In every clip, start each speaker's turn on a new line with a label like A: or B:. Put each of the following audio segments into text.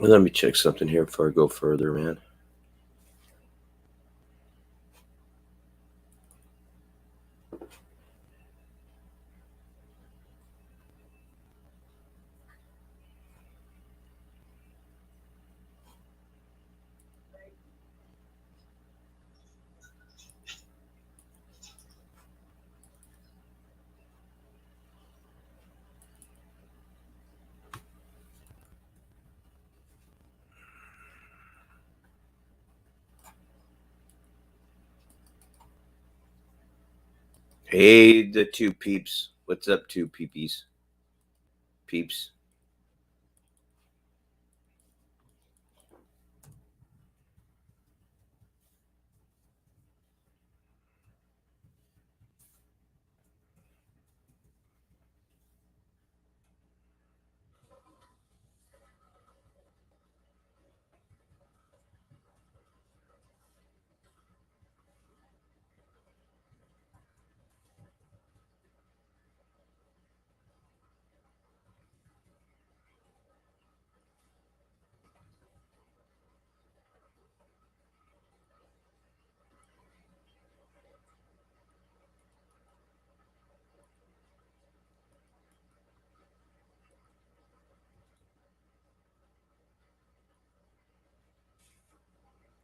A: Let me check something here before I go further, man. Hey, the two peeps. What's up, two peepies? Peeps.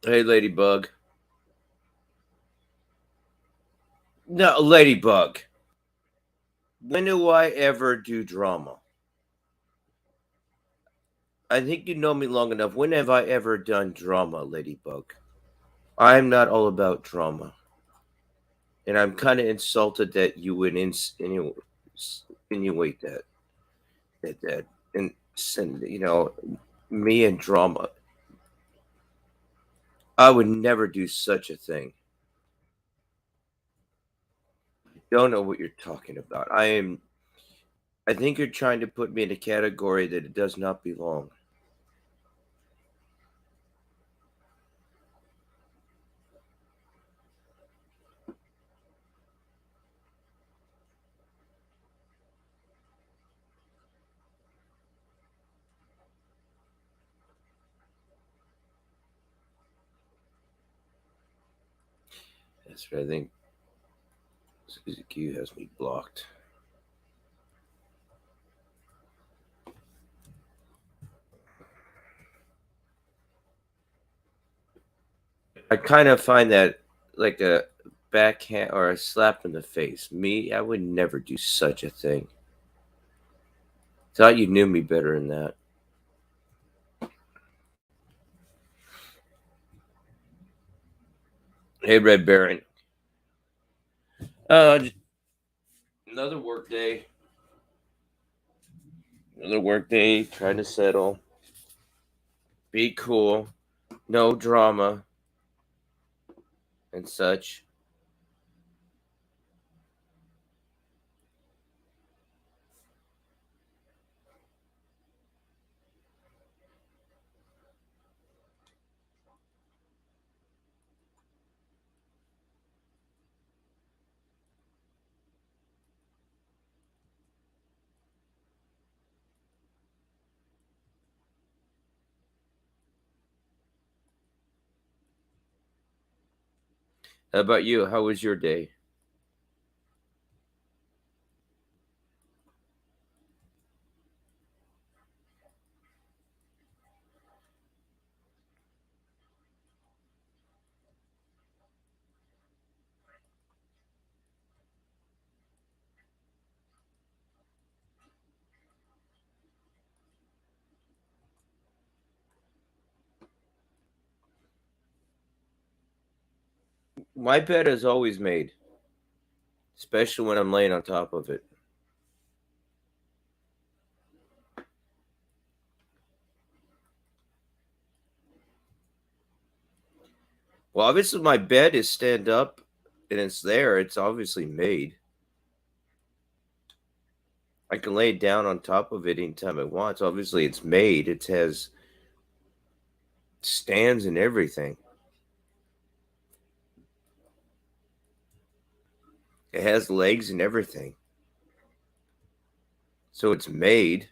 A: Hey, Ladybug. No, Ladybug. When do I ever do drama? I think you know me long enough. When have I ever done drama, Ladybug? I'm not all about drama. And I'm kind of insulted that you would insinuate that and send, me and drama. I would never do such a thing. Don't know what you're talking about. I think you're trying to put me in a category that it does not belong. That's what I think. Suzy Q has me blocked. I kind of find that like a backhand or a slap in the face. Me, I would never do such a thing. Thought you knew me better than that. Hey, Red Baron. Just another work day. Another work day. Trying to settle. Be cool. No drama and such. How about you? How was your day? My bed is always made, especially when I'm laying on top of it. Well, obviously, my bed is stand up and it's there. It's obviously made. I can lay down on top of it anytime I want. So obviously, it's made. It has stands and everything. It has legs and everything. So it's made.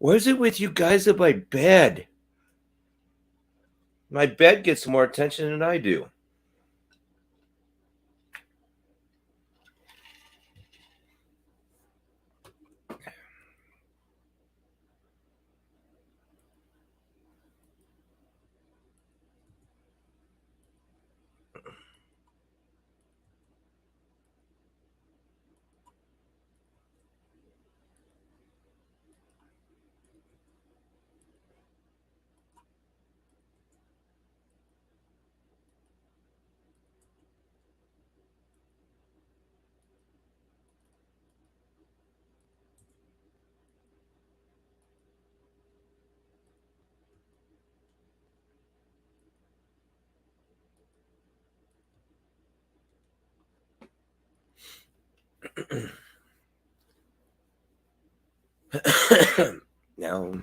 A: What is it with you guys at my bed? My bed gets more attention than I do. Now,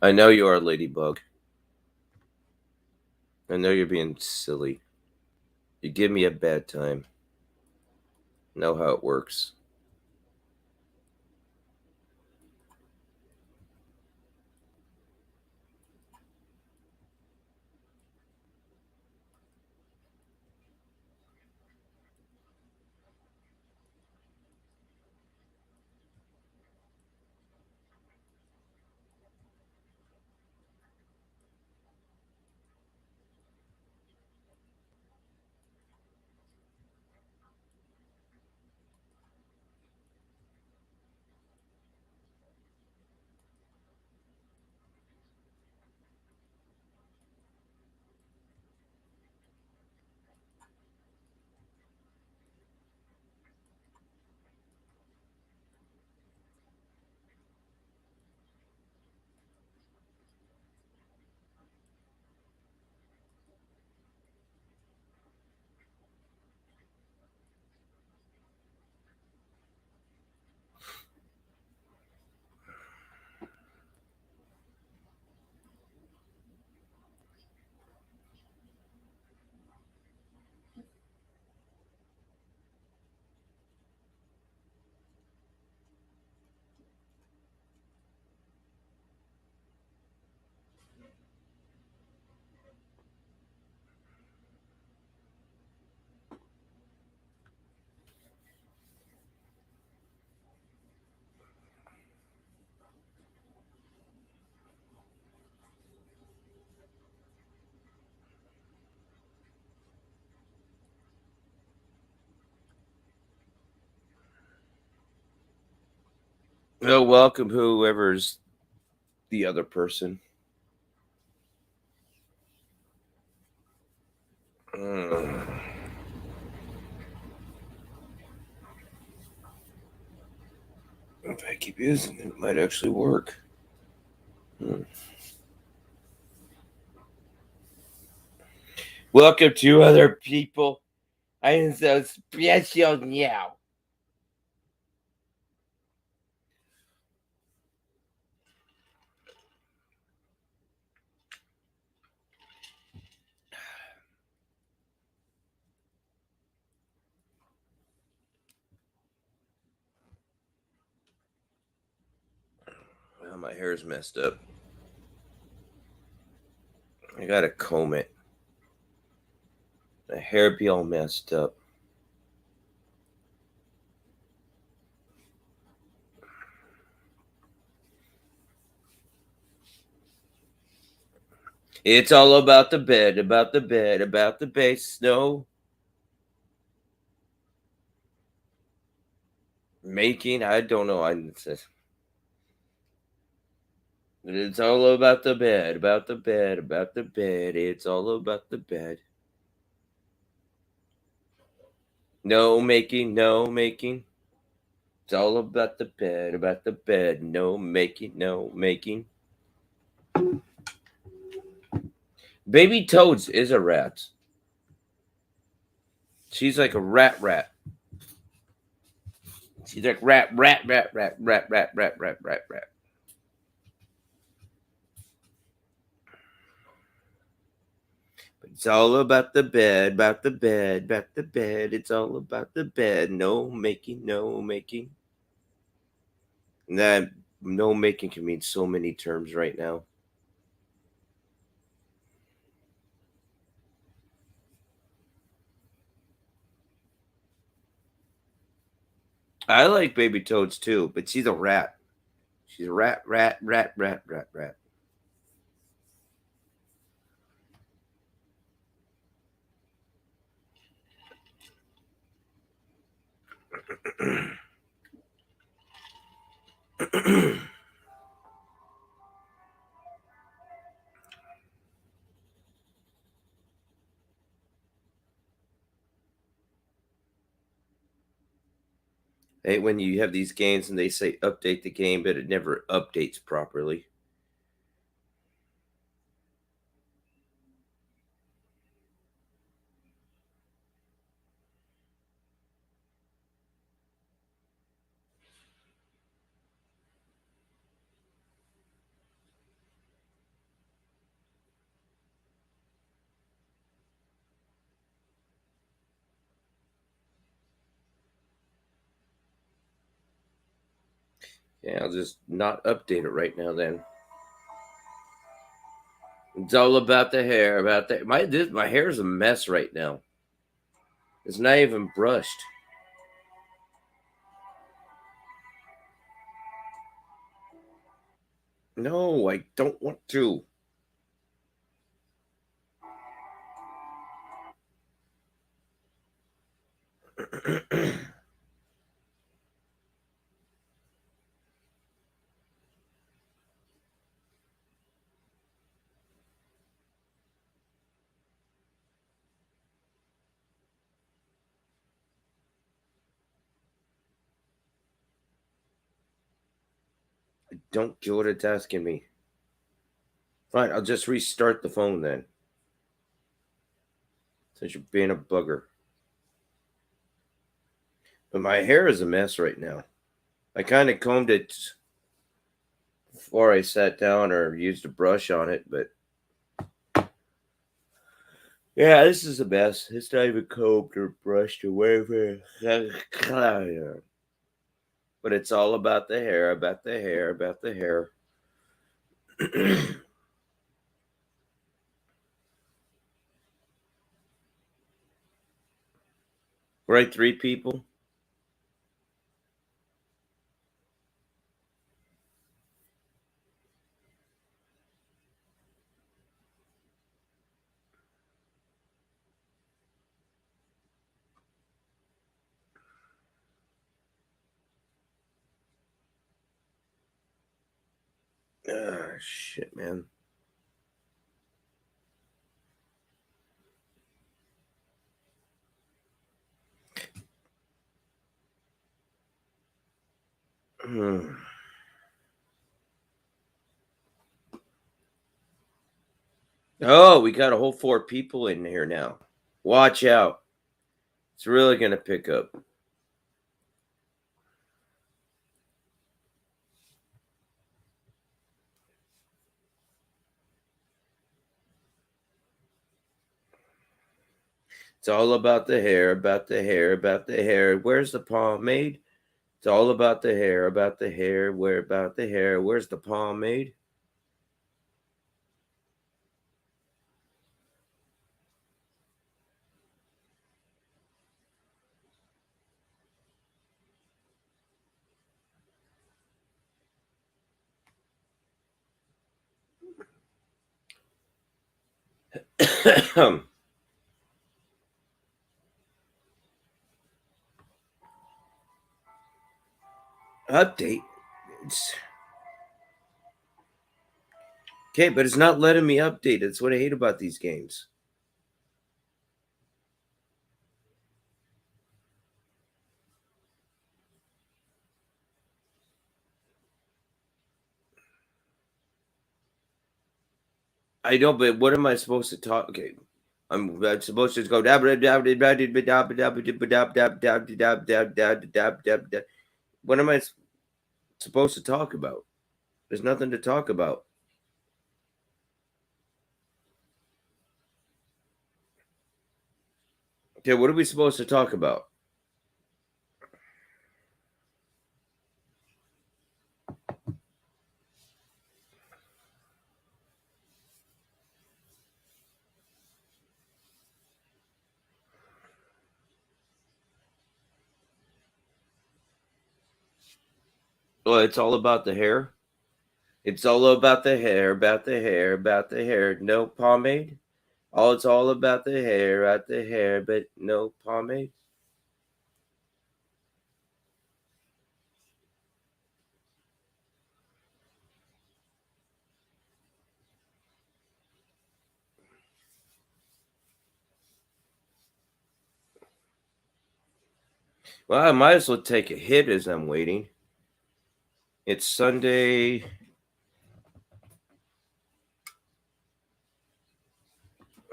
A: I know you are, Ladybug. I know you're being silly. You give me a bad time. Know how it works. Well, welcome whoever's the other person. Mm. If I keep using it, it might actually work. Hmm. Welcome to other people. I am so special now. Well, my hair's messed up. I gotta comb it. My hair be all messed up. It's all about the bed, about the bed, about the base. No making. I don't know. It's all about the bed, about the bed, about the bed. It's all about the bed. No making, no making. It's all about the bed, about the bed. No making, no making. Baby Toads is a rat. She's like a rat. She's like rat. But it's all about the bed, about the bed, about the bed. It's all about the bed. No making, no making. That no making can mean so many terms right now. I like baby toads too, but she's a rat. She's a rat, rat, rat, rat, rat, rat. Hey, when you have these games and they say update the game, but it never updates properly. Yeah, I'll just not update it right now then. It's all about the hair, about that. My hair is a mess right now. It's not even brushed. No, I don't want to. Don't get what it's asking me. Fine, I'll just restart the phone then. Since you're being a bugger. But my hair is a mess right now. I kind of combed it before I sat down or used a brush on it, but yeah, this is a mess. It's not even combed or brushed or whatever. But it's all about the hair, about the hair, about the hair. Right, three people. Ah, shit, man. Oh, we got a whole four people in here now. Watch out. It's really going to pick up. It's all about the hair, about the hair, about the hair. Where's the pomade? It's all about the hair, about the hair. Where about the hair? Where's the pomade? Update. It's okay, but it's not letting me update. That's what I hate about these games. I know, but what am I supposed to talk? Okay, I'm supposed to go. What am I supposed to talk about? There's nothing to talk about. Okay, what are we supposed to talk about? Oh, it's all about the hair. It's all about the hair, about the hair, about the hair. No pomade. Oh, it's all about the hair, but no pomade. Well, I might as well take a hit as I'm waiting. It's Sunday.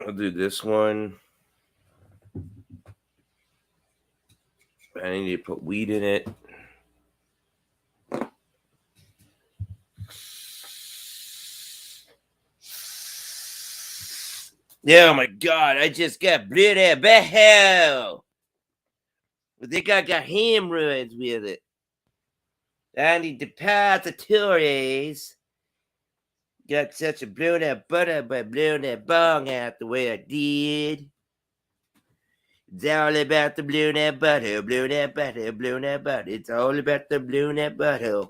A: I'll do this one. I need to put weed in it. Yeah, oh my God, I just got blood out the hell. I think I got hemorrhoids with it. I need to pass the Tories. Got such a blown out butter by blowing that bong out the way I did. It's all about the blown out butter, blown out butter, blown out butter. It's all about the blown out butter.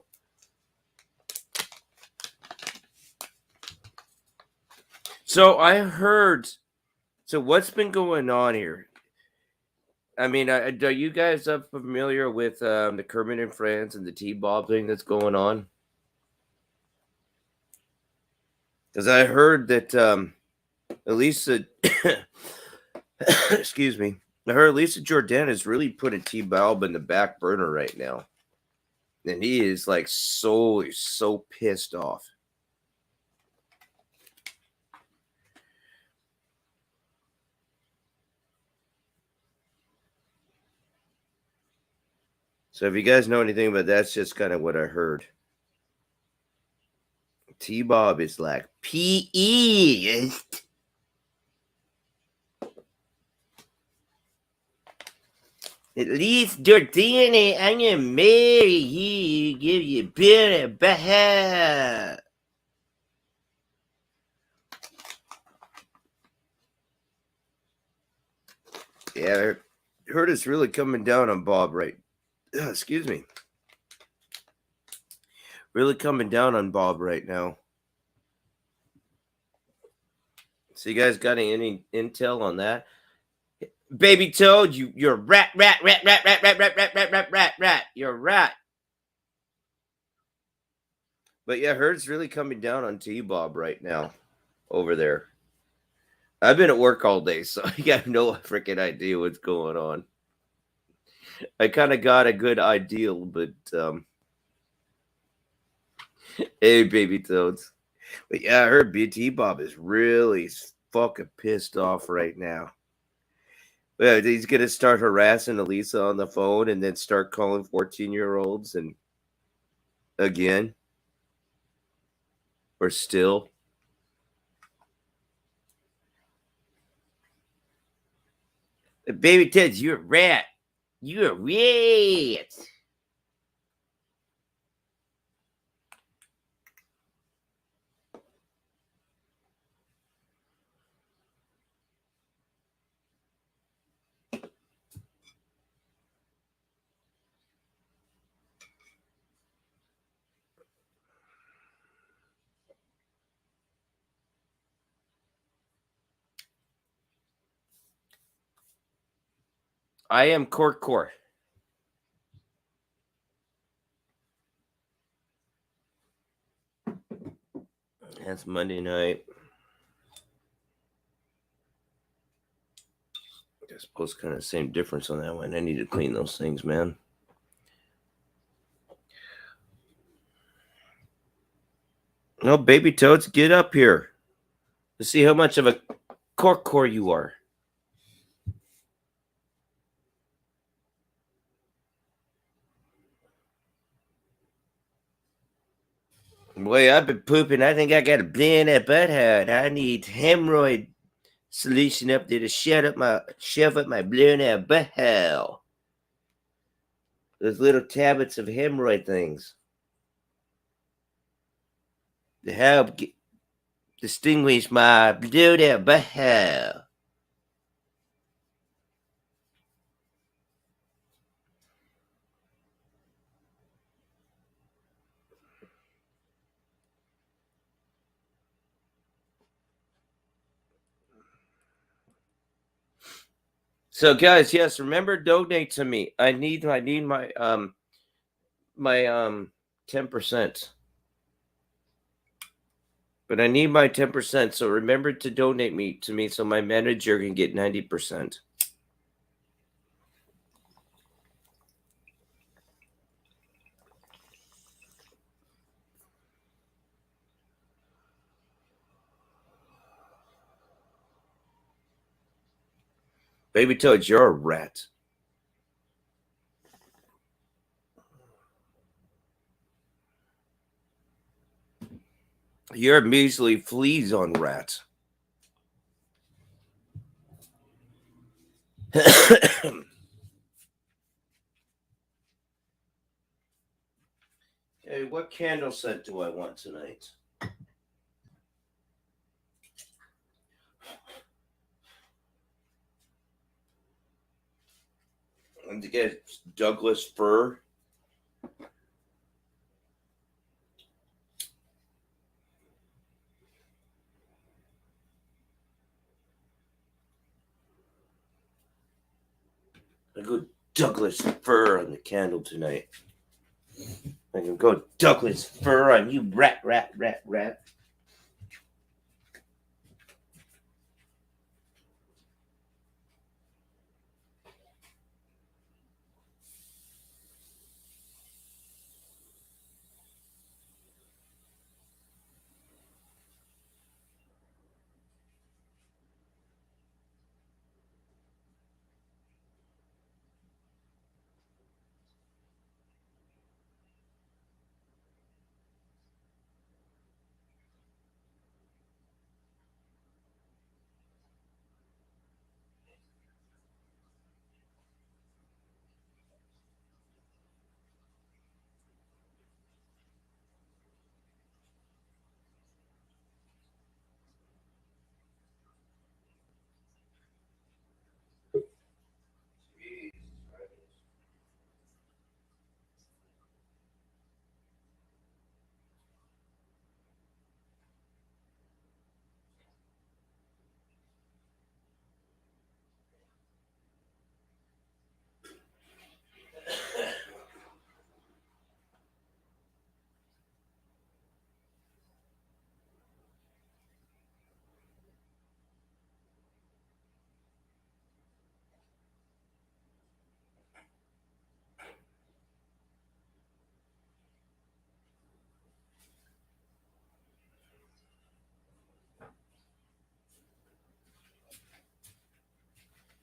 A: So I heard. So what's been going on here? I mean, are you guys familiar with the Kermit and Friends and the T-Bob thing that's going on? Because I heard that Elisa, excuse me, I heard Lisa Jordan is really putting T-Bob in the back burner right now, and he is like so pissed off. So if you guys know anything about that, that's just kind of what I heard. T-Bob is like PE. At least Jordana, I'm gonna marry you, give you a bit of bath. Yeah, I heard it's really coming down on Bob right. Excuse me. Really coming down on Bob right now. So you guys got any intel on that? Baby toad, you're a rat. You're a rat. But yeah, Herd's really coming down on T-Bob right now over there. I've been at work all day, so I got no freaking idea what's going on. I kind of got a good idea, but hey, baby toads. But yeah, I heard T-Bob is really fucking pissed off right now. Yeah, he's gonna start harassing Elisa on the phone and then start calling 14-year-olds and again. Or still. Baby Ted, you're a rat. You're a rat. I am Court. That's Monday night. I suppose kind of the same difference on that one. I need to clean those things, man. No, baby toads, get up here. Let's see how much of a core you are. Boy, I've been pooping. I think I got a blend at butthead. I need hemorrhoid solution up there to shove up my blown out butthole. Those little tablets of hemorrhoid things to help distinguish my blown out butthole. So guys, yes, remember donate to me. I need my 10%. But I need my 10%. So remember to donate to me so my manager can get 90%. Baby Toads, you're a rat. You're a measly fleas on rat. Hey, what candle scent do I want tonight? And to get Douglas fir. I go Douglas fir on the candle tonight. I can go Douglas fir on you, rat.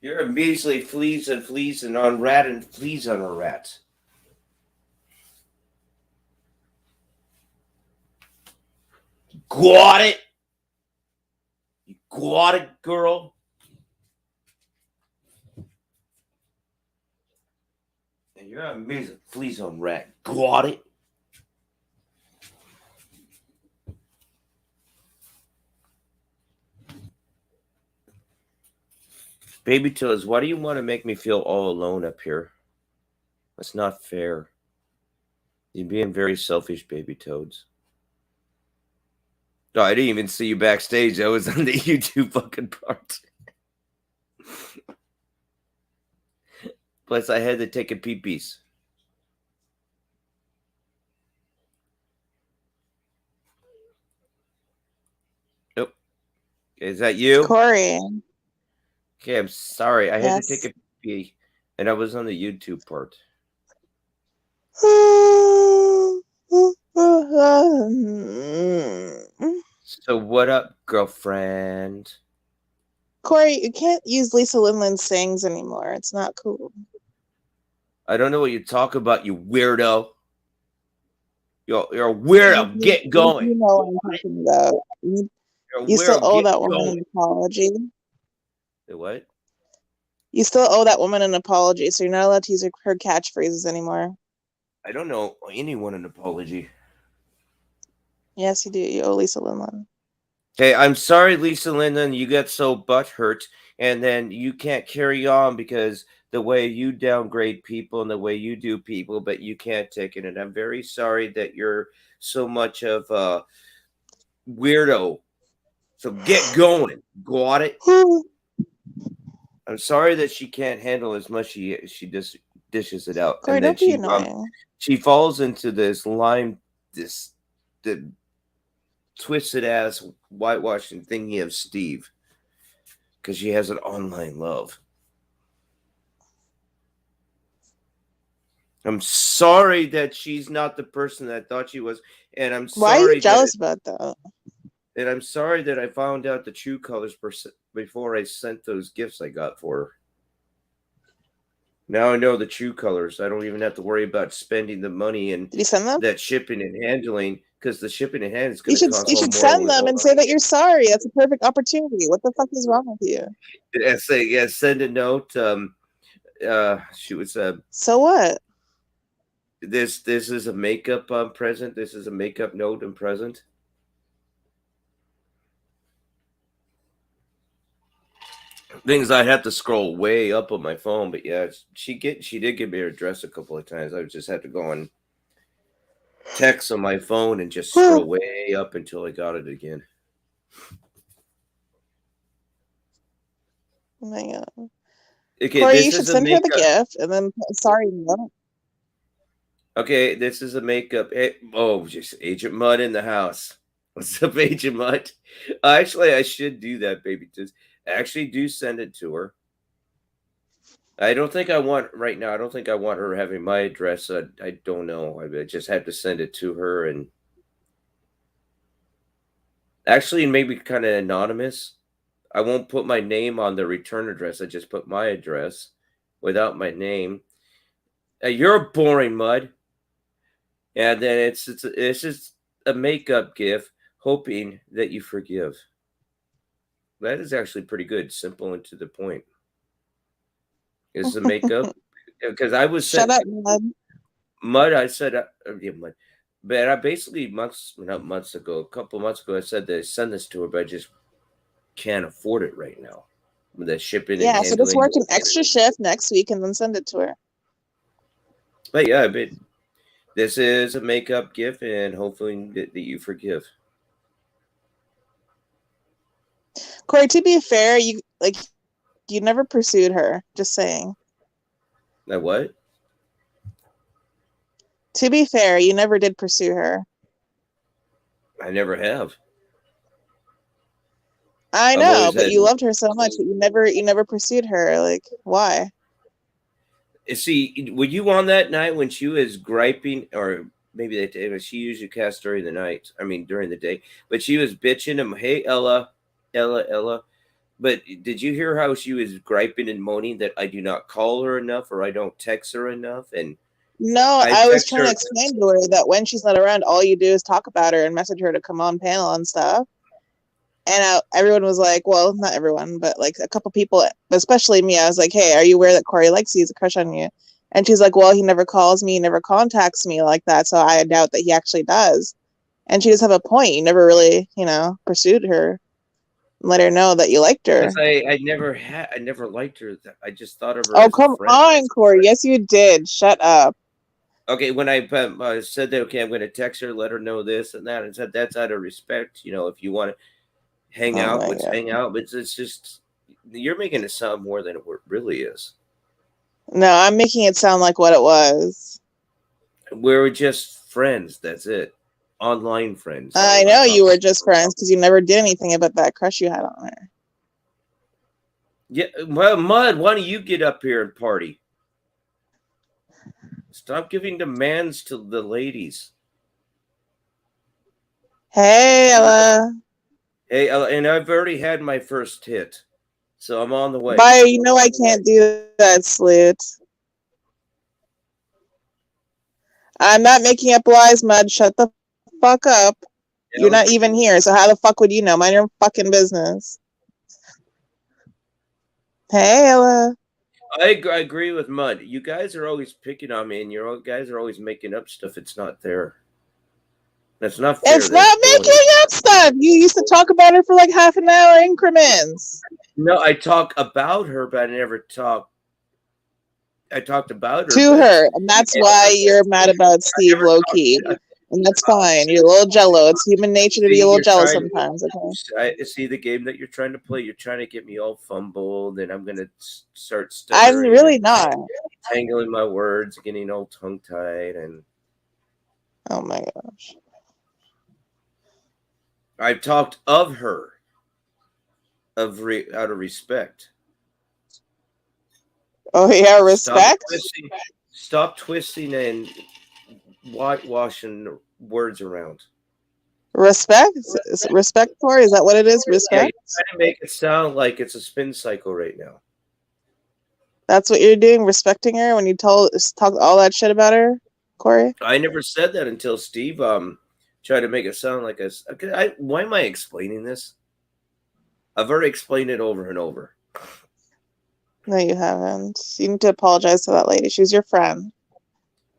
A: You're a measly fleas and on rat and fleas on a rat. Got it? You got it, girl? And you're a measly fleas on rat. Got it? Baby Toes, why do you want to make me feel all alone up here? That's not fair. You're being very selfish, Baby Toads. No, I didn't even see you backstage. I was on the YouTube fucking part. Plus, I had to take a pee-pees. Nope. Is that you?
B: Corey.
A: Okay, I'm sorry. I had to take
B: Yes.
A: a pee, and I was on the YouTube part. So what up, girlfriend?
B: Corey, you can't use Lisa Lindland sings anymore. It's not cool.
A: I don't know what you talk about, you weirdo. You're a weirdo. Get going.
B: You know what I'm talking about.
A: You're a
B: You still
A: weirdo.
B: owe
A: Get
B: that woman
A: going.
B: an apology.
A: The what?
B: You still owe that woman an apology, so you're not allowed to use her catchphrases anymore.
A: I don't know anyone an apology.
B: Yes, you do. You owe Lisa Lindland.
A: Hey, I'm sorry, Lisa Linden, you got so butthurt, and then you can't carry on because the way you downgrade people and the way you do people, but you can't take it. And I'm very sorry that you're so much of a weirdo. So get going. Got it? I'm sorry that she can't handle as much she just dishes it out,
B: Corey,
A: and then
B: don't be annoying.
A: she falls into this the twisted ass whitewashing thingy of Steve because she has an online love. I'm sorry that she's not the person that I thought she was, and I'm
B: Why are you
A: sorry
B: jealous about that?
A: and I'm sorry that I found out the true colors before I sent those gifts I got for her. Now I know the true colors. I don't even have to worry about spending the money and
B: Did you send them?
A: that shipping and handling because the shipping and handling is
B: You
A: going to cost
B: should
A: more
B: send them and say that you're sorry. That's a perfect opportunity. What the fuck is wrong with you?
A: Yeah, send a note. She was
B: So what?
A: this is a makeup present. This is a makeup note and present. Things I'd have to scroll way up on my phone, but yeah, she did give me her address a couple of times. I just had to go on text on my phone and just scroll way up until I got it again.
B: Oh my god.
A: Okay,
B: Corey,
A: this
B: you should
A: is a
B: send her the
A: makeup.
B: gift and then sorry note.
A: Okay, this is a makeup. Oh, just Agent Mud in the house. What's up, Agent Mud? Actually, I should do that, baby. Just actually do send it to her. I don't think I want right now. I don't think I want her having my address. I don't know. I just have to send it to her and actually maybe kind of anonymous. I won't put my name on the return address. I just put my address without my name. You're boring, Mud. And then it's just a makeup gift, hoping that you forgive. That is actually pretty good, simple and to the point. Is the makeup because I was
B: Shut up,
A: Mud. I said yeah, Mud, but I basically not months ago, a couple months ago, I said that I send this to her, but I just can't afford it right now with the shipping and
B: Yeah, so just
A: handling.
B: work an extra shift next week and then send it to her.
A: But yeah, but this is a makeup gift, and hopefully that you forgive.
B: Corey, to be fair, you never pursued her. Just saying.
A: That what?
B: To be fair, you never did pursue her.
A: I never have.
B: I know, but you loved her so much that you never pursued her. Like, why?
A: See, were you on that night when she was griping, or maybe that day? She usually casts during the night. I mean, during the day, but she was bitching him. Hey, Ella. But did you hear how she was griping and moaning that I do not call her enough or I don't text her enough? And
B: no, I was trying to explain to her that when she's not around, all you do is talk about her and message her to come on panel and stuff. And everyone was like, well, not everyone, but like a couple people, especially me. I was like, hey, are you aware that Corey likes you? He's a crush on you. And she's like, well, he never calls me, he never contacts me like that. So I doubt that he actually does. And she does have a point. You never really, pursued her. Let her know that you liked her.
A: I never liked her. I just thought of her.
B: Oh, come on, Corey. Yes, you did. Shut up.
A: Okay, when I said that, okay, I'm going to text her, let her know this and that, and said that's out of respect. If you want to hang out, let's hang out. But it's just you're making it sound more than it really is.
B: No, I'm making it sound like what it was.
A: We're just friends. That's it. Online friends.
B: I know you were just friends because you never did anything about that crush you had on her.
A: Yeah, well, Mud, why don't you get up here and party? Stop giving demands to the ladies.
B: Hey, Ella.
A: Hey, Ella, and I've already had my first hit, so I'm on the way.
B: Bye. You know I can't do that, Slit. I'm not making up lies, Mud. Shut the fuck up. You're not even here, so how the fuck would you know? Mind your fucking business. Hey, Ella.
A: I agree with Mud. You guys are always picking on me, and you guys are always making up stuff. It's not there. That's not fair.
B: It's not making up stuff. You used to talk about her for like half an hour increments.
A: No, I talk about her, but I never talk. I talked about her
B: to her, and that's why you're mad about Steve low key. And that's fine. You're a little jello. It's human nature to be a little jealous sometimes. Okay.
A: I see the game that you're trying to play. You're trying to get me all fumbled, and I'm gonna start stuttering.
B: I'm really not
A: tangling my words, getting all tongue tied, and
B: oh my gosh.
A: I've talked of her out of respect.
B: Oh yeah, respect.
A: Stop twisting and whitewashing words around.
B: Respect? Respect for? Is that what it is? Respect?
A: Yeah, you're trying to make it sound like it's a spin cycle right now.
B: That's what you're doing, respecting her when you talk all that shit about her, Corey?
A: I never said that until Steve tried to make it sound like why am I explaining this? I've already explained it over and over.
B: No, you haven't. You need to apologize to that lady. She was your friend.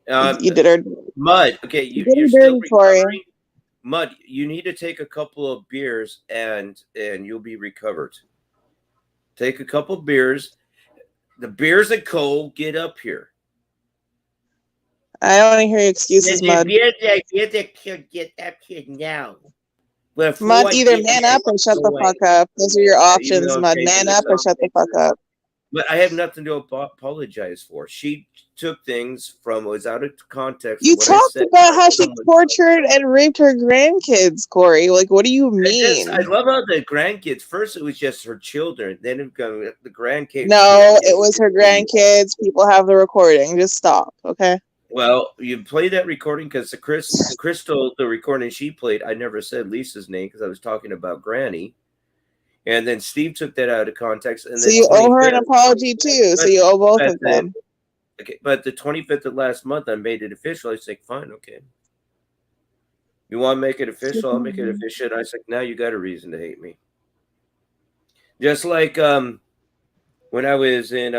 B: You did her.
A: Mud. Okay, you're still recovering. Mud, you need to take a couple of beers and you'll be recovered. Take a couple of beers. The beers are cold. Get up here.
B: I don't want to hear your excuses, Mud.
A: Get up here now.
B: Mud, either man up or shut the fuck up. Those are your options, Mud. Man up or shut the fuck up.
A: But I have nothing to apologize for. She took things was out of context.
B: You talked about how she tortured and raped her grandkids, Corey. Like, what do you mean?
A: I love how the grandkids. First, it was just her children. Then it became the grandkids.
B: No, it was her grandkids. People have the recording. Just stop, okay?
A: Well, you play that recording because Crystal, the recording she played, I never said Lisa's name because I was talking about Granny. And then Steve took that out of context. And
B: so you owe her an apology too. So you owe both of them.
A: Okay, but the 25th of last month, I made it official. I said, fine, okay. You want to make it official? I'll make it official. And I said, now you got a reason to hate me. Just like when I was in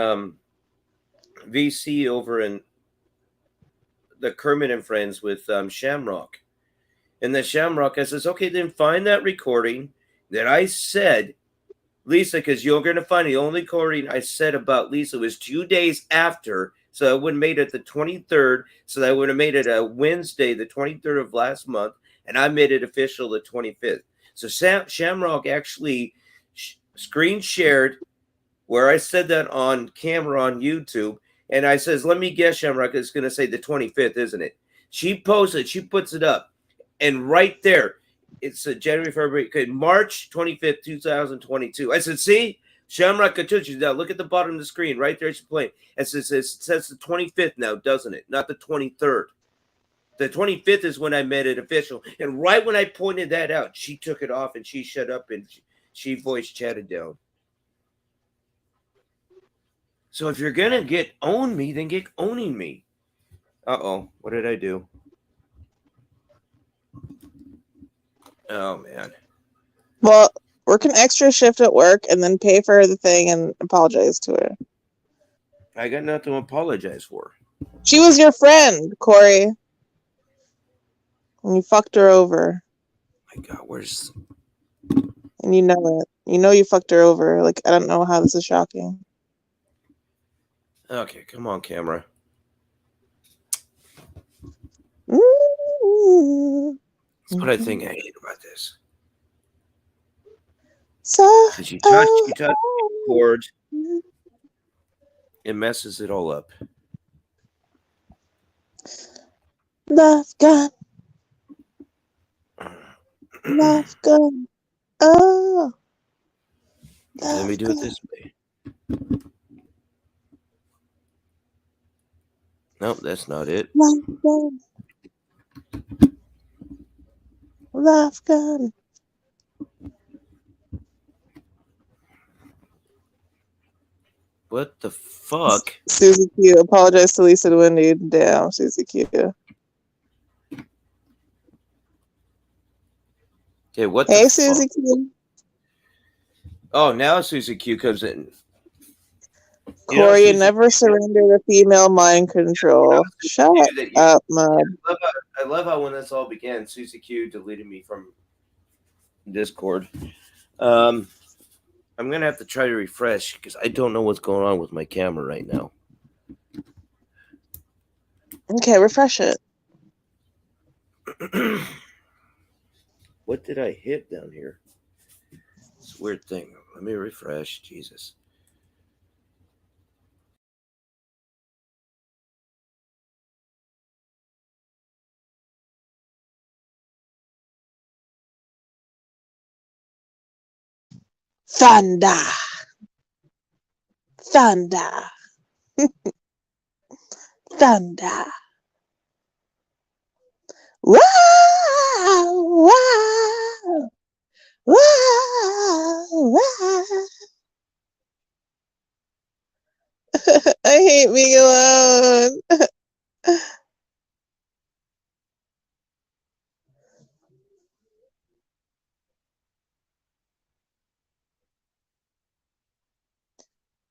A: VC over in the Kermit and Friends with Shamrock. And the Shamrock, I says, okay, then find that recording that I said, Lisa, because you're going to find the only recording I said about Lisa was 2 days after. So I would have made it the 23rd. So I would have made it a Wednesday, the 23rd of last month. And I made it official the 25th. So Shamrock actually screen shared where I said that on camera on YouTube. And I says, let me guess, Shamrock, it's going to say the 25th, isn't it? She posted, she puts it up. And right there, it's January, February, okay, March 25th, 2022. I said, see, Shamrock Katuchi. Now look at the bottom of the screen. Right there, she's playing. It says the 25th now, doesn't it? Not the 23rd. The 25th is when I made it official. And right when I pointed that out, she took it off and she shut up and she voice chatted down. So if you're going to own me, then get owning me. Uh-oh. What did I do? Oh, man.
B: Well, work an extra shift at work and then pay for the thing and apologize to her.
A: I got nothing to apologize for.
B: She was your friend, Corey. And you fucked her over.
A: My God, where's...
B: And you know it. You know you fucked her over. Like, I don't know how this is shocking.
A: Okay, come on, camera.
B: Mm-hmm.
A: That's what I think I hate about this.
B: So
A: because you touch the cord, it messes it all up.
B: Love gun. Love gun. Oh.
A: Let me do it this way. Nope, that's not it.
B: Love gun. Love gun.
A: What the fuck?
B: Susie Q. Apologize to Lisa and Wendy. Damn, Susie Q.
A: Okay, what
B: hey,
A: the
B: Susie
A: fuck?
B: Q.
A: Oh, now Susie Q comes in.
B: Corey, you never surrender to female mind control. Shut up, Mud.
A: I love how when this all began, Susie Q deleted me from Discord. I'm going to have to try to refresh because I don't know what's going on with my camera right now.
B: Okay, refresh it.
A: What did I hit down here? It's a weird thing. Let me refresh. Jesus.
B: Thunder. Thunder. Thunder. Wow. Wow. Wow. Wow. I hate being alone.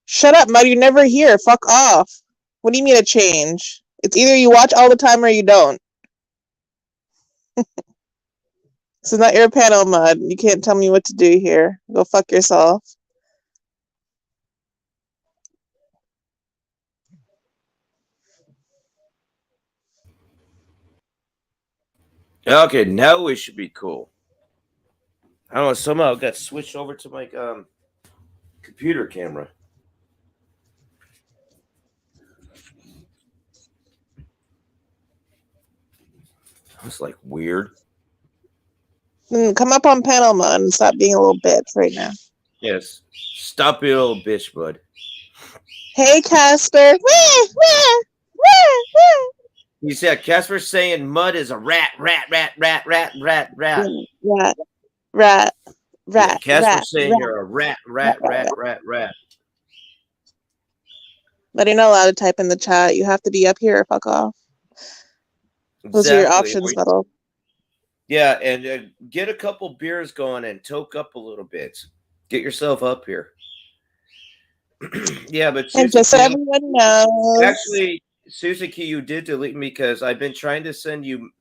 B: Shut up, Mud. You're never here. Fuck off. What do you mean a change? It's either you watch all the time or you don't. This is not your panel, Mud. You can't tell me what to do here. Go fuck yourself.
A: Okay, now we should be cool. I don't know. Somehow it got switched over to my computer camera. That's like weird.
B: Come up on panel, Mud, and stop being a little bitch right now.
A: Yes. Stop your little bitch, bud.
B: Hey, Casper.
A: You said Casper's saying Mud is a rat.
B: Rat.
A: Yeah, Casper's saying you're a rat.
B: But you're not allowed to type in the chat. You have to be up here or fuck off. Those are your options, Metal.
A: Yeah, and get a couple beers going and toke up a little bit. Get yourself up here. Yeah, but
B: and just so everyone knows.
A: Actually, Suzuki, you did delete me because I've been trying to send you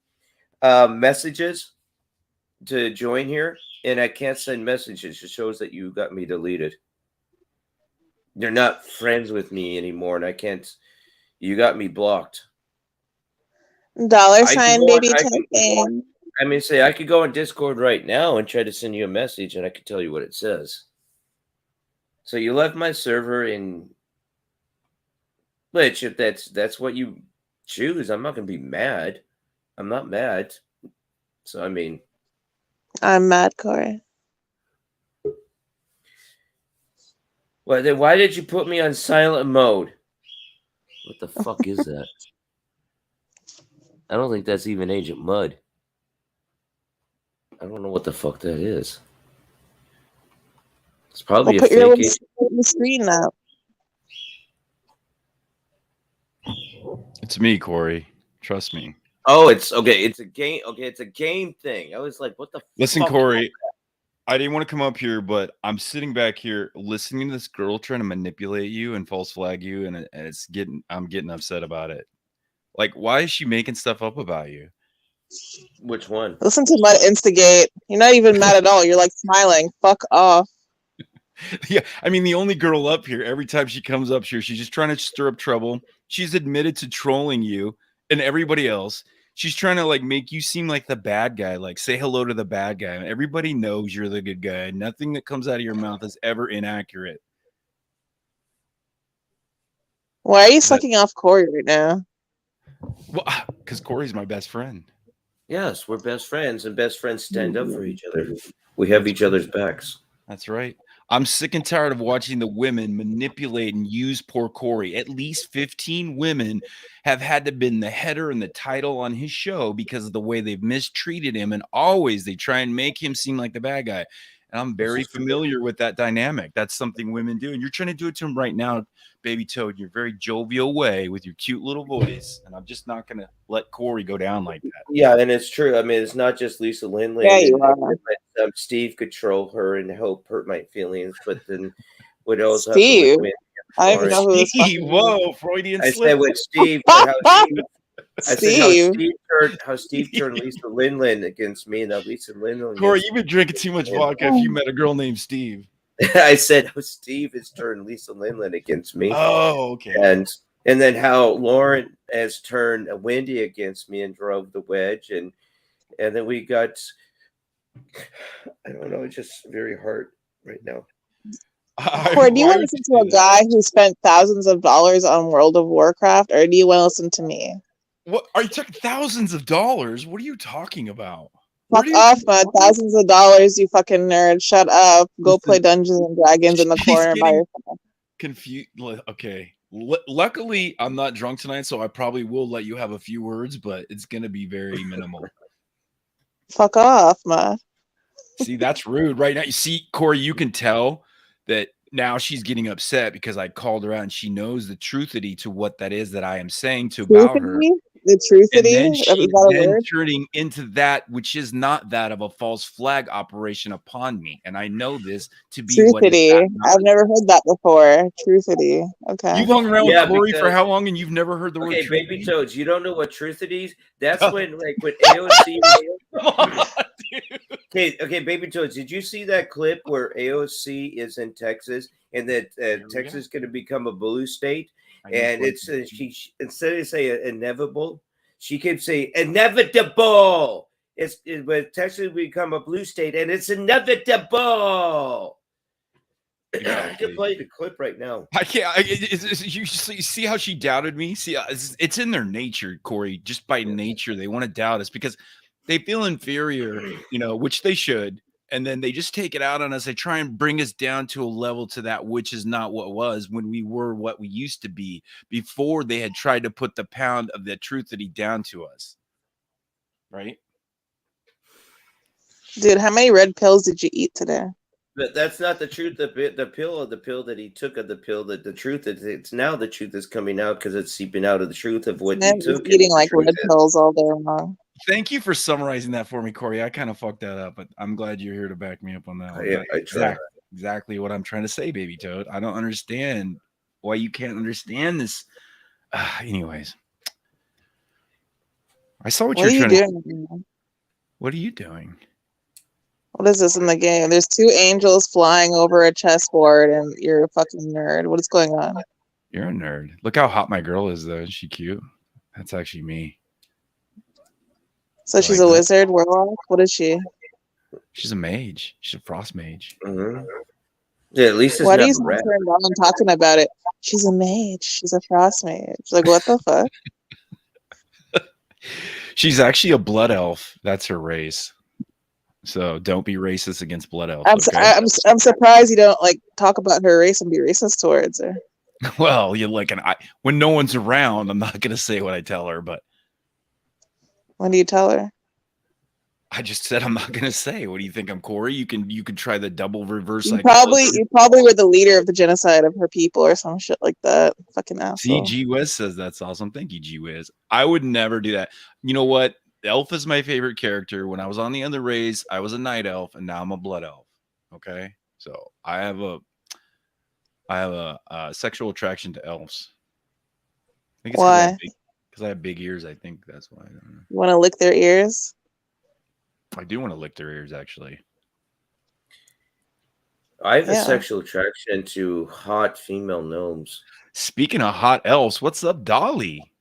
A: messages to join here, and I can't send messages. It shows that you got me deleted. You're not friends with me anymore, and I can't. You got me blocked.
B: $sign baby typing.
A: I mean, say I could go on Discord right now and try to send you a message, and I could tell you what it says. So you left my server, and which if that's what you choose, I'm not gonna be mad. I'm not mad. So I mean,
B: I'm mad, Corey.
A: Well, then why did you put me on silent mode? What the fuck is that? I don't think that's even Agent Mud. I don't know what the fuck that is. It's probably a fake agent.
B: The screen up.
C: It's me, Corey. Trust me.
A: Oh, it's okay. It's a game. Okay, it's a game thing. I was like, what the
C: Listen,
A: fuck?
C: Corey, I didn't want to come up here, but I'm sitting back here listening to this girl trying to manipulate you and false flag you, and I'm getting upset about it. Like, why is she making stuff up about you?
A: Which one?
B: Listen to Mud instigate. You're not even mad at all. You're like smiling. Fuck off.
C: Yeah, I mean, the only girl up here, every time she comes up here, she's just trying to stir up trouble. She's admitted to trolling you and everybody else. She's trying to like make you seem like the bad guy, like say hello to the bad guy. Everybody knows you're the good guy. Nothing that comes out of your mouth is ever inaccurate.
B: Why are you sucking off Corey right now?
C: Well, because Corey's my best friend.
A: Yes, we're best friends, and best friends stand up for each other. We have each other's backs.
C: That's right. I'm sick and tired of watching the women manipulate and use poor Corey. At least 15 women have had to been the header and the title on his show because of the way they've mistreated him. And always they try and make him seem like the bad guy. And I'm very familiar with that dynamic. That's something women do. And you're trying to do it to him right now, Baby Toad, in your very jovial way with your cute little voice. And I'm just not going to let Corey go down like that.
A: Yeah, and it's true. I mean, it's not just Lisa Lindley.
B: Yeah, you are.
A: Steve could troll her and help hurt my feelings, but then would also
B: Steve.
A: have to
B: I don't even know who
C: Steve, whoa, Freudian
A: I
C: slip.
A: said with Steve, I said how Steve turned Lisa Lindland against me, and now Lisa Lindland.
C: Corey, you've been drinking too much vodka if you met a girl named Steve.
A: I said how Steve has turned Lisa Lindland against me.
C: Oh, okay.
A: And then how Lauren has turned Wendy against me and drove the wedge, and And then we got, I don't know, it's just very hard right now.
B: Corey, do you want to listen to a guy who spent thousands of dollars on World of Warcraft, or do you want to listen to me?
C: What are you talking? Thousands of dollars? What are you talking about?
B: Fuck off, man. Thousands of dollars, you fucking nerd. Shut up. Go play Dungeons and Dragons in the corner by yourself.
C: Confused. Okay. Luckily, I'm not drunk tonight, so I probably will let you have a few words, but it's gonna be very minimal.
B: Fuck off, man.
C: See, that's rude right now. You see, Corey, you can tell that now she's getting upset because I called her out and she knows the truthity to what that is that I am saying to about her.
B: The truthity?
C: And then
B: Is that a word?
C: turning into that which is not that of a false flag operation upon me. And I know this to be
B: truthity. I've never heard that before. Truthity. Okay.
C: You've hung around with Corey for how long and you've never heard the word
A: truthity?
C: Baby
A: Toads, you don't know what truthity is? That's when AOC Okay, Baby Toads, did you see that clip where AOC is in Texas and that Texas is going to become a blue state? And it's she instead of saying inevitable, she kept saying inevitable. But Texas will become a blue state, and it's inevitable. I can play the clip right now.
C: I can't. You see how she doubted me? See, it's in their nature, Corey. Just by nature, they want to doubt us because they feel inferior, which they should. And then they just take it out on us. They try and bring us down to a level to that which is not what was when we were what we used to be before they had tried to put the pound of the truthity down to us. Right?
B: Dude, how many red pills did you eat today?
A: But that's not the truth. The pill that he took of the pill. That the truth is, it's now the truth is coming out because it's seeping out of the truth of what he took.
B: Eating like red pills all day long.
C: Thank you for summarizing that for me, Corey. I kind of fucked that up, but I'm glad you're here to back me up on that one.
A: Yeah, I tried.
C: Exactly what I'm trying to say, Baby Toad. I don't understand why you can't understand this. Anyways, I saw what you're trying to do. What are you doing?
B: What is this in the game? There's two angels flying over a chessboard, and you're a fucking nerd. What is going on?
C: You're a nerd. Look how hot my girl is, though. Is she cute? That's actually me.
B: So she's a wizard, warlock? What is she?
C: She's a mage. She's a frost mage.
A: Mm-hmm. Yeah, at least it's
B: why do you sound turned on talking about it? She's a mage. She's a frost mage. Like, what the fuck?
C: She's actually a blood elf. That's her race. So don't be racist against blood elves.
B: I'm surprised you don't talk about her race and be racist towards her.
C: Well, when no one's around, I'm not gonna say what I tell her, but
B: when do you tell her?
C: I just said I'm not gonna say. What do you think? I'm Corey. You can try the double reverse.
B: You probably were the leader of the genocide of her people or some shit like that. Fucking asshole.
C: See, G Wiz says that's awesome. Thank you, G Wiz. I would never do that. You know what? Elf is my favorite character. When I was on the other race, I was a night elf, and now I'm a blood elf. Okay, so I have a sexual attraction to elves. I think it's
B: why?
C: Because I have big ears. I think that's why. I don't know.
B: You want to lick their ears?
C: I do want to lick their ears, actually.
A: I have a sexual attraction to hot female gnomes.
C: Speaking of hot elves, what's up, Dolly?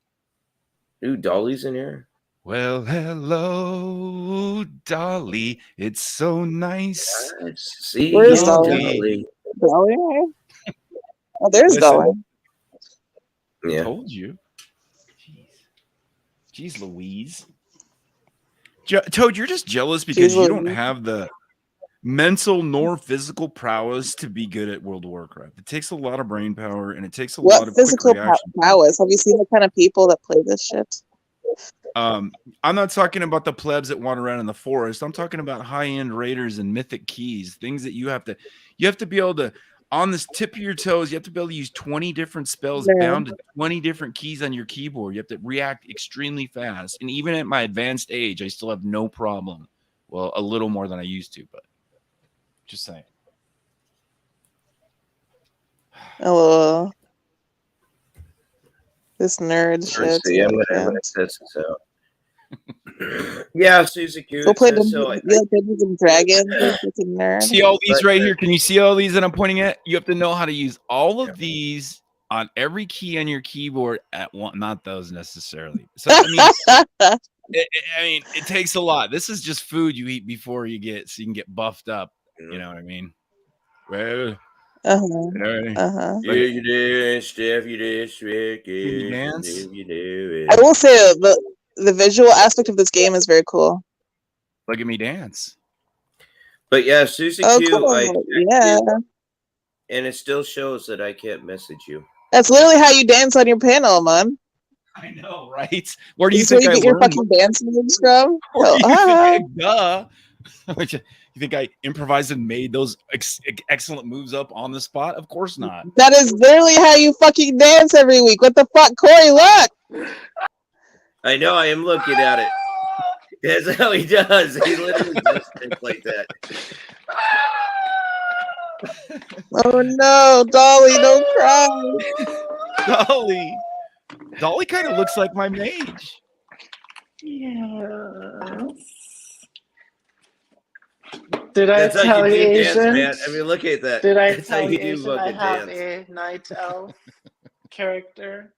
A: Ooh, Dolly's in here.
C: Well, hello, Dolly. It's so nice.
A: See,
B: where's Dolly? Dolly? Oh, there's Dolly.
C: Yeah. I told you. Jeez Louise. Toad, you're just jealous because you don't have the mental nor physical prowess to be good at World of Warcraft. It takes a lot of brain power and it takes a lot of
B: physical prowess. Have you seen the kind of people that play this shit?
C: I'm not talking about the plebs that wander around in the forest. I'm talking about high-end raiders and mythic keys, things that you have to be able to, on this tip of your toes, you have to be able to use 20 different spells bound to 20 different keys on your keyboard. You have to react extremely fast. And even at my advanced age, I still have no problem. Well, a little more than I used to, but just saying.
B: Oh, this nerd shit.
A: Yeah, I'm gonna test this out. Yeah, Susie Q.
B: Go play Dungeons and Dragons, nerd.
C: See all these right here? Can you see all these that I'm pointing at? You have to know how to use all of these on every key on your keyboard at one. Not those necessarily. So I mean, I mean, it takes a lot. This is just food you eat before you can get buffed up. You know what I mean? Well,
A: You did, Steph, you did, Shrek,
C: you dance.
A: you do
B: I will say the visual aspect of this game is very cool.
C: Look at me dance.
A: But yeah, Susie
B: Oh,
A: Q,
B: cool. Yeah.
A: And it still shows that I can't message you.
B: That's literally how you dance on your panel, man.
C: I know, right? Where do you
B: This is
C: think
B: where you
C: I
B: get your
C: learned?
B: fucking dance moves from?
C: Where do you think duh. You think I improvised and made those excellent moves up on the spot? Of course not.
B: That is literally how you fucking dance every week. What the fuck, Corey? Look.
A: I know. I am looking at it. That's how he does. He literally does things like that.
B: Oh no, Dolly, don't cry.
C: Dolly kind of looks like my mage.
D: Yes. Did I
A: That's
D: tell you,
A: dance,
D: Asian?
A: man. I mean, look at that.
D: Did I
A: That's
D: tell
A: how
D: you,
A: you do
D: Asian, I
A: fucking
D: have
A: dance.
D: a night elf character?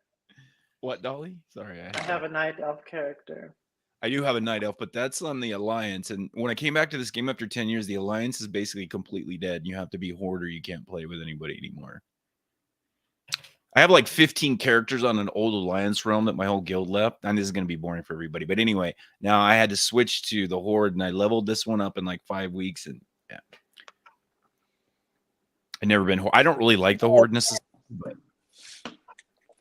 C: What, Dolly? Sorry,
D: I have a night elf character.
C: I do have a night elf, but that's on the Alliance. And when I came back to this game after 10 years, the Alliance is basically completely dead. You have to be Horde or you can't play with anybody anymore. I have like 15 characters on an old Alliance realm that my whole guild left. And this is going to be boring for everybody. But anyway, now I had to switch to the Horde and I leveled this one up in like 5 weeks. And yeah, I've never been Horde. I don't really like the Horde necessarily, but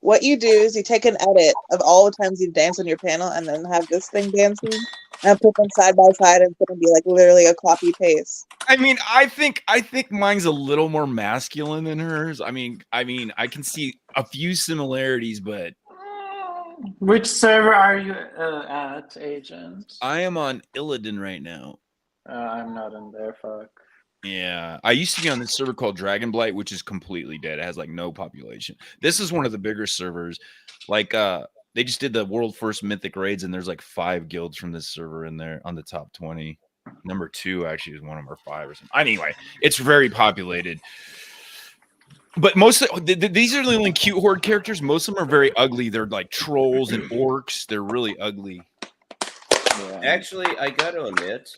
B: What you do is you take an edit of all the times you've danced on your panel and then have this thing dancing and put them side by side and it's going to be like literally a copy paste.
C: I mean, I think mine's a little more masculine than hers. I mean, I can see a few similarities, but
D: Which server are you at, Agent?
C: I am on Illidan right now.
D: I'm not in there, fuck.
C: Yeah, I used to be on this server called Dragonblight, which is completely dead. It has like no population. This is one of the bigger servers. Like, they just did the world first mythic raids, and there's like 5 guilds from this server in there on the top 20. Number 2 actually is one of them, or 5 or something. Anyway, it's very populated. But most of these are the only cute Horde characters. Most of them are very ugly. They're like trolls and orcs. They're really ugly.
D: Yeah.
A: Actually, I got to admit,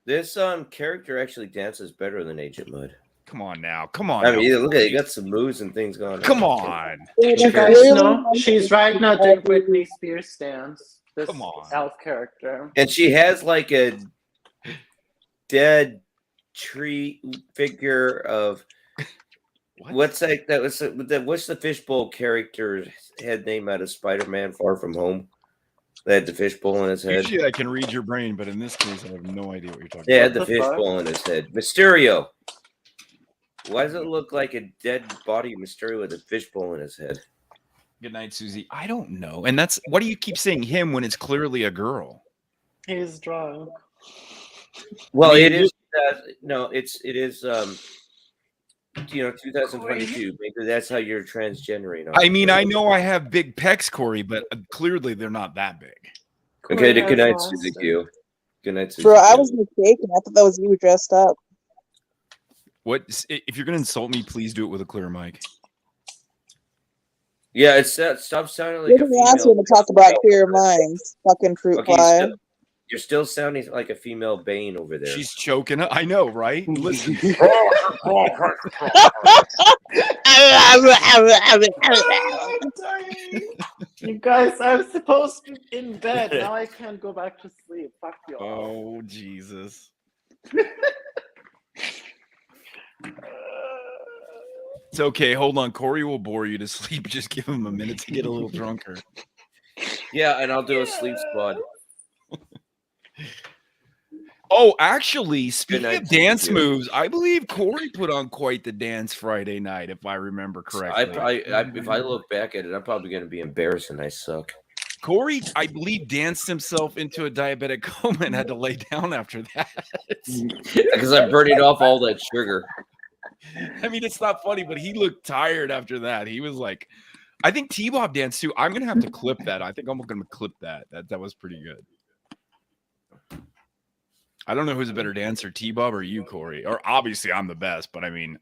A: this character actually dances better than Agent Mud.
C: Come on now. Come on.
A: I mean, look at it. You got some moves and things going on.
C: Come on.
D: You guys know she's right now doing Britney Spears stance. This
C: Come on.
D: elf character.
A: And she has like a dead tree figure of what's like that was what's the fishbowl character's head name out of Spider-Man Far From Home? That had the fishbowl in his head.
C: Usually I can read your brain, but in this case I have no idea what you're talking
A: Yeah,
C: about.
A: had the fishbowl in his head. Mysterio. Why does it look like a dead body of Mysterio with a fishbowl in his head?
C: Good night, Susie. I don't know. And that's why do you keep saying him when it's clearly a girl?
D: He's drunk.
A: Well, it is. No, it is. 2022. Maybe that's how you're transgendering.
C: I mean, I know I have big pecs, Corey, but clearly they're not that big.
A: Okay. Good night, Susie Q. Good night, Susie.
B: Bro, I was mistaken. I thought that was you dressed up.
C: What? If you're gonna insult me, please do it with a clear mic.
A: Yeah, it's stop sounding like
B: You're
A: a
B: the
A: female.
B: last one to talk about clear minds. Fucking fruit fly.
A: You're still sounding like a female Bane over there.
C: She's choking. I know, right? Listen.
D: You guys, I was supposed to be in bed. Now I can't go back to sleep. Fuck you all.
C: Oh, Jesus. It's okay. Hold on. Corey will bore you to sleep. Just give him a minute to get a little drunker.
A: Yeah, and I'll do a sleep squad.
C: Oh, actually, speaking
A: night,
C: of dance
A: you.
C: moves, I believe Corey put on quite the dance Friday night, if I remember correctly.
A: If I look back at it, I'm probably going to be embarrassed and I suck.
C: Corey, I believe, danced himself into a diabetic coma and had to lay down after that.
A: Because I'm burning off all that sugar.
C: I mean, it's not funny, but he looked tired after that. He was like, I think T-Bob danced too. I'm going to have to clip that. I think I'm going to clip that. That was pretty good. I don't know who's a better dancer, T-Bob or you, Corey. Or obviously I'm the best, but I mean,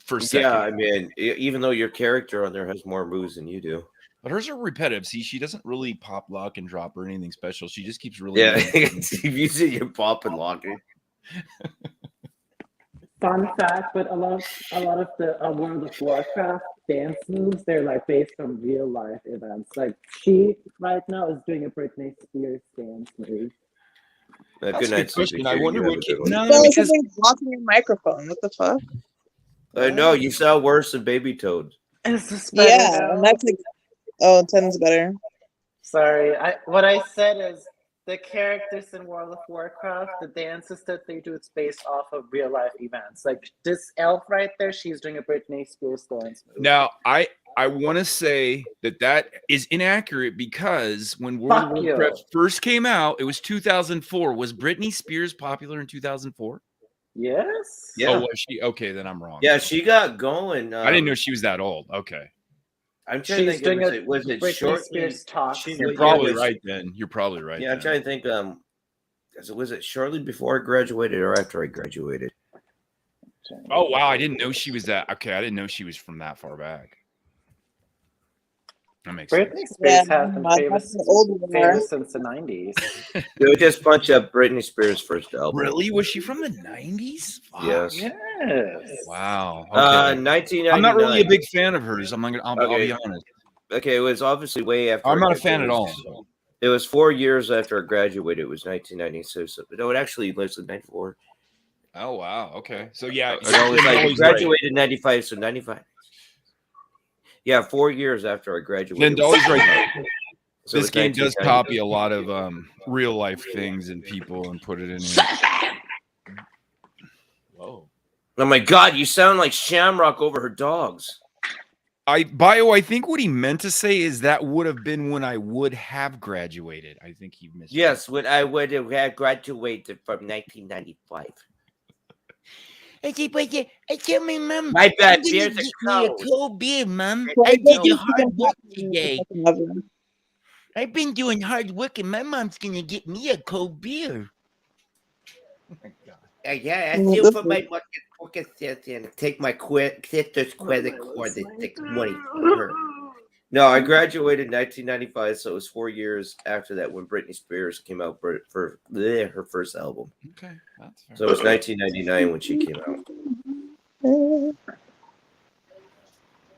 C: for a second.
A: Yeah, I mean, even though your character on there has more moves than you do.
C: But hers are repetitive. See, she doesn't really pop, lock, and drop or anything special. She just keeps really.
A: Yeah, if you see your pop and lock it.
D: Fun fact, but a lot of the World of Warcraft dance moves, they're like based on real life events. Like she right now is doing a Britney Spears dance move.
A: Good
C: That's a
A: night,
C: good question.
A: Suzuki.
C: I wonder
A: You have
C: what.
A: a good one.
C: No,
B: Well,
C: because
B: something blocking your microphone. What the fuck?
A: No, you sound worse than Baby Toad.
D: Is this better
B: Yeah,
D: now?
B: and that's like, oh, 10's better.
D: Sorry, what I said is the characters in World of Warcraft, the dances that they do, it's based off of real life events. Like this elf right there, she's doing a Britney Spears dance move.
C: now I want to say that is inaccurate because when World of
D: Fuck
C: Warcraft
D: you.
C: first came out, it was 2004. Was Britney Spears popular in 2004?
D: Yes.
A: Yeah.
C: Oh, was she? Okay, then I'm wrong.
A: Yeah, she got going.
C: I didn't know she was that old. Okay.
A: I'm trying to
D: She's
A: think.
D: doing
A: Was it
D: Britney
A: shortly?
D: Spears talks.
C: You're probably right then. You're probably right.
A: Yeah, I'm trying to think. Was it shortly before I graduated or after I graduated?
C: Oh wow, I didn't know she was that. Okay, I didn't know she was from that far back. That makes
D: Britney
C: sense.
D: Spears
B: Yeah,
D: has been
B: that's
D: famous,
B: the old one.
D: famous since the 90s.
A: Dude, just punch up Britney Spears' first album.
C: Really? Was she from the 90s?
A: Yes.
D: Yes.
C: Wow. Okay.
A: 1999.
C: I'm not really a big fan of hers. I'll be honest.
A: Okay, it was obviously way after.
C: I'm not a fan at all.
A: It was 4 years after I graduated. It was 1996. No, it actually was 94.
C: Oh wow. Okay. So yeah,
A: No, it's like I graduated in 95, so 95. Yeah, 4 years after I graduated.
C: Then Dolly's right.
A: So
C: This game does copy a lot of real life things and people and put it in here. Whoa.
A: Oh my God, you sound like Shamrock over her dogs.
C: I think what he meant to say is that would have been when I would have graduated. I think he missed.
A: Yes, when I would have had graduated from 1995.
E: I tell my mom.
A: My bad,
E: I'm gonna
A: beer's
E: get
A: a
E: me a
A: cold.
E: cold beer, Mom.
B: Well,
E: I did
B: guess
E: the
B: you
E: hard
B: can
E: work
B: have me
E: today.
B: fucking love you.
E: I've been doing hard work, and my mom's gonna get me a cold beer.
A: Yeah, I
B: Mm,
A: still
B: this
A: put my fucking set in. Take my sister's credit card and take money from her. No, I graduated in 1995, so it was 4 years after that when Britney Spears came out for her first album.
C: Okay, that's fair.
A: So it was 1999 when she came out.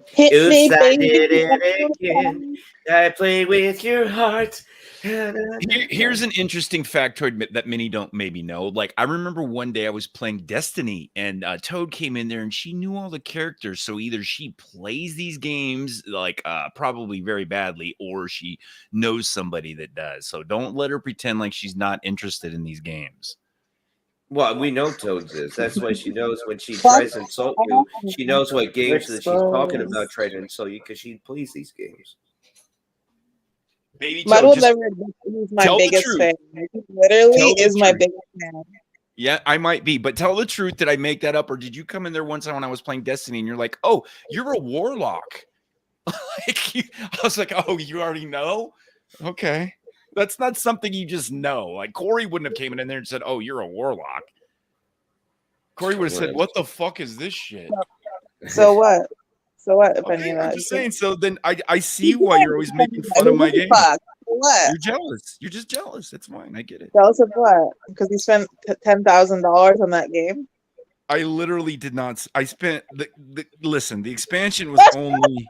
B: Hit me,
A: Oops, I
B: baby.
A: did it again. I played with your heart.
C: Here's an interesting factoid that many don't maybe know. Like, I remember one day I was playing Destiny and Toad came in there and she knew all the characters. So either she plays these games like probably very badly or she knows somebody that does. So don't let her pretend like she's not interested in these games.
A: Well, we know Toads is. That's why she knows when she tries to insult you. She knows what games that she's talking about trying to insult you because she plays these games.
C: Baby
B: Mud
C: Toad,
B: will
C: just
B: never admit he's my
C: tell the
B: biggest
C: truth.
B: fan. He literally
C: Tell the
B: is my
C: truth.
B: biggest fan.
C: Yeah, I might be, but tell the truth. Did I make that up, or did you come in there one time when I was playing Destiny and you're like, "Oh, you're a warlock"? I was like, "Oh, you already know." Okay, that's not something you just know. Like Corey wouldn't have came in there and said, "Oh, you're a warlock." Corey would have said, "What the fuck is this shit?"
B: So what? So what if any
C: Okay,
B: of
C: I'm
B: that?
C: just saying. So then I see why you're always making fun of my game.
B: Fuck. What?
C: You're jealous. You're just jealous. It's fine. I get it.
B: Jealous of what? Because he spent $10,000 on that game.
C: I literally did not. I spent listen. The expansion was only.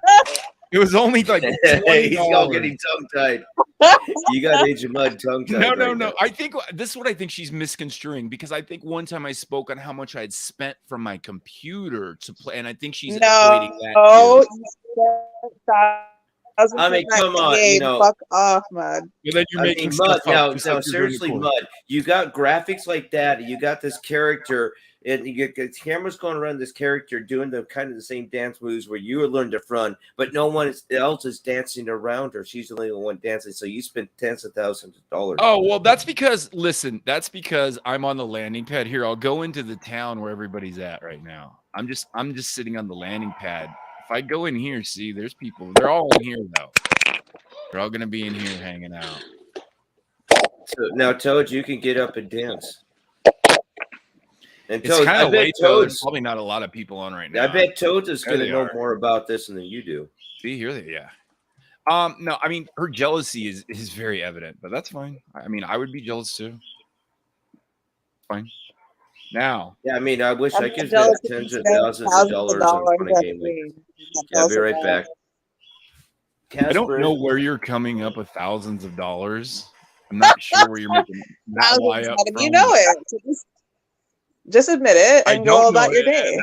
C: It was only like
A: He's all
C: $20.
A: getting tongue-tied. You got Age of Mud tongue-tied.
C: No.
A: now.
C: I think this is what I think she's misconstruing because I think one time I spoke on how much I had spent from my computer to play, and I think she's equating that.
B: No.
A: I mean, come on,
B: game.
A: you know.
B: Fuck off, man.
C: Well, then you're
A: I
C: making
A: mean,
C: stuff
A: Mud,
C: up,
A: now,
C: just like you're doing
A: seriously,
C: before.
A: Mud, you got graphics like that, and you got this character, and you get the camera's going around this character doing the kind of the same dance moves where you learned to front, but no one else is dancing around her. She's the only one dancing, so you spent tens of thousands of dollars.
C: Oh well, that's because I'm on the landing pad here. I'll go into the town where everybody's at right now. I'm just sitting on the landing pad. If I go in here, see, there's people. They're all in here though. They're all gonna be in here hanging out.
A: So now, Toad, you can get up and dance. And
C: It's
A: Toad,
C: kind
A: I
C: of
A: bet
C: late though. There's
A: Toad's.
C: probably not a lot of people on right now.
A: I bet Toads is
C: There
A: going to
C: they
A: know
C: are.
A: more about this than you do.
C: See here, yeah. No, I mean her jealousy is very evident, but that's fine. I mean, I would be jealous too. Fine. Now,
A: Yeah, I mean, I wish
B: I'm
A: I
B: not
A: could
B: jealous
A: spend
B: if you
A: tens of
B: spend
A: thousands of
B: thousands of
A: dollars
B: dollars
A: on a
B: at
A: game
B: the
A: like
B: game.
A: that. Yeah, I'll be right back.
C: I don't
A: Casper,
C: know where you're coming up with thousands of dollars. I'm not sure where you're making that lie
B: Thousands,
C: up
B: Adam,
C: from.
B: you know it. So just admit it
C: I
B: and go
C: don't know.
B: about your day.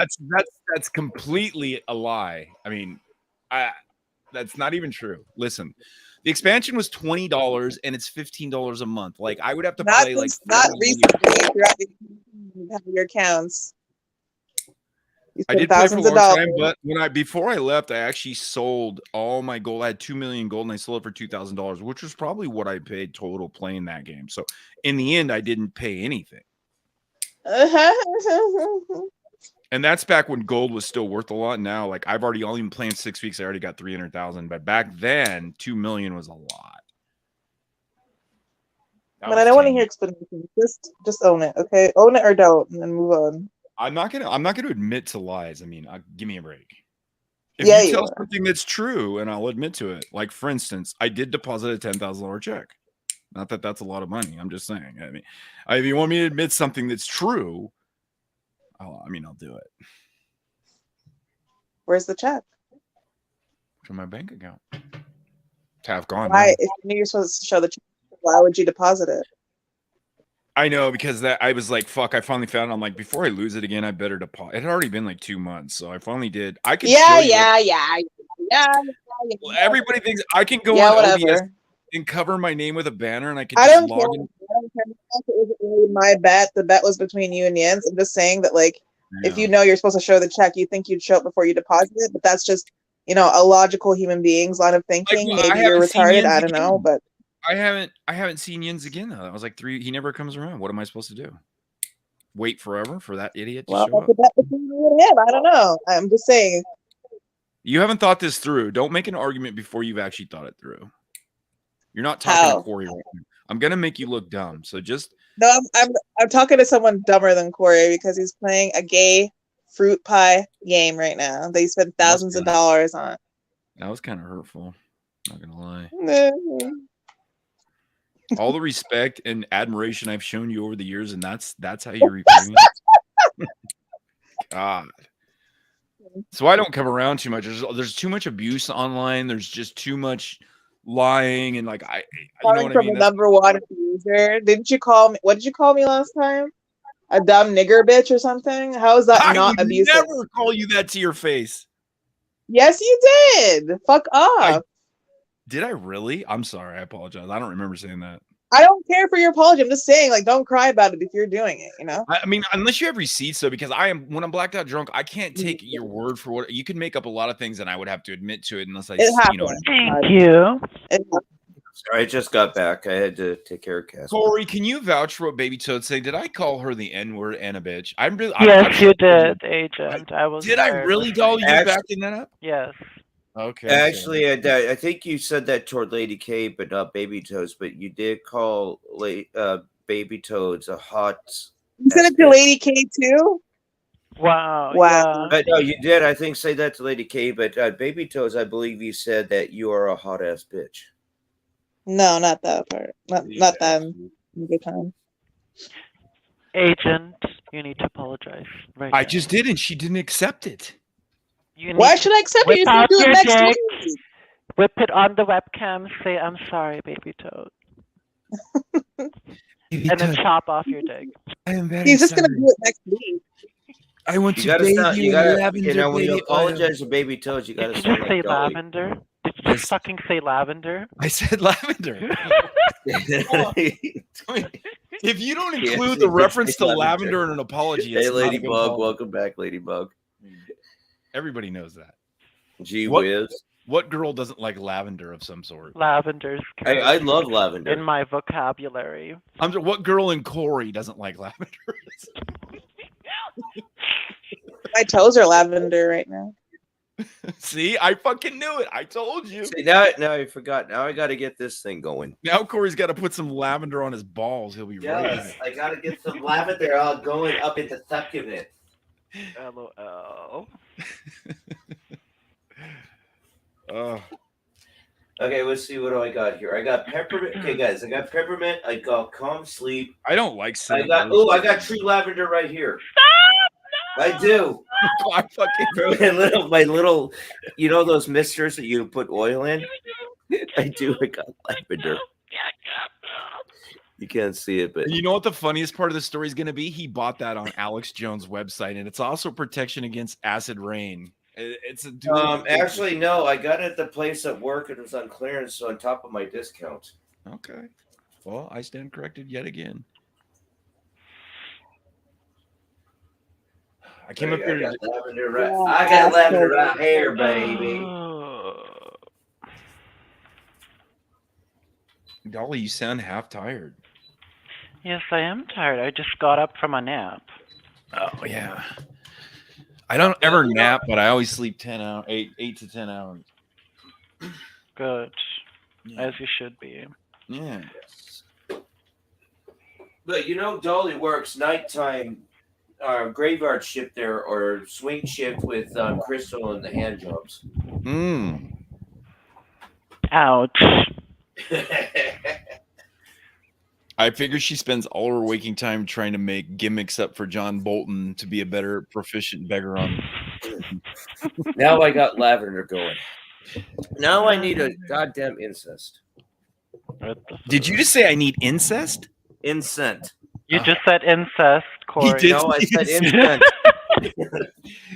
C: That's completely a lie. I mean, that's not even true. Listen, the expansion was $20 and it's $15 a month. Like I would have to play like
B: not
C: 30
B: recently throughout your accounts. You
C: I
B: spend
C: did play for a
B: thousands of
C: long
B: dollars.
C: time, but before I left, I actually sold all my gold. I had 2 million gold and I sold it for $2,000, which was probably what I paid total playing that game. So in the end, I didn't pay anything. And that's back when gold was still worth a lot. Now, like I've already only been playing 6 weeks. I already got 300,000. But back then, 2 million was a lot.
B: But I don't want to hear explanations. Just own it, okay? Own it or don't, and then move on.
C: I'm not gonna admit to lies. I mean, give me a break. If
B: Yeah,
C: you tell something that's true, and I'll admit to it. Like for instance, I did deposit a $10,000 check. Not that that's a lot of money. I'm just saying. I mean, if you want me to admit something that's true, I'll do it.
B: Where's the check?
C: From my bank account. Have gone.
B: Why?
C: Now.
B: If you knew you're supposed to show the check, why would you deposit it?
C: I know because I was like, fuck. I finally found it. I'm like, before I lose it again, I better deposit. It had already been like 2 months, so I finally did. I could.
B: Yeah.
C: Everybody thinks I can go on OBS and cover my name with a banner, and I can just log in.
B: I don't care. It wasn't really my bet. The bet was between you and Jens. I'm just saying that, like, if you know you're supposed to show the check, you think you'd show it before you deposit it, but that's just, a logical human being's line of thinking.
C: Like,
B: maybe you're retarded. I don't know, but
C: I haven't seen Jens again though. That was like 3. He never comes around. What am I supposed to do? Wait forever for that idiot to show up?
B: That's a bet between you and him. I don't know. I'm just saying.
C: You haven't thought this through. Don't make an argument before you've actually thought it through. You're not talking to Corey right now. I'm gonna make you look dumb. So just
B: no. I'm talking to someone dumber than Corey because he's playing a gay fruit pie game right now. They spent thousands of dollars on.
C: That was kind of hurtful. Not gonna lie. All the respect and admiration I've shown you over the years, and that's how you're repaying it. God. So I don't come around too much. There's too much abuse online. There's just too much lying and like you know what I mean.
B: Number one abuser. Didn't you call me? What did you call me last time? A dumb nigger bitch or something? How is that not abusive?
C: I never call you that to your face.
B: Yes, you did. Fuck off.
C: Did I really? I'm sorry. I apologize. I don't remember saying that.
B: I don't care for your apology. I'm just saying, like, don't cry about it if you're doing it,
C: I mean, unless you have receipts, though, because when I'm blacked out drunk, I can't take your word for what you can make up a lot of things, and I would have to admit to it unless I,
D: Thank you.
A: Sorry, I just got back. I had to take care of Casper.
C: Corey, can you vouch for what Baby Toad saying? Did I call her the N-word and a bitch?
D: Yes, you did, Agent. I was.
C: Did I really call you backing that up?
D: Yes.
A: Okay. Actually, I think you said that toward Lady K, but not Baby Toads. But you did call Baby Toads a hot.
B: You said it to Lady K too.
D: Wow.
A: Yeah. No, you did. I think say that to Lady K, but Baby Toads, I believe you said that you are a hot ass bitch.
B: No, not that part. Not that good time.
D: Agent, you need to apologize. Right.
C: I just did, and she didn't accept it.
B: Why should I accept it? You should do it next week.
D: Whip it on the webcam. Say, "I'm sorry, Baby Toad," and then chop off your dick.
C: I am very.
B: He's just gonna do it next week.
C: I want to bathe you in lavender.
A: When you apologize to Baby Toads, you gotta
D: say lavender. Did you just fucking say lavender?
C: I said lavender. If you don't include the reference to lavender in an apology,
A: hey, Ladybug, welcome back, Ladybug.
C: Everybody knows that.
A: Gee whiz.
C: What girl doesn't like lavender of some sort?
D: Lavender's.
A: I love lavender.
D: In my vocabulary.
C: What girl in Corey doesn't like lavender?
B: My toes are lavender right now.
C: See, I fucking knew it. I told you.
A: See, now I forgot. Now I got to get this thing going.
C: Now Corey's got to put some lavender on his balls. He'll be ready.
A: I got to get some lavender out going up into succulent.
D: LOL.
A: Okay, let's see. What do I got here? I got peppermint. Okay, guys, I got peppermint. I got calm sleep.
C: I don't like
A: I
C: cinnamon.
A: got I got tree lavender right here. I do.
C: I fucking
A: For my little, you know those misters that you put oil in? I do. I got lavender. You can't see it, but
C: And you know what the funniest part of the story is going to be? He bought that on Alex Jones' website, and it's also protection against acid rain. It's a dual.
A: actually no, I got it at the place at work. It was on clearance, so on top of my discount.
C: Okay. Well, I stand corrected yet again. I came up here to.
A: Lavender right. I got lavender right here, baby.
C: Dolly, you sound half tired.
F: Yes, I am tired. I just got up from a nap.
C: Oh yeah. I don't ever nap, but I always sleep 10 hours, 8 to 10 hours.
F: Good.
C: Yeah.
F: As you should be.
C: Yeah.
A: But you know, Dolly works nighttime, graveyard shift there, or swing shift with Crystal and the hand jobs.
F: Ouch.
C: I figure she spends all her waking time trying to make gimmicks up for John Bolton to be a better proficient beggar on.
A: Now I got lavender going. Now I need a goddamn incest.
C: Did you just say I need incest?
A: Incent.
F: You just said incest, Corey.
C: did.
A: No, I said incent.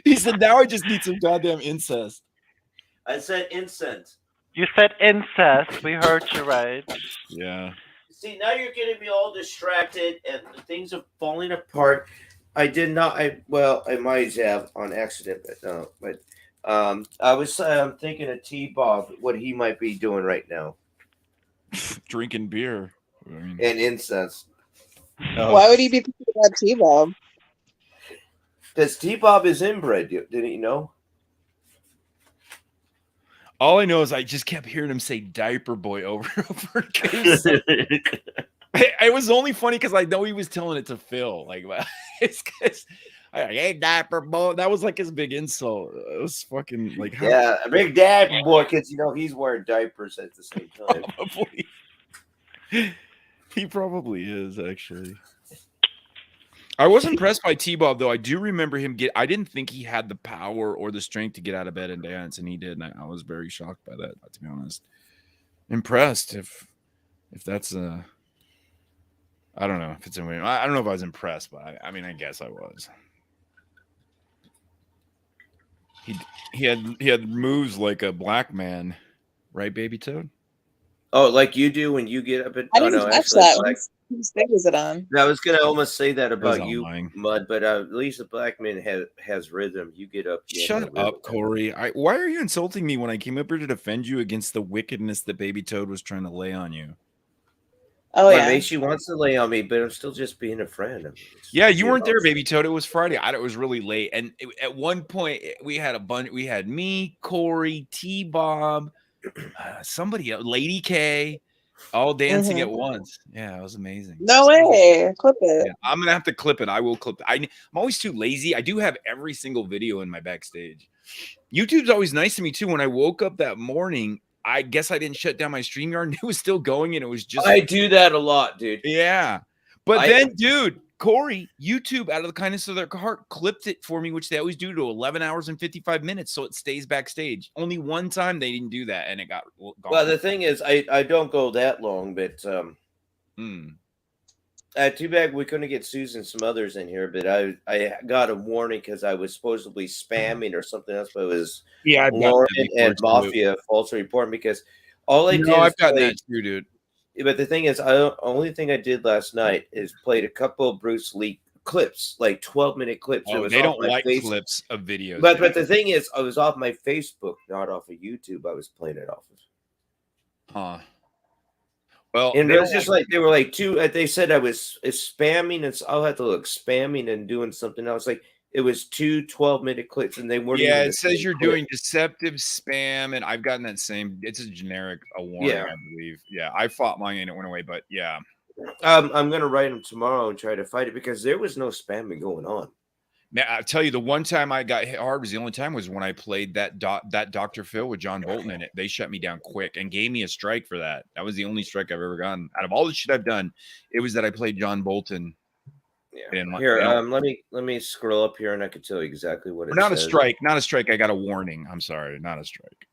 C: He said, now I just need some goddamn incest.
A: I said incent.
F: You said incest. We heard you right.
C: Yeah.
A: See, now you're getting me all distracted, and things are falling apart. I did not. I might have on accident, but no. But I was thinking of T-Bob, what he might be doing right now,
C: Drinking beer. I mean,
A: and incense.
B: Why would he be thinking about T-Bob?
A: Because T-Bob is inbred. Didn't you know?
C: all I know is I just kept hearing him say "diaper boy" over and over again. It was only funny because I know he was telling it to Phil. Like, it's because, hey, diaper boy. That was like his big insult. It was fucking like, how
A: Yeah, a big diaper boy, because you know he's wearing diapers at the same time.
C: probably. He probably is, actually. I was impressed by T-Bob, though. I do remember him I didn't think he had the power or the strength to get out of bed and dance, and he did. And I was very shocked by that, to be honest. Impressed, if that's I don't know if it's I don't know if I was impressed, but I mean, I guess I was. He had moves like a black man, right, Baby Toad?
A: Oh, like you do when you get up at.
B: I didn't catch that. Whose thing is it on?
A: I was gonna almost say that about you,
C: mine.
A: Mud, but at least a black man has rhythm. You get up.
C: Shut up, Corey. Why are you insulting me when I came up here to defend you against the wickedness that Baby Toad was trying to lay on you?
B: Oh, yeah.
A: Maybe she wants to lay on me, but I'm still just being a friend. I mean,
C: Yeah, you weren't there, Baby Toad. It was Friday. It was really late, and at one point we had a bunch. We had me, Corey, T-Bob, somebody else, Lady K, all dancing at once. Yeah, it was amazing.
B: No way. Clip it.
C: Yeah, I'm gonna have to clip it. I will clip it. I'm always too lazy. I do have every single video in my backstage. YouTube's always nice to me too. When I woke up that morning, I guess I didn't shut down my StreamYard, and it was still going, and it was just.
A: I do that a lot, dude.
C: Yeah, but then, dude, Corey, YouTube, out of the kindness of their heart, clipped it for me, which they always do, to 11 hours and 55 minutes, so it stays backstage. Only one time they didn't do that, and it got gone.
A: Well, the thing is, I don't go that long, but too bad we couldn't get Susan and some others in here. But I got a warning because I was supposedly spamming or something else, but it was Lauren and Mafia false reporting because all I did.
C: I've got that too, dude.
A: But the thing is, only thing I did last night is played a couple of Bruce Lee clips, like 12-minute clips.
C: Oh, they don't like clips of videos.
A: But the thing is, I was off my Facebook, not off of YouTube. I was playing it off of.
C: Huh. Well,
A: and it was just like they were like they said I was spamming, and I'll have to look spamming and doing something else. Like it was 2 12-minute clips, and they weren't.
C: Yeah, it says you're doing deceptive spam, and I've gotten that same. It's a generic warning, I believe. Yeah, I fought mine and it went away, but yeah.
A: I'm gonna write them tomorrow and try to fight it because there was no spamming going on.
C: Man, I'll tell you, the one time I got hit hard was the only time was when I played that Dr. Phil with John Bolton in it. They shut me down quick and gave me a strike for that. That was the only strike I've ever gotten. Out of all the shit I've done, it was that I played John Bolton.
A: Yeah. Here, let me scroll up here and I can tell you exactly what it
C: not
A: says.
C: Not a strike. I got a warning. I'm sorry, not a strike.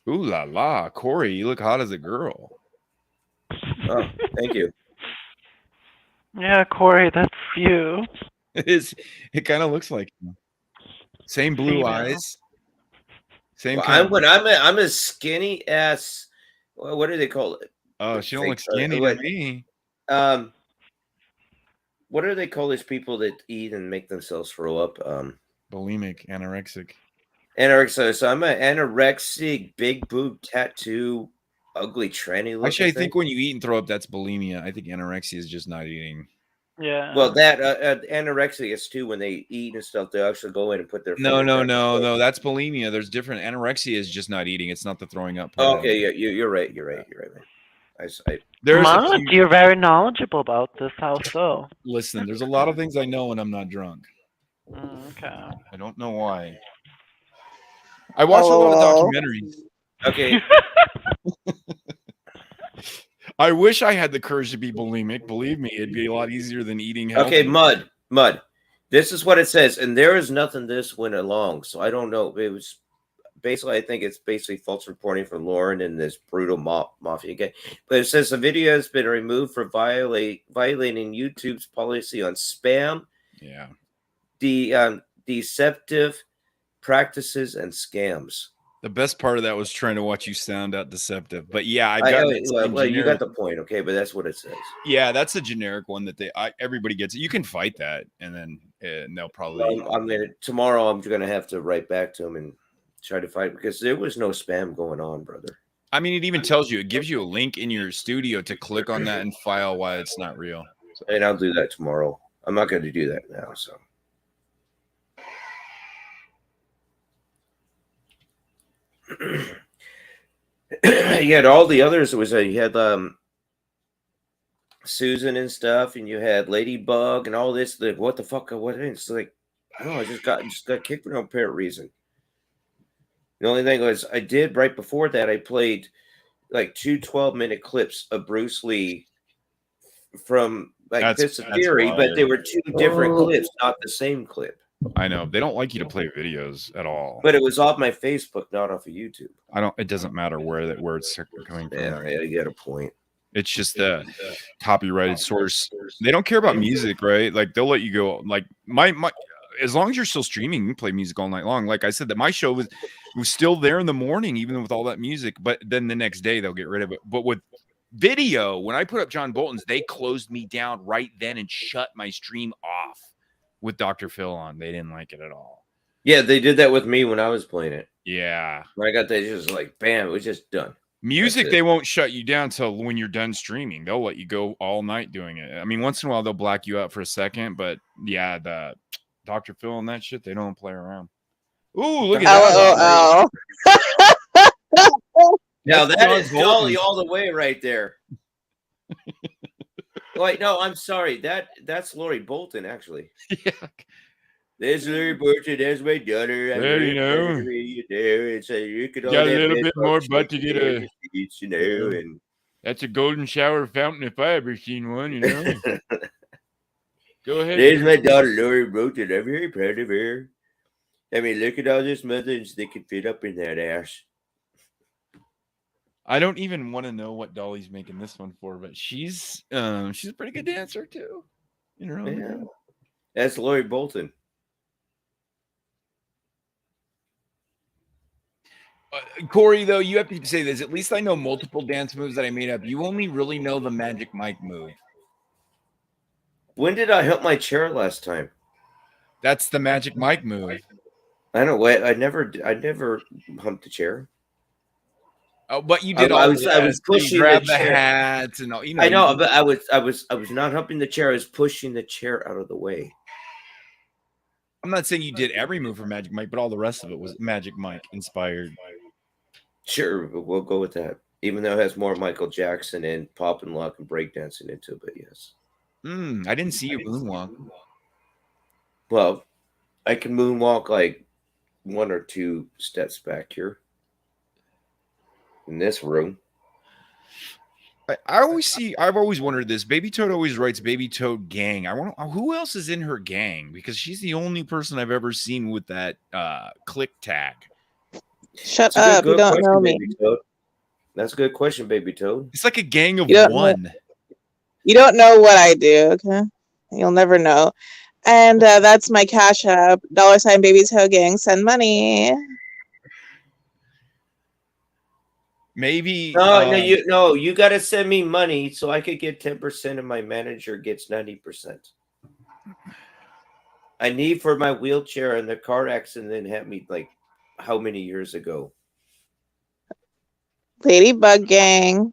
C: Ooh la la, Corey, you look hot as a girl.
A: Oh, thank you.
F: Yeah, Corey, that's you.
C: It kind of looks like you. Same blue eyes. Same.
A: Well, I'm a skinny ass. What do they call it?
C: Oh, she don't look skinny to me.
A: What do they call these people that eat and make themselves throw up?
C: Bulimic, anorexic.
A: Anorexic. So I'm an anorexic, big boob tattoo, ugly tranny.
C: Actually, I think when you eat and throw up, that's bulimia. I think anorexia is just not eating.
F: Yeah.
A: Well, that anorexia is too when they eat and stuff. They actually go in and put their
C: No. That's bulimia. There's different. Anorexia is just not eating. It's not the throwing up.
A: Okay, yeah, you're right. You're right, man.
F: Mud, you're very knowledgeable about this. How so?
C: Listen, there's a lot of things I know when I'm not drunk.
F: Okay.
C: I don't know why. I watch a lot of documentaries.
A: Okay.
C: I wish I had the courage to be bulimic. Believe me, it'd be a lot easier than eating healthy.
A: Okay, Mud. This is what it says, and there is nothing this went along, so I don't know. It was basically, I think it's basically false reporting from Lauren and this brutal mafia guy. But it says the video has been removed for violating YouTube's policy on spam.
C: Yeah.
A: The deceptive practices and scams.
C: The best part of that was trying to watch you sound out deceptive. But yeah,
A: you got the point, okay? But that's what it says.
C: Yeah, that's a generic one that everybody gets. You can fight that, and then they'll probably.
A: Tomorrow I'm gonna have to write back to them and try to fight because there was no spam going on, brother.
C: I mean, it even tells you, it gives you a link in your studio to click on that and file why it's not real.
A: And I'll do that tomorrow. I'm not going to do that now, so. You had all the others. It was you had Susan and stuff, and you had Ladybug and all this. Like, what the fuck? What? It's like, I don't know. I just got kicked for no apparent reason. The only thing was I did right before that. I played like 2 12-minute clips of Bruce Lee from like Fist of Fury, but they were 2 different clips, not the same clip.
C: I know they don't like you to play videos at all.
A: But it was off my Facebook, not off of YouTube.
C: It doesn't matter where it's coming from.
A: Yeah, you get a point.
C: It's just the copyrighted source. They don't care about music, right? Like they'll let you go. Like my as long as you're still streaming, you can play music all night long. Like I said, that my show was still there in the morning, even with all that music. But then the next day they'll get rid of it. But with video, when I put up John Bolton's, they closed me down right then and shut my stream off with Dr. Phil on. They didn't like it at all.
A: Yeah, they did that with me when I was playing it.
C: Yeah.
A: When I got that, just like, bam, it was just done.
C: Music, they won't shut you down till when you're done streaming. They'll let you go all night doing it. I mean, once in a while, they'll black you out for a second. But yeah, the Dr. Phil and that shit, they don't play around. Ooh, look at that.
A: Now that is Dolly all the way right there. Wait, no, I'm sorry. That's Lori Bolton, actually.
C: Yeah.
A: There's Lori Bolton. There's my daughter.
C: There, you know.
A: You there. It's you could
C: got a little bit more butt to get a.
A: You know, and
C: that's a golden shower fountain if I ever seen one. You know. Go ahead.
A: There's my daughter, Lori Bolton. I'm very proud of her. I mean, look at all this mothers they can fit up in that ass.
C: I don't even want to know what Dolly's making this one for, but she's a pretty good dancer too. You know,
A: yeah. That's Lori Bolton.
C: Corey, though, you have to say this. At least I know multiple dance moves that I made up. You only really know the Magic Mike move.
A: When did I help my chair last time?
C: That's the Magic Mike move.
A: I don't know. I never humped the chair.
C: Oh, but you did.
A: I was pushing
C: grab
A: the chair.
C: Hats and all. You know.
A: I know, but I was not humping the chair. I was pushing the chair out of the way.
C: I'm not saying you did every move for Magic Mike, but all the rest of it was Magic Mike inspired.
A: Sure, we'll go with that. Even though it has more Michael Jackson and pop and lock and breakdancing into it, but yes.
C: I didn't see you moonwalk.
A: Well, I can moonwalk like 1 or 2 steps back here in this room.
C: I've always wondered this. Baby Toad always writes Baby Toad gang. I wonder who else is in her gang, because she's the only person I've ever seen with that click tag.
B: Shut up! You don't know me.
A: Baby Toad. That's a good question, Baby Toad.
C: It's like a gang of one.
B: You don't know what I do, okay? You'll never know. And that's my Cash App, $ Baby Toad gang. Send money.
C: Maybe
A: no, you got to send me money so I could get 10% and my manager gets 90%. I need for my wheelchair, and the car accident hit me like how many years ago?
B: Ladybug gang.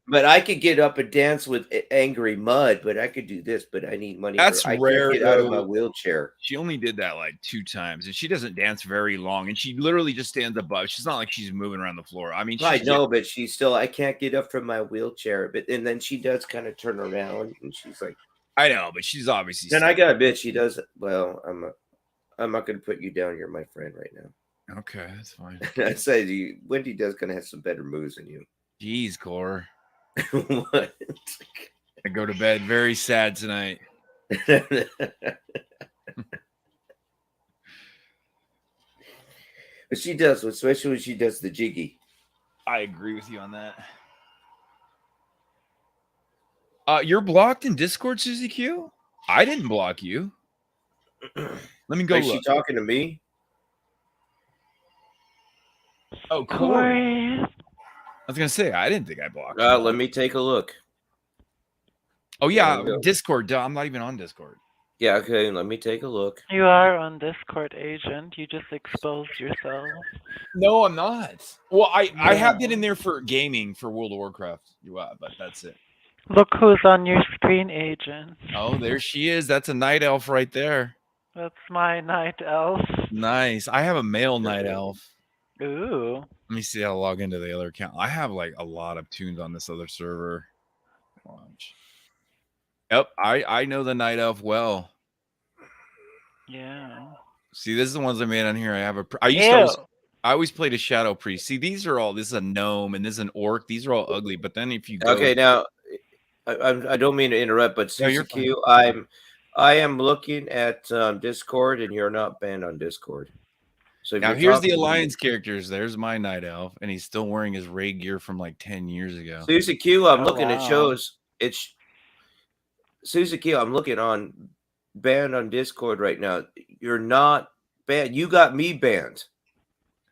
A: But I could get up and dance with angry mud, but I could do this, but I need money.
C: That's rare.
A: I can't get out of my wheelchair.
C: She only did that like 2 times, and she doesn't dance very long, and she literally just stands above. She's not like she's moving around the floor. I mean,
A: I know, but she's still, I can't get up from my wheelchair. And then she does kind of turn around, and she's like,
C: I know, but she's obviously.
A: Then I got a bitch. She does. Well, I'm not going to put you down. You're my friend right now.
C: Okay, that's fine.
A: I said Wendy does going to have some better moves than you.
C: Jeez, Core.
A: What?
C: I go to bed very sad tonight.
A: But she does, especially when she does the jiggy.
C: I agree with you on that. You're blocked in Discord, Susie Q? I didn't block you. Let me go.
A: Is she talking to me?
C: Oh, Corey. I was gonna say I didn't think I blocked.
A: Let me take a look.
C: Oh yeah, Discord. Duh, I'm not even on Discord.
A: Yeah, okay. Let me take a look.
F: You are on Discord, Agent. You just exposed yourself.
C: No, I'm not. Well, I have been in there for gaming for World of Warcraft. But that's it.
F: Look who's on your screen, Agent.
C: Oh, there she is. That's a night elf right there.
F: That's my night elf.
C: Nice. I have a male night elf.
F: Ooh.
C: Let me see how to log into the other account. I have like a lot of tunes on this other server. Watch. Yep, I know the night elf well.
F: Yeah.
C: See, this is the ones I made on here. I have a. I always played a shadow priest. See, these are all. This is a gnome and this is an orc. These are all ugly. But then if you go,
A: okay, now I don't mean to interrupt, but Q, I am looking at Discord, and you're not banned on Discord. So
C: now here's the alliance characters. There's my night elf, and he's still wearing his raid gear from like 10 years ago.
A: Susie Q, I'm looking at shows. It's Susie Q. I'm looking on banned on Discord right now. You're not banned. You got me banned.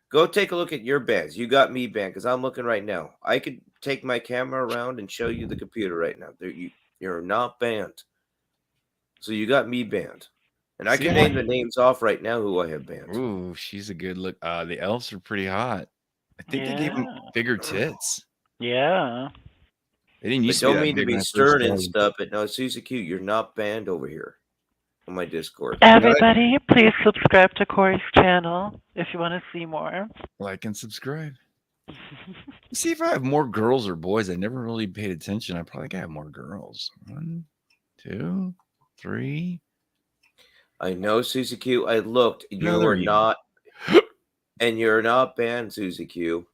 A: Go take a look at your bans. You got me banned because I'm looking right now. I could take my camera around and show you the computer right now. You're not banned. So you got me banned. And I can name the names off right now who I have banned.
C: Ooh, she's a good look. The elves are pretty hot. I think they gave them bigger tits.
F: Yeah.
C: They didn't use to
A: don't mean to be stern and stuff, but no, Susie Q, you're not banned over here on my Discord.
F: Everybody, please subscribe to Corey's channel if you want to see more.
C: Like and subscribe. See if I have more girls or boys. I never really paid attention. I probably have more girls. 1, 2, 3.
A: I know, Susie Q. I looked. You're not, and you're not banned, Susie Q.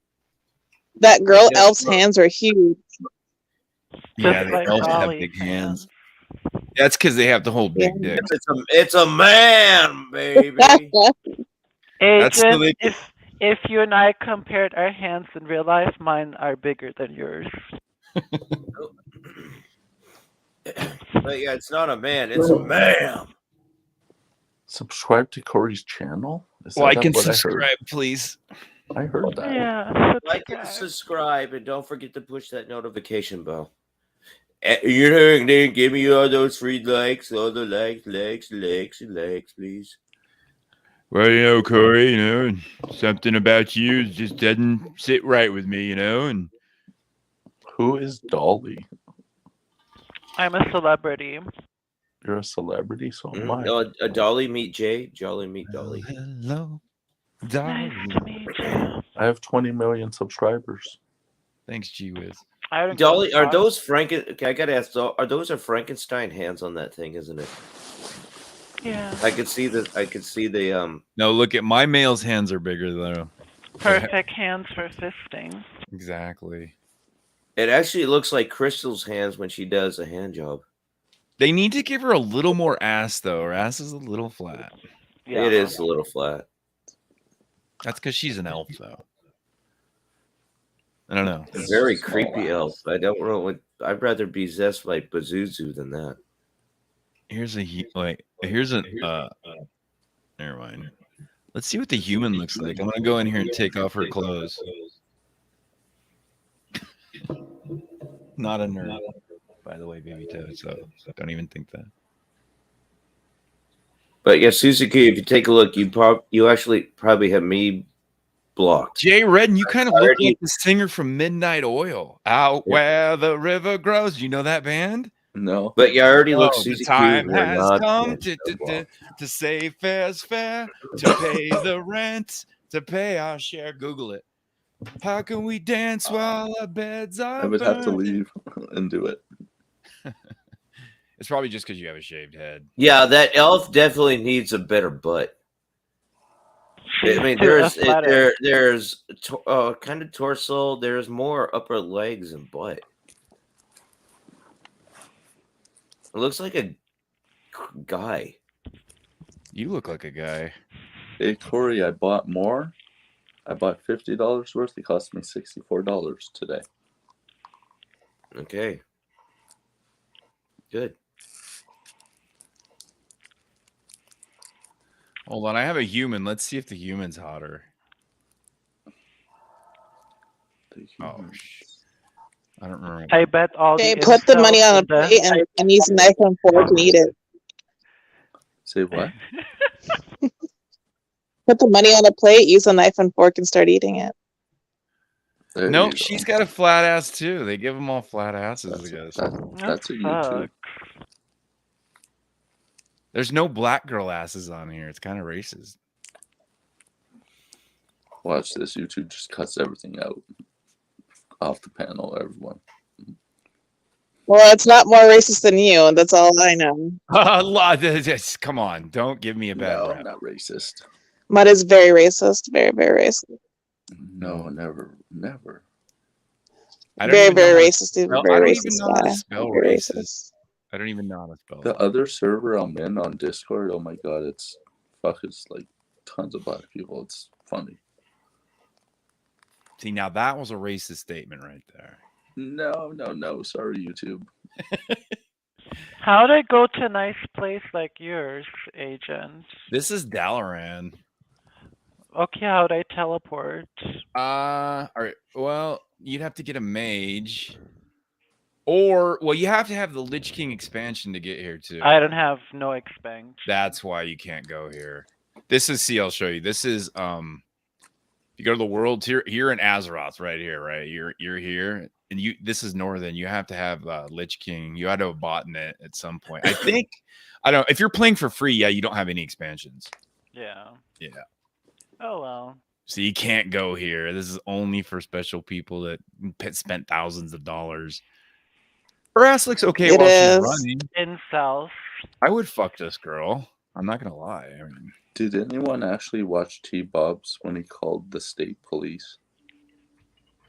B: That girl elf's hands are huge.
C: Yeah, the elves have big hands. That's because they have to hold big dicks.
A: It's a man, baby.
F: Agent, if you and I compared our hands in real life, mine are bigger than yours.
A: But yeah, it's not a man. It's a man.
G: Subscribe to Corey's channel?
C: Like and subscribe, please.
G: I heard that.
F: Yeah.
A: Like and subscribe, and don't forget to push that notification bell. You know, then give me all those free likes, all the likes, please.
C: Well, you know, Corey, something about you just doesn't sit right with me, and
G: who is Dolly?
F: I'm a celebrity.
G: You're a celebrity, so am I.
A: No, a Dolly meet Jay. Jolly meet Dolly.
C: Hello, Dolly.
F: Nice to meet you.
G: I have 20 million subscribers.
C: Thanks, G-Wiz.
F: I don't
A: Dolly,
F: go
A: are
F: spot.
A: those Okay, I gotta ask. Are those Frankenstein hands on that thing? Isn't it?
F: Yeah.
A: I could see the. I could see the.
C: No, look at my male's hands are bigger though.
F: Perfect hands for fisting.
C: Exactly.
A: It actually looks like Crystal's hands when she does a hand job.
C: They need to give her a little more ass though. Her ass is a little flat.
F: Yeah.
A: It is a little flat.
C: That's because she's an elf though. I don't know.
A: A very creepy elf. I don't know what. I'd rather be possessed by Pazuzu than that.
C: Here's a here's an never mind. Let's see what the human looks like. I'm gonna go in here and take off her clothes. Not a nerd, by the way, baby toe. So don't even think that.
A: But yeah, Suzuki, if you take a look, you actually probably have me blocked.
C: Jay Redden, you kind of look like the singer from Midnight Oil. Out where the river grows. You know that band?
G: No.
A: But you already look
C: The
A: Suzuki.
C: time
A: you're
C: has
A: not
C: come
A: blocked.
C: to say fair's fair, to pay the rent, to pay our share. Google it. How can we dance while our beds are
G: I would have to
C: burning?
G: leave and do it.
C: It's probably just because you have a shaved head.
A: Yeah, that elf definitely needs a better butt. I mean, there's kind of torso. There's more upper legs and butt. It looks like a guy.
C: You look like a guy.
G: Hey, Corey, I bought more. I bought $50 worth. It cost me $64 today.
A: Okay. Good.
C: Hold on, I have a human. Let's see if the human's hotter. Oh, I don't remember.
F: I bet all
B: Okay,
F: the
B: put the money on a
F: incels
B: plate and use a knife and fork and eat it.
G: Say what?
B: Put the money on a plate, use a knife and fork, and start eating it.
G: There
C: No,
G: you go.
C: she's got a flat ass too. They give them all flat asses, I guess.
G: That's a YouTube.
C: There's no black girl asses on here. It's kind of racist.
G: Watch this. YouTube just cuts everything out off the panel, everyone.
B: Well, it's not more racist than you. That's all I know.
C: Come on. Don't give me a bad
G: No,
C: rap.
G: I'm not racist.
B: Mud is very racist. Very, very racist.
G: No, never.
B: Very, very racist. Very
C: I don't even
B: racist
C: know how to
B: guy.
C: spell
B: Very
C: racist. I don't even know how to spell
G: The
C: it.
G: other server I'm in on Discord, oh my god, it's like tons of black people. It's funny.
C: See, now that was a racist statement right there.
G: No. Sorry, YouTube.
F: How'd I go to a nice place like yours, Agent?
C: This is Dalaran.
F: Okay, how'd I teleport?
C: All right. Well, you'd have to get a mage. Or, well, you have to have the Lich King expansion to get here, too.
F: I don't have no expansion.
C: That's why you can't go here. This is, see, I'll show you. This is, you go to the world here in Azeroth, right here, right? You're here, and this is Northern. You have to have Lich King. You had to have bought it at some point. I think, I don't know. If you're playing for free, yeah, you don't have any expansions.
F: Yeah.
C: Yeah.
F: Oh, well.
C: So you can't go here. This is only for special people that spent thousands of dollars. Her ass looks okay
B: It
C: while
B: is.
C: she's running.
F: Incels.
C: I would fuck this girl. I'm not gonna lie. I mean,
G: Did anyone actually watch T-Bob's when he called the state police?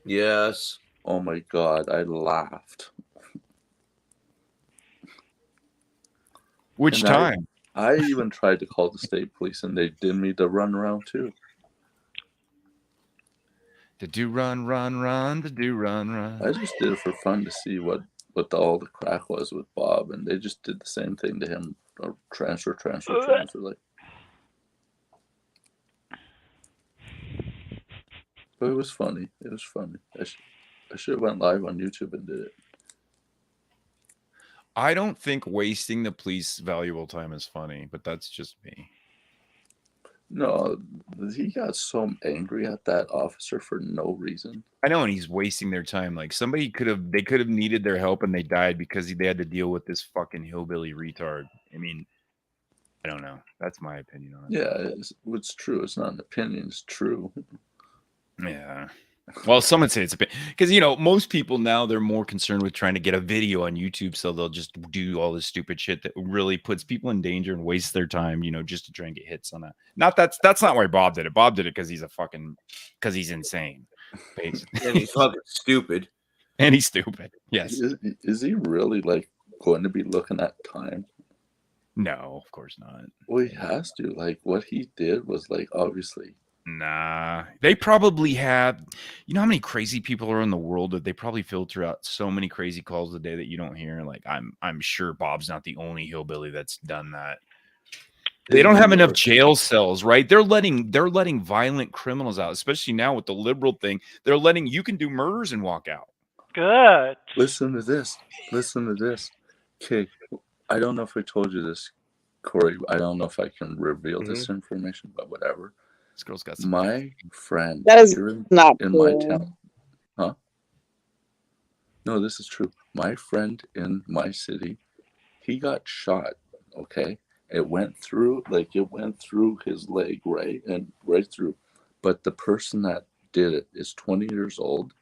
A: Yes.
G: Oh my god, I laughed.
C: which
G: And
C: time?
G: I even tried to call the state police and they did me the run around too.
C: To do run, to do run.
G: I just did it for fun to see what all the crack was with Bob, and they just did the same thing to him. Transfer. Like, but it was funny. I should have went live on YouTube and did it.
C: I don't think wasting the police valuable time is funny, but that's just me.
G: No, he got so angry at that officer for no reason.
C: I know, and he's wasting their time. Like they could have needed their help and they died because they had to deal with this fucking hillbilly retard. I mean, I don't know. That's my opinion on it.
G: Yeah, it's true. It's not an opinion. It's true.
C: Yeah. Well, some would say it's a bit because most people now they're more concerned with trying to get a video on YouTube, so they'll just do all this stupid shit that really puts people in danger and wastes their time, just to try and get hits on that. That's not why Bob did it. Bob did it because he's insane, basically.
A: And he's fucking stupid.
C: And he's stupid. Yes.
G: Is he really like going to be looking at time?
C: No, of course not.
G: Well, he has to. Like what he did was like obviously.
C: Nah, they probably have. You know how many crazy people are in the world that they probably filter out so many crazy calls a day that you don't hear. Like I'm sure Bob's not the only hillbilly that's done that. They don't have enough jail cells, right? They're letting violent criminals out, especially now with the liberal thing. They're letting you can do murders and walk out.
F: Good.
G: Listen to this. Okay, I don't know if I told you this, Corey. I don't know if I can reveal this information, but whatever.
C: This girl's got some.
G: My friend.
B: That is
G: in
B: not
G: my
B: true.
G: town. Huh? No, this is true. My friend in my city, he got shot. Okay, it went through his leg, right through. But the person that did it is 20 years old,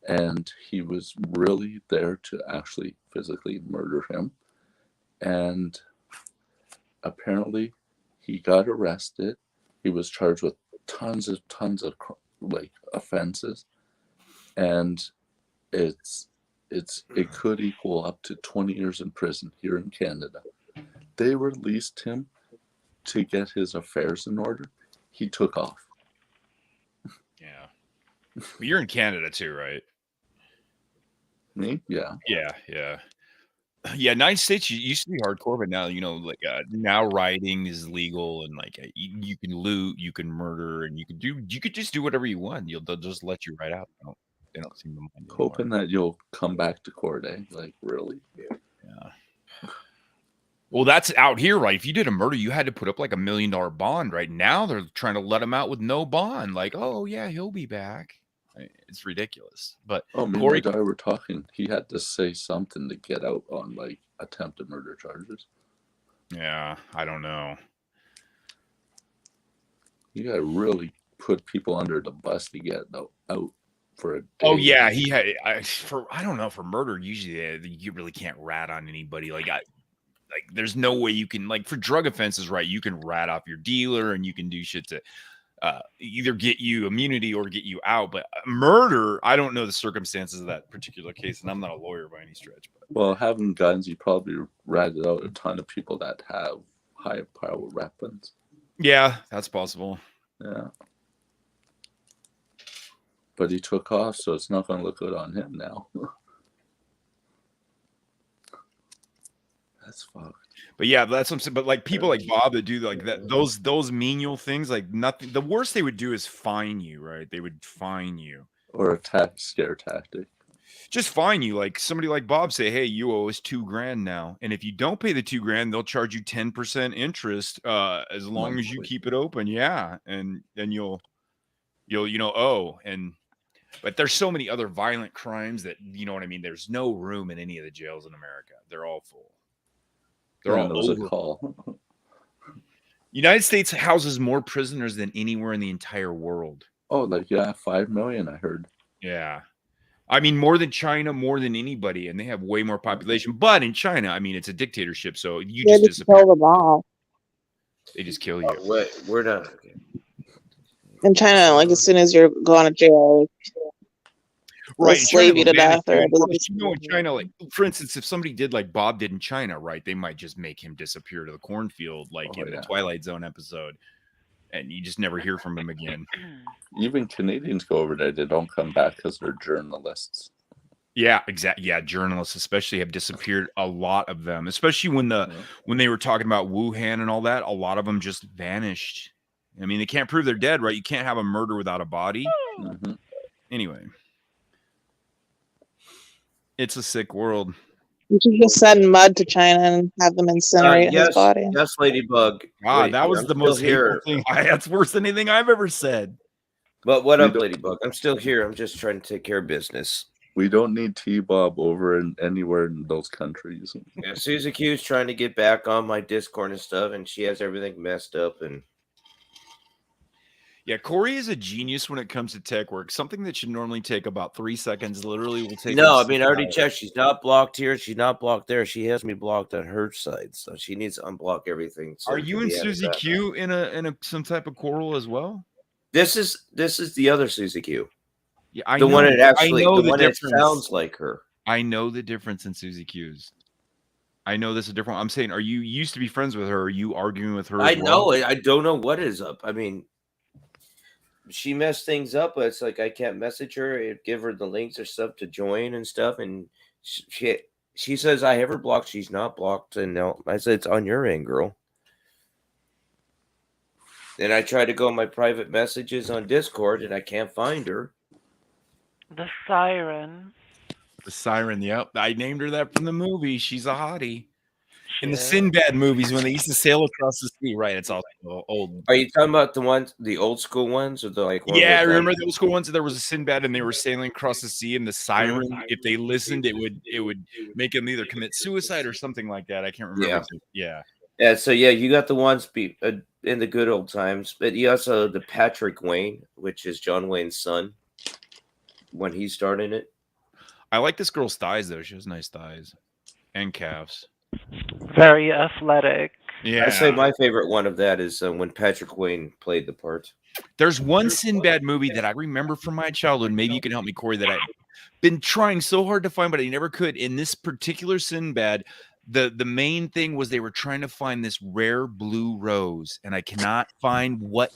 G: and he was really there to actually physically murder him. And apparently, he got arrested. He was charged with tons of like offenses, and it could equal up to 20 years in prison here in Canada. They released him to get his affairs in order. He took off.
C: Yeah, but you're in Canada too, right?
G: Me? Yeah.
C: Yeah. United States used to be hardcore, but now now rioting is legal, and like you can loot, you can murder, and you could just do whatever you want. They'll just let you right out. They don't seem to mind.
G: Hoping that you'll come back to court, eh? Like really?
C: Yeah. Well, that's out here, right? If you did a murder, you had to put up like $1 million bond. Right now, they're trying to let him out with no bond. Like, oh yeah, he'll be back. It's ridiculous. But
G: me
C: Corey,
G: and my dad were talking. He had to say something to get out on like attempted murder charges.
C: Yeah, I don't know.
G: You gotta really put people under the bus to get out for a day.
C: Oh yeah, he had I don't know, for murder. Usually, you really can't rat on anybody. Like there's no way you can, like, for drug offenses, right? You can rat off your dealer, and you can do shit to either get you immunity or get you out. But murder, I don't know the circumstances of that particular case, and I'm not a lawyer by any stretch. But
G: well, having guns, you probably ratted out a ton of people that have high power weapons.
C: Yeah, that's possible.
G: Yeah. But he took off, so it's not going to look good on him now. That's fucked.
C: But yeah, that's what I'm saying. But like people like Bob that do like that, those menial things, like nothing. The worst they would do is fine you, right? They would fine you.
G: Or scare tactic.
C: Just fine you. Like somebody like Bob say, hey, you owe us $2,000 now. And if you don't pay the $2,000, they'll charge you 10% interest as long as you keep it open. Yeah. And then you'll owe. But there's so many other violent crimes that, you know what I mean? There's no room in any of the jails in America. They're all full. They're all over.
G: Call.
C: United States houses more prisoners than anywhere in the entire world.
G: Oh, 5 million, I heard.
C: Yeah. I mean, more than China, more than anybody, and they have way more population. But in China, I mean, it's a dictatorship, so you just disappear.
B: Kill them all.
C: They just kill you.
A: We're done.
B: In China, like as soon as you're going to jail,
C: right,
B: slave you to death. Or
C: in China, like for instance, if somebody did like Bob did in China, right, they might just make him disappear to the cornfield, like in the Twilight Zone episode, and you just never hear from him again.
G: Even Canadians go over there; they don't come back because they're journalists.
C: Yeah, exactly. Yeah, journalists especially have disappeared. A lot of them, especially when they were talking about Wuhan and all that, a lot of them just vanished. I mean, they can't prove they're dead, right? You can't have a murder without a body.
G: Mm-hmm.
C: Anyway. It's a sick world.
B: You should just send mud to China and have them incinerate his body.
A: Yes, Ladybug.
C: That was the most hateful thing. That's worse than anything I've ever said.
A: But what up, Ladybug? I'm still here. I'm just trying to take care of business.
G: We don't need T-Bob over anywhere in those countries.
A: Yeah, Susie Q's trying to get back on my Discord and stuff, and she has everything messed up. And
C: Yeah, Corey is a genius when it comes to tech work. Something that should normally take about 3 seconds literally will take.
A: No,
C: him
A: I mean, I
C: 6
A: already
C: hours.
A: checked. She's not blocked here. She's not blocked there. She has me blocked on her side, so she needs to unblock everything. So
C: Are
A: it
C: you
A: can
C: and
A: be added
C: Susie
A: back.
C: Q in a some type of quarrel as well?
A: This is the other Susie Q.
C: Yeah, I
A: The
C: know.
A: one that actually,
C: I know
A: the one
C: difference.
A: that sounds like her.
C: I know the difference in Susie Q's. I know this is different. I'm saying, are you used to be friends with her? Are you arguing with her?
A: I
C: as well?
A: know it. I don't know what is up. I mean, she messed things up, but it's like I can't message her and give her the links or stuff to join and stuff. And she says I have her blocked. She's not blocked. And no, I said it's on your end, girl. Then I try to go on my private messages on Discord and I can't find her.
F: The siren.
C: The siren. Yep, I named her that from the movie. She's a hottie. In the
F: Shit.
C: Sinbad movies, when they used to sail across the sea, right? It's also old.
A: Are you talking about the ones, the old school ones, or the like? One
C: Yeah, I
A: with,
C: remember the old school ones. There was a Sinbad, and they were sailing across the sea, and the siren, if they listened, it would make them either commit suicide or something like that. I can't remember.
A: Yeah. So yeah, you got the ones in the good old times, but you also the Patrick Wayne, which is John Wayne's son, when he started it.
C: I like this girl's thighs though. She has nice thighs and calves.
F: Very athletic.
C: Yeah,
A: I say my favorite one of that is when Patrick Wayne played the part.
C: There's one Sinbad movie that I remember from my childhood. Maybe you can help me, Corey. That I've been trying so hard to find, but I never could. In this particular Sinbad, the main thing was they were trying to find this rare blue rose, and I cannot find what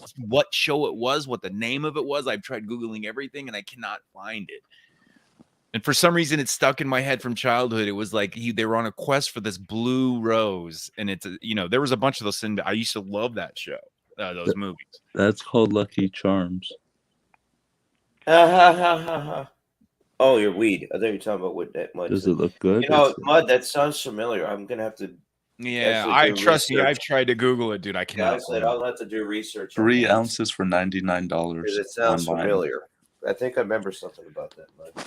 C: show it was, what the name of it was. I've tried Googling everything, and I cannot find it. And for some reason, it's stuck in my head from childhood. It was like they were on a quest for this blue rose, and it's there was a bunch of those Sinbad. I used to love that show, those movies.
G: That's called Lucky Charms.
A: Oh, your weed. I thought you were talking about what that much.
G: Does it look good?
A: You know, Mud, that sounds familiar. I'm gonna have to.
C: Yeah,
A: actually
C: I
A: do
C: trust me.
A: research.
C: I've tried to Google it, dude. I
A: Yeah,
C: cannot.
A: I said I'll have to do research.
G: 3 ounces for $99.
A: It sounds
G: online.
A: familiar. I think I remember something about that, Mud.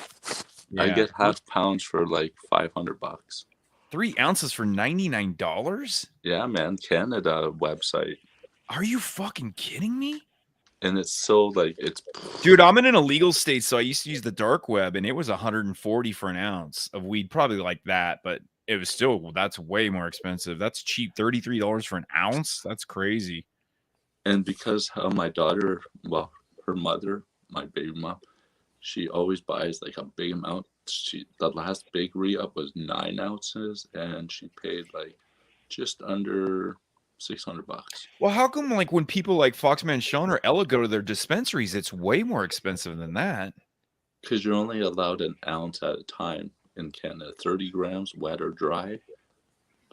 C: Yeah.
G: I get half pounds for like $500.
C: 3 ounces for $99?
G: Yeah, man, Canada website,
C: Are you fucking kidding me?
G: and it's so like it's.
C: Dude, I'm in an illegal state, so I used to use the dark web, and it was 140 for an ounce of weed, probably like that, but it was still, that's way more expensive. That's cheap. $33 for an ounce? That's crazy.
G: And because my daughter, well, her mother, my baby mom, she always buys like a big amount. The last big re-up was 9 ounces, and she paid like just under $600.
C: Well, how come like when people like Foxman Sean or Ella go to their dispensaries, it's way more expensive than that?
G: Because you're only allowed an ounce at a time in Canada, 30 grams, wet or dry.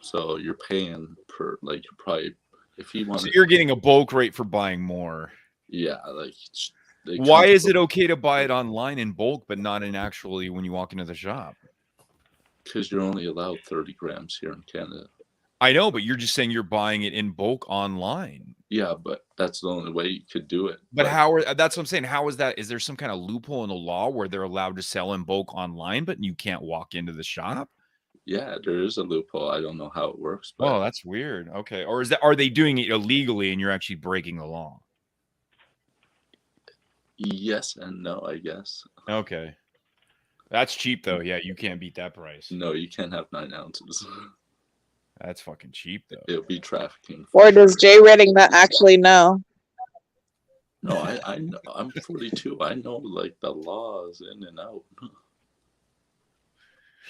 G: So you're paying per, like, you're probably, if you want.
C: So you're getting a bulk rate for buying more.
G: Yeah, like.
C: Why is it okay to buy it online in bulk, but not in actually when you walk into the shop?
G: Because you're only allowed 30 grams here in Canada.
C: I know, but you're just saying you're buying it in bulk online.
G: Yeah, but that's the only way you could do it.
C: But how are, that's what I'm saying. How is that? Is there some kind of loophole in the law where they're allowed to sell in bulk online, but you can't walk into the shop?
G: Yeah, there is a loophole. I don't know how it works. But
C: Oh, that's weird. Okay. Or are they doing it illegally and you're actually breaking the law?
G: yes and no, I guess.
C: Okay. That's cheap though. Yeah, you can't beat that price.
G: No, you can't have 9 ounces.
C: That's fucking cheap though.
G: It'll be trafficking.
B: Or does Jay Redding not actually know?
G: No, I know. I'm 42. I know like the laws in and out.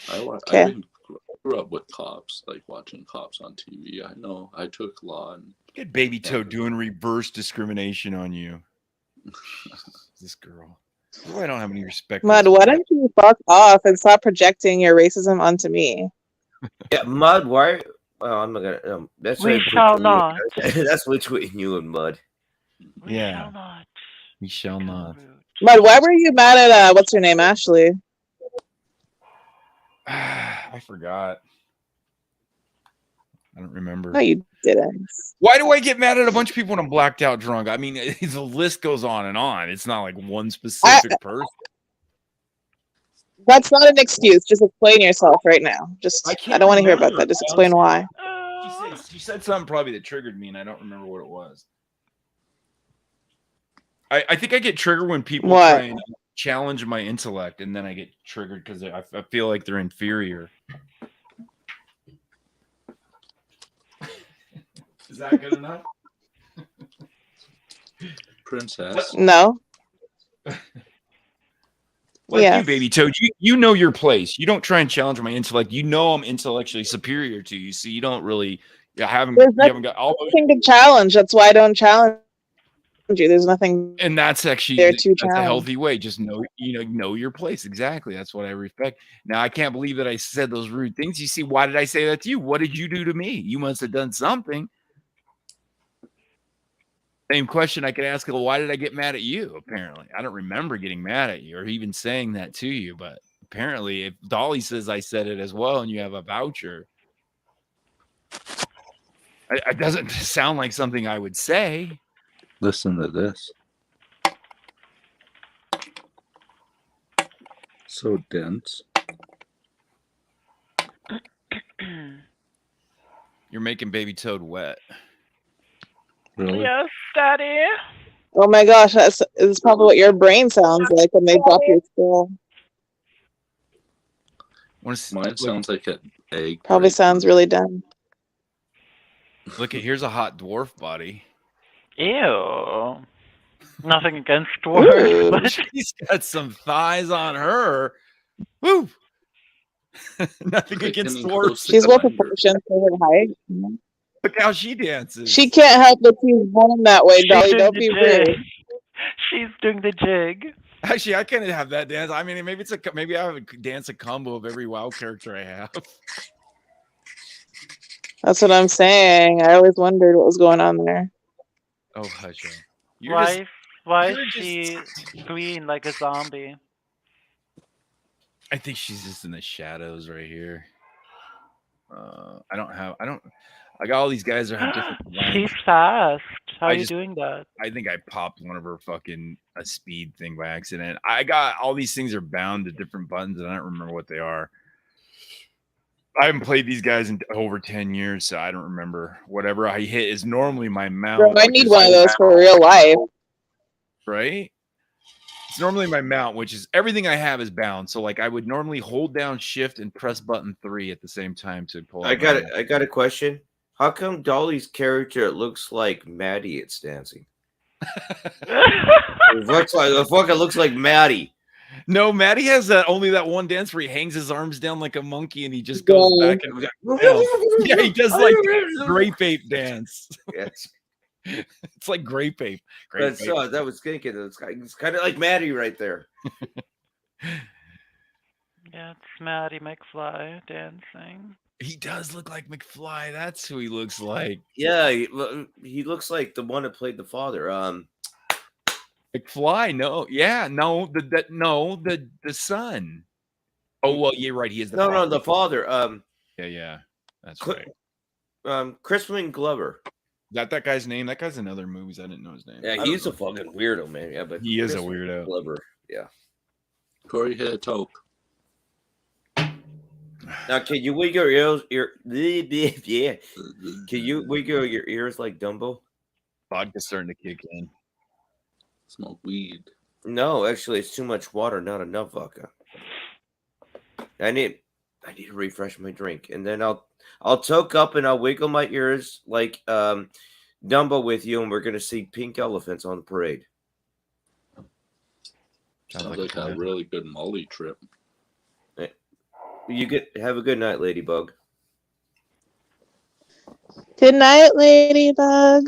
G: I grew up with cops, like watching cops on TV. I know. I took law and
C: Get Baby Toad doing reverse discrimination on you. This girl. Why I don't have any respect.
B: Mud, why don't you fuck off and stop projecting your racism onto me?
A: Yeah, Mud. Why? Well, I'm not gonna. That's
F: We shall not.
A: That's between you and Mud.
F: We
C: Yeah.
F: shall not.
C: We shall not.
B: Mud, why were you mad at what's her name, Ashley?
C: I forgot. I don't remember.
B: No, you didn't.
C: Why do I get mad at a bunch of people when I'm blacked out drunk? I mean, the list goes on and on. It's not like one specific person.
B: That's not an excuse. Just explain yourself right now. I don't want to hear about that. Just explain why.
C: She said something probably that triggered me, and I don't remember what it was. I think I get triggered when people
B: What?
C: try and challenge my intellect, and then I get triggered because I feel like they're inferior. Is that good enough?
G: Princess.
B: No.
C: Like
B: Yes.
C: you, baby Toad, you know your place. You don't try and challenge my intellect. You know I'm intellectually superior to you, so you don't really. You haven't got all those.
B: Nothing to challenge. That's why I don't challenge you. There's nothing.
C: And that's actually
B: there to
C: a
B: challenge.
C: healthy way. Just know your place. Exactly. That's what I respect. Now I can't believe that I said those rude things. You see, why did I say that to you? What did you do to me? You must have done something. Same question I could ask. Well, why did I get mad at you? Apparently, I don't remember getting mad at you or even saying that to you. But apparently, if Dolly says I said it as well, and you have a voucher, it doesn't sound like something I would say.
G: Listen to this. So dense.
C: You're making Baby Toad wet.
G: Really?
F: Yes, Daddy.
B: Oh my gosh, that's probably what your brain sounds like when they drop your skull.
G: Mine sounds like an egg.
B: Probably sounds really dumb.
C: Look at here's a hot dwarf body.
F: Ew. Nothing against dwarves, but
C: She's got some thighs on her. Woo! Nothing against dwarves.
B: She's well proportioned for her height.
C: Look how she dances.
B: She can't help that she's born that way, Dolly. Don't be rude.
F: She's doing the jig.
C: Actually, I can't have that dance. I mean, maybe I have a dance a combo of every WoW character I have.
B: That's what I'm saying. I always wondered what was going on there.
C: Oh, hush.
F: Why is she green like a zombie?
C: I think she's just in the shadows right here. I got all these guys that have different lines.
F: She's fast. How are you doing that?
C: I think I popped one of her fucking a speed thing by accident. I got all these things are bound to different buttons, and I don't remember what they are. I haven't played these guys in over 10 years, so I don't remember. Whatever I hit is normally my mount.
B: Bro, I need one of those for real life.
C: Right? It's normally my mount, which is everything I have is bound. So like I would normally hold down shift and press button 3 at the same time to pull.
A: I got a question. How come Dolly's character looks like Maddie at dancing? It looks like Maddie.
C: No, Maddie has only that one dance where he hangs his arms down like a monkey and he just goes back and yeah, he does like grape ape dance.
A: Yes.
C: It's like grape ape.
A: That was thinking. It's kind of like Maddie right there.
F: Yeah, it's Maddie McFly dancing.
C: He does look like McFly. That's who he looks like.
A: Yeah, he looks like the one that played the father.
C: McFly, the son. Oh well, you're right. He is the father.
A: No, the father.
C: Yeah, that's right.
A: Crispin Glover.
C: Is that guy's name? That guy's in other movies. I didn't know his name.
A: Yeah, he's a fucking weirdo, man. Yeah, but
C: he is a weirdo.
A: Glover. Yeah.
G: Corey hit a toke.
A: Now, can you wiggle your ears? Yeah. Can you wiggle your ears like Dumbo?
C: Vodka's starting to kick in.
G: Smoke weed.
A: No, actually, it's too much water, not enough vodka. I need to refresh my drink, and then I'll toke up and I'll wiggle my ears like Dumbo with you, and we're gonna see pink elephants on the parade.
G: Sounds like a really good Molly trip.
A: Have a good night, Ladybug.
B: Good night, Ladybug.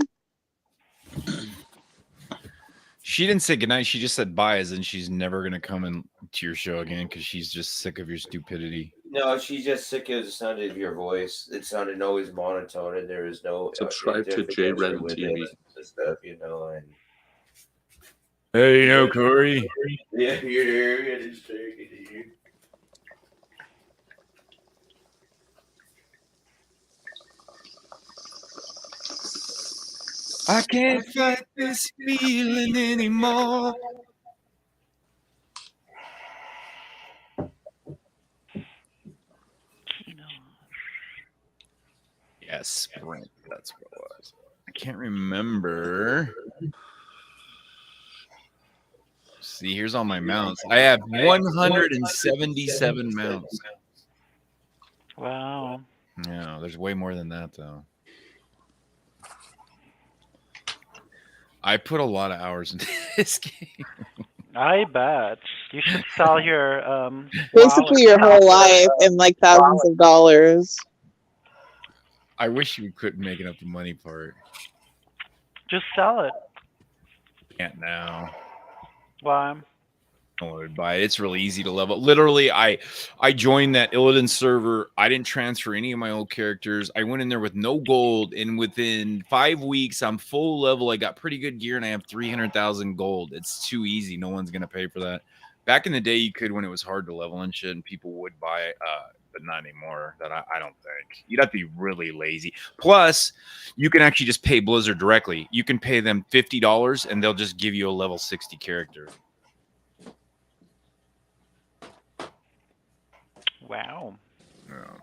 C: She didn't say goodnight. She just said bye, as in she's never going to come in to your show again because she's just sick of your stupidity.
A: No, she's just sick of the sound of your voice. It sounded always monotone, and there is no
G: subscribe to J Red TV.
A: Stuff, and
C: hey, Corey.
A: Yeah, you're here. It's taking you.
C: I can't fight this feeling anymore. Yes, Sprint. That's what it was. I can't remember. See, here's all my mounts. I have 177 mounts.
F: Wow.
C: Yeah, there's way more than that though. I put a lot of hours into this game.
F: I bet. You should sell your
B: Basically, your whole life in like thousands of dollars.
C: I wish you couldn't make enough the money part.
F: Just sell it.
C: Can't now.
F: Why?
C: I would buy it. It's really easy to level. Literally, I joined that Illidan server. I didn't transfer any of my old characters. I went in there with no gold, and within 5 weeks, I'm full level. I got pretty good gear, and I have 300,000 gold. It's too easy. No one's gonna pay for that. Back in the day, you could when it was hard to level and shit, and people would buy it, but not anymore. That I don't think. You'd have to be really lazy. Plus, you can actually just pay Blizzard directly. You can pay them $50, and they'll just give you a level 60 character.
F: Wow.
C: Yeah.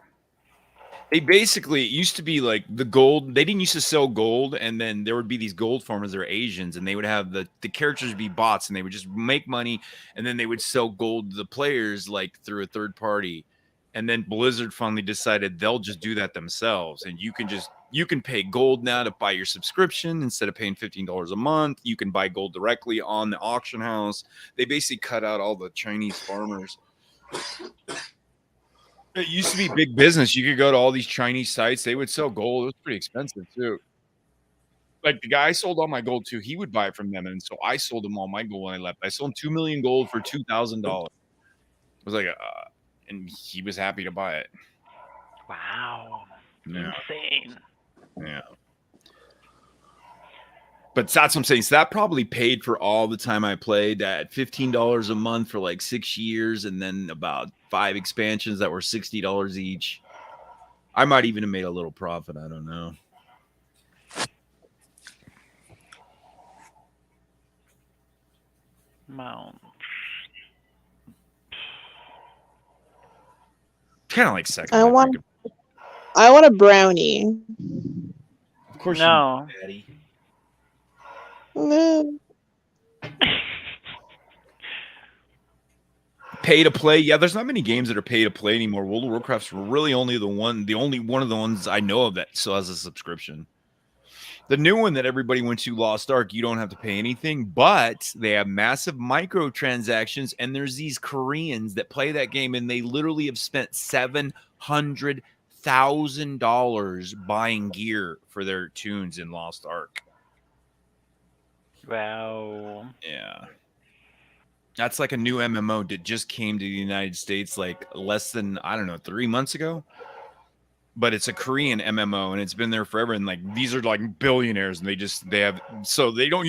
C: They basically, it used to be like the gold. They didn't used to sell gold, and then there would be these gold farmers. They're Asians, and they would have the characters be bots, and they would just make money, and then they would sell gold to the players like through a third party. And then Blizzard finally decided they'll just do that themselves, and you can pay gold now to buy your subscription instead of paying $15 a month. You can buy gold directly on the auction house. They basically cut out all the Chinese farmers. It used to be big business. You could go to all these Chinese sites. They would sell gold. It was pretty expensive too. Like the guy I sold all my gold to, he would buy it from them. And so I sold him all my gold when I left. I sold him 2 million gold for $2,000. It was like, and he was happy to buy it.
F: Wow.
C: Yeah.
F: Insane.
C: Yeah. But that's what I'm saying. So that probably paid for all the time I played at $15 a month for like 6 years, and then about 5 expansions that were $60 each. I might even have made a little profit. I don't know.
F: Mount.
C: Kind of like second.
B: I want a brownie.
C: Of course,
F: No.
C: you do, Daddy.
B: No.
C: Pay to play. Yeah, there's not many games that are pay to play anymore. World of Warcraft's really only the only one of the ones I know of that still has a subscription. The new one that everybody went to, Lost Ark, you don't have to pay anything, but they have massive microtransactions, and there's these Koreans that play that game, and they literally have spent $700,000 buying gear for their tunes in Lost Ark.
F: Wow.
C: Yeah. That's like a new MMO that just came to the United States like less than, I don't know, 3 months ago. But it's a Korean MMO, and it's been there forever. And like these are like billionaires, and you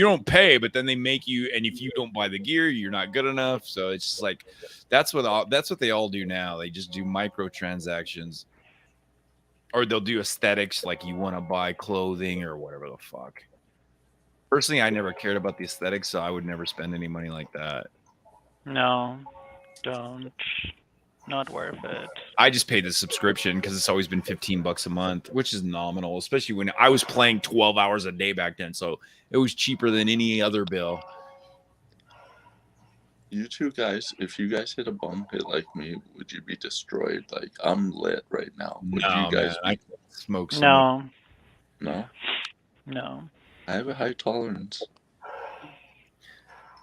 C: don't pay, but then they make you, and if you don't buy the gear, you're not good enough. So it's just like that's what they all do now. They just do microtransactions. Or they'll do aesthetics, like you want to buy clothing or whatever the fuck. Personally, I never cared about the aesthetics, so I would never spend any money like that.
F: No, don't. Not worth it.
C: I just paid the subscription because it's always been $15 a month, which is nominal, especially when I was playing 12 hours a day back then. So it was cheaper than any other bill.
G: You two guys, if you guys hit a bum hit like me, would you be destroyed? Like, I'm lit right now. Would you guys
C: I can't smoke so
F: No.
C: much.
G: No?
F: No.
G: I have a high tolerance.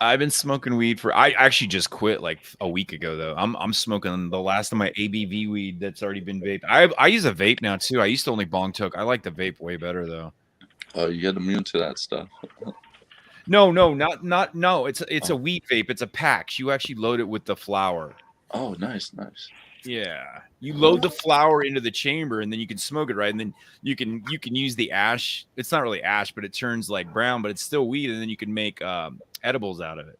C: I've been smoking weed I actually just quit like a week ago though. I'm smoking the last of my ABV weed that's already been vaped. I use a vape now too. I used to only bong toke. I like the vape way better though.
G: Oh, you get immune to that stuff.
C: No, it's a weed vape. It's a PAX. You actually load it with the flower.
G: Oh, nice.
C: Yeah, you load the flower into the chamber, and then you can smoke it, right? And then you can use the ash. It's not really ash, but it turns like brown, but it's still weed, and then you can make edibles out of it.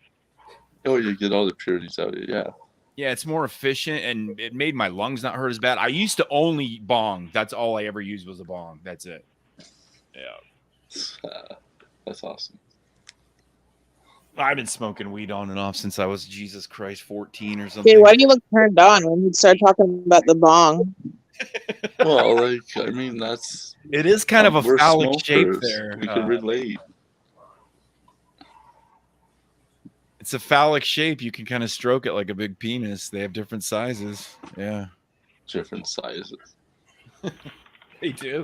G: Oh, you get all the purities out of it. Yeah.
C: Yeah, it's more efficient, and it made my lungs not hurt as bad. I used to only bong. That's all I ever used was a bong. That's it. Yeah.
G: That's awesome.
C: I've been smoking weed on and off since I was, Jesus Christ, 14 or something.
B: Okay, why do you look turned on when you start talking about the bong?
G: Well, like, I mean, that's...
C: It is kind of a
G: we're
C: phallic shape
G: smokers.
C: there.
G: We can relate.
C: It's a phallic shape. You can kind of stroke it like a big penis. They have different sizes. Yeah,
G: Different sizes.
C: they do.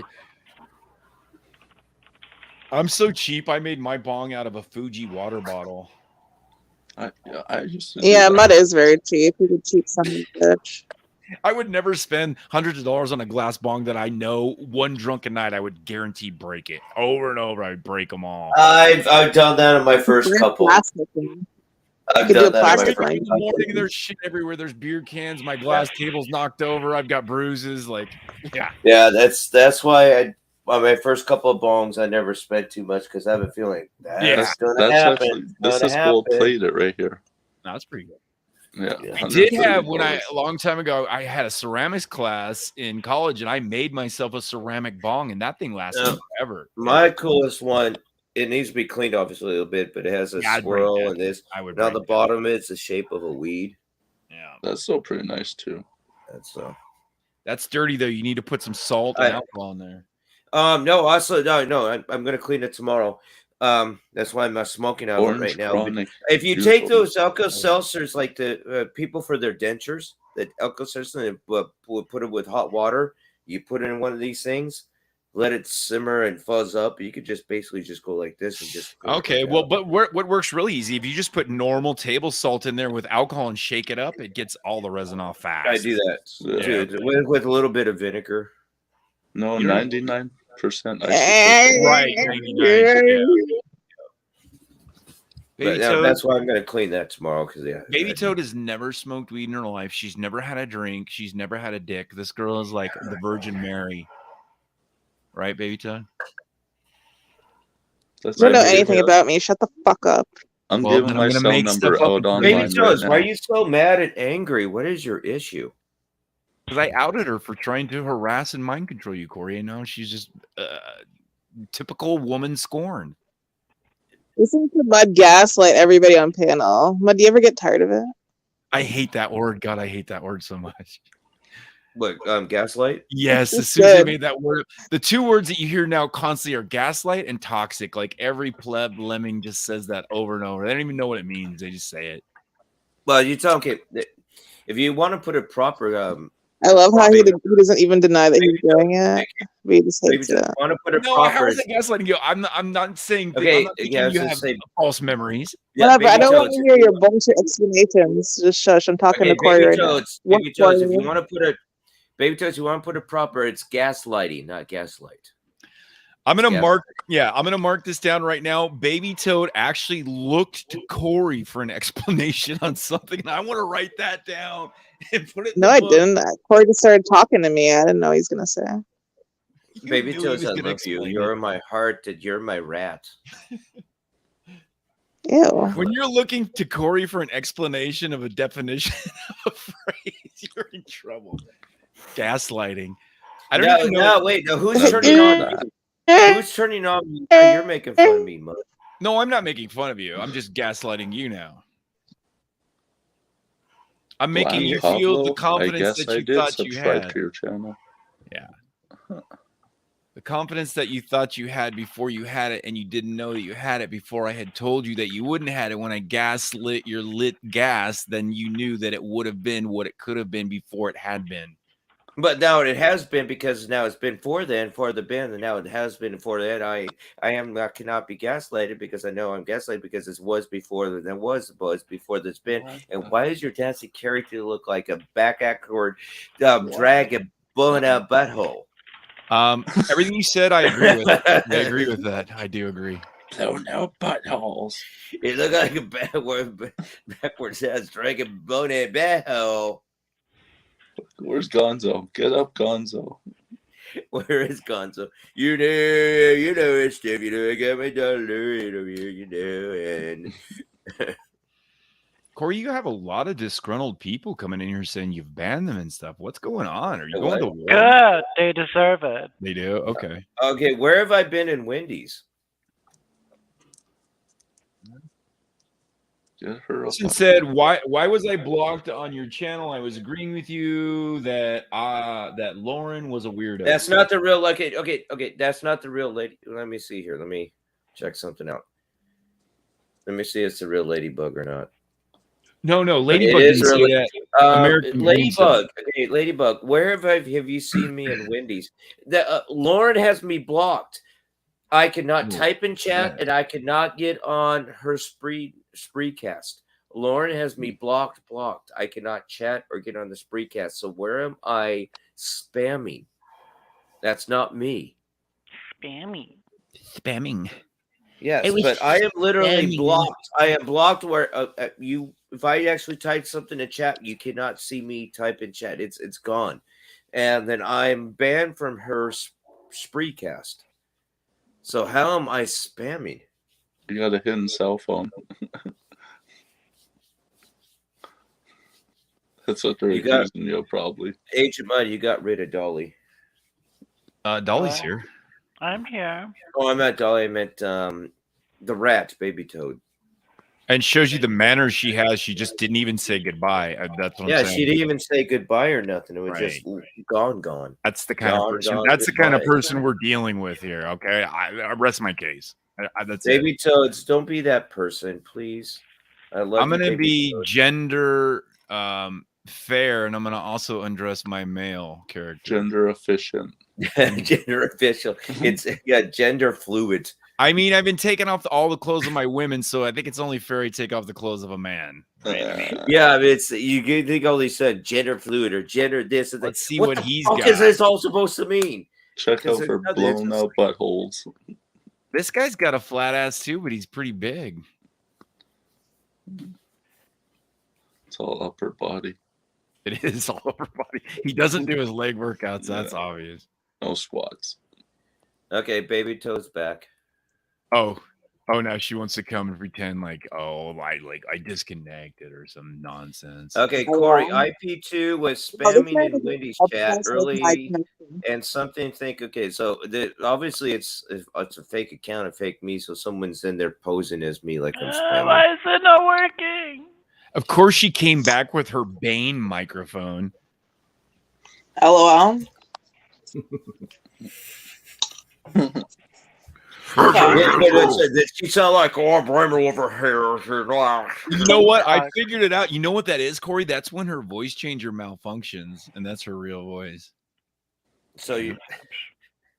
C: I'm so cheap. I made my bong out of a Fuji water bottle.
G: I used to do
B: Yeah,
G: that.
B: mud is very cheap. You could cheap some bitch.
C: I would never spend hundreds of dollars on a glass bong that I know one drunken night I would guarantee break it over and over. I'd break them all.
A: I've done that in my first
B: Break
A: couple.
B: plastic one.
A: I've
B: could do
A: done
B: a
A: that in my
B: plastic
C: In
A: first
B: one.
C: the morning, there's shit everywhere. There's beer cans. My glass table's knocked over. I've got bruises. Like, yeah.
A: Yeah, that's why on my first couple of bongs I never spent too much because I have a feeling that's gonna
G: That's
A: happen.
G: actually this
A: Gonna
G: is gold
A: happen.
G: plated right here.
C: No, that's pretty good.
G: Yeah,
C: I did have
G: $130.
C: a long time ago, I had a ceramics class in college and I made myself a ceramic bong and that thing lasted forever.
A: My coolest one, it needs to be cleaned obviously a little bit, but it has a
C: I'd break
A: swirl
C: that.
A: and this.
C: I would
A: And on
C: break
A: the bottom, it's the shape of a weed.
C: Yeah.
G: That's still pretty nice too.
C: That's dirty though. You need to put some salt and alcohol in there.
A: No, also no. I'm gonna clean it tomorrow. That's why I'm not smoking out of it right now.
G: Chronic
A: If you
G: juice
A: take
G: oil.
A: those Alka-Seltzers, like the people for their dentures, that Alka-Seltzer, and put it with hot water, you put it in one of these things, let it simmer and fuzz up. You could just basically just go like this and just.
C: Okay, well, but what works really easy, if you just put normal table salt in there with alcohol and shake it up, it gets all the resin off fast.
A: I do that too, with a little bit of vinegar.
G: No,
C: You don't-
G: 99%.
C: Right, 99. Yeah.
A: But that's why I'm going to clean that tomorrow. Because
C: Baby Toad has never smoked weed in her life. She's never had a drink. She's never had a dick. This girl is like the Virgin Mary, right, Baby Toad?
B: You don't know anything about me. Shut the fuck up.
G: I'm giving my cell number out online
A: Baby
G: right
A: Toad,
G: now.
A: why are you so mad and angry? What is your issue?
C: Because I outed her for trying to harass and mind control you, Corey. And now she's just typical woman scorned.
B: Listen to Mud gaslight everybody on panel. Mud, do you ever get tired of it?
C: I hate that word. God, I hate that word so much.
A: What, gaslight?
C: Yes, as soon as they made that word, the two words that you hear now constantly are gaslight and toxic. Like every pleb lemming just says that over and over. They don't even know what it means. They just say it.
A: Well, you tell him, okay, if you want to put it proper,
B: I love how he doesn't even deny that he's doing it. But he just hates it.
A: Want to put it
C: No,
A: proper?
C: how is it gaslighting you? I'm not saying.
A: Okay,
C: I'm not thinking you have false memories.
B: Whatever. I don't want to hear your bullshit explanations. Just shush. I'm talking to Corey right now.
A: Baby Toads, if you want to put it, Baby Toads, you want to put it proper, it's gaslighting, not gaslight.
C: I'm gonna mark this down right now. Baby Toad actually looked to Corey for an explanation on something, and I want to write that down and put it.
B: No, I didn't. Corey just started talking to me. I didn't know he was gonna say.
A: Baby Toads, I love you. You're in my heart. You're my rat.
B: Ew.
C: When you're looking to Corey for an explanation of a definition of a phrase, you're in trouble. Gaslighting. I don't even know.
A: No, wait. No, who's turning on? Who's turning on me? You're making fun of me, Mud.
C: No, I'm not making fun of you. I'm just gaslighting you now. I'm making you feel the confidence that you thought you had.
G: To your channel.
C: Yeah. The confidence that you thought you had before you had it, and you didn't know that you had it before I had told you that you wouldn't have it. When I gaslit your lit gas, then you knew that it would have been what it could have been before it had been.
A: But now it has been, because now it's been for the bin, and now it has been for that. I cannot be gaslighted because I know I'm gaslighted because it was before there was before this bin. And why does your dancing character look like a back-accord dragon blowing out butthole?
C: Everything you said, I agree with. I agree with that. I do agree.
G: Blowing out buttholes.
A: It looked like a backwards ass dragon blowing out butthole.
G: Where's Gonzo? Get up, Gonzo.
A: Where is Gonzo? You know it's Steve. You know I got my dollar interview. You know, and
C: Corey, you have a lot of disgruntled people coming in here saying you've banned them and stuff. What's going on? Are you going to war?
F: Good. They deserve it.
C: They do. Okay.
A: Okay. Where have I been in Wendy's?
C: Said, why was I blocked on your channel? I was agreeing with you that that Lauren was a weirdo.
A: That's not the real okay. That's not the real lady. Let me see here. Let me check something out. Let me see if it's a real ladybug or not.
C: No,
A: It
C: Ladybug
A: is
C: didn't say
A: really
C: that. American Dream said
A: Ladybug. Okay, Ladybug. Where have you seen me in Wendy's? Lauren has me blocked. I cannot type in chat, and I cannot get on her Spreecast. Lauren has me blocked. I cannot chat or get on the Spreecast. So where am I spamming? That's not me.
E: Spamming.
A: Yes,
E: It was
A: but I am literally
E: spamming.
A: blocked. I am blocked where you. If I actually type something in chat, you cannot see me type in chat. It's gone, and then I'm banned from her Spreecast. So how am I spamming?
G: You got a hidden cell phone. That's what they're accusing you of, probably.
A: Agent Mud, you got rid of Dolly.
C: Dolly's here.
F: I'm here.
A: Oh, I meant Dolly. I meant the rat, Baby Toad.
C: And shows you the manners she has. She just didn't even say goodbye. That's what I'm saying.
A: She didn't even say goodbye or nothing. It was just gone.
C: That's the kind of person. That's the kind of person we're dealing with here. Okay, I rest my case. That's
A: Baby Toads, don't be that person, please. I love.
C: I'm gonna be gender fair, and I'm gonna also undress my male character.
G: Gender efficient.
A: Gender official. It's gender fluid.
C: I mean, I've been taking off all the clothes of my women, so I think it's only fair to take off the clothes of a man.
A: Yeah, I mean, it's you think all these said gender fluid or gender this and that.
C: Let's see what he's got.
A: What is this all supposed to mean?
G: Check out for blown out buttholes.
C: This guy's got a flat ass too, but he's pretty big.
G: It's all upper body.
C: It is all upper body. He doesn't do his leg workouts. That's obvious.
G: No squats.
A: Okay, Baby Toad's back.
C: Oh, now she wants to come and pretend like, I disconnected or some nonsense.
A: Okay, Corey, IP2 was spamming in Wendy's chat early and something okay, so obviously it's a fake account, a fake me, so someone's in there posing as me like I'm spamming.
F: Why is it not working?
C: Of course she came back with her Bane microphone.
B: LOL.
A: Did she sound like, I'm Bramer over here?
C: You know what? I figured it out. You know what that is, Corey? That's when her voice changer malfunctions, and that's her real voice.
A: So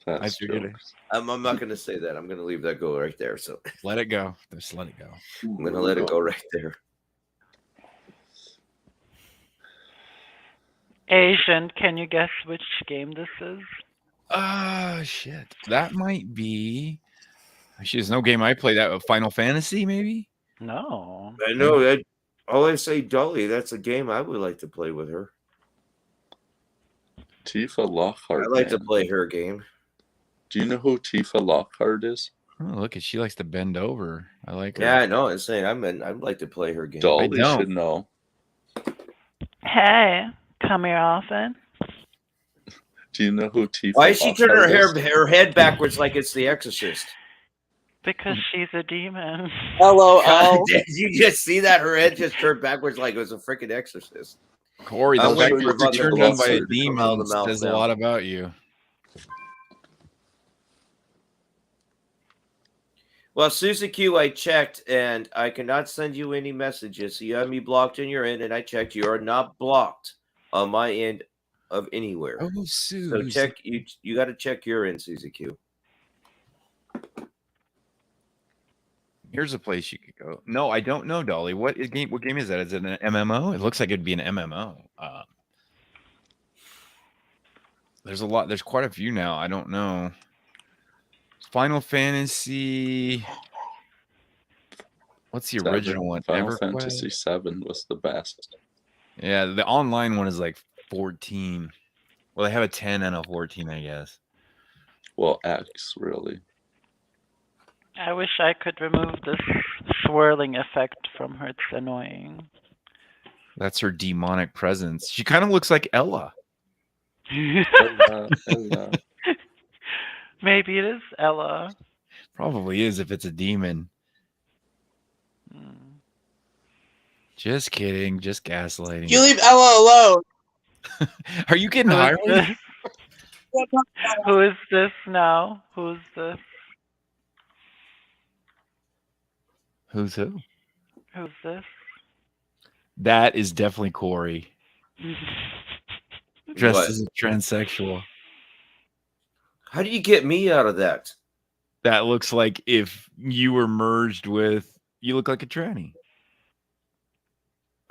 C: I figured it.
A: I'm not going to say that. I'm going to leave that go right there. So
C: let it go. Just let it go.
A: I'm going to let it go right there.
F: Asian, can you guess which game this is?
C: Shit. That might be. Actually, there's no game I played that with. Final Fantasy, maybe?
F: No.
A: I know that. All I say, Dolly, that's a game I would like to play with her.
G: Tifa Lockhart.
A: I like to play her game.
G: Do you know who Tifa Lockhart is?
C: Oh, look, she likes to bend over. I like her.
A: Yeah, I know. I'm saying I'd like to play her game.
G: Dolly should know.
F: Hey, come here often.
G: Do you know who Tifa?
A: Why is she turning her head backwards like it's The Exorcist?
F: Because she's a demon.
B: LOL.
A: Did you just see that? Her head just turned backwards like it was a freaking exorcist.
C: Corey, the fact that you're turned on by a demon says a lot about you.
A: Well, Susie Q, I checked, and I cannot send you any messages. So you have me blocked on your end, and I checked. You are not blocked on my end of anywhere.
C: Oh, Susie.
A: So check. You got to check your end, Susie Q.
C: Here's a place you could go. No, I don't know, Dolly. What game is that? Is it an MMO? It looks like it'd be an MMO. There's a lot. There's quite a few now. I don't know. Final Fantasy. What's the original one?
G: Final Fantasy 7 was the best.
C: Yeah, the online one is like 14. Well, they have a 10 and a 14, I guess.
G: Well, X, really.
F: I wish I could remove this swirling effect from her. It's annoying.
C: That's her demonic presence. She kind of looks like Ella.
G: Ella.
F: Maybe it is Ella.
C: Probably is if it's a demon. Just kidding. Just gaslighting.
B: You leave Ella alone.
C: Are you getting hired?
F: Who is this now? Who's this?
C: Who's who?
F: Who's this?
C: That is definitely Corey. Dressed
A: What?
C: as a transsexual.
A: How do you get me out of that?
C: That looks like if you were merged with. You look like a tranny.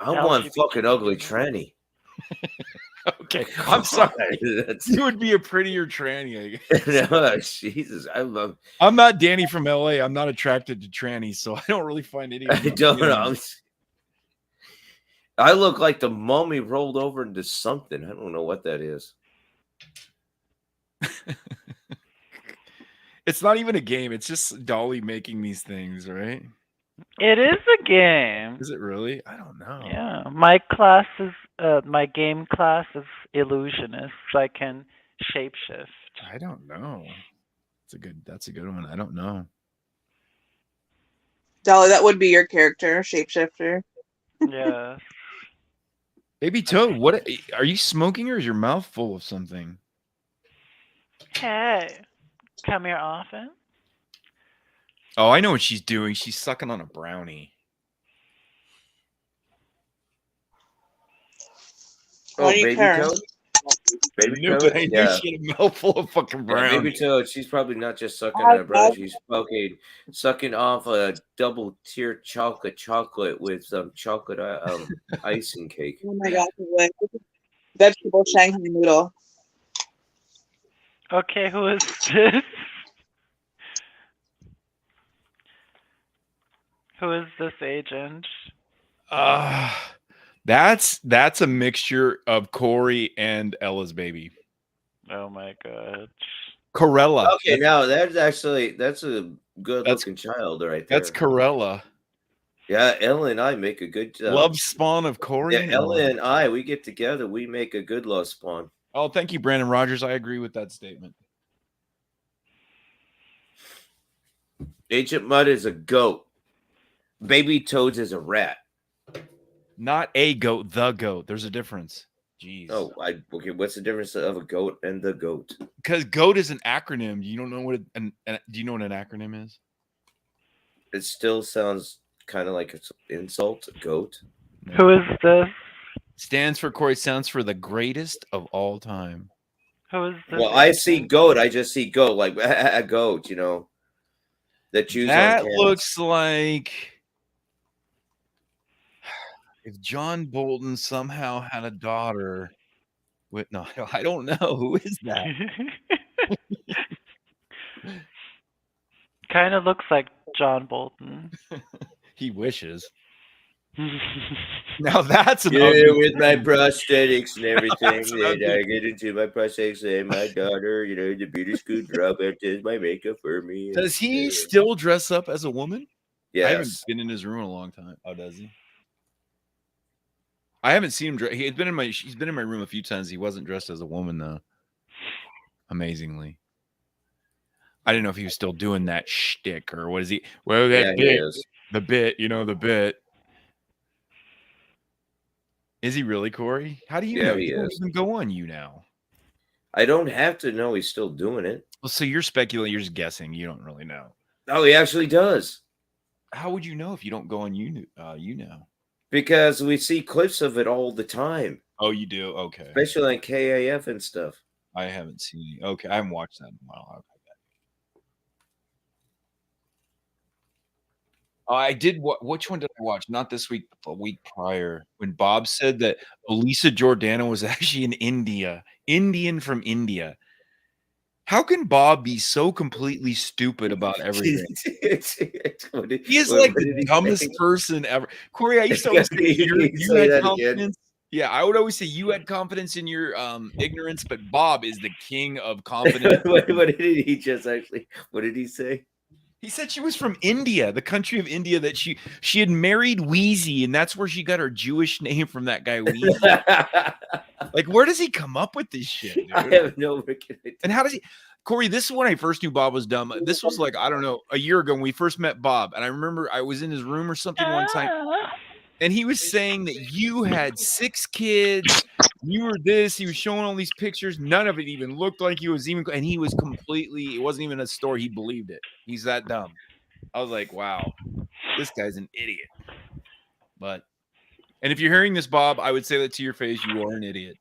A: I'm one
F: LGBT.
A: fucking ugly tranny.
C: Okay, I'm sorry.
A: That's-
C: You would be a prettier tranny. I guess.
A: no, Jesus, I love.
C: I'm not Danny from LA. I'm not attracted to trannies, so I don't really find any.
A: I
C: of them
A: don't know.
C: appealing.
A: I look like the mummy rolled over into something. I don't know what that is.
C: It's not even a game. It's just Dolly making these things, right?
F: It is a game.
C: Is it really? I don't know.
F: Yeah, my class is my game class is illusionist, so I can shapeshift.
C: I don't know. That's a good one. I don't know.
B: Dolly, that would be your character, shapeshifter.
F: Yes.
C: Baby Toad, what are you smoking, or is your mouth full of something?
F: Hey, come here often?
C: Oh, I know what she's doing. She's sucking on a brownie.
A: Oh,
B: Why do you
A: baby
B: care?
A: toad. Baby
C: I
A: toad.
C: knew
A: Yeah.
C: she had a mouthful of fucking
A: Yeah,
C: brownie.
A: baby toad. She's probably not just sucking on a brownie. She's sucking off a double tier chocolate with some chocolate icing cake.
B: Oh my gosh, it's like vegetable Shanghai noodle.
F: Okay, who is this? Who is this agent?
C: That's a mixture of Corey and Ella's baby.
F: Oh my god.
C: Corella.
A: Okay, now that's a good looking child right there.
C: That's Corella.
A: Yeah, Ella and I make a good
C: Love spawn of Corey.
A: Yeah,
C: and
A: Ella and I, we get together, we make a good love spawn.
C: Oh, thank you, Brandon Rogers. I agree with that statement.
A: Agent Mud is a goat. Baby Toads is a rat.
C: Not a goat, the goat. There's a difference. Jeez.
A: Oh, okay. What's the difference of a goat and the goat?
C: Because goat is an acronym. You don't know what do you know what an acronym is?
A: It still sounds kind of like it's an insult. Goat.
F: Who is this?
C: Stands for Corey. Sounds for the greatest of all time.
F: Who is this?
A: Well, I see goat. I just see goat, like a goat. You know, that chews on
C: That
A: cans.
C: looks like if John Bolton somehow had a daughter with no, I don't know. Who is that?
F: Kind of looks like John Bolton.
C: He wishes. Now that's an
A: Yeah,
C: ugly
A: with my
C: thing.
A: prosthetics and everything,
C: That's an
A: that
C: ugly
A: I get into my prosthetics and my daughter, you know, the beauty school dropout does my makeup for me. and,
C: Does he still dress up as a woman? I haven't
A: Yes.
C: been in his room in a long time. Oh, does he? I haven't seen him. He's been in my room a few times. He wasn't dressed as a woman though. Amazingly, I didn't know if he was still doing that shtick or what is he? Well, that
A: Yeah, he
C: bit,
A: is.
C: the bit, you know, the bit. Is he really, Corey? How do you
A: Yeah,
C: know?
A: he
C: He don't
A: is.
C: even go on you now.
A: I don't have to know he's still doing it.
C: Well, so you're speculating. You're just guessing. You don't really know.
A: Oh, he actually does.
C: How would you know if you don't go on you know?
A: Because we see clips of it all the time,
C: Oh, you do. Okay.
A: especially on KAF and stuff.
C: I haven't seen. Okay, I haven't watched that in a while. Okay. I did. Which one did I watch? Not this week, but the week prior, when Bob said that Elisa Jordana was actually in India, Indian from India. How can Bob be so completely stupid about everything? He is like the dumbest person ever. Corey, I used to always say you had confidence. Yeah, I would always say you had confidence in your ignorance, but Bob is the king of confidence.
A: What did he just actually? What did he say?
C: He said she was from India, the country of India, that she had married Wheezy, and that's where she got her Jewish name from, that guy Wheezy. Like, where does he come up with this shit, dude?
A: I have no freaking idea.
C: And how does he? Corey, this is when I first knew Bob was dumb. This was like, I don't know, a year ago when we first met Bob. And I remember I was in his room or something one time. And he was saying that you had 6 kids. You were this. He was showing all these pictures. None of it even looked like he was even. And he was completely, it wasn't even a story. He believed it. He's that dumb. I was like, wow. this guy's an idiot. But, and if you're hearing this, Bob, I would say that to your face. You are an idiot.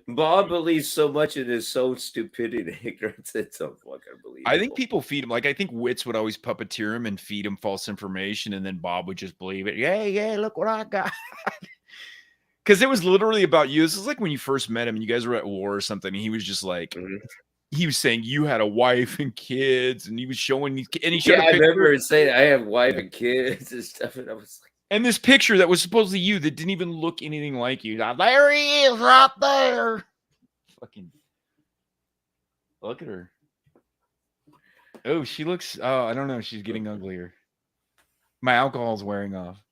A: Bob believes so much in his own stupidity and ignorance. It's so fucking unbelievable.
C: I think people feed him. Like, I think Wits would always puppeteer him and feed him false information, and then Bob would just believe it. Yeah, look what I got. Because it was literally about you. This is like when you first met him and you guys were at war or something. And he was just like, he was saying you had a wife and kids, and he was showing these. And he showed
A: I remember saying I have wife and kids and stuff, and I was like,
C: and this picture that was supposedly you that didn't even look anything like you. Now, there he is, right there. Fucking look at her. Oh, she looks. Oh, I don't know. She's getting uglier. My alcohol's wearing off.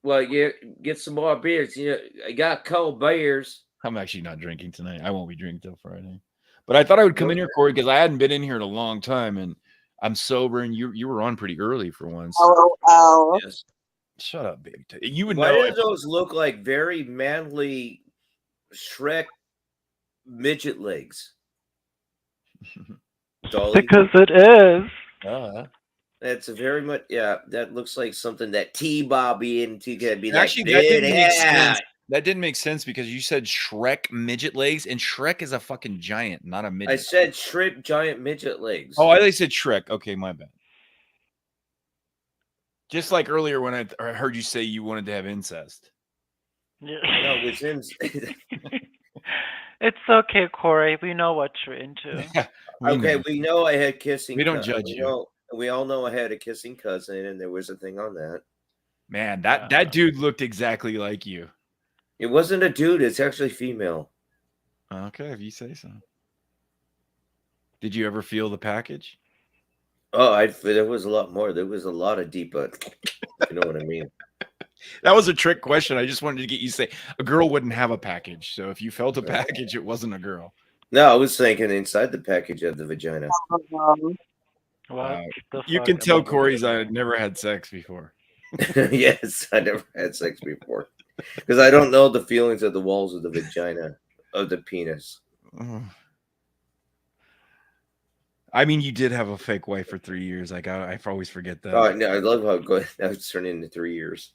A: well, yeah, get some more beers. You know, I got cold beers.
C: I'm actually not drinking tonight. I won't be drinking till Friday. But I thought I would come in here, Corey, because I hadn't been in here in a long time, and I'm sober, and you were on pretty early for once.
B: Oh.
A: Yes.
C: Shut up, baby. You would
A: Why
C: know.
A: do those look like very manly Shrek midget legs? Dolly?
F: Because it is.
A: That's a very much, that looks like something that T-Bobby into could be
C: Actually,
A: like,
C: that didn't make sense. That didn't make sense because you said Shrek midget legs, and Shrek is a fucking giant, not a midget.
A: I said shrimp giant midget legs.
C: Oh, I said Shrek. Okay, my bad. Just like earlier when I heard you say you wanted to have incest.
F: Yeah.
A: No, it's in.
F: It's okay, Corey. We know what you're into.
A: We know I had kissing.
C: We don't judge you.
A: We all know I had a kissing cousin, and there was a thing on that.
C: Man, that dude looked exactly like you.
A: It wasn't a dude. It's actually female.
C: Okay, if you say so. Did you ever feel the package?
A: Oh, there was a lot more. There was a lot of deep, you know what I mean?
C: That was a trick question. I just wanted to get you to say a girl wouldn't have a package. So if you felt a package, it wasn't a girl.
A: No, I was thinking inside the package of the vagina.
C: You can tell Corey's never had sex before.
A: Yes, I never had sex before. Because I don't know the feelings of the walls of the vagina, of the penis.
C: I mean, you did have a fake wife for 3 years. I always forget that.
A: Oh, no, I love how good that was turning into 3 years.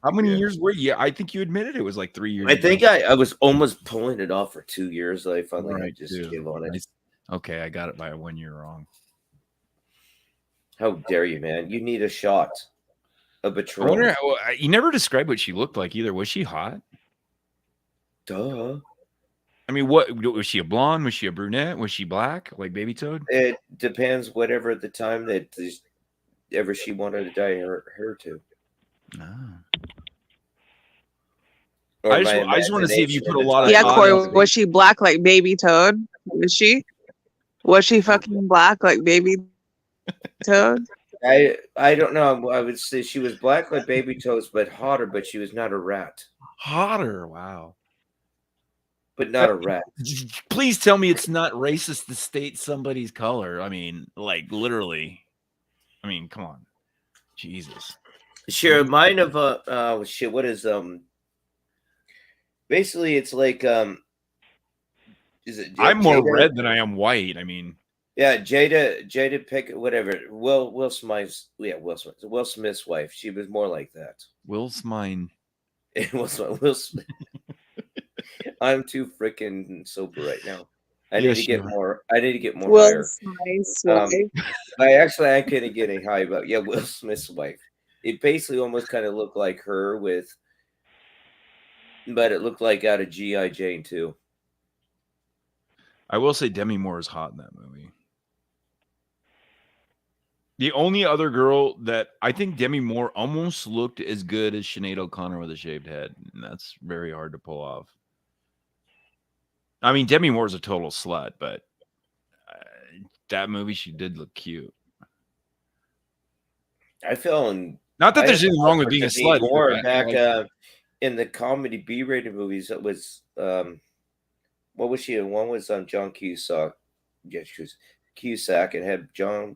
C: How many years were you? I think you admitted it was like 3 years.
A: I think I was almost pulling it off for 2 years. I finally just give on it.
C: Okay, I got it by 1 year wrong.
A: How dare you, man? You need a shot. A Patron.
C: I wonder, you never described what she looked like either. Was she hot?
A: Duh.
C: I mean, what was she? A blonde? Was she a brunette? Was she black, like Baby Toad?
A: It depends. Whatever at the time that ever she wanted to dye her hair to.
C: I just want to see if you put a lot of.
B: Yeah, Corey, was she black like Baby Toad? Was she? Was she fucking black like Baby Toad?
A: I don't know. I would say she was black like Baby Toes, but hotter. But she was not a rat.
C: Hotter, wow.
A: But not a rat.
C: Please tell me it's not racist to state somebody's color. I mean, like literally. I mean, come on, Jesus.
A: Sure, mine of shit. What is Basically, it's like is it?
C: I'm more red than I am white. I mean.
A: Yeah, Jada Pickett, whatever. Will Smith's Will Smith's wife. She was more like that.
C: Will Smith.
A: Will Smith. I'm too freaking sober right now. I need to get more. I need to get more
B: Will
A: higher.
B: Smith's wife.
A: I couldn't get a high about Will Smith's wife. It basically almost kind of looked like her but it looked like out of G.I. Jane too.
C: I will say Demi Moore is hot in that movie. The only other girl that I think Demi Moore almost looked as good as Sinead O'Connor with a shaved head. And that's very hard to pull off. I mean, Demi Moore's a total slut, but that movie, she did look cute.
A: I feel in.
C: Not that there's anything wrong with being a slut.
A: More back in the comedy B-rated movies, it was what was she in? One was John Cusack. Yeah, she was Cusack and had John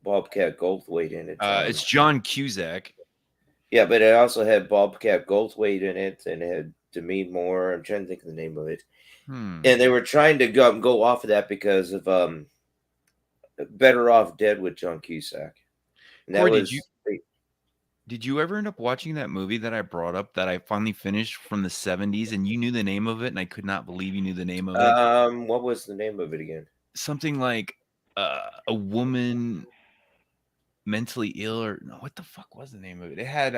A: Bobcat Goldthwait in it.
C: It's John Cusack.
A: Yeah, but it also had Bobcat Goldthwait in it, and it had Demi Moore. I'm trying to think of the name of it. And they were trying to go off of that because of Better Off Dead with John Cusack. And that
C: Corey,
A: was
C: did you ever end up watching that movie that I brought up that I finally finished from the 70s and you knew the name of it and I could not believe you knew the name of it?
A: what was the name of it again?
C: Something like a woman mentally ill, or no, what the fuck was the name of it? It had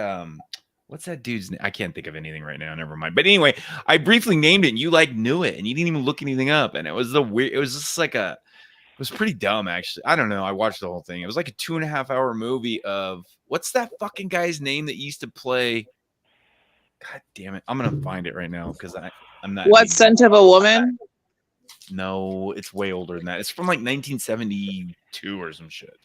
C: what's that dude's name? I can't think of anything right now. Never mind. But anyway, I briefly named it and you like knew it and you didn't even look anything up. And it was it was just like it was pretty dumb, actually. I don't know. I watched the whole thing. It was like a 2.5 hour movie of what's that fucking guy's name that used to play? God damn it. I'm gonna find it right now because I'm not.
B: What Scent of a Woman?
C: No, it's way older than that. It's from like 1972 or some shit.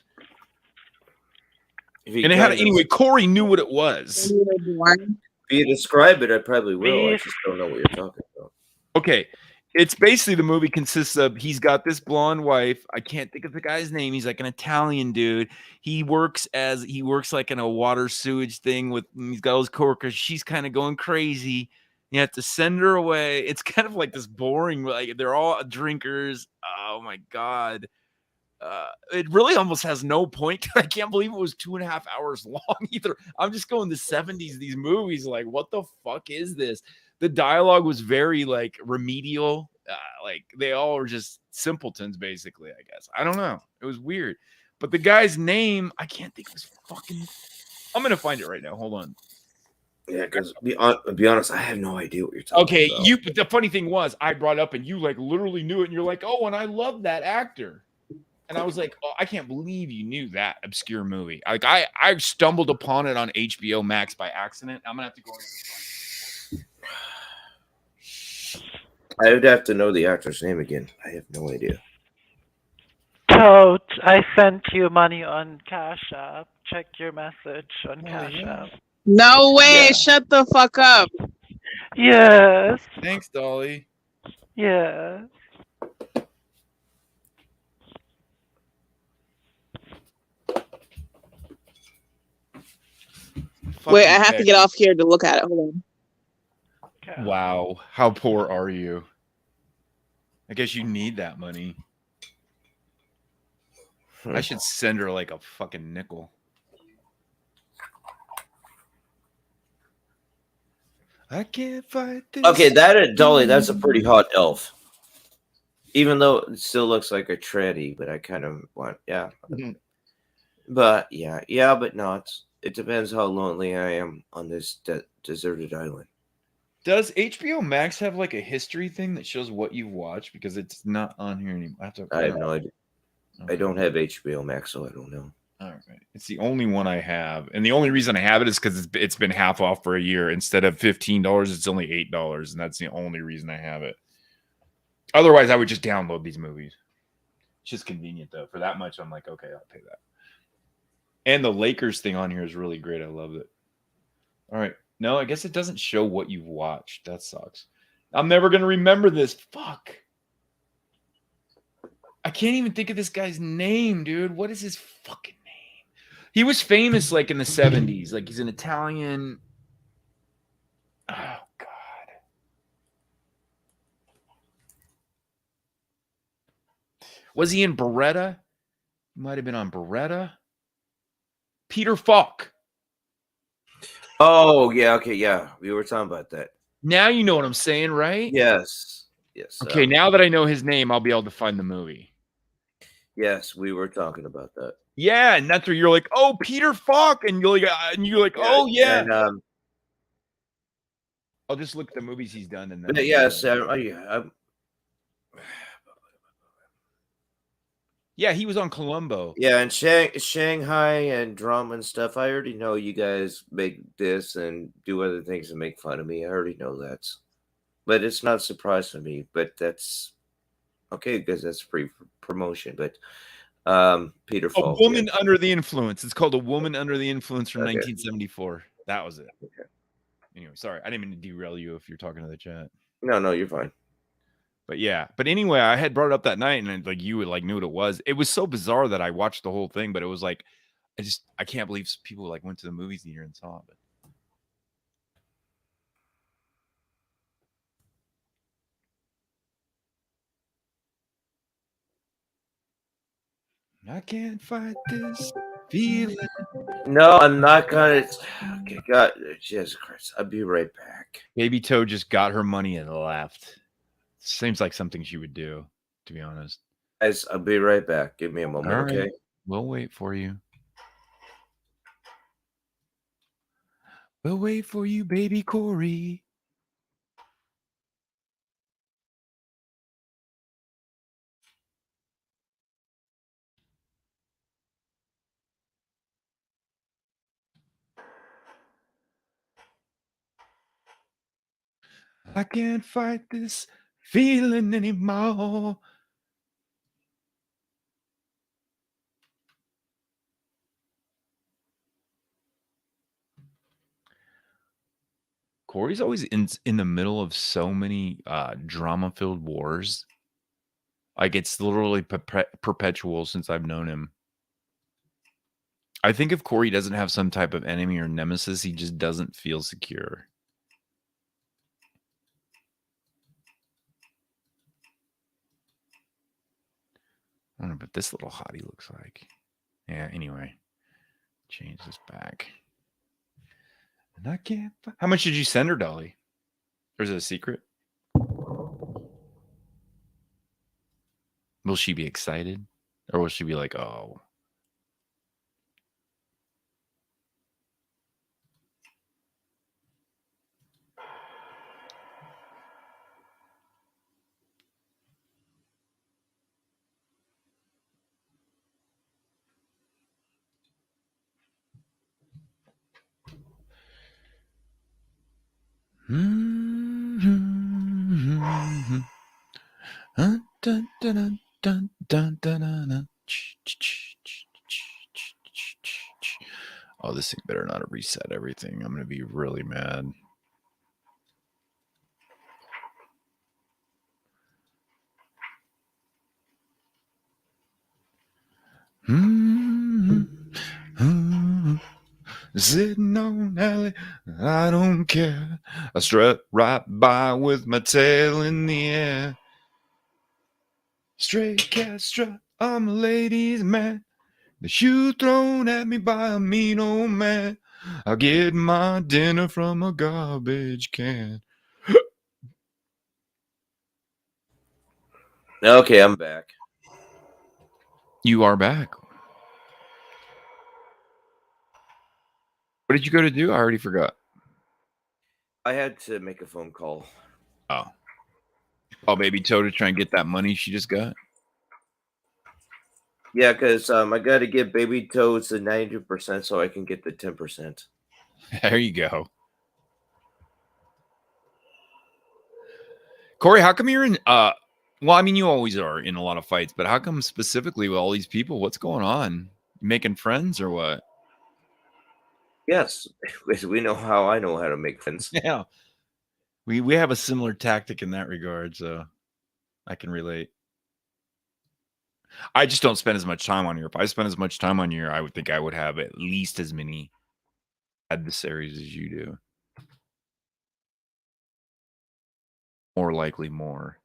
C: And it had anyway. Corey knew what it was.
A: If you describe it, I probably will. I just don't know what you're talking about.
C: Okay, it's basically the movie consists of he's got this blonde wife. I can't think of the guy's name. He's like an Italian dude. He works like in a water sewage thing with. He's got all his coworkers. She's kind of going crazy. You have to send her away. It's kind of like this boring. Like they're all drinkers. Oh my god. It really almost has no point. I can't believe it was 2.5 hours long either. I'm just going the 70s, these movies, like, what the fuck is this? The dialogue was very like remedial. Like they all were just simpletons, basically, I guess. I don't know. It was weird. But the guy's name, I can't think of his fucking. I'm gonna find it right now. Hold on.
A: Yeah, because be honest, I have no idea what you're talking about.
C: Okay, but the funny thing was, I brought up and you like literally knew it, and you're like, oh, and I love that actor. And I was like, oh, I can't believe you knew that obscure movie. Like I stumbled upon it on HBO Max by accident. I'm gonna have to go.
A: I would have to know the actor's name again. I have no idea.
F: Toad, I sent you money on Cash App. Check your message on Cash App.
B: No way! Yeah. Shut the fuck up.
F: Yes.
C: Thanks, Dolly.
F: Yes.
B: Wait, I have to get off here to look at it. Hold on.
C: Okay. Wow, how poor are you? I guess you need that money. I should send her like a fucking nickel. I can't fight this.
A: Okay, that Dolly, that's a pretty hot elf. Even though it still looks like a tranny, but I kind of want, yeah. Mm-hmm. But yeah, but no, it depends how lonely I am on this deserted island.
C: Does HBO Max have like a history thing that shows what you've watched? Because it's not on here anymore.
A: I have no idea. Okay. I don't have HBO Max, so I don't know.
C: All right. It's the only one I have. And the only reason I have it is because it's been half off for a year. Instead of $15, it's only $8. And that's the only reason I have it. Otherwise, I would just download these movies. It's just convenient, though. For that much, I'm like, okay, I'll pay that. And the Lakers thing on here is really great. I love it. All right. No, I guess it doesn't show what you've watched. That sucks. I'm never going to remember this. Fuck. I can't even think of this guy's name, dude. What is his fucking name? He was famous like in the 70s. Like he's an Italian. Oh, God. Was he in Beretta? He might have been on Beretta. Peter Falk.
A: Oh, yeah. Okay. Yeah. We were talking about that.
C: Now you know what I'm saying, right?
A: Yes. Yes.
C: Okay. Now that I know his name, I'll be able to find the movie.
A: Yes, we were talking about that.
C: Yeah, and that's where you're like, oh, Peter Falk, and you're like, oh yeah. And, I'll just look at the movies he's done, and then
A: yes,
C: yeah, he was on Columbo.
A: Yeah, and Shanghai and drama and stuff. I already know you guys make this and do other things and make fun of me. I already know that, but it's not a surprise to me. But that's okay because that's free promotion. But Peter Falk,
C: A Woman Under the Influence. It's called A Woman Under the Influence from 1974. That was it. Okay. Anyway, sorry, I didn't mean to derail you if you're talking to the chat.
A: No, you're fine.
C: But yeah, but anyway, I had brought it up that night, and like you like knew what it was. It was so bizarre that I watched the whole thing, but it was like, I can't believe people like went to the movie theater and saw it. I can't fight this feeling.
A: No, I'm not gonna. Okay, God, Jesus Christ! I'll be right back.
C: Baby Toe just got her money and left. Seems like something she would do, to be honest.
A: Guys, I'll be right back. Give me a moment,
C: All right.
A: okay?
C: We'll wait for you. We'll wait for you, baby Corey. I can't fight this feeling anymore. Corey's always in the middle of so many drama-filled wars. Like it's literally perpetual since I've known him. I think if Corey doesn't have some type of enemy or nemesis, he just doesn't feel secure. I don't know what this little hottie looks like. Yeah, anyway. Change this back. And I can't. How much did you send her, Dolly? Or is it a secret? Will she be excited? Or will she be like, oh. Oh, this thing better not have reset everything. I'm going to be really mad. Sitting on alley, I don't care. I strut right by with my tail in the air. Stray cat strut, I'm a ladies' man. The shoe thrown at me by a mean old man. I get my dinner from a garbage can.
A: Okay, I'm back.
C: You are back. What did you go to do? I already forgot.
A: I had to make a phone call.
C: Oh. Oh, baby Toe to try and get that money she just got?
A: Yeah, because I got to give Baby Toes the 92% so I can get the 10%.
C: There you go. Corey, how come you're in well, I mean you always are in a lot of fights, but how come specifically with all these people? What's going on? You making friends or what?
A: Yes, we know how I know how to make friends.
C: Yeah. We have a similar tactic in that regard, so I can relate. I just don't spend as much time on here. If I spent as much time on here, I would think I would have at least as many adversaries as you do. More likely more.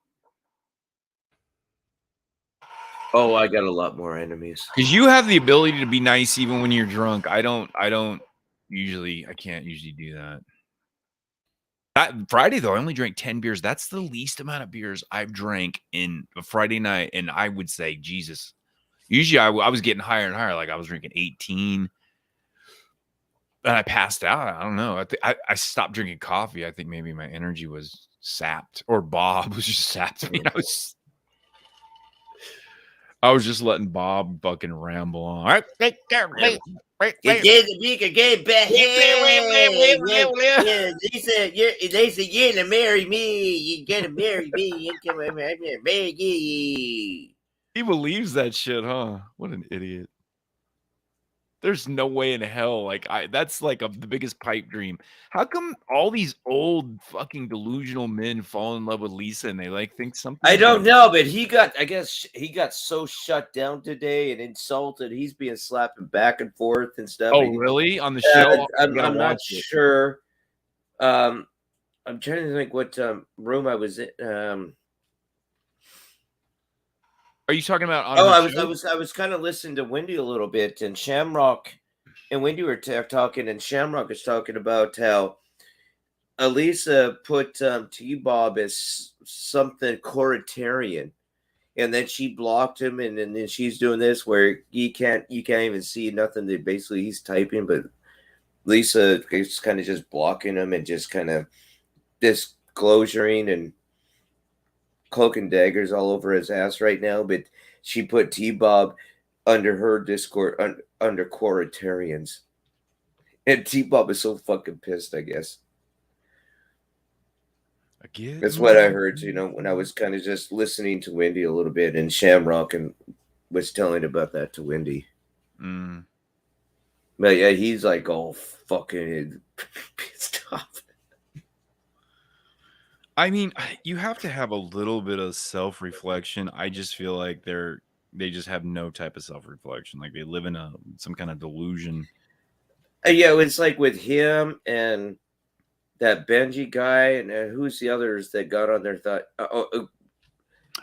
A: Oh, I got a lot more enemies.
C: Because you have the ability to be nice even when you're drunk. I can't usually do that. That Friday though, I only drank 10 beers. That's the least amount of beers I've drank in a Friday night. And I would say, Jesus. Usually I was getting higher and higher. Like I was drinking 18. And I passed out. I don't know. I stopped drinking coffee. I think maybe my energy was sapped, or Bob was just sapped. I mean, I was just letting Bob fucking ramble on. All right,
A: they said you're gonna marry me. You gotta marry me. I'm gonna marry you.
C: He believes that shit, huh? What an idiot. There's no way in hell. Like that's like the biggest pipe dream. How come all these old fucking delusional men fall in love with Lisa and they like think something?
A: I don't know, but I guess he got so shut down today and insulted. He's being slapping back and forth and stuff.
C: Oh, really? On the show?
A: I'm not sure. I'm trying to think what room I was in.
C: Are you talking about on
A: Oh,
C: her
A: I was
C: show?
A: I was kind of listening to Wendy a little bit, and Shamrock and Wendy were talking, and Shamrock was talking about how Elisa put T-Bob as something Coritarian, and then she blocked him, and then she's doing this where you can't even see nothing. That basically he's typing, but Lisa is kind of just blocking him and just kind of disclosuring and cloak and daggers all over his ass right now. But she put T-Bob under her Discord under Coritarians, and T-Bob is so fucking pissed. I guess that's what I heard. You know, when I was kind of just listening to Wendy a little bit, and Shamrock and was telling about that to Wendy.
C: Mm.
A: But yeah, he's like all fucking pissed off.
C: I mean, you have to have a little bit of self-reflection. I just feel like they just have no type of self-reflection. Like they live in some kind of delusion.
A: Yeah, it's like with him and that Benji guy, and who's the others that got on their thought?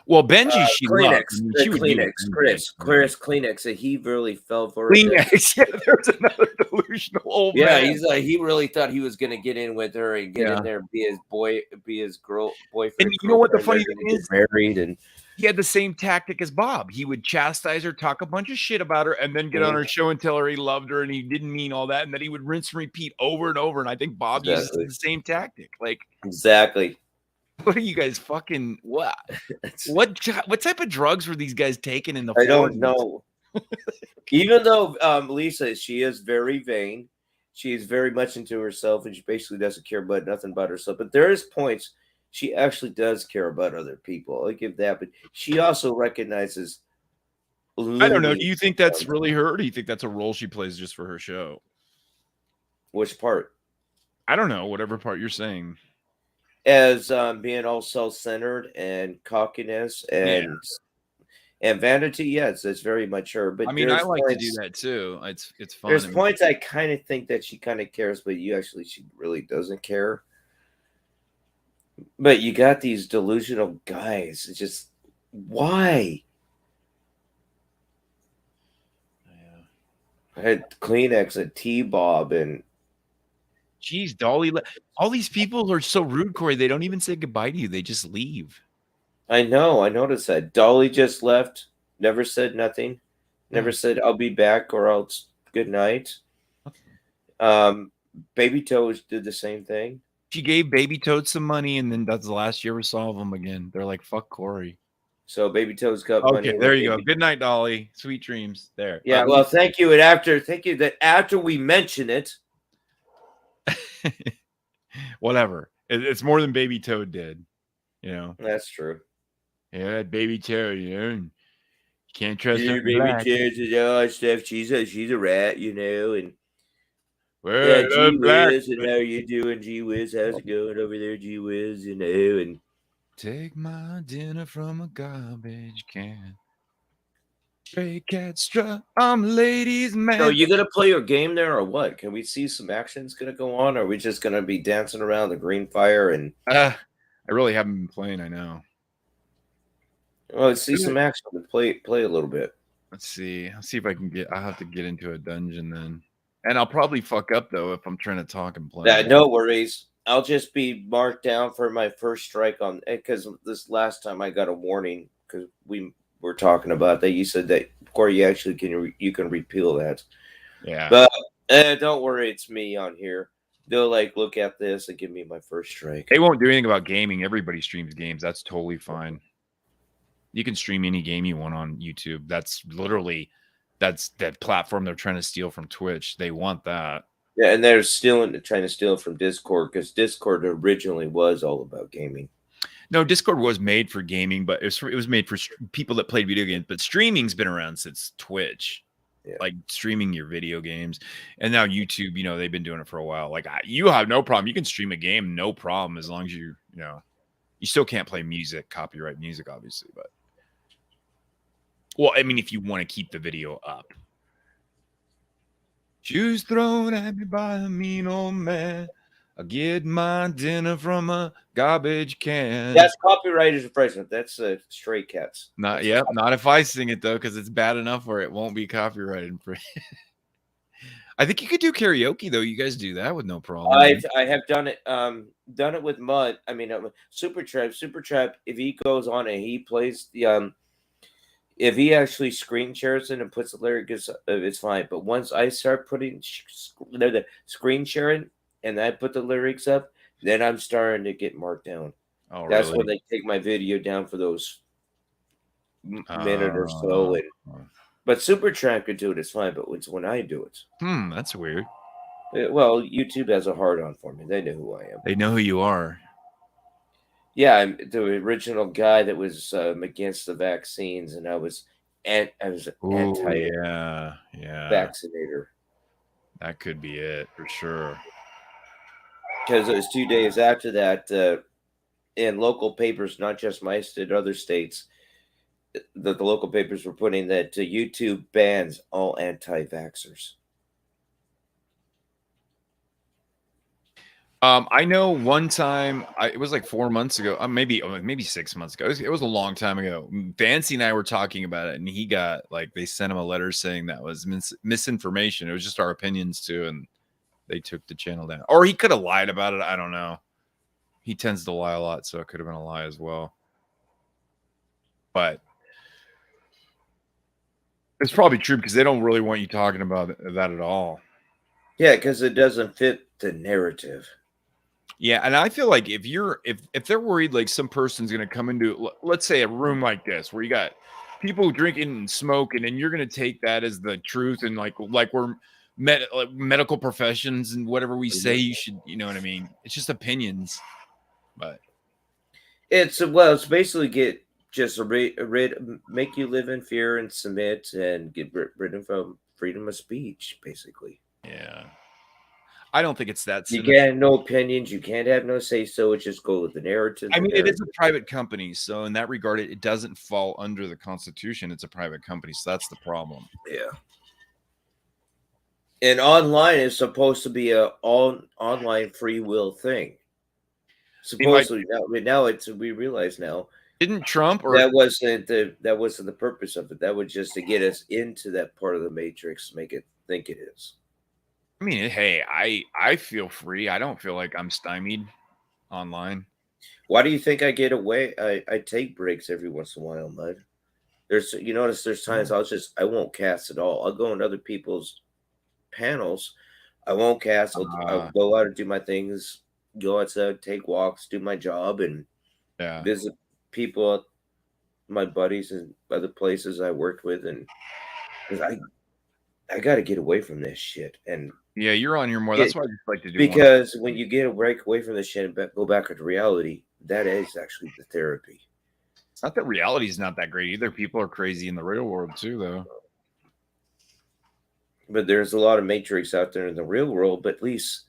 C: Well, Benji, she loved.
A: Kleenex,
C: I mean, she would
A: Kleenex,
C: use
A: Chris, Kleenex. That he really fell for it.
C: Kleenex. Yeah, there's another delusional old
A: Yeah,
C: man.
A: he's like he really thought he was gonna get in with her and get in there, and be his boyfriend.
C: And you know what the funny
A: thing
C: thing is?
A: Married, and
C: he had the same tactic as Bob. He would chastise her, talk a bunch of shit about her, and then get on her show and tell her he loved her and he didn't mean all that, and then he would rinse and repeat over and over. And I think Bob uses the same tactic. Like,
A: exactly.
C: What are you guys fucking what? What type of drugs were these guys taking in the 40s?
A: I don't know. Even though Lisa, she is very vain, she is very much into herself, and she basically doesn't care about nothing about herself. But there is points she actually does care about other people. I give that, but she also recognizes.
C: I don't know. Do you think that's really her? Or do you think that's a role she plays just for her show?
A: Which part?
C: I don't know. Whatever part you're saying.
A: As being all self-centered and cockiness and vanity, yes, it's very much her. But
C: I mean, I like to do that too. It's fun.
A: There's points I kind of think that she kind of cares, but she really doesn't care. But you got these delusional guys. It's just why? I had Kleenex and T-Bob and.
C: Jeez, Dolly, all these people are so rude, Corey. They don't even say goodbye to you. They just leave.
A: I know. I noticed that. Dolly just left. Never said nothing. Never said, I'll be back or else good night. Baby Toes did the same thing.
C: She gave Baby Toad some money, and then that's the last you ever saw of them again. They're like, fuck Corey.
A: So Baby Toes got money.
C: Okay, there you go. Good night, Dolly. Sweet dreams. There.
A: Yeah, well, thank you. And after we mention it,
C: whatever. It's more than Baby Toad did. You know.
A: That's true.
C: Yeah, Baby Toad, you know. You can't trust her.
A: Baby Toad's all stuff. She's a rat, you know, and
C: well,
A: Gee Whiz, and how you doing, Gee Whiz? How's it going over there, Gee Whiz? You know, and
C: take my dinner from a garbage can. Stray cat strut, I'm ladies man.
A: So you gonna play your game there or what? Can we see some actions gonna go on? Or are we just gonna be dancing around the green fire and
C: I really haven't been playing, I know.
A: Well, let's see some action. Play a little bit.
C: Let's see. I'll see if I can I'll have to get into a dungeon then. And I'll probably fuck up though if I'm trying to talk and play.
A: Yeah, no worries. I'll just be marked down for my first strike on because this last time I got a warning because we were talking about that. You said that Corey, you actually can repeal that.
C: Yeah.
A: But don't worry, it's me on here. They'll look at this and give me my first strike.
C: They won't do anything about gaming. Everybody streams games. That's totally fine. You can stream any game you want on YouTube. That's literally that platform they're trying to steal from Twitch. They want that.
A: Yeah, and they're trying to steal from Discord because Discord originally was all about gaming.
C: No, Discord was made for gaming, but it was made for people that played video games. But streaming's been around since Twitch, like streaming your video games. And now YouTube, they've been doing it for a while. Like you have no problem. You can stream a game, no problem, as long as you still can't play music, copyright music, obviously. But well, I mean, if you want to keep the video up. Shoes thrown at me by a mean old man. I get my dinner from a garbage can.
A: That's copyrighted infringement. That's Stray Cats.
C: Not
A: That's
C: yep, not if I sing it though, because it's bad enough where it won't be copyrighted infringement. I think you could do karaoke though. You guys do that with no problem.
A: I have done it with Mud. I mean, Super Trap. If he goes on and he plays the if he actually screen shares it and puts the lyrics, it's fine. But once I start putting the screen sharing and I put the lyrics up, then I'm starting to get marked down.
C: Oh,
A: That's
C: really?
A: when they take my video down for those minute or so. But Supertramp could do it. It's fine. But it's when I do it.
C: That's weird.
A: Well, YouTube has a hard on for me. They know who I am.
C: They know who you are.
A: Yeah, I'm the original guy that was against the vaccines, and I was
C: anti
A: vaccinator.
C: That could be it for sure.
A: Because it was 2 days after that, in local papers, not just my state, other states, the local papers were putting that YouTube bans all anti-vaxxers.
C: I know one time, it was like 4 months ago, maybe 6 months ago. It was a long time ago. Fancy and I were talking about it, and he got they sent him a letter saying that was misinformation. It was just our opinions too, and they took the channel down. Or he could have lied about it. I don't know. He tends to lie a lot, so it could have been a lie as well. But it's probably true because they don't really want you talking about that at all.
A: Yeah, because it doesn't fit the narrative.
C: Yeah, and I feel like if they're worried like some person's going to come into, let's say, a room like this where you got people drinking and smoking, and you're going to take that as the truth, and like we're medical professions and whatever we say, you should, you know what I mean? It's just opinions, but
A: it's basically make you live in fear and submit and get rid of freedom of speech, basically.
C: Yeah. I don't think it's that
A: simple. You can't have no opinions. You can't have no say so. It's just go with the narrative.
C: I mean, it is a private company. So in that regard, it doesn't fall under the Constitution. It's a private company. So that's the problem.
A: Yeah. And online is supposed to be a online free will thing. Supposedly, now we realize now.
C: Didn't Trump
A: that wasn't the purpose of it. That was just to get us into that part of the matrix, make it think it is.
C: I mean, hey, I feel free. I don't feel like I'm stymied online.
A: Why do you think I get away? I take breaks every once in a while, Mud. There's times I won't cast at all. I'll go in other people's panels. I won't cast. I'll go out and do my things, go outside, take walks, do my job, and visit people, my buddies and other places I worked with, and because I got to get away from this shit. And
C: yeah, you're on here more. That's why I just like to do.
A: Because when you get a break away from this shit and go back into reality, that is actually the therapy.
C: It's not that reality is not that great either. People are crazy in the real world too, though.
A: But there's a lot of matrix out there in the real world, but at least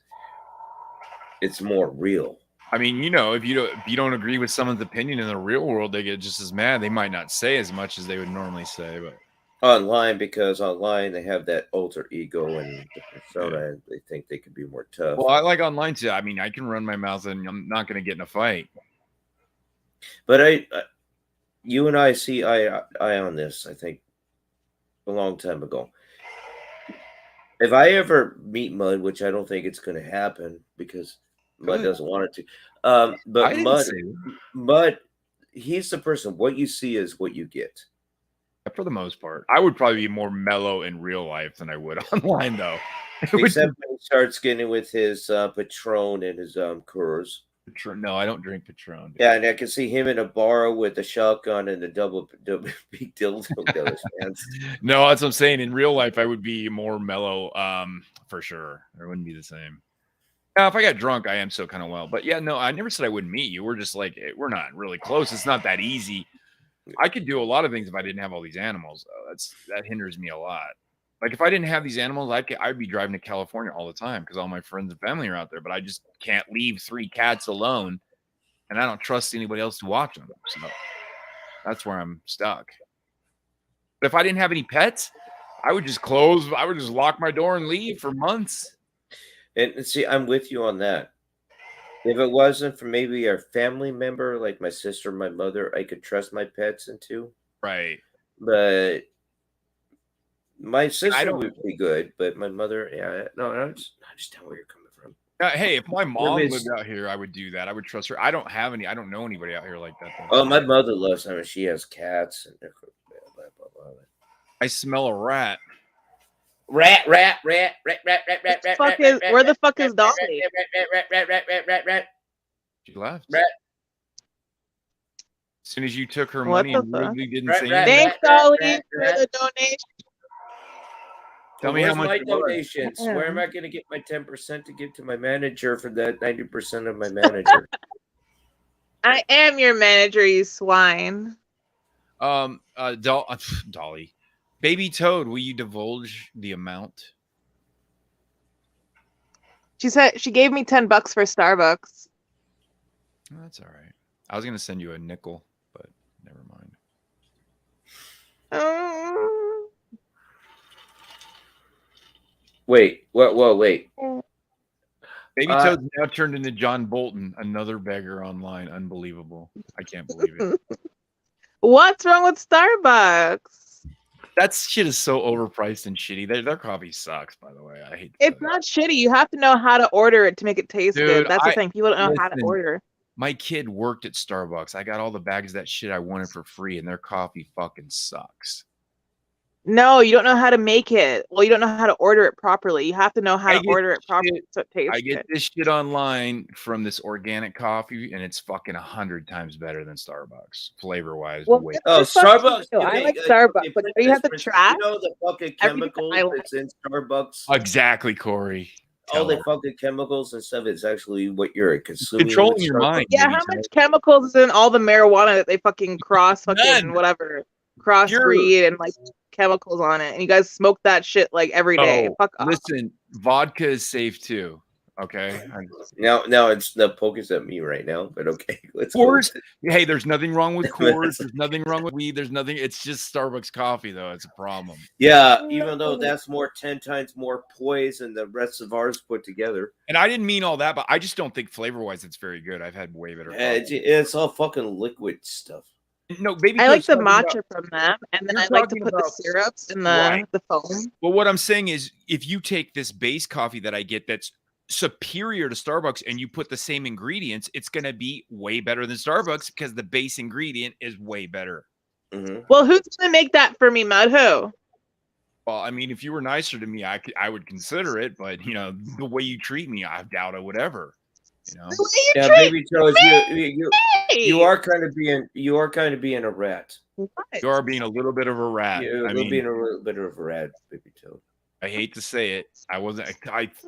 A: it's more real.
C: I mean, if you don't agree with someone's opinion in the real world, they get just as mad. They might not say as much as they would normally say, but
A: online, because online they have that alter ego and the persona, and they think they can be more tough.
C: Well, I like online too. I mean, I can run my mouth and I'm not going to get in a fight.
A: But you and I see eye on this, I think, a long time ago. If I ever meet Mud, which I don't think it's going to happen because Mud doesn't want it to, but Mud, he's the person. What you see is what you get.
C: For the most part, I would probably be more mellow in real life than I would online, though.
A: Except when he starts getting with his Patron and his Coors.
C: No, I don't drink Patron.
A: Yeah, and I can see him in a bar with a shotgun and a double big dildo down his pants.
C: No, that's what I'm saying. In real life, I would be more mellow, for sure. It wouldn't be the same. Now, if I got drunk, I am so kind of well. But yeah, no, I never said I wouldn't meet you. We're just like, we're not really close. It's not that easy. I could do a lot of things if I didn't have all these animals. That hinders me a lot. Like if I didn't have these animals, I'd be driving to California all the time because all my friends and family are out there. But I just can't leave 3 cats alone, and I don't trust anybody else to watch them. So that's where I'm stuck. But if I didn't have any pets, I would just lock my door and leave for months.
A: And see, I'm with you on that. If it wasn't for maybe a family member like my sister, my mother, I could trust my pets into.
C: Right.
A: But my
C: I
A: sister
C: don't.
A: would be good, but my mother, yeah, no, I understand where you're coming from.
C: Hey, if my mom
A: mean,
C: lived out here, I would do that. I would trust her. I don't have any. I don't know anybody out here like that. Though.
A: Oh, my mother loves them. She has cats and blah, blah, blah, blah.
C: I smell a rat.
A: Rat.
B: Where the fuck is Dolly?
A: Rat.
C: She left.
A: Rat.
C: As soon as you took her
B: What
C: money
B: the
C: and
B: fuck?
C: rudely didn't
A: Rat,
C: say
A: rat,
C: anything.
B: Thanks, Dolly, for the donation.
C: Tell me how
A: Where's
C: much
A: my
C: it was.
A: donations? Where am I going to get my 10% to give to my manager for that 90% of my manager?
B: I am your manager, you swine.
C: Dolly, Baby Toad, will you divulge the amount?
B: She said she gave me $10 for Starbucks.
C: Oh, that's all right. I was gonna send you a nickel, but never mind.
A: Wait, wait.
C: Baby Toad's now turned into John Bolton, another beggar online. Unbelievable. I can't believe it.
B: What's wrong with Starbucks?
C: That shit is so overpriced and shitty. Their coffee sucks, by the way. I hate
B: It's not shitty. You have to know how to order it to make it taste
C: Dude,
B: good. That's the thing. People don't know how to
C: listen,
B: order.
C: My kid worked at Starbucks. I got all the bags of that shit I wanted for free, and their coffee fucking sucks.
B: No, you don't know how to make it. Well, you don't know how to order it properly. You have to know how to order it properly so it tastes
C: I get
B: good.
C: this shit online from this organic coffee, and it's fucking 100 times better than Starbucks, flavor-wise.
B: Well,
A: Starbucks.
B: I like Starbucks, but you have to trash.
A: You know the fucking chemicals that's in Starbucks?
C: Exactly, Corey.
A: All the fucking chemicals and stuff is actually what you're consuming.
C: Controlling your mind.
B: Yeah, how much chemicals is in all the marijuana that they fucking crossbreed and like chemicals on it, and you guys smoke that shit like every day. Fuck off.
C: Listen, vodka is safe too. Okay.
A: Now it's the focus at me right now, but okay.
C: Coors. Hey, there's nothing wrong with Coors. There's nothing wrong with weed. There's nothing. It's just Starbucks coffee, though. It's a problem.
A: Yeah, even though that's 10 times more poison than the rest of ours put together.
C: And I didn't mean all that, but I just don't think flavor-wise it's very good. I've had way better.
A: It's all fucking liquid stuff.
C: No, baby.
B: I like the matcha from them, and then I like to put the syrups in the foam.
C: Well, what I'm saying is, if you take this base coffee that I get that's superior to Starbucks and you put the same ingredients, it's going to be way better than Starbucks because the base ingredient is way better.
A: Mm-hmm.
B: Well, who's going to make that for me, Mud? Who?
C: Well, I mean, if you were nicer to me, I would consider it, but you know, the way you treat me, I doubt it would ever. You know?
A: Yeah, baby Joe, you are kind of being a rat.
B: What?
C: You are being a little bit of a rat.
A: You're being a little bit of a rat, baby Joe.
C: I hate to say it. I wasn't.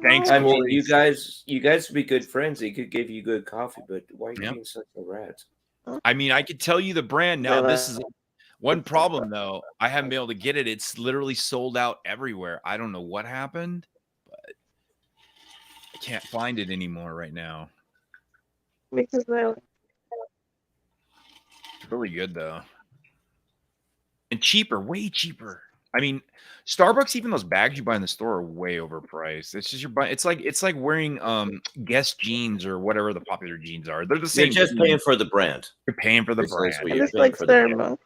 C: Thanks.
A: I mean, you guys would be good friends. He could give you good coffee, but why are you being such a rat?
C: I mean, I could tell you the brand now. This is one problem, though. I haven't been able to get it. It's literally sold out everywhere. I don't know what happened, but I can't find it anymore right now.
B: Because
C: it's really good though, and cheaper, way cheaper. I mean, Starbucks, even those bags you buy in the store are way overpriced. It's just it's like wearing Guess jeans or whatever the popular jeans are. They're the same.
A: You're just paying for the brand.
C: You're paying for the brand.
B: I just like Starbucks.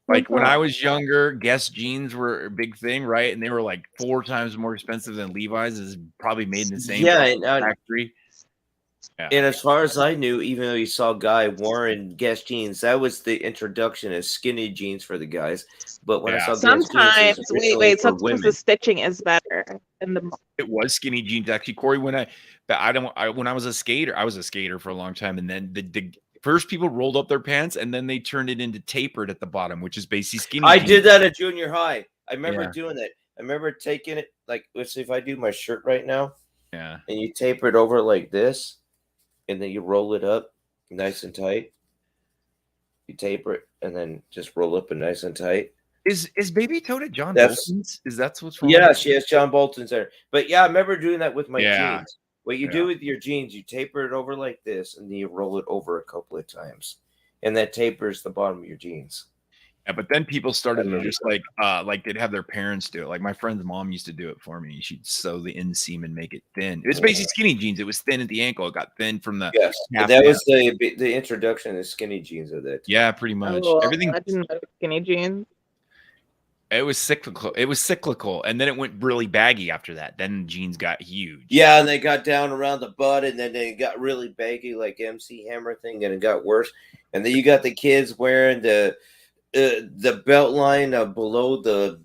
C: Like when I was younger, Guess jeans were a big thing, right? And they were like 4 times more expensive than Levi's. Is probably made in the same factory.
A: Yeah. And as far as I knew, even though you saw a guy wearing Guess jeans, that was the introduction of skinny jeans for the guys. But when I saw
B: sometimes,
A: Guess
B: jeans, sometimes the stitching is better.
C: It was skinny jeans actually, Corey. When I was a skater, I was a skater for a long time, and then the first people rolled up their pants, and then they turned it into tapered at the bottom, which is basically skinny.
A: I did that at junior high. I remember doing that. I remember taking it like, let's see if I do my shirt right now.
C: Yeah.
A: And you taper it over like this. And then you roll it up nice and tight. You taper it and then just roll up and nice and tight.
C: Is Baby Toad at John Bolton's? Is that what's wrong?
A: Yeah, she has John Bolton's there. But yeah, I remember doing that with my jeans. What you do with your jeans, you taper it over like this, and then you roll it over a couple of times. And that tapers the bottom of your jeans.
C: Yeah, but then people started to just like they'd have their parents do it. Like my friend's mom used to do it for me. She'd sew the inseam and make it thin. It was basically skinny jeans. It was thin at the ankle. It got thin from the
A: Yes,
C: half
A: that
C: down.
A: was the introduction of skinny jeans of that.
C: Yeah, pretty much.
B: Oh,
C: Everything.
B: I didn't know skinny jeans.
C: It was cyclical. It was cyclical, and then it went really baggy after that. Then jeans got huge.
A: Yeah, and they got down around the butt, and then they got really baggy, like MC Hammer thing, and it got worse. And then you got the kids wearing the belt line below the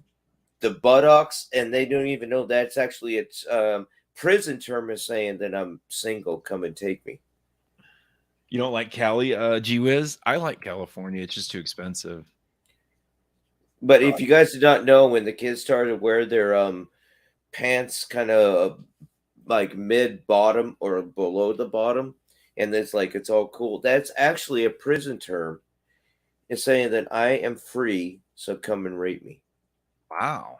A: buttocks, and they don't even know that's actually its prison term is saying that I'm single. Come and take me.
C: You don't like Cali, Gee Whiz? I like California. It's just too expensive.
A: But if you guys did not know, when the kids started to wear their pants kind of like mid bottom or below the bottom, and it's like it's all cool, that's actually a prison term. It's saying that I am free, so come and rape me.
C: Wow.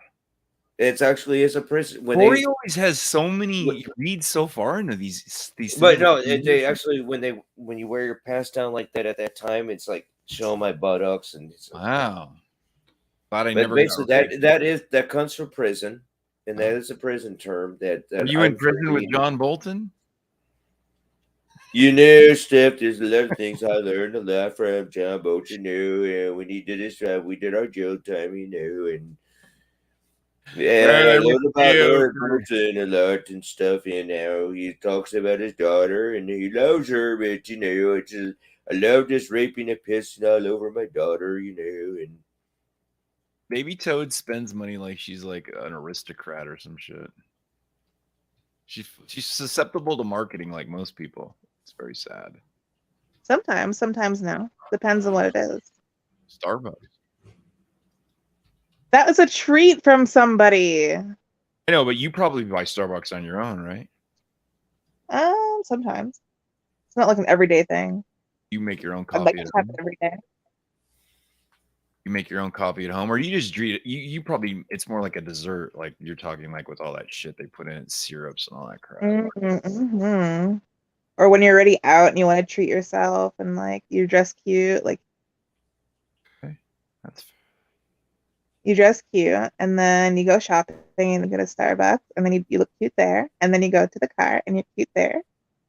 A: It's actually is a prison. When
C: Corey
A: they
C: always has so many reads so far into these
A: but
C: things.
A: no, they actually when you wear your pants down like that at that time, it's like show my buttocks and it's
C: wow. Glad I
A: but
C: never
A: basically
C: got raped.
A: that comes from prison, and that is a prison term. That
C: Are you in prison with John Bolton?
A: You know, Steph, there's a lot of things I learned a lot from John Bolton, and when he did his job, we did our jail time, and I learned about Lord Bolton a lot and stuff, he talks about his daughter, and he loves her, but, it's just, I love just raping and pissing all over my daughter, and
C: Baby Toad spends money like she's like an aristocrat or some shit. She's susceptible to marketing like most people. It's very sad.
B: Sometimes no. Depends on what it is.
C: Starbucks.
B: That was a treat from somebody.
C: I know, but you probably buy Starbucks on your own, right?
B: Sometimes. It's not like an everyday thing.
C: You make your own
B: I'd
C: coffee
B: like
C: at
B: to have
C: home.
B: it every day.
C: You make your own coffee at home, or you just drink it. You probably it's more like a dessert, like you're talking like with all that shit they put in it, syrups and all that crap.
B: Mm-hmm. Or when you're already out and you want to treat yourself and like you dress cute, like
C: okay, that's
B: you dress cute and then you go shopping and you go to Starbucks and then you look cute there and then you go to the car and you're cute there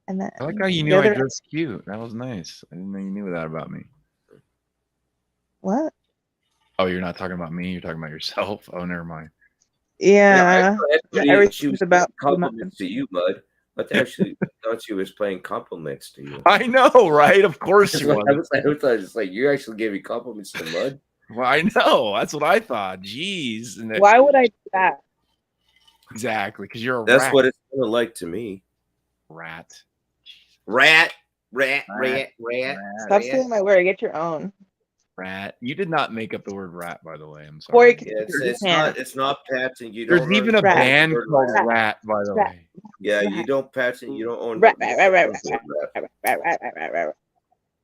B: and then
C: I like how you knew I dressed cute. That was nice. I didn't know you knew that about me.
B: What?
C: Oh, you're not talking about me. You're talking about yourself. Oh, never mind.
B: Yeah.
A: She was about compliments to you, Mud. I actually thought she was playing compliments to you.
C: I know, right? Of course you
A: I was just like, you actually gave me compliments to Mud.
C: Well, I know. That's what I thought. Jeez. And
B: why would I do that?
C: Exactly, because you're a
A: That's
C: rat.
A: what it's gonna like to me.
C: Rat.
B: Stop stealing my word. Get your own.
C: Rat. You did not make up the word rat, by the way. I'm sorry.
A: Yeah, it's not patent. You
C: There's
A: don't
C: even a band called Rat, by the way.
A: Yeah, you don't patent. You don't own.
B: Rat.
C: The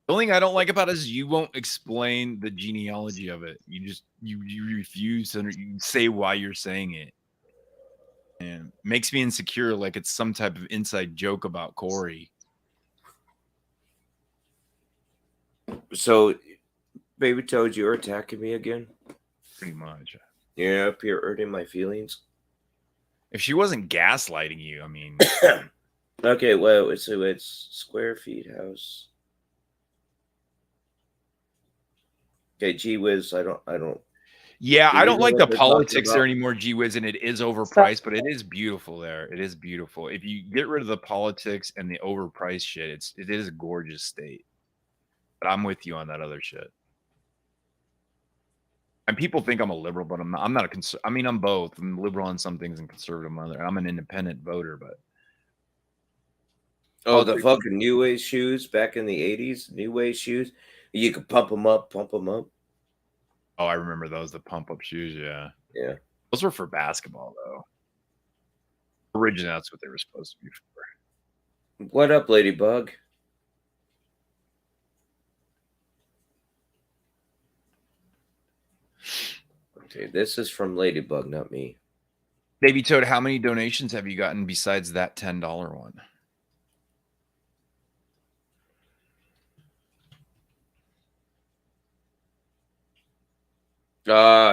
C: only thing I don't like about it is you won't explain the genealogy of it. You refuse to say why you're saying it. And makes me insecure, like it's some type of inside joke about Corey.
A: So, Baby Toad, you're attacking me again?
C: Pretty much.
A: You're up here hurting my feelings?
C: If she wasn't gaslighting you, I mean.
A: Okay, well, so it's square feet house. Okay, gee whiz, I don't.
C: Yeah, I don't like the politics
A: about?
C: there anymore, gee whiz, and it is overpriced, but it is beautiful there. It is beautiful. If you get rid of the politics and the overpriced shit, it is a gorgeous state. But I'm with you on that other shit. And people think I'm a liberal, but I'm not. I'm not a I mean, I'm both. I'm liberal on some things and conservative on other. I'm an independent voter, but.
A: Oh, the fucking New Wave shoes back in the 80s, New Wave shoes. You could pump them up.
C: Oh, I remember those, the pump-up shoes, yeah.
A: Yeah.
C: Those were for basketball, though. Originally, that's what they were supposed to be for.
A: What up, Ladybug? Okay, this is from Ladybug, not me.
C: Baby Toad, how many donations have you gotten besides that $10 one?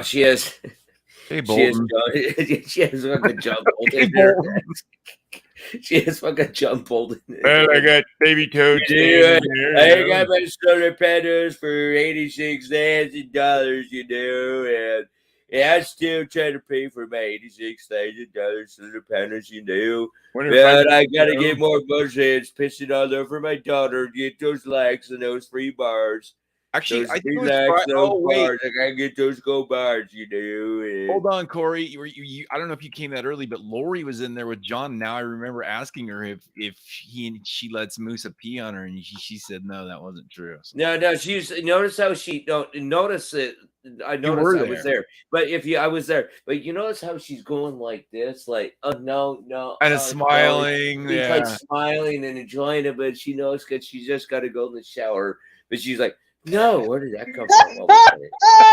A: She has.
C: Hey,
A: She has.
C: Bolton.
A: She has fucking John Bolton
C: Hey,
A: in her.
C: Bolton.
A: She has fucking John Bolton.
C: Well, I got baby toad staying
A: Yeah,
C: in there.
A: I
C: You know.
A: got my solar panels for $86,000, and I'm still trying to pay for my $86,000 solar panels,
C: Wonder if I
A: But
C: could,
A: I gotta
C: you know.
A: get more buzzheads pissing all over my daughter to get those likes and those free bars.
C: Actually,
A: Those
C: I think
A: free
C: it was
A: likes, those
C: oh wait,
A: bars. I gotta get those gold bars, and
C: hold on, Corey. You I don't know if you came that early, but Lori was in there with John. Now I remember asking her if she lets Musa pee on her, and she said no, that wasn't true. So.
A: No, she's notice how she don't notice it. I
C: You
A: noticed
C: were
A: I was there, but I was there, but you notice how she's going like this, like no,
C: Kind of
A: no,
C: smiling,
A: she's
C: yeah.
A: like smiling and enjoying it, but she knows because she's just got to go in the shower. But she's like, no, where did that come from? All of a sudden?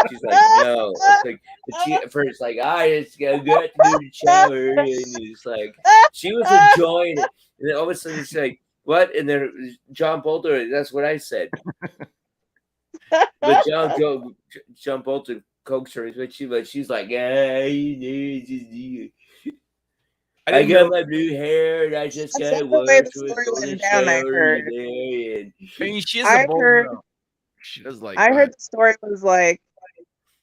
A: She's like, no, it's like, but she at first like, I just got to do the shower, and it's like she was enjoying it, and then all of a sudden she's like, what? And then John Bolton, that's what I said. But John Bolton coaxed her, but she's like, I got my blue hair, and I just
B: That's
A: got
B: not the way
A: work
B: the
A: with
B: story
A: on the
B: went down, I
A: shower,
B: heard.
A: and
C: I mean, she is
B: I
C: a bold
B: heard-
C: girl. She does like.
B: I heard the story was like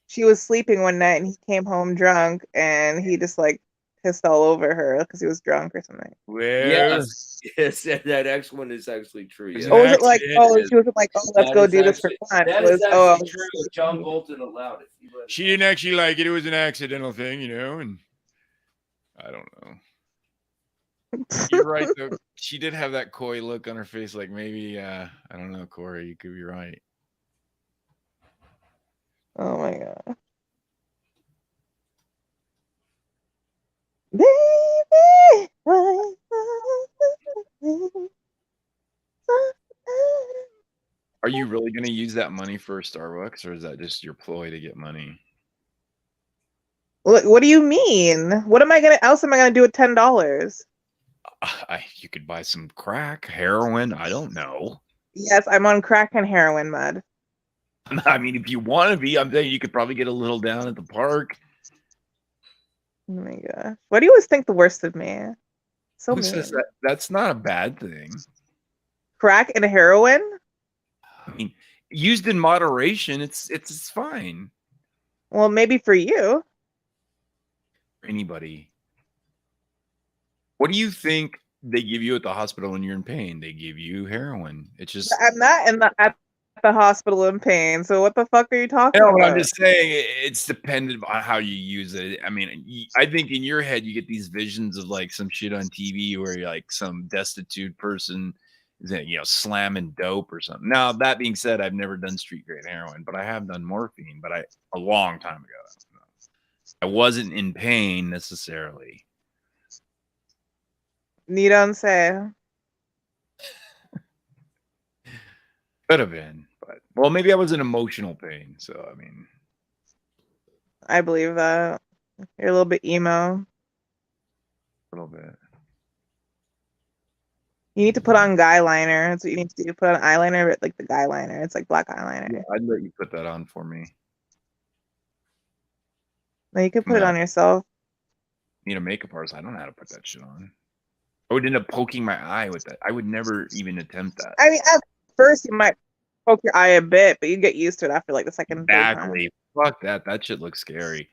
B: she was sleeping one night and he came home drunk and he just like pissed all over her because he was drunk or something.
C: Well,
A: yes, that next one is actually true.
C: It's
A: Yeah.
B: Or was it like, oh,
A: is.
B: she wasn't like, oh, let's
A: That
B: go
A: is
B: do this for
A: actually-
B: fun.
A: That
B: It
A: is
B: was, oh,
A: actually true. John Bolton allowed it.
C: she didn't actually like it. It was an accidental thing, and I don't know. You're right, though. She did have that coy look on her face, like maybe, I don't know, Corey, you could be right.
B: Oh my god. Baby, why?
C: Are you really going to use that money for Starbucks, or is that just your ploy to get money?
B: What do you mean? What am I gonna? Else am I gonna do with $10?
C: You could buy some crack, heroin. I don't know.
B: Yes, I'm on crack and heroin, Mud.
C: I mean, if you want to be, I'm saying you could probably get a little down at the park.
B: Oh my gosh. Why do you always think the worst of me? So
C: Who
B: mean.
C: says that? That's not a bad thing.
B: Crack and heroin?
C: I mean, used in moderation, it's fine.
B: Well, maybe for you.
C: For anybody. What do you think they give you at the hospital when you're in pain? They give you heroin. It's just
B: I'm not at the hospital in pain. So what the fuck are you talking
C: no,
B: about?
C: but I'm just saying it's dependent on how you use it. I mean, I think in your head you get these visions of like some shit on TV where you're like some destitute person is, slamming dope or something. Now, that being said, I've never done street grade heroin, but I have done morphine, but a long time ago. I wasn't in pain necessarily.
B: You don't say.
C: Could have been, but well, maybe I was in emotional pain. So I mean,
B: I believe that. You're a little bit emo.
C: a little bit.
B: You need to put on guy liner. That's what you need to do. Put on eyeliner, but like the guy liner. It's like black eyeliner.
C: Yeah, I'd let you put that on for me.
B: No, you could put it on yourself.
C: Need a makeup artist. I don't know how to put that shit on. I would end up poking my eye with that. I would never even attempt that.
B: I mean, at first you might poke your eye a bit, but you get used to it after like the second.
C: Exactly. Fuck that. That shit looks scary.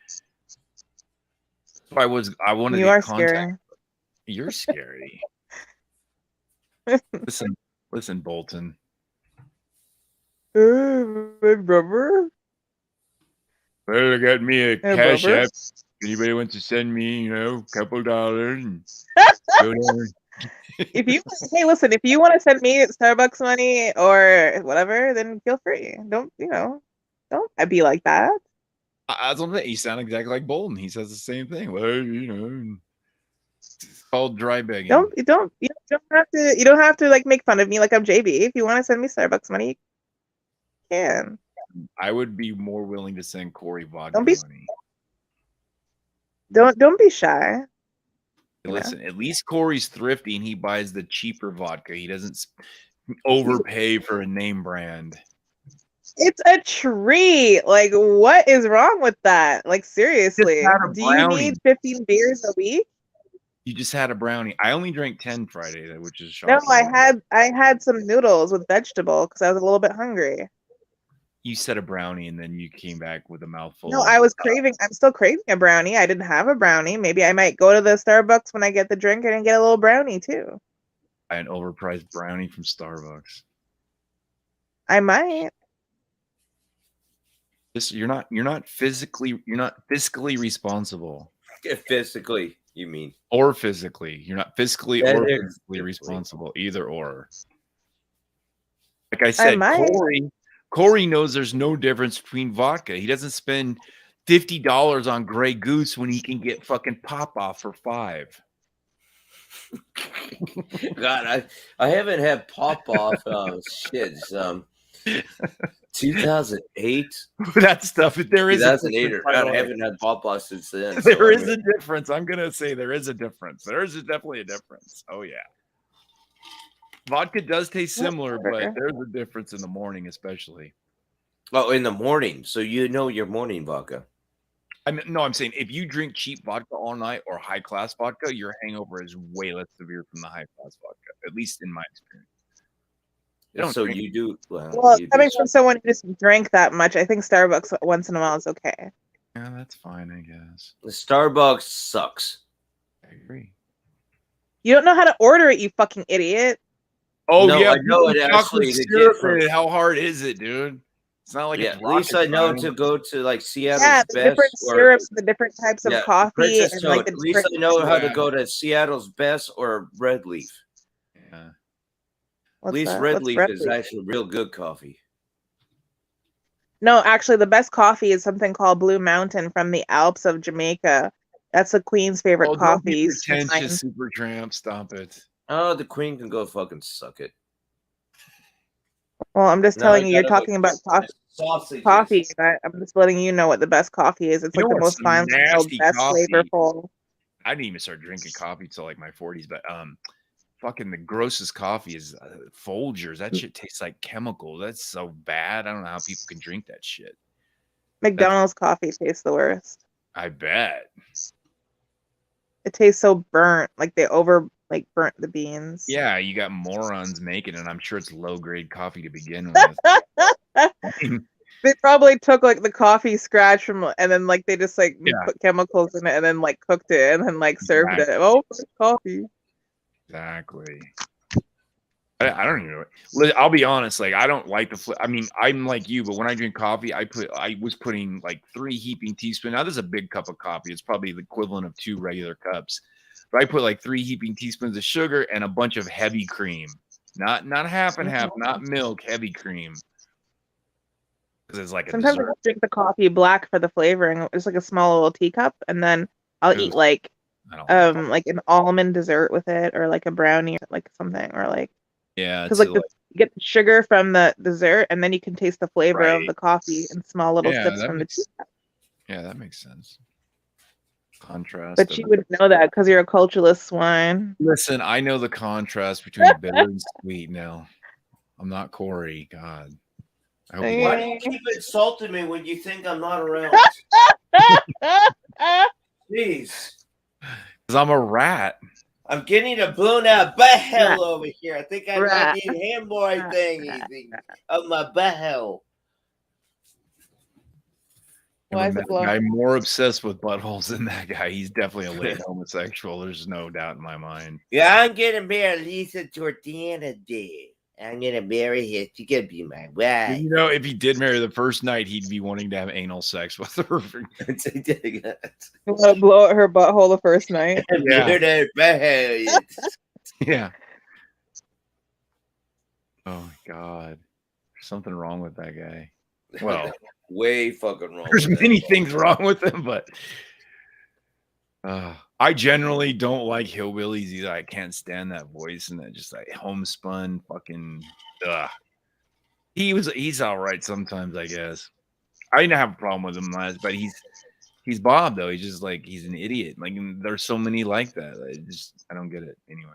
C: If I wanted
B: You
C: to
B: are
C: contact.
B: scary.
C: You're scary. Listen, Bolton.
B: My brother.
C: Well, I got me a
B: Hey,
C: cash
B: brother.
C: app. Anybody wants to send me, a couple dollars and go down.
B: If you listen, if you want to send me Starbucks money or whatever, then feel free. Don't be like that.
C: I don't think you sound exactly like Bolton. He says the same thing. Well, it's called dry begging.
B: You don't have to like make fun of me like I'm JB. If you want to send me Starbucks money, you can.
C: I would be more willing to send Corey vodka
B: Don't be-
C: money.
B: Don't be shy.
C: Listen, at least Corey's thrifty and he buys the cheaper vodka. He doesn't overpay for a name brand.
B: It's a treat. Like, what is wrong with that? Like, seriously,
C: had a
B: do you need 15 beers a week?
C: You just had a brownie. I only drank 10 Friday, which is
B: No,
C: shocking.
B: I had some noodles with vegetable because I was a little bit hungry.
C: You said a brownie, and then you came back with a mouthful.
B: No, I was craving. I'm still craving a brownie. I didn't have a brownie. Maybe I might go to the Starbucks when I get the drink and get a little brownie too.
C: An overpriced brownie from Starbucks.
B: I might.
C: Just you're not fiscally responsible.
A: Physically, you mean?
C: Or physically. You're not fiscally or physically responsible. Either or. Like I said, Corey knows there's no difference between vodka. He doesn't spend $50 on Grey Goose when he can get fucking Pop Off for $5.
A: God, I haven't had Pop Off shit. 2008.
C: That stuff. There is
A: 2008. God, I haven't had Pop Off since then.
C: There is a difference. I'm gonna say there is a difference. There is definitely a difference. Oh yeah. Vodka does taste similar, but there's a difference in the morning, especially.
A: Oh, in the morning. So you know your morning vodka.
C: I'm saying if you drink cheap vodka all night or high class vodka, your hangover is way less severe from the high class vodka, at least in my experience.
A: So you do.
B: Well, coming from someone who just drank that much, I think Starbucks once in a while is okay.
C: Yeah, that's fine, I guess.
A: The Starbucks sucks.
C: I agree.
B: You don't know how to order it, you fucking idiot.
C: Oh
A: no,
C: yeah,
A: I know it actually.
C: How hard is it, dude? It's not like
A: at least I know to go to like Seattle's
B: the
A: Best
B: different syrups, the different types of coffee, and like
A: at least I know how to go to Seattle's Best or Red Leaf.
C: Yeah.
A: At least Red Leaf is actually real good coffee.
B: No, actually, the best coffee is something called Blue Mountain from the Alps of Jamaica. That's the Queen's favorite coffee.
C: Pretentious super tramp, stop it.
A: Oh, the Queen can go fucking suck it.
B: Well, I'm just telling you, you're talking about coffee. I'm just letting you know what the best coffee is. It's like the most fine, best flavorful.
C: I didn't even start drinking coffee till like my 40s, but fucking the grossest coffee is Folgers. That shit tastes like chemical. That's so bad. I don't know how people can drink that shit.
B: McDonald's coffee tastes the worst.
C: I bet.
B: It tastes so burnt, like they burnt the beans.
C: Yeah, you got morons making it. I'm sure it's low grade coffee to begin with.
B: They probably took like the coffee scratch from, and then like they just put chemicals in it, and then like cooked it, and then like served it. Oh, coffee.
C: Exactly. I don't even know. I'll be honest. Like, I don't like the. I mean, I'm like you, but when I drink coffee, I was putting like 3 heaping teaspoons. Now, this is a big cup of coffee. It's probably the equivalent of 2 regular cups. But I put like 3 heaping teaspoons of sugar and a bunch of heavy cream. Not half and half, not milk, heavy cream. Because it's like
B: sometimes I drink the coffee black for the flavoring. It's like a small little teacup, and then I'll eat like an almond dessert with it, or like a brownie, or like something, or like because like you get the sugar from the dessert, and then you can taste the flavor of the coffee in small little sips from the teacup.
C: Yeah, that makes sense. Contrast.
B: But you would know that because you're a cultureless swine.
C: Listen, I know the contrast between bitter and sweet now. I'm not Corey. God.
A: Why do you keep insulting me when you think I'm not around? Jeez.
C: Because I'm a rat.
A: I'm getting a blown out butthole over here. I think I need hemorrhoid thingy of my butthole.
B: Why is it blown?
C: I'm more obsessed with buttholes than that guy. He's definitely a late homosexual. There's no doubt in my mind.
A: Yeah, I'm gonna marry Lisa Jordana did. I'm gonna marry her. She's gonna be my wife.
C: You know, if he did marry the first night, he'd be wanting to have anal sex with her.
B: Blow out her butthole the first night.
C: Yeah. Oh my God. There's something wrong with that guy. Well,
A: way fucking wrong.
C: There's many things wrong with him, but I generally don't like hillbillies either. I can't stand that voice and that just like homespun fucking. He's all right sometimes, I guess. I didn't have a problem with him last, but he's Bob though. He's just like he's an idiot. Like there's so many like that. I don't get it anyway.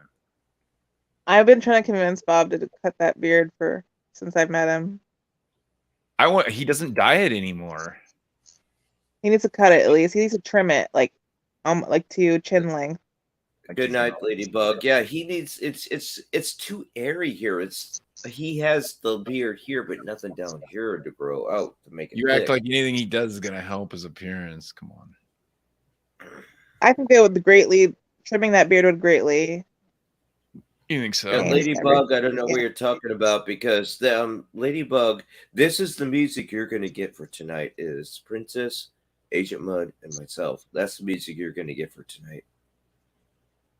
B: I've been trying to convince Bob to cut that beard since I've met him.
C: He doesn't diet anymore.
B: He needs to cut it at least. He needs to trim it like to chin length.
A: Good night, Ladybug. Yeah, he needs. It's too airy here. He has the beard here, but nothing down here to grow out to make it.
C: You
A: thick.
C: act like anything he does is gonna help his appearance. Come on.
B: I think they would greatly trimming that beard would greatly.
C: You think so?
A: Yeah, Ladybug, I don't know what you're talking about because Ladybug, this is the music you're going to get for tonight is Princess, Agent Mud, and myself. That's the music you're going to get for tonight.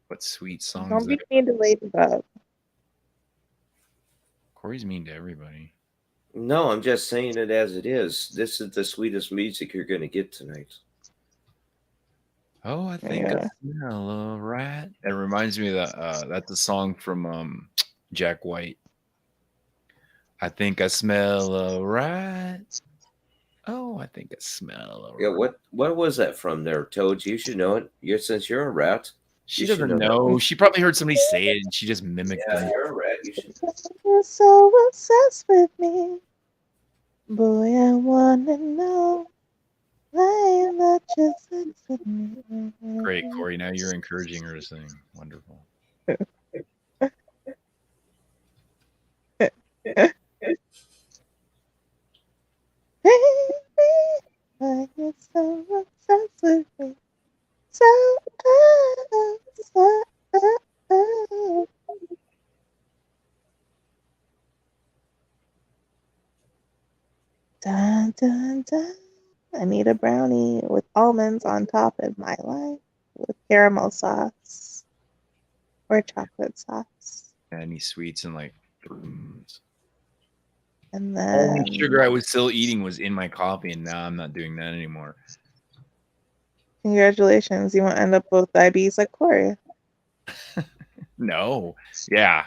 C: What sweet song
B: Don't
C: is
B: be
C: that?
B: mean to Ladybug.
C: Corey's mean to everybody.
A: No, I'm just saying it as it is. This is the sweetest music you're going to get tonight.
C: Oh, I think I smell a rat. It reminds me of that. That's a song from Jack White. I think I smell a rat. Oh, I think I smell a rat.
A: Yeah, what was that from there, Toad? You should know it. Since you're a rat.
C: She doesn't know. She probably heard somebody say it and she just mimicked them.
A: You're a rat. You should.
B: You're so obsessed with me. Boy, I wanna know. Why not just sex with me?
C: Great, Corey. Now you're encouraging her to sing. Wonderful.
B: Baby, why you so obsessed with me? So, Dun, dun, dun. I need a brownie with almonds on top of my life with caramel sauce or chocolate sauce.
C: Any sweets and like.
B: And
C: Only
B: then
C: sugar I was still eating was in my coffee, and now I'm not doing that anymore.
B: Congratulations, you won't end up with diabetes like Corey.
C: No. Yeah.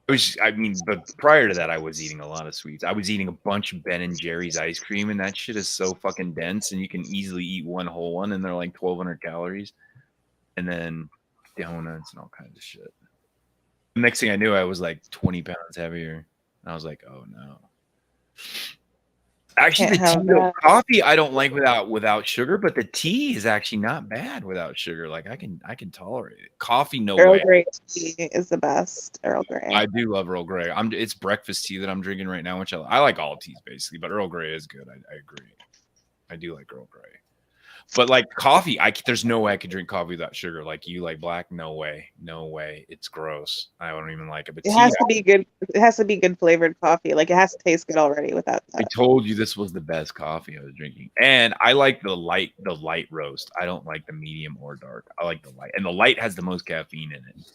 C: It was, I mean, but prior to that, I was eating a lot of sweets. I was eating a bunch of Ben and Jerry's ice cream, and that shit is so fucking dense, and you can easily eat one whole one, and they're like 1,200 calories. And then donuts and all kinds of shit. The next thing I knew, I was like 20 pounds heavier. And I was like, oh no. Actually, the coffee I don't like without sugar, but the tea is actually not bad without sugar. Like I can tolerate it. Coffee, no
B: Earl
C: way.
B: Grey tea is the best. Earl Grey.
C: I do love Earl Grey. It's breakfast tea that I'm drinking right now, which I like all teas basically, but Earl Grey is good. I agree. I do like Earl Grey. But like coffee, there's no way I could drink coffee without sugar. Like you like black? No way. No way. It's gross. I don't even like it. But
B: it has to be good. It has to be good flavored coffee. Like it has to taste good already without that.
C: I told you this was the best coffee I was drinking. And I like the light roast. I don't like the medium or dark. I like the light. And the light has the most caffeine in it.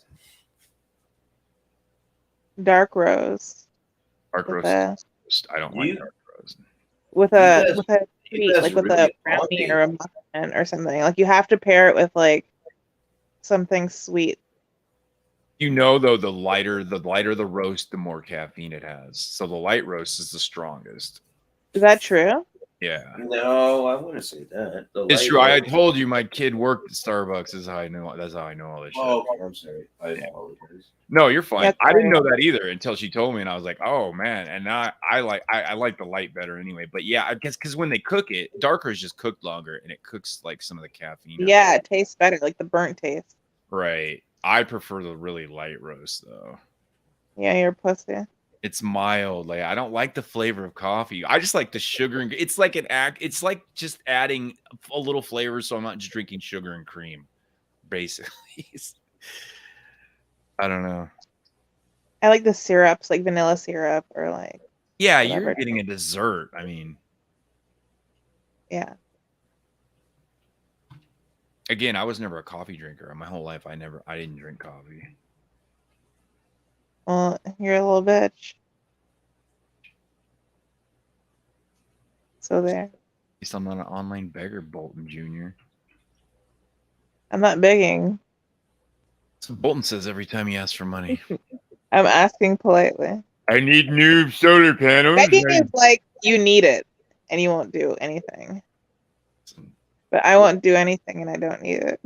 B: Dark roast.
C: Dark roast. I don't like dark roast.
B: With a treat, like with a brownie or a muffin or something. Like you have to pair it with like something sweet.
C: You know, though, the lighter the roast, the more caffeine it has. So the light roast is the strongest.
B: Is that true?
C: Yeah.
A: No, I wouldn't say that.
C: It's true. I told you my kid worked at Starbucks. That's how I know all this shit.
A: Oh, I'm sorry. I apologize.
C: No, you're fine.
B: That's
C: I didn't know that either until she told me, and I was like, "Oh man!" And now I like the light better anyway. But yeah, I guess because when they cook it, darker is just cooked longer, and it cooks like some of the caffeine.
B: Yeah, it tastes better, like the burnt taste.
C: Right. I prefer the really light roast though.
B: Yeah, you're a pussy.
C: It's mild. Like I don't like the flavor of coffee. I just like the sugar and it's like it's like just adding a little flavor, so I'm not just drinking sugar and cream, basically. I don't know.
B: I like the syrups, like vanilla syrup or like.
C: Yeah, you're getting a dessert. I mean.
B: Yeah.
C: Again, I was never a coffee drinker. My whole life, I didn't drink coffee.
B: Well, you're a little bitch. So there.
C: At least I'm not an online beggar, Bolton Jr.
B: I'm not begging.
C: That's what Bolton says every time he asks for money.
B: I'm asking politely.
C: I need new solar panels.
B: Begging is like you need it and you won't do anything. But I won't do anything and I don't need it.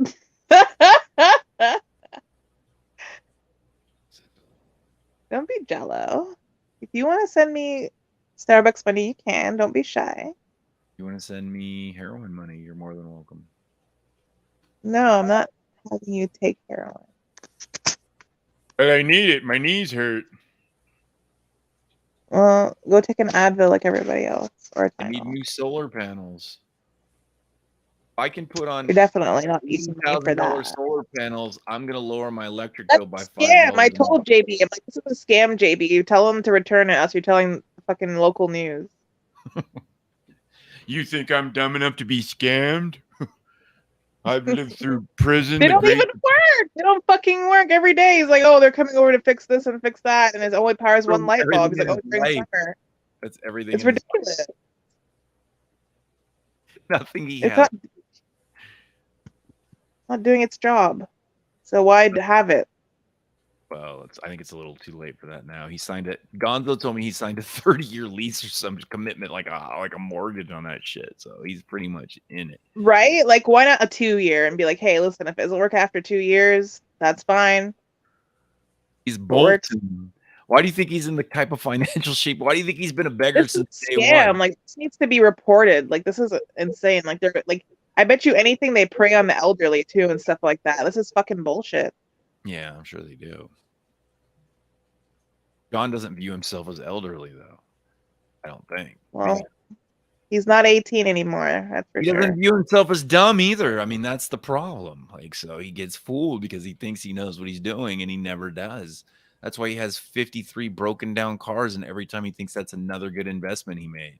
B: Don't be jello. If you want to send me Starbucks money, you can. Don't be shy.
C: You want to send me heroin money? You're more than welcome.
B: No, I'm not having you take heroin.
C: But I need it. My knees hurt.
B: Well, go take an Advil like everybody else, or a
C: I need
B: Tylenol.
C: new solar panels. I can put on
B: You're definitely not using me for
C: $80,000
B: that.
C: solar panels. I'm gonna lower my electric
B: That's
C: bill by
B: a
C: $5.
B: scam. I told JB, I'm like, this is a scam, JB. You tell him to return it, else you're telling fucking local news.
C: You think I'm dumb enough to be scammed? I've lived through prison.
B: They don't even work. They don't fucking work every day. He's like, oh, they're coming over to fix this and fix that, and it only powers one light bulb. He's like, oh, during summer.
C: That's everything.
B: It's ridiculous.
C: Nothing he
B: It's
C: has.
B: not doing its job. So why have it?
C: Well, I think it's a little too late for that now. He signed it. Gonzo told me he signed a 30-year lease or some commitment, like a mortgage on that shit. So he's pretty much in it.
B: Right? Like, why not a 2-year and be like, hey, listen, if it doesn't work after 2 years, that's fine.
C: He's Bolton. Why do you think he's in the type of financial shape? Why do you think he's been a beggar since day one?
B: Like, this needs to be reported. Like, this is insane. Like, they're like, I bet you anything they prey on the elderly too and stuff like that. This is fucking bullshit.
C: Yeah, I'm sure they do. John doesn't view himself as elderly, though. I don't think.
B: Well, he's not 18 anymore. That's for sure.
C: He doesn't view himself as dumb either. I mean, that's the problem. Like, so he gets fooled because he thinks he knows what he's doing, and he never does. That's why he has 53 broken down cars, and every time he thinks that's another good investment he made.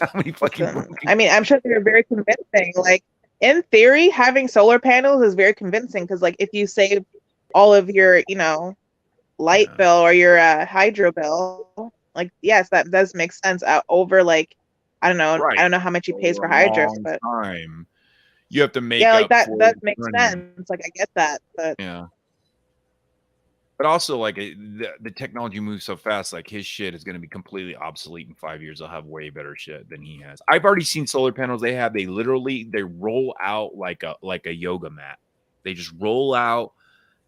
C: How many fucking
B: I mean, I'm sure they're very convincing. Like, in theory, having solar panels is very convincing because, like, if you save all of your, light bill or your hydro bill, like, yes, that does make sense. Over, like, I don't know, I don't know how much he pays for hydro, but
C: time you have to make
B: like
C: up
B: that
C: for
B: does
C: it
B: make
C: running.
B: sense. Like, I get that, but
C: yeah. But also, like, the technology moves so fast, like, his shit is going to be completely obsolete in 5 years. They'll have way better shit than he has. I've already seen solar panels they roll out like a yoga mat. They just roll out.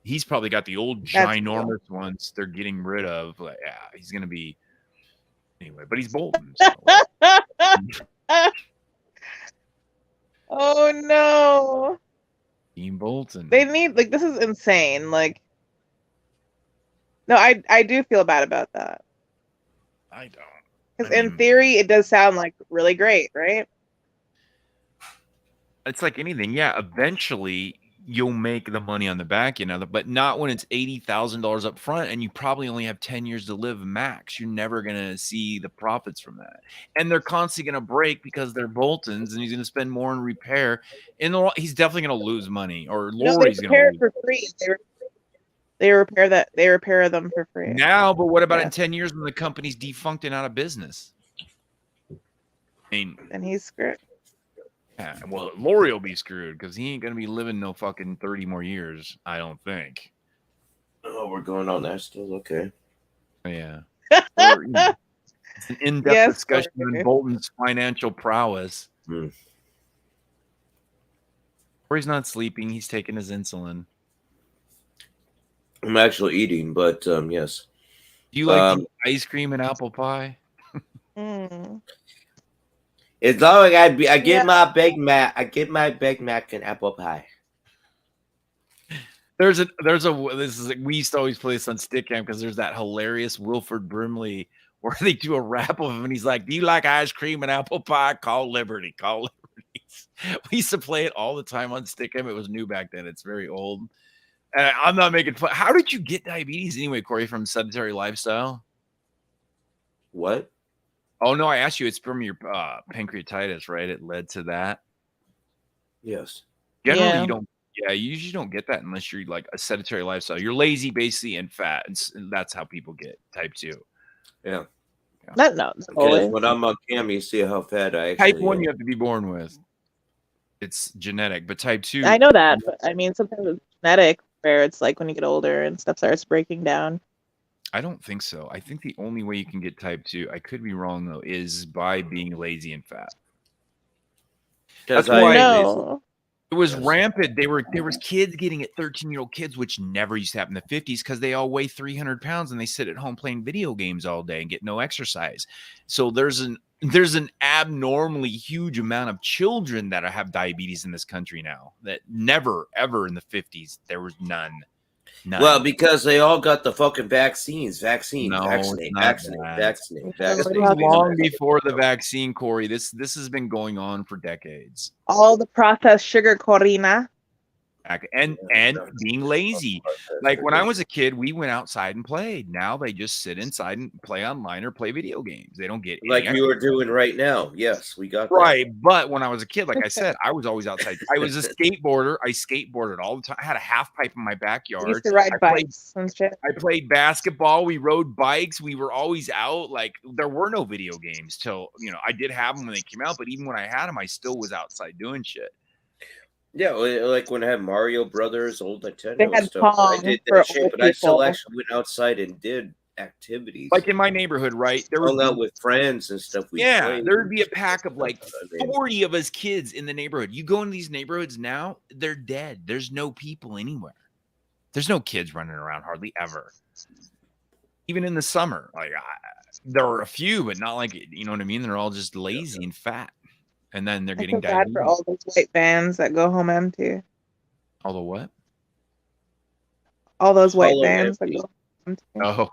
C: He's probably got the old ginormous ones they're getting rid of. Like, yeah, he's going to be anyway, but he's Bolton. So.
B: Oh no.
C: Team Bolton.
B: They need, like, this is insane. Like, no, I do feel bad about that.
C: I don't.
B: Because in theory, it does sound like really great, right?
C: It's like anything. Yeah, eventually you'll make the money on the back end of it, but not when it's $80,000 up front and you probably only have 10 years to live max. You're never going to see the profits from that. And they're constantly going to break because they're Boltons and he's going to spend more in repair. He's definitely going to lose money, or Lori's going to lose.
B: For free. They repair them for free.
C: Now, but what about in 10 years when the company's defunct and out of business? I mean,
B: and he's screwed.
C: Yeah, well, Lori will be screwed because he ain't gonna be living no fucking 30 more years. I don't think.
A: Oh, we're going on that still. Okay.
C: Yeah. It's an in-depth discussion on Bolton's financial prowess. Or he's not sleeping. He's taking his insulin.
A: I'm actually eating, but yes.
C: Do you like ice cream and apple pie?
A: As long as I get my Big Mac, I get my Big Mac and apple pie.
C: We used to always play this on Stick Camp because there's that hilarious Wilford Brimley where they do a rap of him and he's like, "Do you like ice cream and apple pie? Call Liberty, call Liberty." We used to play it all the time on Stick Camp. It was new back then. It's very old. And I'm not making fun. How did you get diabetes anyway, Corey, from sedentary lifestyle?
A: What?
C: Oh, no, I asked you. It's from your pancreatitis, right? It led to that?
A: Yes.
C: Generally, you don't. Yeah, you usually don't get that unless you're like a sedentary lifestyle. You're lazy, basically, and fat. And that's how people get type 2.
A: Yeah.
B: No.
A: Because when I'm on cam, you see how fat I actually
C: Type 1 you have to be born with. It's genetic, but type 2.
B: I know that, but I mean, sometimes it's genetic where it's like when you get older and stuff starts breaking down.
C: I don't think so. I think the only way you can get type 2, I could be wrong though, is by being lazy and fat.
A: That's why
C: It was
A: Yes.
C: rampant. There was kids getting it, 13-year-old kids, which never used to happen in the 50s because they all weigh 300 pounds and they sit at home playing video games all day and get no exercise. So there's an abnormally huge amount of children that have diabetes in this country now that never, ever in the 50s, there was none.
A: Well, because they all got the fucking vaccines.
C: No,
A: Vaccinate.
C: it's not that. This was long before the vaccine, Corey. This has been going on for decades.
B: All the processed sugar, Corina.
C: And being lazy. Like when I was a kid, we went outside and played. Now they just sit inside and play online or play video games. They don't get any
A: like you
C: exercise.
A: are doing right now. Yes, we got that.
C: Right. But when I was a kid, like I said, I was always outside. I was a skateboarder. I skateboarded all the time. I had a half pipe in my backyard.
B: We used to ride bikes and shit.
C: I played basketball. We rode bikes. We were always out. Like there were no video games till, I did have them when they came out. But even when I had them, I still was outside doing shit.
A: Yeah, like when I had Mario Brothers, old Nintendo
B: They had
A: stuff. I
B: Pong
A: did
B: for
A: that shit,
B: old
A: but I still
B: people.
A: actually went outside and did activities.
C: Like in my neighborhood, right? There
A: hung
C: was
A: out with friends and stuff.
C: there would be a pack of like 40 of us kids in the neighborhood. You go into these neighborhoods now, they're dead. There's no people anywhere. There's no kids running around hardly ever. Even in the summer, like there were a few, but not like, you know what I mean? They're all just lazy and fat. And then they're getting
B: I feel bad for all those white bands that go home empty.
C: All the what?
B: All those white
A: Hollow
B: bands
A: empty.
B: that go home empty.
C: Oh.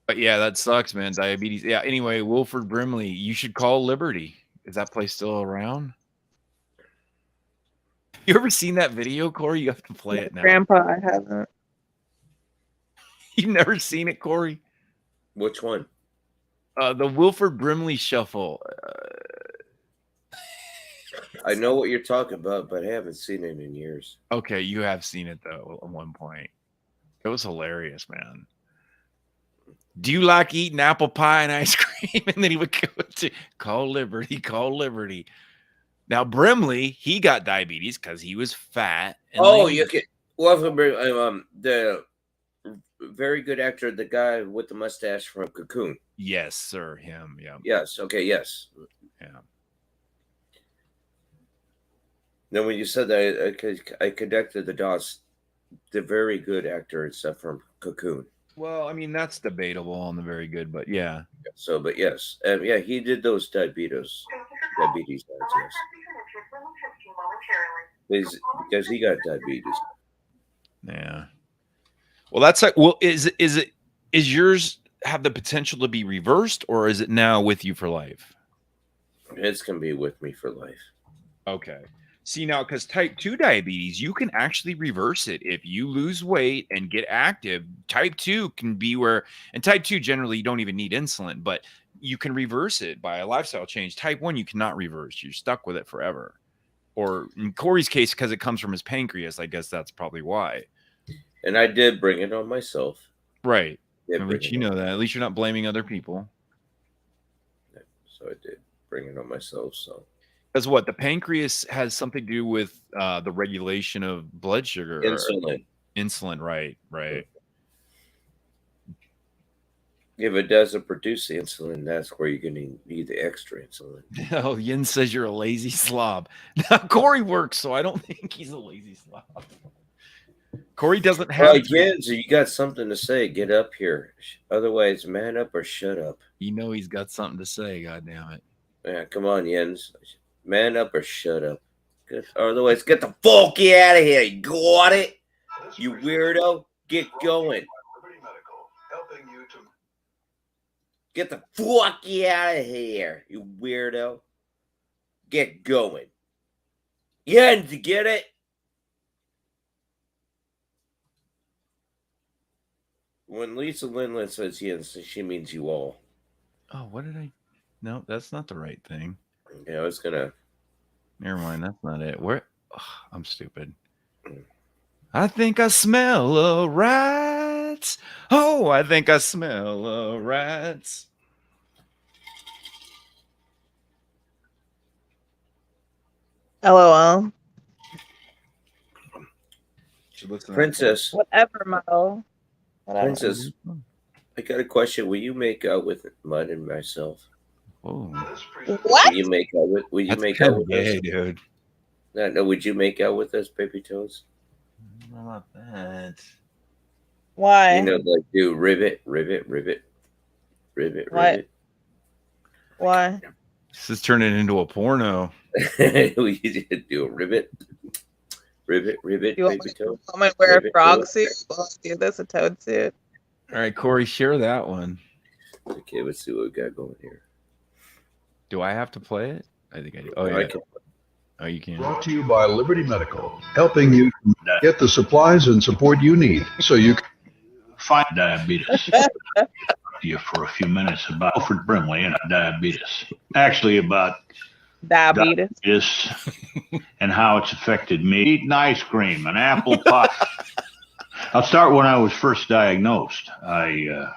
C: But yeah, that sucks, man. Diabetes. Yeah. Anyway, Wilford Brimley, you should call Liberty. Is that place still around? You ever seen that video, Corey? You have to play it now.
B: Grandpa, I haven't.
C: You've never seen it, Corey?
A: Which one?
C: The Wilford Brimley shuffle.
A: I know what you're talking about, but I haven't seen it in years.
C: Okay, you have seen it though at one point. It was hilarious, man. Do you like eating apple pie and ice cream? And then he would go to call Liberty, call Liberty. Now Brimley, he got diabetes because he was fat. And
A: you can Wilford Brimley, the very good actor, the guy with the mustache from Cocoon.
C: Yes, sir. Him. Yeah.
A: Yes. Okay. Yes.
C: Yeah.
A: Then when you said that, I connected the dots. The very good actor and stuff from Cocoon.
C: Well, I mean that's debatable on the very good, but yeah.
A: So, but yes, yeah, he did those diabetes ads, yes. Because he got diabetes.
C: Yeah. Well, that's like. Well, is yours have the potential to be reversed, or is it now with you for life?
A: It's gonna be with me for life.
C: Okay. See now, because type 2 diabetes, you can actually reverse it if you lose weight and get active. Type 2 can be where, and type 2 generally you don't even need insulin, but you can reverse it by a lifestyle change. Type 1 you cannot reverse; you're stuck with it forever. Or in Corey's case, because it comes from his pancreas, I guess that's probably why.
A: And I did bring it on myself.
C: Right. At least you know that. At least you're not blaming other people.
A: So I did bring it on myself. So.
C: Because what the pancreas has something to do with the regulation of blood sugar. Insulin, right.
A: If it doesn't produce insulin, that's where you're going to need the extra insulin.
C: Oh, Yin says you're a lazy slob. Now, Corey works, so I don't think he's a lazy slob. Corey doesn't have...
A: Jens, you got something to say, get up here. Otherwise, man up or shut up.
C: You know he's got something to say, goddammit.
A: Yeah, come on, Jens. Man up or shut up. Good. Otherwise, get the fuck out of here. You got it? You weirdo. Get going. Get the fuck out of here, you weirdo. Get going. Jens, you get it? When Lisa Lindland says Jens, she means you all.
C: Oh, what did I... No, that's not the right thing.
A: Yeah, I was gonna.
C: Never mind, that's not it. Where? Oh, I'm stupid. I think I smell a rat. Oh, I think I smell a rat.
B: LOL.
A: Princess.
B: Whatever, Mo.
A: Princess, I got a question. Will you make out with Mud and myself?
C: Oh,
B: What?
A: Would you make out with? Would you
C: that's
A: make
C: kind
A: out
C: of
A: with
C: gay,
A: us?
C: dude.
A: No. Would you make out with us, baby toes?
C: How about that?
B: Why?
A: You know, like do rivet.
B: What? Why?
C: This is turning into a porno.
A: We do a rivet,
B: You want
A: baby
B: me,
A: toe.
B: want me to wear a
A: Rivet,
B: frog
A: rivet.
B: suit? Well, I do this, a toad suit.
C: All right, Corey, share that one.
A: Okay, let's see what we got going here.
C: Do I have to play it? I think I do. Oh,
A: I
C: yeah.
A: can-
C: Oh, you can.
H: Brought to you by Liberty Medical, helping you get the supplies and support you need so you can
I: fight diabetes. You for a few minutes about Alfred Brimley and diabetes. Actually, about
B: Diabetes.
I: and how it's affected me. Eating ice cream and apple pie. I'll start when I was first diagnosed. I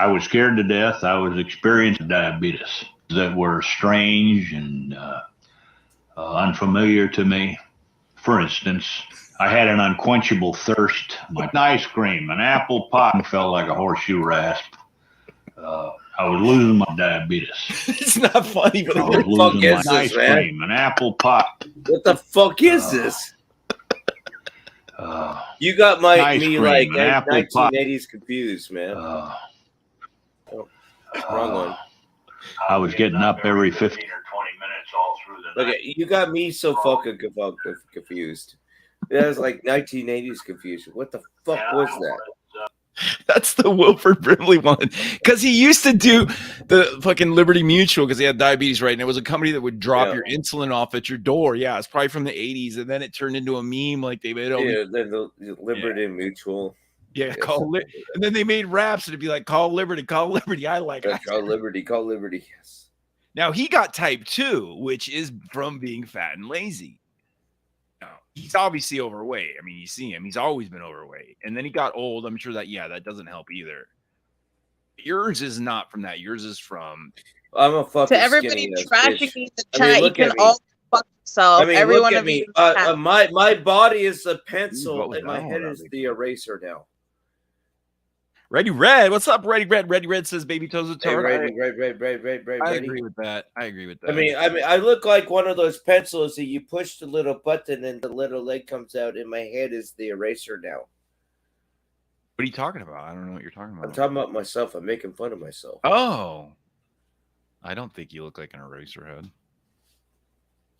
I: was scared to death. I was experiencing diabetes that were strange and unfamiliar to me. For instance, I had an unquenchable thirst. My ice cream and apple pie felt like a horseshoe rasp. I was losing my diabetes.
C: It's not funny, but
I: I was
A: What the fuck
I: losing
A: is
I: my
A: this,
I: ice
A: man?
I: cream and apple pie.
A: What the fuck is this? You got
I: ice
A: me
I: cream
A: like
I: and apple pie.
A: 1980s confused, man. Wrong one.
I: I was getting up every 15 or 20 minutes all through the night.
A: Okay, you got me so fucking confused. That was like 1980s confusion. What the fuck was that?
C: That's the Wilford Brimley one. Because he used to do the fucking Liberty Mutual because he had diabetes, right? And it was a company that would drop your insulin off at your door. Yeah, it's probably from the 80s. And then it turned into a meme. Like they made all
A: the Liberty Mutual.
C: Yeah,
A: Yes.
C: And then they made raps and it'd be like, call Liberty. I like it.
A: Call Liberty. Yes.
C: Now he got type 2, which is from being fat and lazy. Now, he's obviously overweight. I mean, you see him, he's always been overweight. And then he got old. I'm sure that doesn't help either. Yours is not from that. Yours is from
A: I'm a fucking
B: to everybody
A: skinny
B: trashing me in the
A: I
B: chat.
A: mean,
B: you can all fuck yourself.
A: I mean,
B: Every
A: look
B: one
A: at
B: of
A: me.
B: you.
A: My body is a pencil,
C: what was
A: and my
C: that
A: head
C: one?
A: is the eraser now.
C: Ready Red. What's up, Ready Red? Ready Red says baby toes are
A: Hey,
C: retarded.
A: right.
C: I agree with that. I
A: mean, I look like one of those pencils that you push the little button and the little leg comes out, and my head is the eraser now.
C: What are you talking about? I don't know what you're talking about.
A: I'm talking about myself. I'm making fun of myself.
C: Oh, I don't think you look like an eraser head.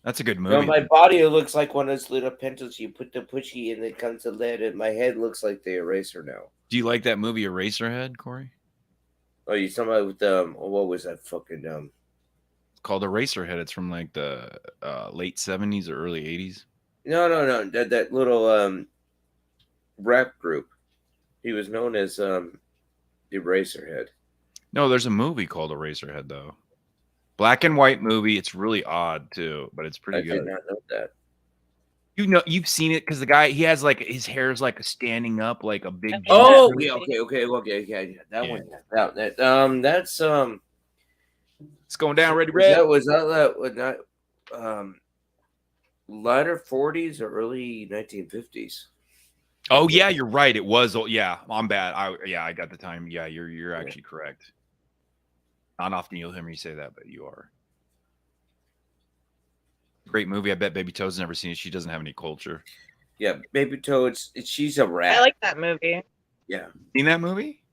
C: That's a good movie.
A: No, my body looks like one of those little pencils you put the pushy and it comes to lead, and my head looks like the eraser now.
C: Do you like that movie Eraserhead, Corey?
A: Oh, you talking about with what was that fucking
C: It's called Eraserhead. It's from like the late 70s or early 80s.
A: No. That little rap group. He was known as Eraserhead.
C: No, there's a movie called Eraserhead though. Black and white movie. It's really odd too, but it's pretty good.
A: I did not know that.
C: You know, you've seen it because the guy, he has like his hair is like standing up like a big.
A: Oh, yeah, okay. Yeah, that one. That's
C: it's going down. Ready, Red.
A: Was that latter 40s or early 1950s?
C: Oh yeah, you're right. It was. Oh yeah, I'm bad. I got the time. Yeah, you're actually correct. Not often you'll hear me say that, but you are. Great movie. I bet Baby Toad's never seen it. She doesn't have any culture.
A: Yeah, Baby Toad's. She's a rat.
B: I like that movie.
A: Yeah,
C: seen that movie?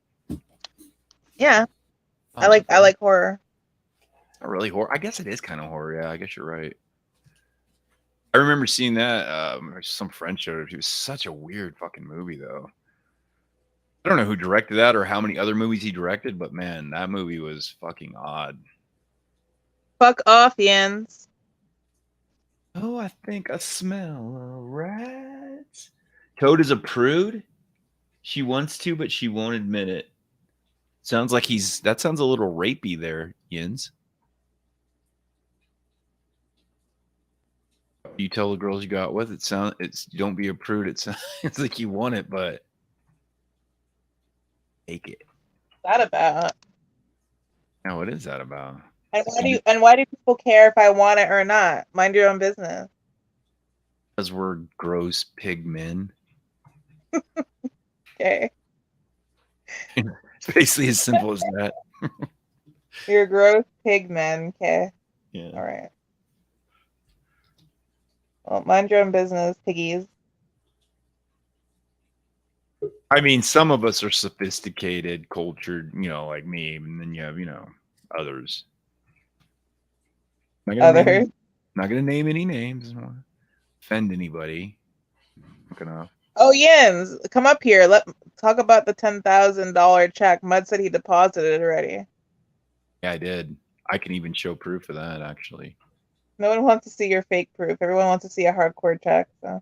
B: Yeah, I like horror.
C: Not really horror. I guess it is kind of horror. Yeah, I guess you're right. I remember seeing that. Some friend showed it. It was such a weird fucking movie, though. I don't know who directed that or how many other movies he directed, but man, that movie was fucking odd.
B: Fuck off, Jens.
C: Oh, I think I smell a rat. Toad is a prude. She wants to, but she won't admit it. Sounds like that sounds a little rapey there, Jens. You tell the girls you go out with it's don't be a prude. It sounds like you want it, but take it.
B: What's that about?
C: Now, what is that about?
B: And why do people care if I want it or not? Mind your own business.
C: Because we're gross pig men.
B: Okay.
C: It's basically as simple as that.
B: You're gross pig man. Okay.
C: Yeah.
B: All right. Well, mind your own business, piggies.
C: I mean, some of us are sophisticated, cultured, like me, and then you have, others. Not gonna name any names. Don't want to offend anybody. Not gonna.
B: Oh, Jens, come up here. Talk about the $10,000 check. Mud said he deposited already.
C: Yeah, I did. I can even show proof of that, actually.
B: No one wants to see your fake proof. Everyone wants to see a hardcore check. So.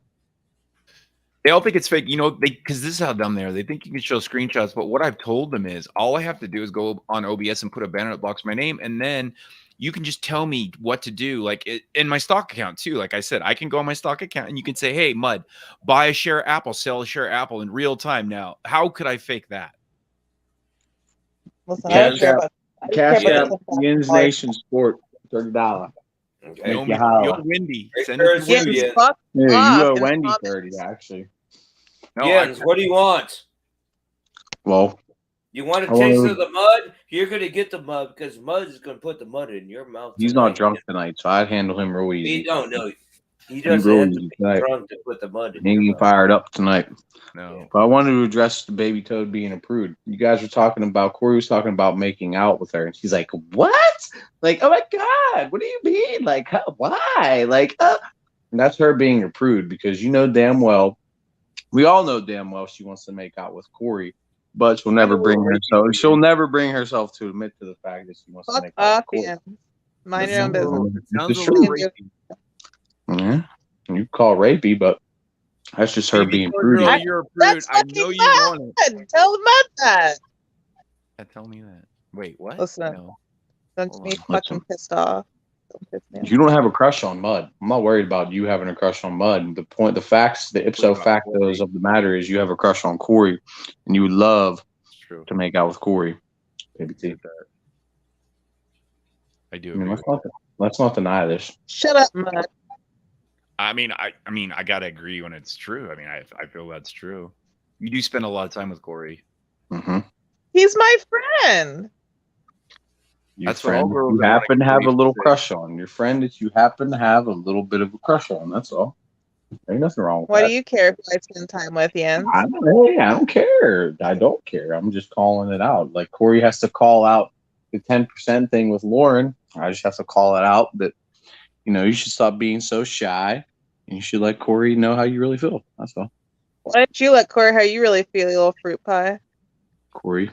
C: They all think it's fake, because this is how dumb they are. They think you can show screenshots, but what I've told them is all I have to do is go on OBS and put a banner that blocks my name, and then you can just tell me what to do. Like in my stock account too. Like I said, I can go on my stock account and you can say, "Hey, Mud, buy a share of Apple, sell a share of Apple in real time." Now, how could I fake that?
B: Listen, I don't care about.
J: Cash App, Yins Nation Sport, $30.
A: Okay.
J: Make you holla.
C: Wendy. Send
A: There's
C: it to Wendy.
A: Jens.
B: Fuck
J: Yeah, you
B: off
J: owe
B: in
J: Wendy
B: the
J: 30 actually.
C: No,
A: Jens, what do you want?
J: Well,
A: You want a
J: I
A: taste
J: wanna-
A: of the mud? You're gonna get the mud because Mud is gonna put the mud in your mouth.
J: he's
A: tonight.
J: not drunk tonight, so I'd handle him real
A: He
J: easy.
A: don't know. He
J: He
A: doesn't
J: real
A: have to
J: easy
A: be
J: tonight.
A: drunk to put the mud in
J: He
A: your
J: ain't
A: mouth.
J: fired up tonight.
C: No.
J: But I wanted to address the baby toad being a prude. You guys were talking about, Corey was talking about making out with her, and she's like, "What? Like, oh my God, what do you mean? Like, why? Like, and that's her being a prude because you know damn well, we all know damn well she wants to make out with Corey, but she'll never bring herself to admit to the fact that she wants to
B: Fuck
J: make out
B: off,
J: with Corey.
B: Jens. Mind your own business.
C: Sounds
J: It's
C: a little
J: true.
C: rapey.
J: Yeah, you call it rapey, but that's just her
C: Baby
J: being
C: toy
J: prudy.
C: girl, you're a prude.
B: That's
C: I
B: fucking
C: know you want it.
B: bad. Tell them about that.
C: Yeah, tell me that. Wait, what?
B: Listen.
C: No.
B: Don't
C: Hold
B: me
C: on.
B: fucking pissed off. Don't piss me off.
J: You don't have a crush on Mud. I'm not worried about you having a crush on Mud. The ipso factos of the matter is you have a crush on Corey, and you would love
C: True.
J: to make out with Corey. Baby T.
C: I do.
J: I mean,
C: Agree.
J: let's not deny this.
B: Shut up, Mud.
C: I mean, I gotta agree when it's true. I mean, I feel that's true. You do spend a lot of time with Corey.
J: Mm-hmm.
B: He's my friend.
J: Your
C: That's what all
J: friend
C: girls
J: you
C: are like
J: happen to have a
C: Corey
J: little
C: to say.
J: crush on. Your friend that you happen to have a little bit of a crush on. That's all. Ain't nothing wrong with
B: What
J: that.
B: do you care if I spend time with Jens?
J: I don't care. I don't care. I'm just calling it out. Like Corey has to call out the 10% thing with Lauren. I just have to call it out that, you should stop being so shy and you should let Corey know how you really feel. That's all.
B: Why don't you let Corey how you really feel, you little fruit pie?
J: Corey,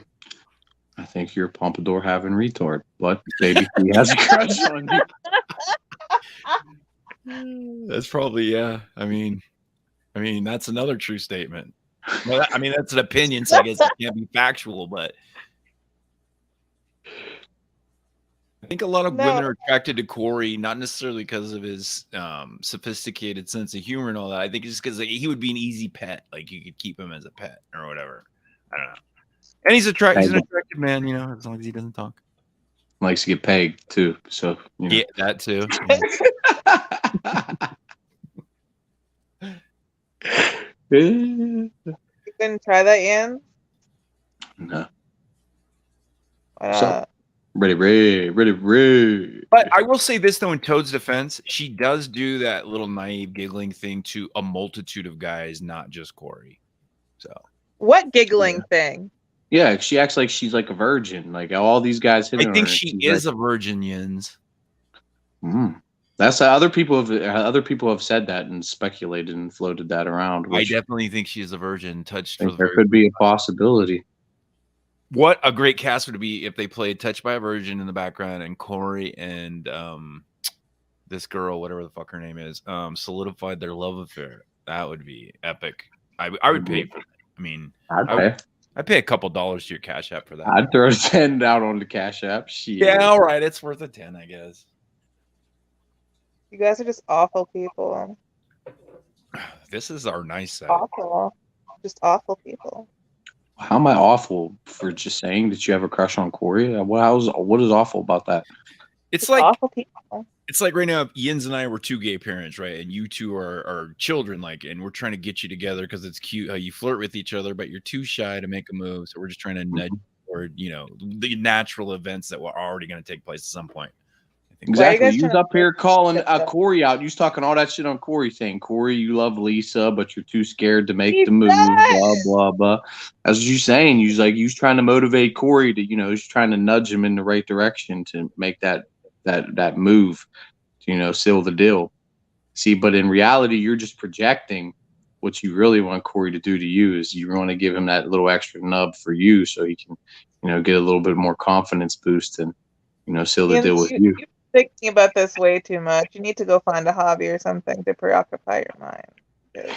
J: I think you're a pompadour having retard, but baby, he has a crush on you.
C: That's probably, yeah. I mean, that's another true statement. Well, I mean, that's an opinion, so I guess it can't be factual, but I think a lot of women are attracted to Corey, not necessarily because of his sophisticated sense of humor and all that. I think it's because he would be an easy pet. Like you could keep him as a pet or whatever. I don't know. And he's an attractive man, as long as he doesn't talk.
J: Likes to get pegged too, so
C: Yeah, that too.
B: You couldn't try that, Jens?
J: No.
B: Why
J: So-
B: not?
J: Ready.
C: But I will say this though, in Toad's defense, she does do that little naive giggling thing to a multitude of guys, not just Corey. So
B: What giggling thing?
J: Yeah, she acts like she's like a virgin. Like all these guys hitting
C: I
J: on
C: think
J: her,
C: she
J: she's
C: is
J: like,
C: a virgin, Jens.
J: That's how other people have said that and speculated and floated that around.
C: I
J: Which
C: definitely think she is a virgin. Touched
J: I
C: for
J: think
C: the
J: there could be a possibility.
C: What a great cast would it be if they played "Touched by a Virgin" in the background and Corey and this girl, whatever the fuck her name is, solidified their love affair. That would be epic. I would pay for that. I mean, I'd pay a couple dollars to your Cash App for that.
J: I'd throw a 10 out on the Cash App. Shit.
C: Yeah, all right, it's worth a 10, I guess.
B: You guys are just awful people.
C: This is our nice side.
B: Awful. Just awful people.
J: How am I awful for just saying that you have a crush on Corey? What is awful about that?
C: It's like
B: awful people.
C: It's like right now, if Jens and I were two gay parents, right? And you two are children, and we're trying to get you together because it's cute how you flirt with each other, but you're too shy to make a move. So we're just trying to nudge you toward, you know, the natural events that were already going to take place at some point.
J: Exactly. You was up here calling Corey out. You was talking all that shit on Corey, saying, Corey, you love Lisa, but you're too scared to make the move, blah, blah, blah. That's what you saying. You was like, you was trying to motivate Corey to, you know, he's trying to nudge him in the right direction to make that move, to, you know, seal the deal. See, but in reality, you're just projecting. What you really want Corey to do to you is you want to give him that little extra nub for you so he can, you know, get a little bit more confidence boost and, you know, seal the deal with you.
B: You're thinking about this way too much. You need to go find a hobby or something to preoccupy your mind.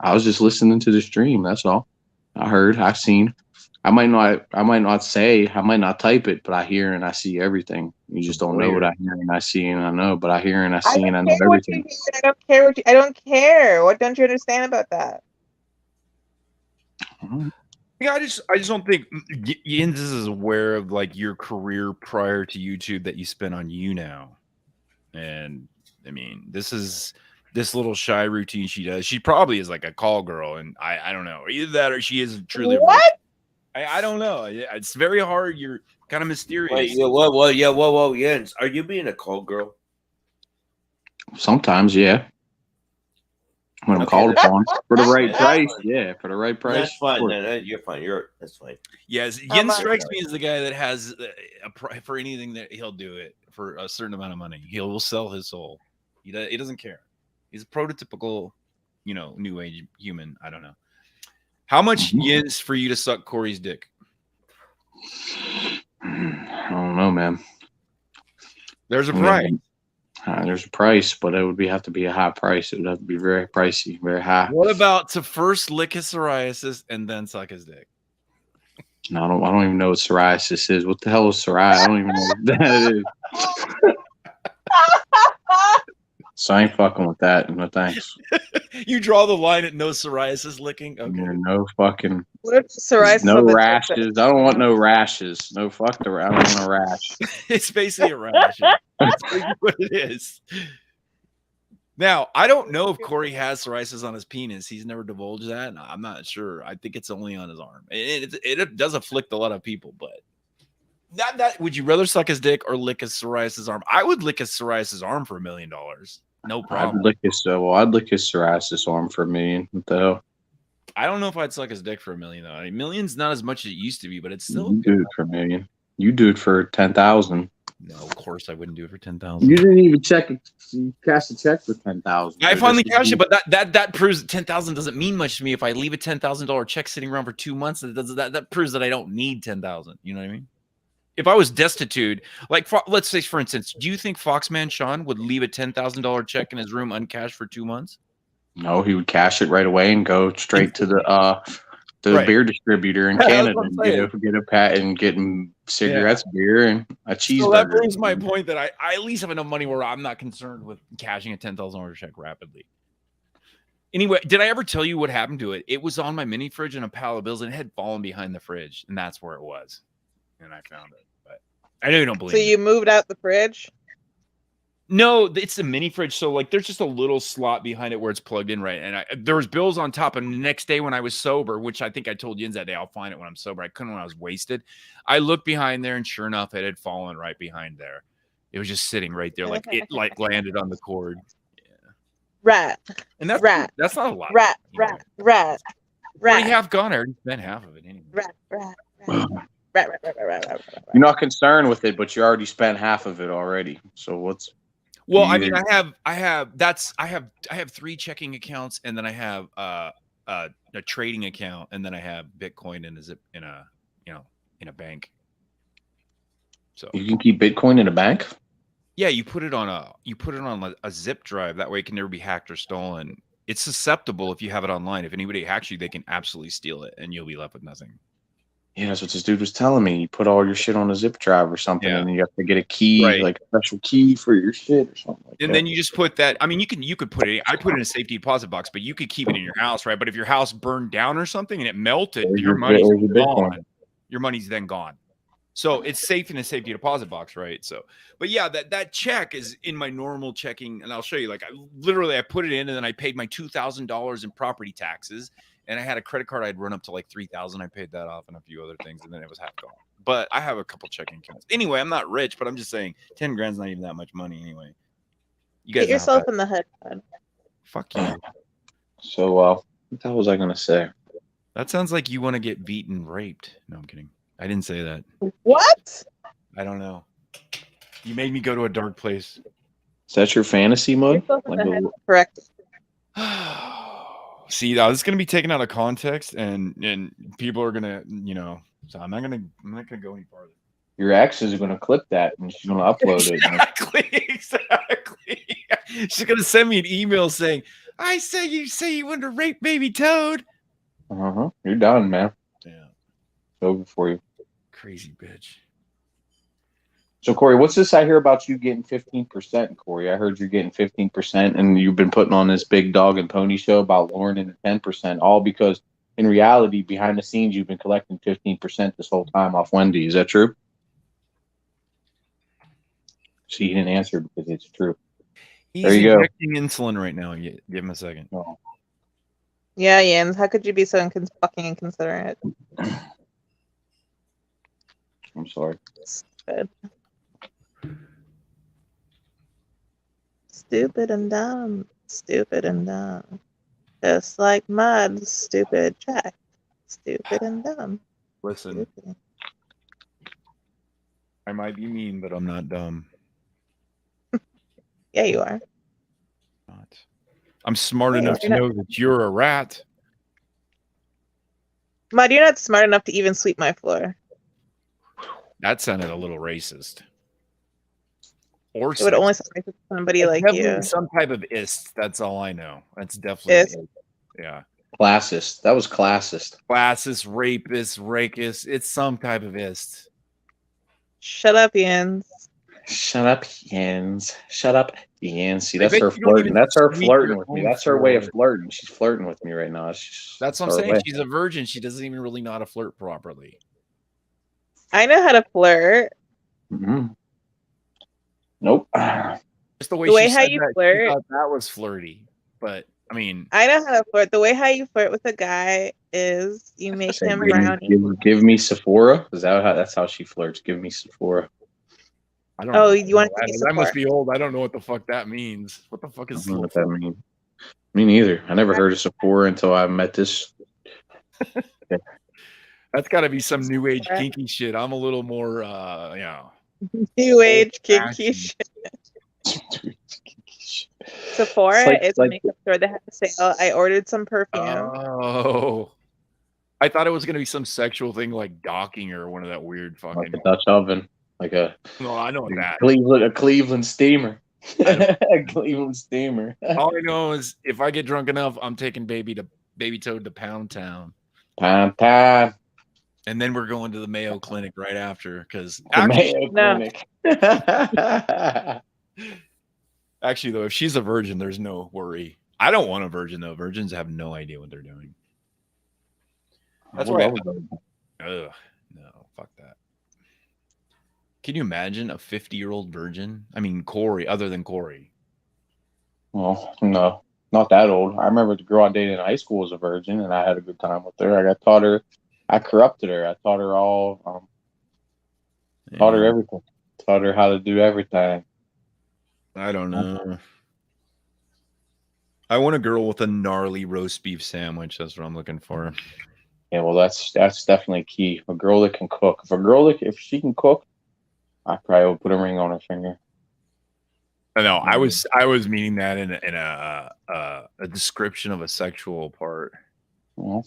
J: I was just listening to the stream. That's all. I heard. I've seen. I might not say. I might not type it, but I hear and I see everything. You just don't know what I hear and I see and I know. But I hear and I see and I know everything.
B: I don't care what I don't care. What don't you understand about that?
C: Yeah, I just don't think Yins is aware of like your career prior to YouTube that you spent on YouNow. And I mean, this little shy routine she does. She probably is like a call girl, and I don't know. Either that or she is truly
B: what?
C: I don't know. It's very hard. You're kind of mysterious.
A: Wait, whoa, Jens. Are you being a call girl?
J: Sometimes, yeah. When I'm called upon for the right price, yeah, for the right price.
A: That's fine. You're fine. That's fine.
C: Yes, Jens strikes me as the guy that has for anything that he'll do it for a certain amount of money. He'll sell his soul. He doesn't care. He's a prototypical, you know, new age human. I don't know. How much Jens for you to suck Corey's dick?
J: I don't know, man.
C: There's a price.
J: There's a price, but it would have to be a high price. It would have to be very pricey, very high.
C: What about to first lick his psoriasis and then suck his dick?
J: No, I don't even know what psoriasis is. What the hell is psoriasis? I don't even know what that is. So I ain't fucking with that. No thanks.
C: You draw the line at no psoriasis licking? Okay.
J: No fucking
B: psoriasis.
J: No rashes. I don't want no rashes. No fuck the. I don't want a rash.
C: It's basically a rash. That's basically what it is. Now, I don't know if Corey has psoriasis on his penis. He's never divulged that. I'm not sure. I think it's only on his arm. It does afflict a lot of people, but that would you rather suck his dick or lick his psoriasis arm? I would lick his psoriasis arm for $1 million. No problem.
J: I'd lick his psoriasis arm for $1 million. What the hell?
C: I don't know if I'd suck his dick for $1 million though. I mean, million's not as much as it used to be, but it's still.
J: You do it for $1 million. You do it for 10,000.
C: No, of course I wouldn't do it for 10,000.
J: You didn't even check. You cashed a check for 10,000.
C: I finally cashed it, but that proves that 10,000 doesn't mean much to me. If I leave a $10,000 check sitting around for 2 months, that proves that I don't need 10,000. You know what I mean? If I was destitute, like let's say for instance, do you think Foxman Sean would leave a $10,000 check in his room uncashed for 2 months?
J: No, he would cash it right away and go straight to the beer distributor in Canada and get a pat and get cigarettes, beer, and a cheeseburger.
C: So that proves my point that I at least have enough money where I'm not concerned with cashing a $10,000 check rapidly. Anyway, did I ever tell you what happened to it? It was on my mini fridge in a pile of bills and it had fallen behind the fridge, and that's where it was. And I found it. But I know you don't believe me.
B: So you moved out the fridge?
C: No, it's a mini fridge. So like there's just a little slot behind it where it's plugged in, right? And there was bills on top. And the next day when I was sober, which I think I told Jens that day, I'll find it when I'm sober. I couldn't when I was wasted. I looked behind there and sure enough, it had fallen right behind there. It was just sitting right there. Like it like landed on the cord. Yeah.
B: Rat.
C: And that's not a lot.
B: Rat.
C: Already half gone. I already spent half of it anyway.
B: Rat.
J: You're not concerned with it, but you already spent half of it already. So what's?
C: Well, I mean, I have 3 checking accounts, and then I have a trading account, and then I have Bitcoin in a bank. So
J: you can keep Bitcoin in a bank.
C: Yeah, you put it on a zip drive. That way, it can never be hacked or stolen. It's susceptible if you have it online. If anybody hacks you, they can absolutely steal it, and you'll be left with nothing.
J: Yeah, that's what this dude was telling me. You put all your shit on a zip drive or something, and then you have to get a key, like a special key for your shit or something like that.
C: And then you just put that. I mean, you could put it. I put it in a safety deposit box, but you could keep it in your house, right? But if your house burned down or something and it melted, your money's gone. Your money's then gone. So it's safe in a safety deposit box, right? So, but yeah, that check is in my normal checking, and I'll show you. Like, I put it in, and then I paid my $2,000 in property taxes. And I had a credit card I'd run up to like $3,000. I paid that off and a few other things, and then it was half gone. but I have a couple checking accounts. Anyway, I'm not rich, but I'm just saying 10 grand's not even that much money anyway. You guys
B: Get yourself in the head, bud.
C: Fuck you.
J: So, what the hell was I gonna say?
C: That sounds like you want to get beaten, raped. No, I'm kidding. I didn't say that.
B: What?
C: I don't know. You made me go to a dark place.
J: Is that your fantasy mode?
B: Correct.
C: See, now this is gonna be taken out of context, and people are gonna, So I'm not gonna go any farther.
J: Your ex is gonna clip that and she's gonna upload
C: it. Exactly. She's gonna send me an email saying, "I say you want to rape baby Toad."
J: You're done, man.
C: Yeah.
J: It's over for you.
C: Crazy bitch.
J: So, Corey, what's this I hear about you getting 15%, Corey? I heard you're getting 15%, and you've been putting on this big dog and pony show about Lauren and the 10%, all because in reality, behind the scenes, you've been collecting 15% this whole time off Wendy. Is that true? She didn't answer because it's true.
C: He's
J: there you
C: injecting insulin right now. Give him a second.
J: Oh.
B: Yeah, Jens, how could you be so fucking inconsiderate?
J: I'm sorry.
B: Stupid. Stupid and dumb. Stupid and dumb. Just like mud, stupid Jack. Stupid and dumb.
C: Listen.
B: Stupid.
C: I might be mean, but I'm not dumb.
B: Yeah, you are.
C: I'm smart enough to know that you're a rat.
B: Mud, you're not smart enough to even sweep my floor.
C: That sounded a little racist. Or
B: it would only sound racist to somebody like you.
C: Some type of ist. That's all I know. That's definitely yeah.
J: Classist. That was classist.
C: Classist, rapist, rakist. It's some type of ist.
B: Shut up, Jens.
J: Shut up, Jens. Shut up, Jens. See, that's her flirting. That's her flirting with me. That's her way of flirting. She's flirting with me right now.
C: That's what I'm saying. She's a virgin. She doesn't even really know how to flirt properly.
B: I know how to flirt.
J: Mm-hmm. Nope.
C: Just the way
B: how you flirt.
C: That was flirty, but I mean,
B: I know how to flirt. The way how you flirt with a guy is you make him brownie.
J: Give me Sephora. Is that that's how she flirts? Give me Sephora.
C: I don't know.
B: You want to be
C: Sephora? I must be old. I don't know what the fuck that means. What the fuck is
J: I don't know what that means? Me neither. I never heard of Sephora until I met this.
C: That's got to be some new age kinky shit. I'm a little more,
B: new age kinky shit. Sephora is a makeup store that has a sale. I ordered some perfume.
C: Oh, I thought it was gonna be some sexual thing like docking or one of that weird fucking
J: like a Dutch oven, like a.
C: No, I know that
J: Cleveland steamer. A Cleveland steamer.
C: All I know is if I get drunk enough, I'm taking baby Toad to Pound Town.
J: Pound Town.
C: And then we're going to the Mayo Clinic right after because
J: Clinic.
C: Actually, though, if she's a virgin, there's no worry. I don't want a virgin though. Virgins have no idea what they're doing. That's why. No, fuck that. Can you imagine a 50-year-old virgin? I mean, Corey, other than Corey.
J: Well, no, not that old. I remember the girl I dated in high school was a virgin, and I had a good time with her. I corrupted her. I taught her all. Taught her everything. Taught her how to do everything.
C: I don't know. I want a girl with a gnarly roast beef sandwich. That's what I'm looking for.
J: Yeah, well, that's definitely key. A girl that can cook. If she can cook, I probably would put a ring on her finger.
C: No, I was meaning that in a description of a sexual part.
J: Well,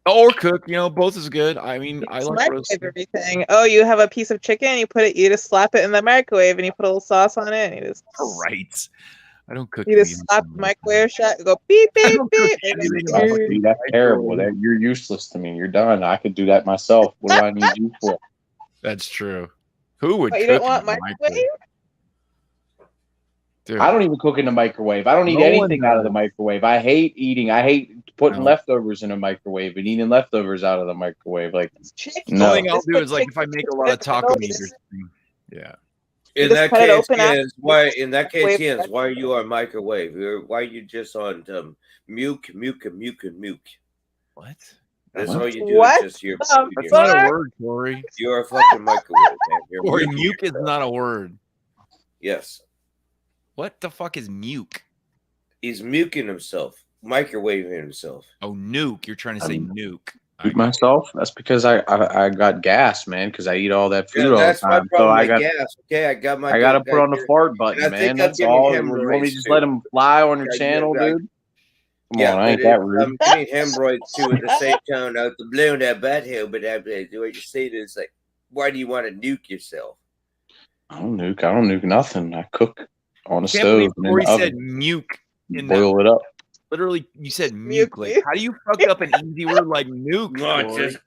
C: or cook, both is good. I mean, I like roast
B: everything. Oh, you have a piece of chicken, you just slap it in the microwave and you put a little sauce on it and you just
C: right. I don't cook.
B: You just slap the microwave shut, go beep beep beep.
J: That's terrible. You're useless to me. You're done. I could do that myself. What do I need you for?
C: That's true. Who would?
B: But you don't want microwave?
C: Dude.
J: I don't even cook in the microwave. I don't eat anything out of the microwave. I hate eating. I hate putting leftovers in a microwave and eating leftovers out of the microwave. Like,
C: the only thing I'll do is like if I make a lot of taco meat or something. Yeah.
A: In that case, Jens, why are you on microwave? Why are you just on muke?
C: What?
A: That's
J: What?
A: all you do.
B: What?
A: Is just you're,
B: the
C: That's
A: you're,
C: not a
B: fuck?
C: word, Corey.
A: you're a fucking microwave, man. You're
C: Corey,
A: muting
C: muke is
A: yourself.
C: not a word.
A: Yes.
C: What the fuck is muke?
A: He's muking himself, microwaving himself.
C: Oh, nuke. You're trying to say
J: I'm-
C: nuke.
J: Shoot myself? That's because I got gas, man. Because I eat all that food
A: Yeah,
J: all the
A: that's my
J: time. So
A: problem.
J: I
A: My
J: got
A: gas. Okay, I got my.
J: I got to
A: good
J: put on the
A: here.
J: fart
A: And
J: button,
A: I
J: man.
A: think I'm
J: That's
A: getting
J: all. You want me
A: hemorrhoids
J: to just
A: too.
J: let them fly on your
A: Yeah,
J: channel,
A: like-
J: dude? Come
A: Yeah,
J: on, I
A: but
J: ain't that rude.
A: I'm getting hemorrhoids too at the same time out the blue in that butthole. But I do what you say to it's like, why do you want to nuke yourself?
J: I don't nuke nothing. I cook on a
C: Can't believe
J: stove and in
C: Corey
J: the
C: said
J: oven.
C: muke in that.
J: Boil it up.
C: Literally, you said
B: Muke
C: muke. Like,
B: me.
C: how do you fuck up an easy word like nuke,
A: No,
C: Corey?
A: just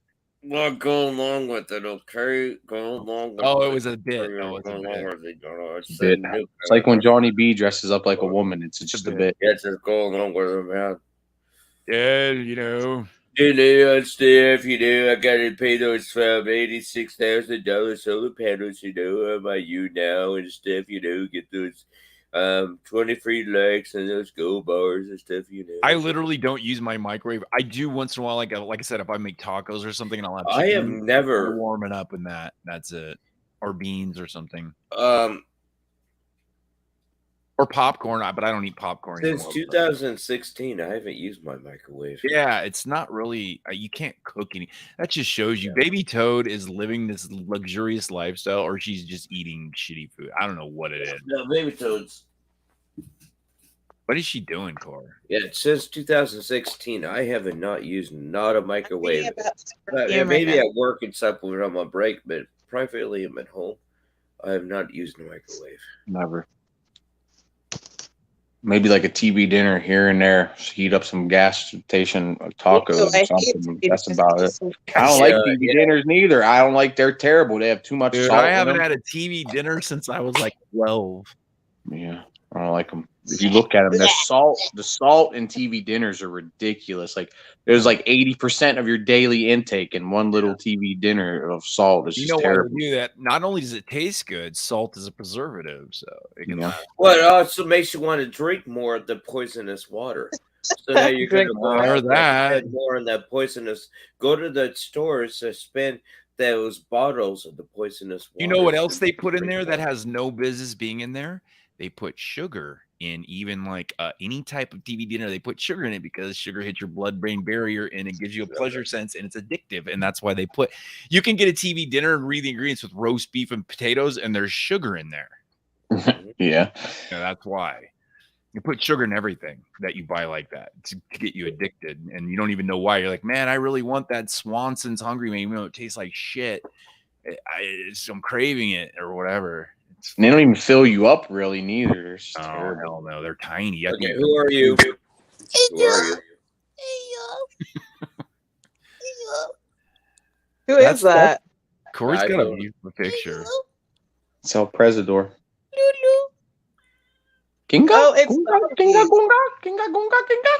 A: well, go along with it, okay? Go along with
C: Oh,
A: it.
C: it was a bit.
A: Go
C: Oh, it was a
A: along
C: bit.
A: with it. It's
J: Bit. It's like when Johnny B dresses up like a woman. It's just a bit.
A: Yeah, just go along with it, man.
C: Yeah, you know.
A: And stuff, I gotta pay those $86,000 solar panels, on my you now and stuff, get those 20 free likes and those gold bars and stuff,
C: I literally don't use my microwave. I do once in a while, like I said, if I make tacos or something, and I'll have
A: I have
C: chicken,
A: never-
C: I'll warm it up in that. That's it, or beans or something, or popcorn. But I don't eat popcorn
A: Since
C: anymore.
A: 2016, I haven't used my microwave.
C: Yeah, it's not really. You can't cook any. That just shows you, Baby Toad is living this luxurious lifestyle, or she's just eating shitty food. I don't know what it is.
A: No, Baby Toads.
C: What is she doing, Cora?
A: Yeah, since 2016, I haven't not used not a microwave. Maybe
B: now.
A: at work and stuff when I'm on break, but privately I'm at home. I have not used a microwave.
J: Never. Maybe like a TV dinner here and there. Heat up some gas station tacos or something. That's about it. I don't like TV dinners neither. I don't like. They're terrible. They have too much
C: Dude,
J: salt.
C: I haven't
J: in them.
C: had a TV dinner since I was like 12.
J: Yeah, I don't like them. If you look at them, the salt in TV dinners are ridiculous. Like there's like 80% of your daily intake in one little TV dinner of salt. It's
C: You
J: just
C: know
J: terrible.
C: why they do that? Not only does it taste good, salt is a preservative, so it can.
A: Well, it also makes you want to drink more of the poisonous water. So now you're going to go
C: more
A: out
C: of
A: there and
C: that.
A: spend more on that poisonous. Go to the stores to spend those bottles of the poisonous water.
C: You know what else they put in there that has no business being in there? They put sugar in even like any type of TV dinner. They put sugar in it because sugar hits your blood-brain barrier and it gives you a pleasure sense and it's addictive. And that's why they put. You can get a TV dinner and read the ingredients with roast beef and potatoes, and there's sugar in there.
J: Yeah.
C: That's why. You put sugar in everything that you buy like that to get you addicted, and you don't even know why. You're like, man, I really want that Swanson's Hungry Man, even though it tastes like shit. I'm craving it or whatever.
J: And they don't even fill you up really, neither. They're just terrible.
C: Hell no, they're tiny.
A: Okay, who are you? Who are you?
B: Who is that?
C: Corey's
A: I
C: got a
A: don't-
C: beautiful picture.
J: It's El Presidor. Kinga?
B: Oh, it's
J: Kinga, gunga, kinga, gunga, kinga.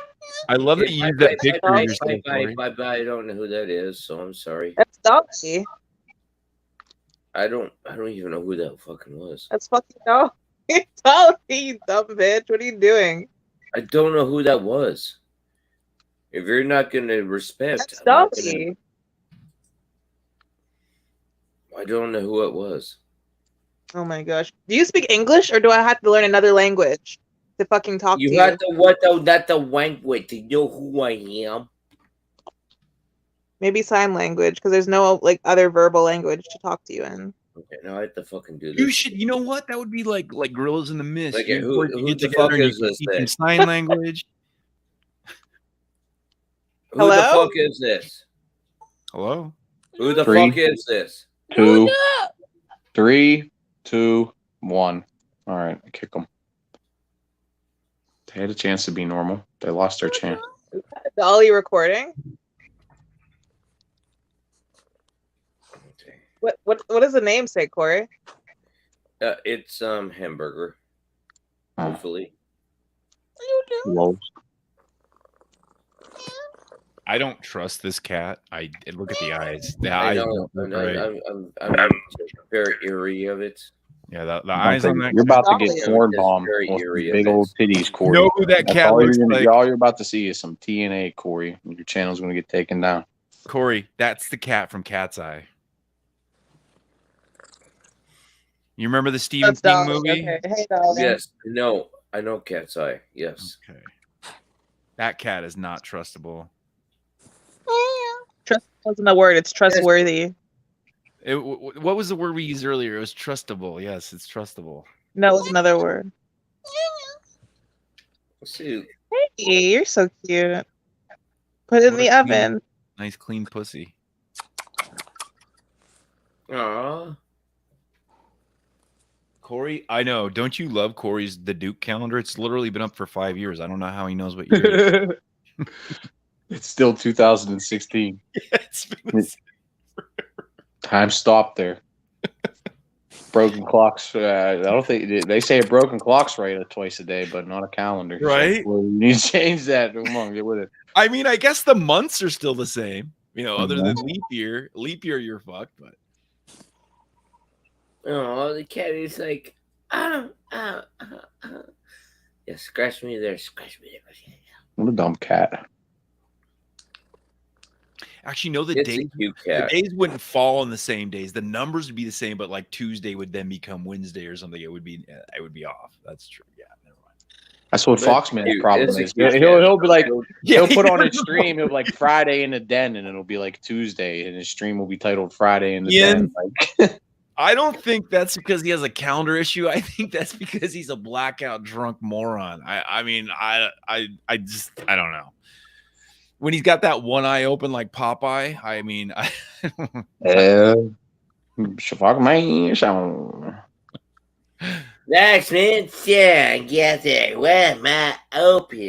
C: I love that you use that picture of yourself, Corey.
A: I don't know who that is, so I'm sorry.
B: That's Doggy.
A: I don't even know who that fucking was.
B: That's fucking Doggy. Doggy, you dumb bitch. What are you doing?
A: I don't know who that was. If you're not gonna respect,
B: That's
A: I'm not gonna-
B: Doggy.
A: I don't know who it was.
B: Oh my gosh. Do you speak English or do I have to learn another language to fucking talk to
A: You
B: you?
A: had to what though? Not the language to know who I am.
B: Maybe sign language because there's no like other verbal language to talk to you in.
A: Okay, now I have to fucking do this.
C: You should. You know what? That would be like Gorillas in the Mist.
A: Like,
C: You
A: who-
C: boys
A: who
C: get
A: the
C: together
A: fuck
C: and you
A: is
C: can
A: this
C: teach them
A: then?
C: sign language.
A: Who the
B: Hello?
A: fuck is this?
C: Hello.
A: Who the
J: Three.
A: fuck is this?
J: 2, 3, 2, 1. All right, kick them. They had a chance to be normal. They lost their chance.
B: Dolly recording?
A: Okay.
B: What does the name say, Corey?
A: It's hamburger.
J: Oh.
A: Hopefully.
J: Lol.
C: I don't trust this cat. I look at the eyes. The
A: I
C: eyes
A: know.
C: don't look right.
A: I'm very eerie of it.
C: Yeah, the eyes on that.
J: You're about to
B: Dolly.
J: get corn
A: It's
J: bombed
A: very
J: with
A: eerie,
J: big
A: isn't
J: old
A: it?
J: titties, Corey.
C: know who that
J: That's
C: cat
J: all
C: looks like?
J: all you're about to see is some TNA, Corey. Your channel's going to get taken down.
C: Corey, that's the cat from Cat's Eye. You remember the Stephen
B: That's
C: King
B: Dolly.
C: movie?
B: Okay. Hey, Dolly.
A: Yes, no, I know Cat's Eye. Yes.
C: Okay. That cat is not trustable.
B: Trust wasn't a word. It's trustworthy.
C: What was the word we used earlier? It was trustable. Yes, it's trustable.
B: No, it was another word.
A: Let's see.
B: Hey, you're so cute. Put it in
C: What
B: the
C: a clean-
B: oven.
C: Nice clean pussy.
A: Aw.
C: Corey, I know. Don't you love Corey's The Duke calendar? It's literally been up for 5 years. I don't know how he knows what year.
J: It's still 2016.
C: It's been
J: Time stopped there. Broken clocks. I don't think they say a broken clock's right twice a day, but not a calendar.
C: Right?
J: So, well, you need to change that. Come on, get with it.
C: I mean, I guess the months are still the same. You know, other than leap year. Leap year, you're fucked. But
A: Oh, the cat is like, yeah, scratch me there, scratch me there.
J: What a dumb cat.
C: actually, no, the
A: It's a
C: days
A: cute
C: the
A: cat.
C: days wouldn't fall on the same days. The numbers would be the same, but like Tuesday would then become Wednesday or something. It would be off. That's true. Yeah, never mind.
J: That's what
A: But
J: Foxman's
A: cute.
J: problem
A: It's a
J: is.
A: cute
J: He'll
A: cat.
J: be like,
C: Yeah,
J: he'll put
C: you
J: on his
C: never
J: stream.
C: know.
J: He'll be like Friday in the den, and it'll be like Tuesday, and his stream will be titled Friday in the
C: Ian,
J: den. Like,
C: I don't think that's because he has a calendar issue. I think that's because he's a blackout drunk moron. I mean, I don't know. When he's got that one eye open like Popeye, I mean,
J: fuck man, so.
A: Next man, yeah, get it. Where's my open?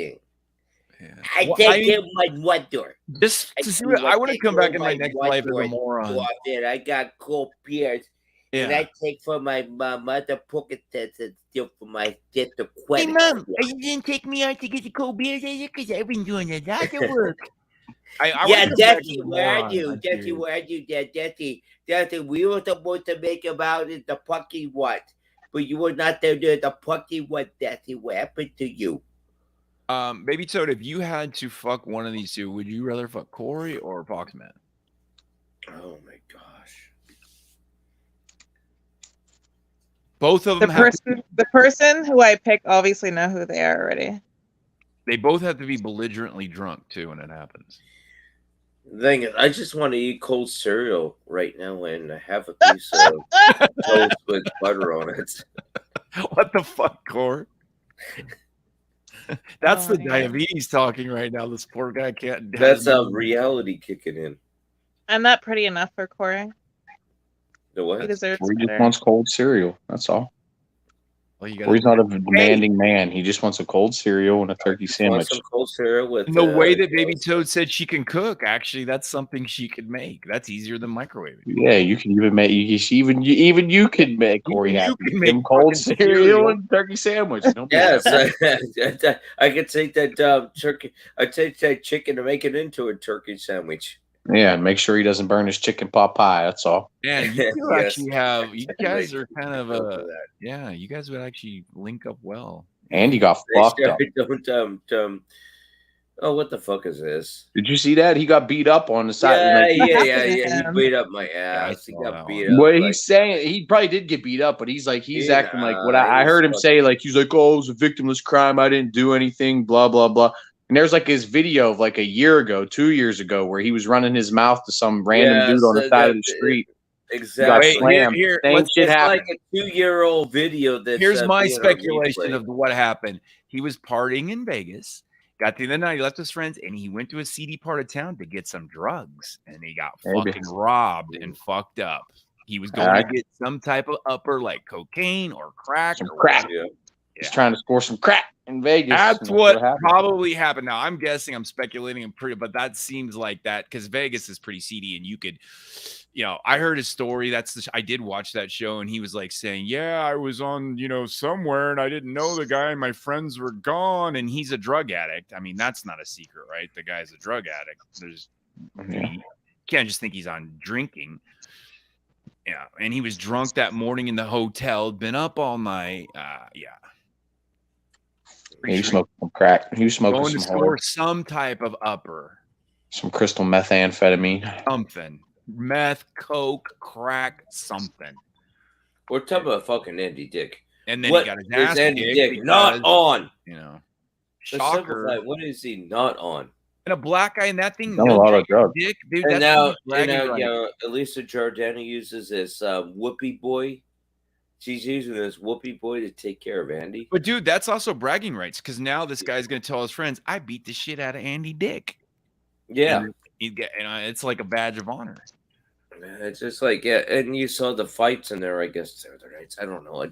C: yeah.
A: I
C: Well,
A: take
C: I mean,
A: it my what door?
C: just
A: I
C: to see
A: do
C: what I
A: what
C: want to
A: they
C: come
A: do
C: back in my
A: my
C: next
A: what
C: life as
A: door
C: a
A: I
C: moron.
A: go out there. I got cool beers. And
C: Yeah.
A: I take for my mother pocket test and steal for my get the
E: Hey,
A: credit.
E: Mom, you didn't take me out to get the cold beers because I've been doing a lot of work.
C: I
A: Yeah,
C: want to come back as
A: Jesse,
C: a
A: where are
C: moron.
A: you?
C: I'm
A: Jesse,
C: serious.
A: where are you there? Jesse, we were supposed to make about it the pucky what? But you were not there to the pucky what, Jesse. What happened to you?
C: Baby Toad, if you had to fuck one of these two, would you rather fuck Corey or Foxman?
A: Oh my gosh.
C: Both of
B: The
C: them have to,
B: person who I pick obviously know who they are already.
C: they both have to be belligerently drunk too when it happens.
A: The thing is, I just want to eat cold cereal right now and have a piece of toast with butter on it.
C: What the fuck, Corey? That's
B: Oh
C: the
B: my God.
C: diabetes talking right now. This poor guy can't.
A: That's reality kicking in.
B: I'm not pretty enough for Corey.
A: The
B: He
A: what?
B: deserves
J: Corey just
B: better.
J: wants cold cereal. That's all.
C: Well, you gotta,
J: Corey's not a demanding man. He just wants a cold cereal and a turkey
A: Just want
J: sandwich.
A: some cold cereal with
C: and the way that
A: you
C: Baby
A: know,
C: Toad said she can cook, actually, that's something she could make. That's easier than microwaving.
J: Yeah, you can even make even you can make Corey
C: You
J: happy.
C: can
J: Give
C: make
J: him cold
C: fucking
J: cereal
C: cereal.
J: and turkey sandwich. Don't be
A: Yes,
J: happy.
A: I could take that turkey. I take that chicken and make it into a turkey sandwich.
J: Yeah, make sure he doesn't burn his chicken pot pie. That's all.
C: Man, you two
A: Yes.
C: actually have. You guys are kind of
A: Go for that.
C: yeah. You guys would actually link up well.
J: And he got
A: They
J: fucked up.
A: don't oh, what the fuck is this?
J: Did you see that? He got beat up on the side.
A: Yeah. He
B: him?
A: beat up my
C: I
A: ass. He
C: saw
A: got
C: that
A: beat
C: one.
A: up.
J: What
A: like,
J: he's saying, he probably did get beat up, but he's acting like what
A: Nah,
J: I
A: he's
J: heard him
A: fucking-
J: say. Like he's like, "Oh, it was a victimless crime. I didn't do anything." Blah blah blah. And there's like his video of like a year ago, 2 years ago, where he was running his mouth to some random dude on the
A: so
J: side of the
A: that-
J: street.
A: Exactly.
J: Got slammed. Same
C: let's-
J: shit
A: It's
J: happened.
A: like a 2-year-old video. That's
C: Here's my
A: being on
C: speculation
A: replay.
C: of what happened. He was partying in Vegas, got to the end of the night, he left his friends, and he went to a seedy part of town to get some drugs, and he got
J: Maybe.
C: fucking robbed and fucked up. He was going to get some type of upper like cocaine or crack
J: Some
C: or
J: crack.
C: whatever.
A: Yeah.
J: He's trying to score some crack in Vegas.
C: That's
J: and
C: what
J: happened.
C: probably happened. Now I'm guessing, I'm speculating, and pretty, but that seems like that because Vegas is pretty seedy, and you could, you know, I heard his story. I did watch that show, and he was like saying, "Yeah, I was on, somewhere, and I didn't know the guy. And my friends were gone, and he's a drug addict. I mean, that's not a secret, right? The guy's a drug addict. You can't just think he's on drinking." Yeah, and he was drunk that morning in the hotel, been up all night. Yeah.
J: He was smoking some crack. He was smoking
C: Going to
J: some
C: score
J: hard.
C: some type of upper.
J: Some crystal methamphetamine.
C: Something. Meth, coke, crack, something.
A: We're talking about fucking Andy Dick.
C: And then
A: what
C: he got his
A: is
C: ass
A: Andy
C: kicked
A: Dick
C: because,
A: not on?
C: You know,
A: Let's
C: shocker.
A: simplify. What is he not on?
C: And a black guy in that thing.
J: Done a lot of drugs.
C: Dick, dude.
A: And
C: that's
A: now,
C: bragging right.
A: Elisa Jordana uses this whoopee boy. She's using this whoopee boy to take care of Andy.
C: But dude, that's also bragging rights because now this guy's gonna tell his friends, "I beat the shit out of Andy Dick."
A: Yeah,
C: and he'd get, it's like a badge of honor.
A: It's just like, yeah, and you saw the fights in there. I guess the other nights. I don't know.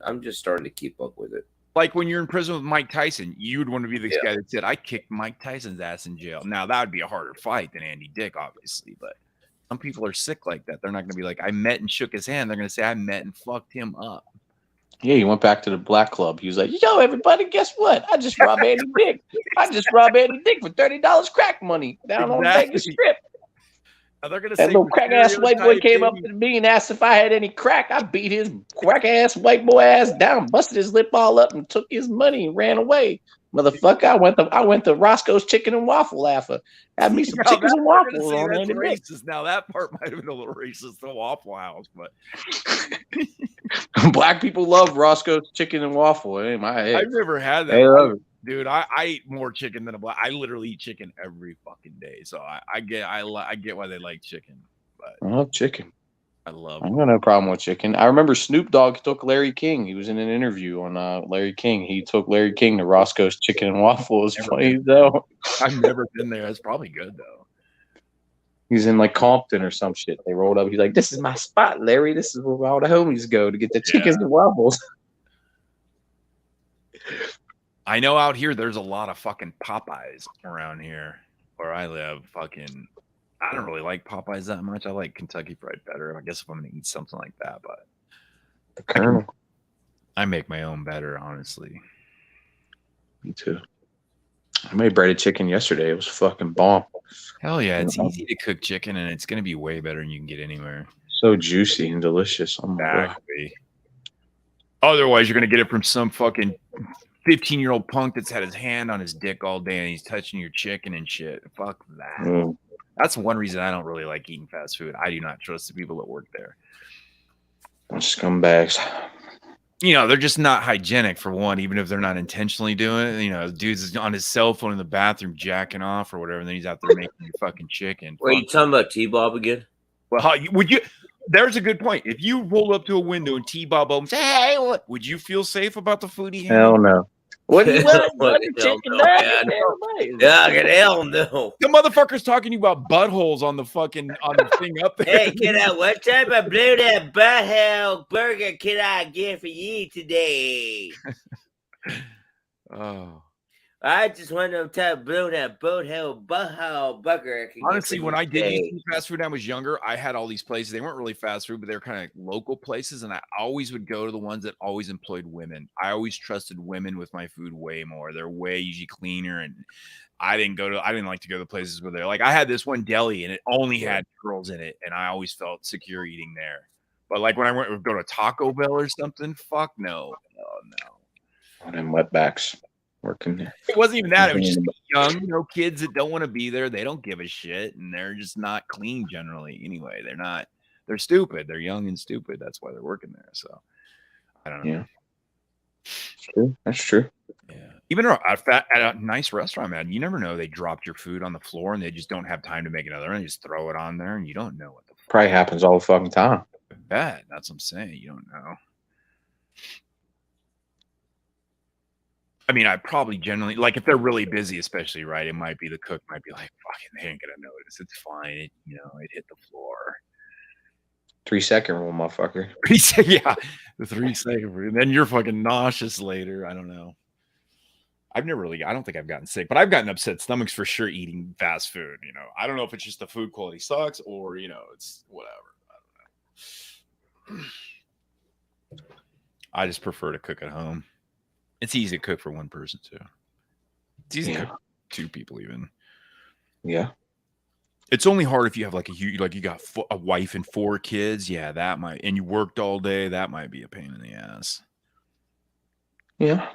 A: I'm just starting to keep up with it.
C: Like when you're in prison with Mike Tyson, you'd want to be the guy that said, "I kicked Mike Tyson's ass in jail." Now that would be a harder fight than Andy Dick, obviously, but some people are sick like that. They're not going to be like, "I met and shook his hand." They're going to say, "I met and fucked him up."
J: Yeah, he went back to the black club. He was like, "Yo, everybody, guess what? I just robbed Andy Dick. I just robbed Andy Dick for $30 crack money down on Vegas Strip."
C: They're gonna
J: that
C: say
J: little crack ass white boy came up to me and asked if I had any crack. I beat his crack ass white boy ass down, busted his lip all up, and took his money and ran away. Motherfucker, I went to Roscoe's Chicken and Waffle After. Had me some chickens and waffles on
C: that's
J: there.
C: racist. Now that part might have been a little racist, the Waffle House, but
J: black people love Roscoe's Chicken and Waffle. I've
C: never had that.
J: They love it.
C: Dude, I eat more chicken than a black. I literally eat chicken every fucking day, so I get why they like chicken. But
J: I love chicken.
C: I love.
J: I got no problem with chicken. I remember Snoop Dogg took Larry King. He was in an interview on Larry King. He took Larry King to Roscoe's Chicken and Waffle. It's funny though.
C: I've never been there. That's probably good though.
J: He's in like Compton or some shit. They rolled up. He's like, "This is my spot, Larry. This is where all the homies go to get the chickens and waffles."
C: I know out here there's a lot of fucking Popeyes around here where I live. Fucking, I don't really like Popeyes that much. I like Kentucky Fried better. I guess if I'm gonna eat something like that, but
J: the Colonel,
C: I make my own better, honestly.
J: Me too. I made breaded chicken yesterday. It was fucking bomb.
C: Hell yeah, it's easy to cook chicken and it's gonna be way better than you can get anywhere.
J: So juicy and delicious. Oh my God.
C: Otherwise, you're gonna get it from some fucking 15-year-old punk that's had his hand on his dick all day and he's touching your chicken and shit. Fuck that. That's one reason I don't really like eating fast food. I do not trust the people that work there.
J: Scumbags.
C: You know, they're just not hygienic for one, even if they're not intentionally doing it. You know, dude's on his cell phone in the bathroom jacking off or whatever, and then he's out there making your fucking chicken.
A: Wait, you talking about T-Bob again?
C: Well, would you? There's a good point. If you roll up to a window and T-Bob opens, "Hey, what?" Would you feel safe about the food he had?
J: Hell no. What do you want?
A: Yeah, hell no.
C: The motherfucker's talking to you about buttholes on the thing up there.
A: Hey, kiddo, what type of blue that butthole burger can I get for you today?
C: Oh.
A: I just want to type of blue that butthole burger.
C: Honestly, when I did eat fast food when I was younger, I had all these places. They weren't really fast food, but they were kind of like local places. And I always would go to the ones that always employed women. I always trusted women with my food way more. They're way usually cleaner. And I didn't like to go to the places where they're like, I had this one deli and it only had girls in it. And I always felt secure eating there. But like when I went to go to Taco Bell or something, fuck no. Oh, no.
J: On them wetbacks. Working there.
C: It wasn't even that. It was just young, kids that don't want to be there. They don't give a shit, and they're just not clean generally. Anyway, they're stupid. They're young and stupid. That's why they're working there. So I don't know.
J: Yeah, true. That's true.
C: Yeah, even at a nice restaurant, man, you never know. They dropped your food on the floor, and they just don't have time to make another, and they just throw it on there, and you don't know what the fuck.
J: Probably happens all the fucking time.
C: Bad. That's what I'm saying. You don't know. I mean, I probably generally, like, if they're really busy, especially, right, it might be the cook might be like, fucking, they ain't gonna notice. It's fine. It hit the floor.
J: 3-second rule, motherfucker.
C: Yeah, the 3-second rule. And then you're fucking nauseous later. I don't know. I don't think I've gotten sick, but I've gotten upset stomachs for sure eating fast food. I don't know if it's just the food quality sucks or, it's whatever. I don't know. I just prefer to cook at home. It's easy to cook for one person too. It's easy to cook for 2 people even.
J: Yeah.
C: It's only hard if you have you got a wife and 4 kids. Yeah, that might, and you worked all day. That might be a pain in the ass.
J: Yeah.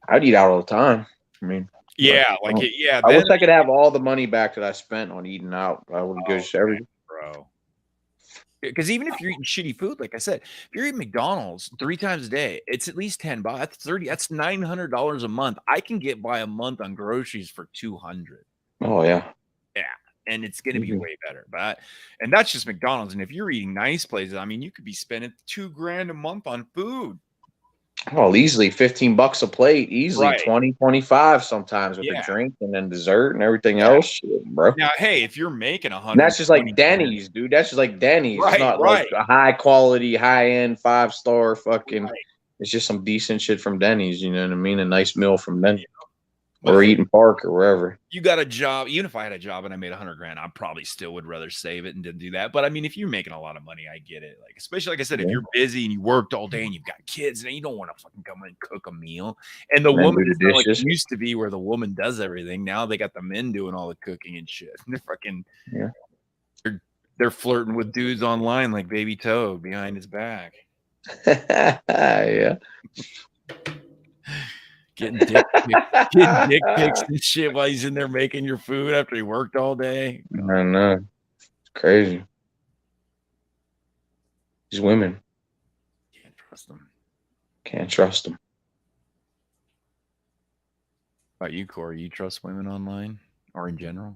J: I'd eat out all the time. I mean,
C: Yeah, like it, yeah.
J: I
C: Then,
J: wish I could have all the money back that I spent on eating out. I would go just everything.
C: bro. Because even if you're eating shitty food, like I said, if you're eating McDonald's 3 times a day, it's at least $10. That's 30. That's $900 a month. I can get by a month on groceries for $200.
J: Oh yeah.
C: Yeah, and it's going to be way better. But and that's just McDonald's. And if you're eating nice places, I mean, you could be spending $2,000 a month on food.
J: Well, easily $15 a plate, easily
C: Right.
J: 20, 25 sometimes with the drink and then dessert and everything else, shit, bro.
C: Now, hey, if you're making $100,
J: And that's just like Denny's, dude. That's just like Denny's.
C: Right,
J: It's not like a high quality, high end, 5-star fucking. It's just some decent shit from Denny's. You know what I mean? A nice meal from Denny's. Or Eaton Park or wherever.
C: You got a job. Even if I had a job and I made $100,000, I probably still would rather save it and didn't do that. But I mean, if you're making a lot of money, I get it. Like, especially like I said, if you're busy and you worked all day and you've got kids and you don't want to fucking come in and cook a meal. And the woman is not like it used to be where the woman does everything. Now they got the men doing all the cooking and shit. And they're fucking they're flirting with dudes online like Baby Toad behind his back.
J: Yeah.
C: Getting dick pics and shit while he's in there making your food after he worked all day.
J: I know. It's crazy. These women.
C: Can't trust them.
J: Can't trust them.
C: How about you, Corey? You trust women online or in general?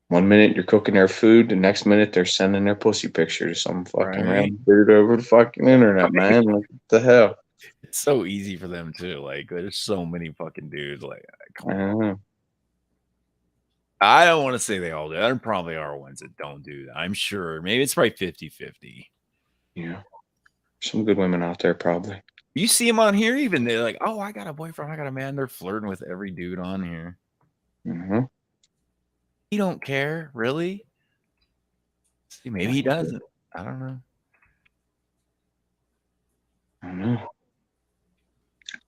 J: One minute you're cooking their food, the next minute they're sending their pussy picture to some fucking random dude over the fucking internet, man. Like, what the hell?
C: It's so easy for them too. Like, there's so many fucking dudes. Like, I don't want to say they all do. There probably are ones that don't do that. I'm sure. Maybe it's probably 50-50.
J: Yeah. Some good women out there, probably.
C: You see them on here, even they're like, oh, I got a boyfriend, I got a man. They're flirting with every dude on here.
J: Mm-hmm.
C: He don't care, really? See, maybe he doesn't. I don't know.
J: I don't know.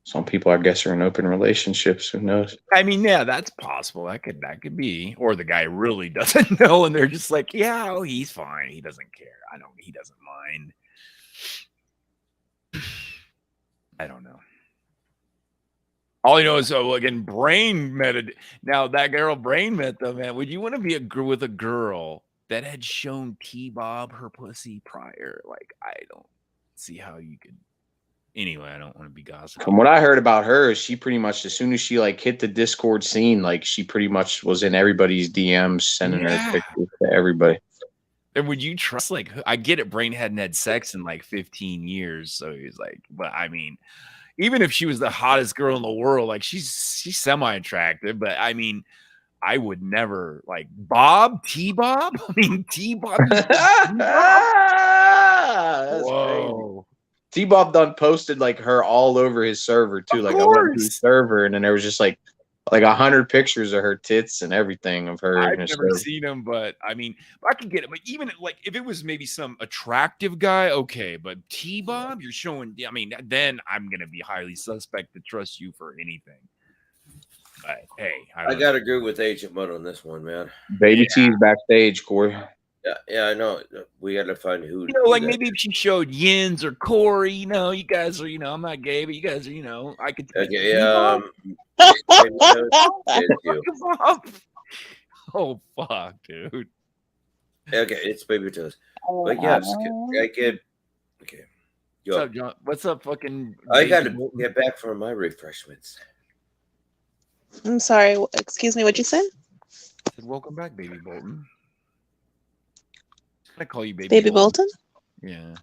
J: Some people, I guess, are in open relationships. Who knows?
C: I mean, yeah, that's possible. That could be. Or the guy really doesn't know, and they're just like, yeah, oh, he's fine. He doesn't care. He doesn't mind. I don't know. All you know is, again, Brain met it. Now, that girl Brain met, though, man. Would you want to be with a girl that had shown T-Bob her pussy prior? Like, I don't see how you could. Anyway, I don't want to be gossiping.
J: From what I heard about her, is she pretty much, as soon as she like hit the Discord scene, like she pretty much was in everybody's DMs, sending her pictures to everybody.
C: And would you trust, like, I get it, Brain hadn't had sex in like 15 years. So he's like, but I mean, even if she was the hottest girl in the world, like she's semi-attractive, but I mean, I would never like T-Bob. I mean, T-Bob.
J: Whoa. T-Bob done posted like her all over his server too. Like I went to his server and then there was just like 100 pictures of her tits and everything of her.
C: I've never seen him, but I mean, I could get it. But even like if it was maybe some attractive guy, okay. But T-Bob, you're showing. I mean, then I'm gonna be highly suspect to trust you for anything. But hey,
A: I gotta agree with Agent Mud on this one, man.
J: Baby T's backstage, Corey.
A: Yeah, I know. We gotta find who.
C: You know, like maybe if she showed Yins or Corey, you know, you guys are, you know, I'm not gay, but you guys are, you know, I could.
A: Okay,
C: oh fuck, dude.
A: Okay, it's Baby Toes. But yes, I could. Okay.
C: What's up, John? What's up, fucking?
A: I gotta get back from my refreshments.
B: I'm sorry. Excuse me. What'd you say?
C: I said, welcome back, Baby Bolton. I call you
B: Baby Bolton.
C: Yeah.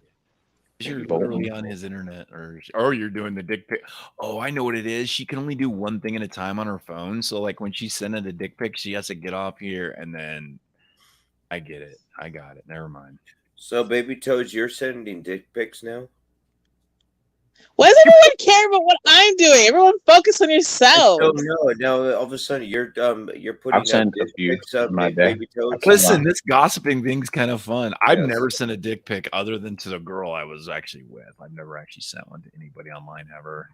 C: You're literally on his internet, or you're doing the dick pic. Oh, I know what it is. She can only do one thing at a time on her phone. So, like when she's sending a dick pic, she has to get off here, and then I get it. I got it. Never mind.
A: So, Baby Toads, you're sending dick pics now?
B: Why does everyone care about what I'm doing? Everyone focus on yourself.
A: Oh no! Now all of a sudden you're putting dick pics up, Baby Toads.
C: Listen, this gossiping thing's kind of fun. I've never sent a dick pic other than to the girl I was actually with. I've never actually sent one to anybody online ever.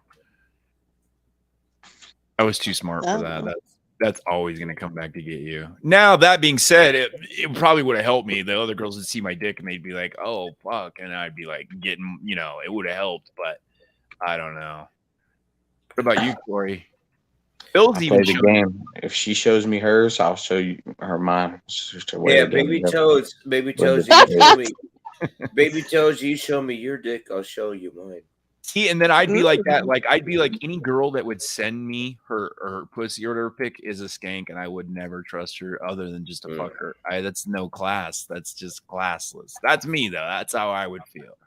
C: I was too smart for that. That's always going to come back to get you. Now, that being said, it probably would have helped me. The other girls would see my dick and they'd be like, oh, fuck. And I'd be like, getting, you know, it would have helped. But I don't know. What about you, Corey? Bill's
J: I'll
C: even
J: play the
C: showing
J: game. If she shows me hers, I'll show you her mine. It's just a way
A: Yeah,
J: of doing
A: baby
J: it.
A: toes. Baby
J: Way
A: toes,
J: to
A: you
J: do
A: show
J: it.
A: me. Baby toes, you show me your dick, I'll show you mine.
C: See, and then I'd be like that. Like I'd be like any girl that would send me her pussy or her pic is a skank, and I would never trust her other than just to fuck her. That's no class. That's just classless. That's me though. That's how I would feel.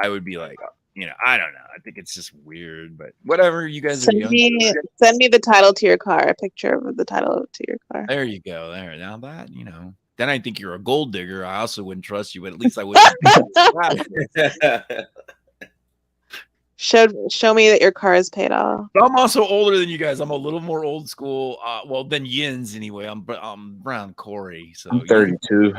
C: I would be like, you know, I don't know. I think it's just weird, but whatever. You guys are young.
B: Send me the title to your car. A picture of the title to your car.
C: There you go. There. Now that, you know, then I think you're a gold digger. I also wouldn't trust you, but at least I wouldn't.
B: Show me that your car is paid off.
C: But I'm also older than you guys. I'm a little more old school. Well, than Yins anyway. I'm around Corey. So
J: I'm 32.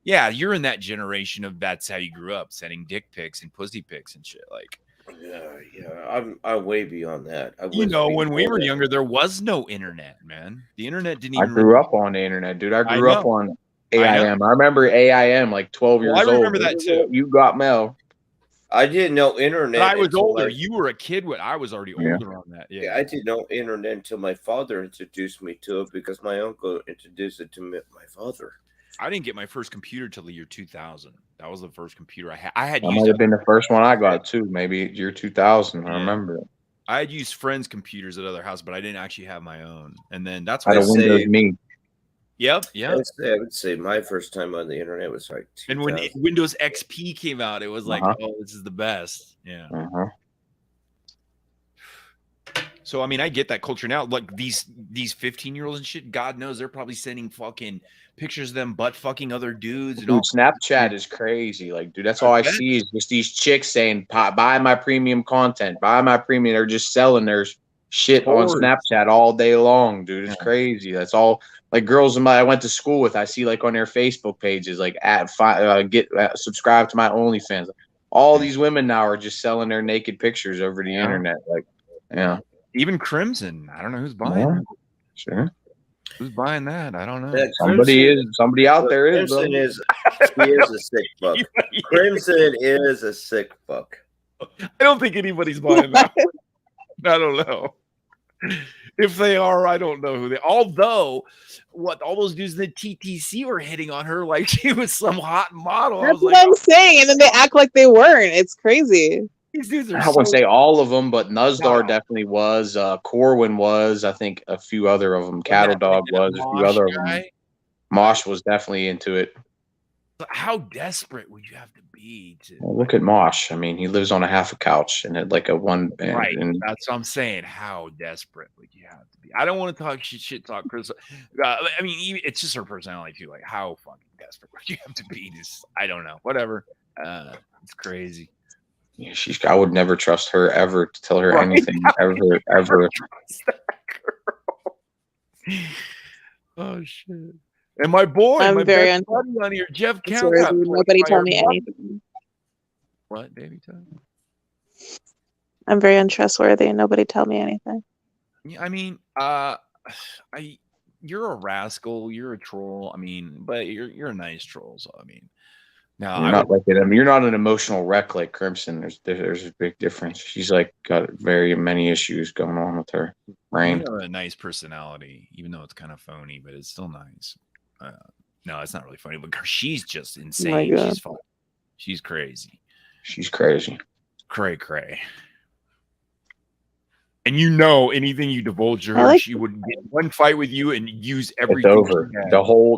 C: Yeah, you're in that generation of that's how you grew up, sending dick pics and pussy pics and shit. Like,
A: yeah, I'm way beyond that.
C: You know, when we were younger, there was no internet, man. The internet didn't
J: I
C: even.
J: grew up on the internet, dude. I grew up
C: know.
J: on AIM. I remember AIM like 12 years old.
C: I remember that too.
J: You got mail.
A: I didn't know internet.
C: But I was
A: until
C: older. You were a kid when I was already older on that. Yeah,
A: I didn't know internet until my father introduced me to it because my uncle introduced it to me, my father.
C: I didn't get my first computer till the year 2000. That was the first computer I had. I had
J: That
C: used
J: might have been the first one I got too. Maybe year 2000. I remember it.
C: I had used friends' computers at other houses, but I didn't actually have my own. And then that's
J: I had a Windows Me.
C: Yep. Yeah.
A: I would say my first time on the internet was like 2000.
C: And when Windows XP came out, it was like, oh, this is the best. Yeah. So I mean, I get that culture now. Like these 15-year-olds and shit. God knows they're probably sending fucking pictures of them butt fucking other dudes. And
J: Dude,
C: all.
J: Snapchat is crazy. Like, dude, that's all I see is just these chicks saying, "Buy my premium content. Buy my premium." They're just selling their shit on Snapchat all day long, dude. It's crazy. That's all. Like girls I went to school with, I see like on their Facebook pages, like subscribe to my OnlyFans. All these women now are just selling their naked pictures over the internet. Like, yeah.
C: Even Crimson. I don't know who's buying that.
J: Sure.
C: Who's buying that? I don't know.
A: Yeah,
J: somebody out there is.
A: Crimson she is a sick fuck. Crimson is a sick fuck.
C: I don't think anybody's buying that. I don't know. If they are, I don't know who they. Although, all those dudes in the TTC were hitting on her like she was some hot model.
B: That's what I'm saying, and then they act like they weren't. It's crazy.
C: These dudes are.
J: I wouldn't say all of them, but Nuzdar definitely was. Corwin was. I think a few other of them. Cattle Dog was. A few other of them. Mosh was definitely into it.
C: How desperate would you have to be to
J: look at Mosh? I mean, he lives on a half a couch and had like a one.
C: Right.
J: And
C: that's what I'm saying. How desperate would you have to be? I don't want to talk shit talk Chris. I mean, it's just her personality too. Like, how fucking desperate would you have to be? Just, I don't know. Whatever. It's crazy.
J: Yeah, I would never trust her ever to tell her anything ever.
C: Oh shit. And my boy,
B: I'm
C: my
B: very
C: best buddy on here, Jeff Count.
B: Nobody tell me anything.
C: What, baby?
B: I'm very untrustworthy, and nobody tell me anything.
C: I mean, you're a rascal, you're a troll. I mean, but you're a nice troll. So I mean, no,
J: you're not an emotional wreck like Crimson. There's a big difference. She's like got very many issues going on with her brain.
C: You have a nice personality, even though it's kind of phony, but it's still nice. No, it's not really funny, but she's just insane. She's fun. She's crazy.
J: She's crazy.
C: Cray. And you know, anything you divulge to her, she would get one fight with you and use everything.
J: It's over.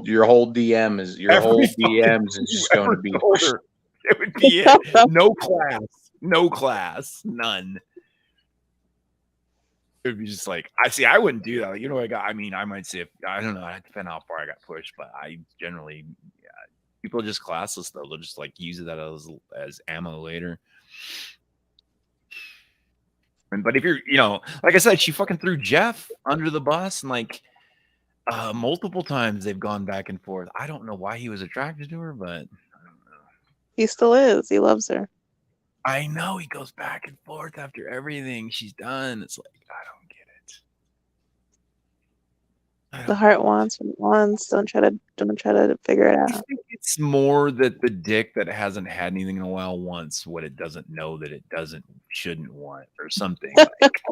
J: Your whole DM is just going to be.
C: It would be it. No class, none. It would be just like I wouldn't do that. Like, you know, I might say I don't know. I depend how far I got pushed, but I generally, people are just classless though. They'll just like use that as ammo later. But if you're, like I said, she fucking threw Jeff under the bus, and like multiple times they've gone back and forth. I don't know why he was attracted to her, but I don't know.
B: He still is. He loves her.
C: I know he goes back and forth after everything she's done. It's like, I don't get it.
B: The heart wants what it wants. Don't try to figure it out.
C: It's more that the dick that hasn't had anything in a while wants what it doesn't know that it shouldn't want, or something. Like,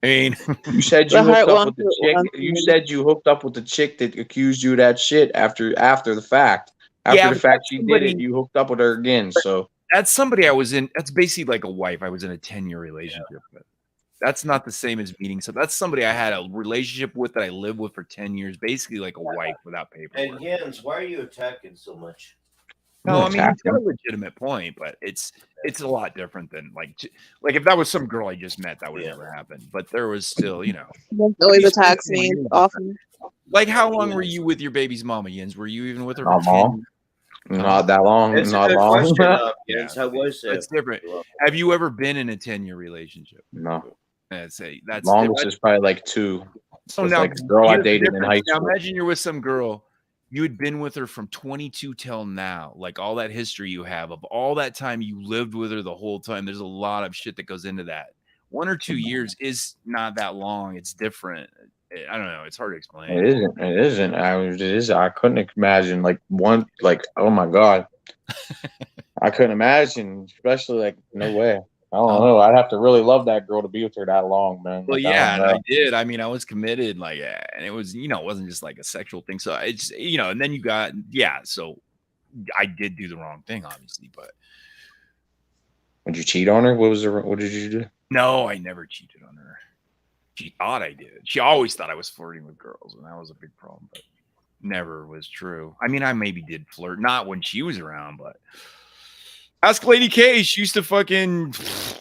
C: I mean,
J: You said
B: The
J: you
B: heart
J: hooked up
B: wants
J: with the
B: what it
J: chick.
B: wants.
J: You said you hooked up with the chick that accused you of that shit after the fact. After
C: Yeah,
J: the
C: but
J: fact
C: that's
J: she did
C: somebody-
J: it, you hooked up with her again. So
C: that's somebody I was in. That's basically like a wife I was in a 10-year relationship with. That's not the same as meeting. So that's somebody I had a relationship with that I lived with for 10 years, basically like a wife without paperwork.
A: And Jens, why are you attacking so much?
C: No, I mean it's got a
J: attacking.
C: legitimate point, but it's a lot different than like if that was some girl I just met, that would have never happened. But there was still,
B: Jens always
C: you spent
B: attacks
C: 10
B: me
C: years-
B: often.
C: Like, how long were you with your baby's mama, Jens? Were you even with her for
J: Not
C: 10
J: long.
C: years?
J: Not that long.
A: It's a
J: Not
A: good
J: long.
A: question, Jens. How was it?
C: That's different. Have you ever been in a 10-year relationship?
J: No.
C: That's that's
J: Longest
C: different.
J: is probably like 2.
C: So
J: With
C: now,
J: like a girl I
C: here's the
J: dated in
C: difference.
J: high
C: Now
J: school.
C: imagine you're with some girl, you had been with her from 22 till now, like all that history you have of all that time you lived with her the whole time. There's a lot of shit that goes into that. 1 or 2 years is not that long. It's different. I don't know. It's hard to explain.
J: It isn't. It isn't. It is. I couldn't imagine oh my God. I couldn't imagine, especially like no way. I don't know. I'd have to really love that girl to be with her that long, man.
C: Well,
J: Like,
C: yeah,
J: I
C: and
J: don't know.
C: I did. I mean, I was committed, like, and it was, it wasn't just like a sexual thing. So it's, and then you got, so I did do the wrong thing, obviously, but.
J: Would you cheat on her? What did you do?
C: No, I never cheated on her. She thought I did. She always thought I was flirting with girls, and that was a big problem, but never was true. I mean, I maybe did flirt, not when she was around, but ask Lady K. She used to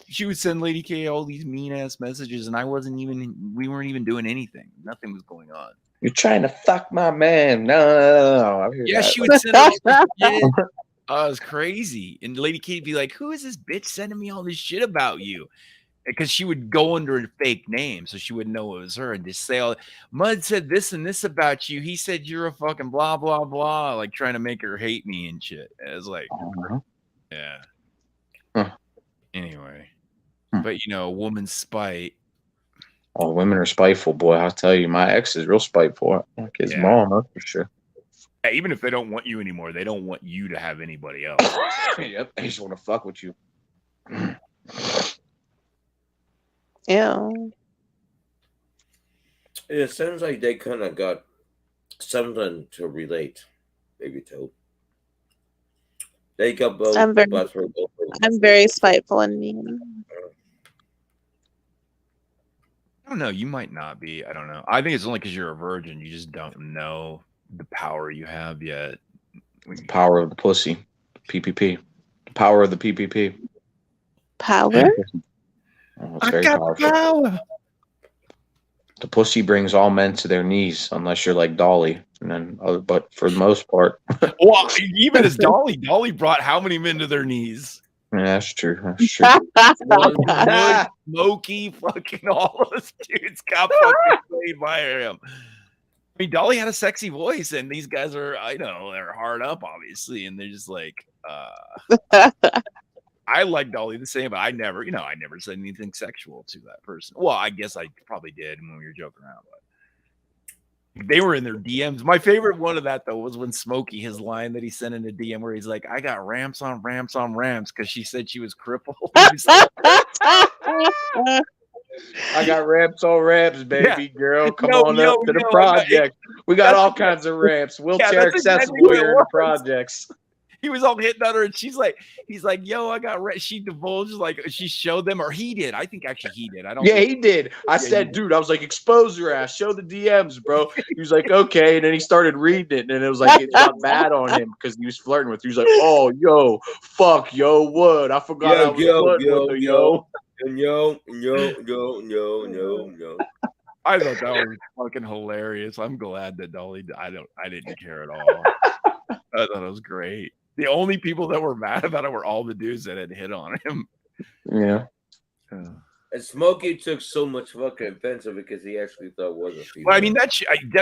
C: she would send Lady K all these mean ass messages, and we weren't even doing anything. Nothing was going on.
J: You're trying to fuck my man. No.
C: Yeah, she would send all this shit. It was crazy. And Lady K would be like, who is this bitch sending me all this shit about you? Because she would go under a fake name, so she wouldn't know it was her, and just say, Mud said this and this about you. He said you're a fucking blah, blah, blah, like trying to make her hate me and shit. It was like, yeah.
J: Huh.
C: Anyway, but woman's spite.
J: Oh, women are spiteful, boy. I'll tell you, my ex is real spiteful. Like his mom, that's for sure.
C: Yeah, even if they don't want you anymore, they don't want you to have anybody else.
J: Yep, they just want to fuck with you.
B: Yeah.
A: It sounds like they kind of got something to relate, maybe too. They got both.
B: I'm very spiteful and mean.
C: I don't know. You might not be. I don't know. I think it's only because you're a virgin. You just don't know the power you have yet.
J: Power of the pussy. PPP. Power of the PPP.
B: Power?
J: Oh, it's very powerful.
C: Power.
J: The pussy brings all men to their knees, unless you're like Dolly. And then, but for the most part,
C: well, even as Dolly brought how many men to their knees?
J: Yeah, that's true. That's true.
C: Wood, Smokey, fucking all those dudes got fucking played by him. I mean, Dolly had a sexy voice, and these guys are, they're hard up, obviously, and they're just like, I like Dolly the same, but I never said anything sexual to that person. Well, I guess I probably did when we were joking around, but they were in their DMs. My favorite one of that, though, was when Smokey, his line that he sent in a DM where he's like, I got ramps on ramps on ramps because she said she was crippled.
J: I got ramps on ramps, baby girl. Come on up to the
C: no,
J: project. We got all kinds of ramps. Wheelchair accessible here in the projects.
C: He was all hitting on her, and he's like, yo, I got she divulged, like she showed them, or he did. I think actually he did. I don't.
J: Yeah, he did. I said, dude, I was like, expose your ass, show the DMs, bro. He was like, okay, and then he started reading it, and it was like it got bad on him because he was flirting with her. He was like, oh, yo, fuck, yo, what? I forgot I was flirting with her, yo.
A: Yo.
C: I thought that was fucking hilarious. I'm glad that Dolly. I didn't care at all. I thought it was great. The only people that were mad about it were all the dudes that had hit on him.
J: Yeah.
A: And Smokey took so much fucking offense of it because he actually thought it was a female.
C: Well, I mean, that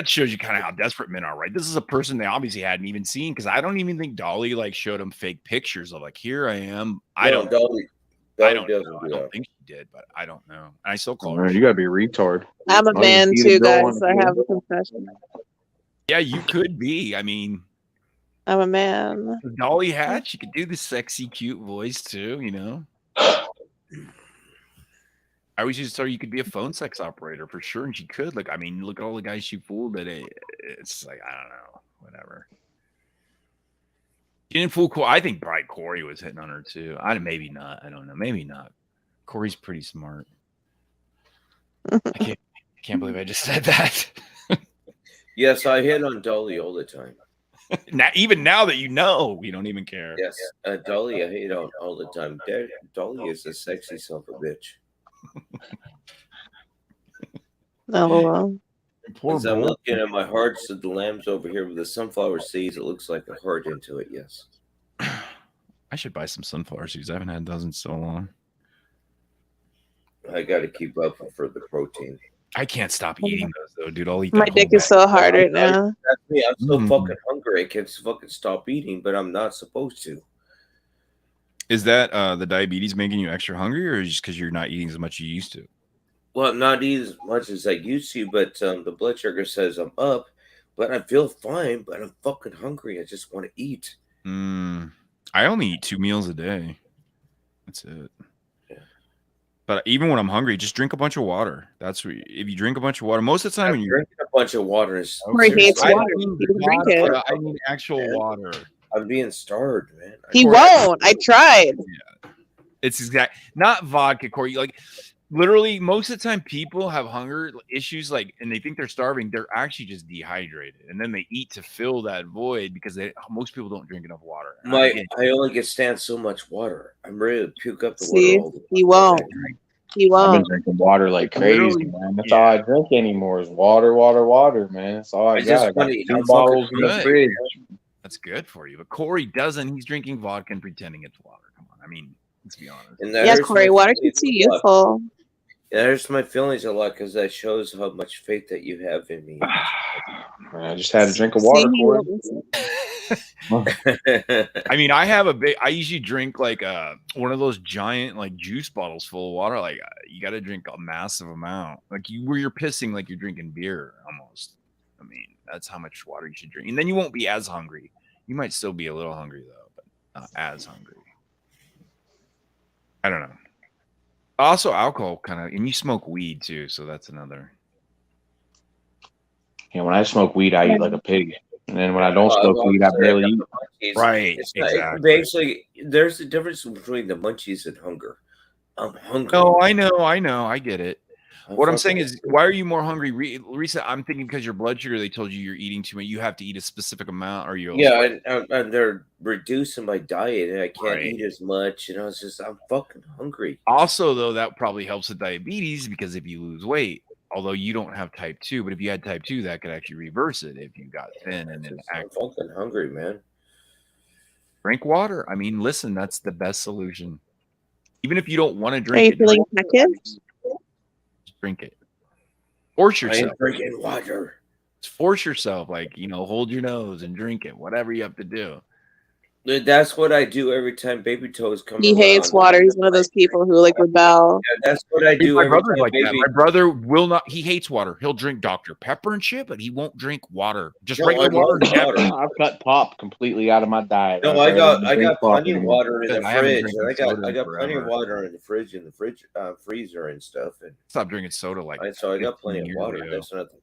C: shows you kind of how desperate men are, right? This is a person they obviously hadn't even seen, because I don't even think Dolly showed him fake pictures of like, here I am. I don't know. I don't think she did, but I don't know. And I still call her.
J: You gotta be retard.
B: I'm a man too, guys. So I have a confession.
C: Yeah, you could be. I mean,
B: I'm a man.
C: Dolly Hatch, she could do the sexy, cute voice too, you know. I always used to tell her you could be a phone sex operator for sure, and she could. Like, I mean, look at all the guys she fooled. That it's like, I don't know, whatever. She didn't fool Corey. I think Bright Corey was hitting on her too. Maybe not. I don't know. Maybe not. Corey's pretty smart. I can't believe I just said that.
A: Yes, I hit on Dolly all the time.
C: Now, even now that you know, we don't even care.
A: Yes, Dolly I hit on all the time. Dolly is a sexy son of a bitch.
B: Oh,
A: As I'm looking at my hearts of the lambs over here with the sunflower seeds, it looks like a heart into it. Yes.
C: I should buy some sunflower seeds. I haven't had those in so long.
A: I got to keep up for the protein.
C: I can't stop eating those though, dude. I'll eat.
B: My dick is so hard right now.
A: That's me. I'm so fucking hungry. I can't fucking stop eating, but I'm not supposed to.
C: Is that the diabetes making you extra hungry, or just because you're not eating as much as you used to?
A: Well, I'm not eating as much as I used to, but the blood sugar says I'm up, but I feel fine, but I'm fucking hungry. I just want to eat.
C: I only eat 2 meals a day. That's it. Yeah. But even when I'm hungry, just drink a bunch of water. That's what, if you drink a bunch of water, most of the time when you're
A: drinking a bunch of water is
B: Corey hates water. He doesn't drink it.
C: I need actual water.
A: I'm being starved, man.
B: He won't. I tried.
C: Yeah. It's exact, not vodka, Corey. Like, literally, most of the time, people have hunger issues, like, and they think they're starving. They're actually just dehydrated, and then they eat to fill that void because most people don't drink enough water.
A: I only can stand so much water. I'm ready to puke up the water.
B: He won't. He won't.
J: I've been drinking water like crazy, man. That's all I drink anymore is water, man. That's all I got. I got 2 bottles in the fridge.
C: That's good for you. But Corey doesn't. He's drinking vodka and pretending it's water. Come on. I mean, let's be honest.
B: Yes, Corey, water keeps you youthful.
A: Yeah, there's my feelings a lot because that shows how much faith that you have in me.
J: I just had a drink of water, Corey.
C: I mean, I usually drink like one of those giant like juice bottles full of water. Like you got to drink a massive amount. Like where you're pissing like you're drinking beer almost. I mean, that's how much water you should drink. And then you won't be as hungry. You might still be a little hungry though, but not as hungry. I don't know. Also, alcohol kind of, and you smoke weed too, so that's another.
J: Yeah, when I smoke weed, I eat like a pig, and then when I don't smoke weed, I barely eat.
C: Right,
A: exactly. Basically, there's a difference between the munchies and hunger. I'm hungry.
C: No, I know, I get it. What I'm saying is, why are you more hungry? Recently, I'm thinking because your blood sugar, they told you you're eating too much. You have to eat a specific amount, or you'll.
A: Yeah, and they're reducing my diet, and I can't eat as much. And I'm fucking hungry.
C: Also, though, that probably helps with diabetes because if you lose weight, although you don't have type 2, but if you had type 2, that could actually reverse it if you got thin and then
A: I'm fucking hungry, man.
C: Drink water. I mean, listen, that's the best solution. Even if you don't want to
B: Are
C: drink
B: you feeling packaged?
C: Drink it. Force yourself.
A: I am drinking water.
C: Force yourself, like, hold your nose and drink it. Whatever you have to do.
A: That's what I do every time Baby Toes come.
B: He hates water. He's one of those people who like rebel.
A: Yeah, that's what I do.
C: My brother's like that. My brother will not. He hates water. He'll drink Dr. Pepper and shit, but he won't drink water. Just regular water.
J: I've cut pop completely out of my diet.
A: No, I got plenty of water in the fridge. I got plenty of water in the fridge, freezer and stuff. And
C: stop drinking soda
A: so I got plenty of water. That's nothing.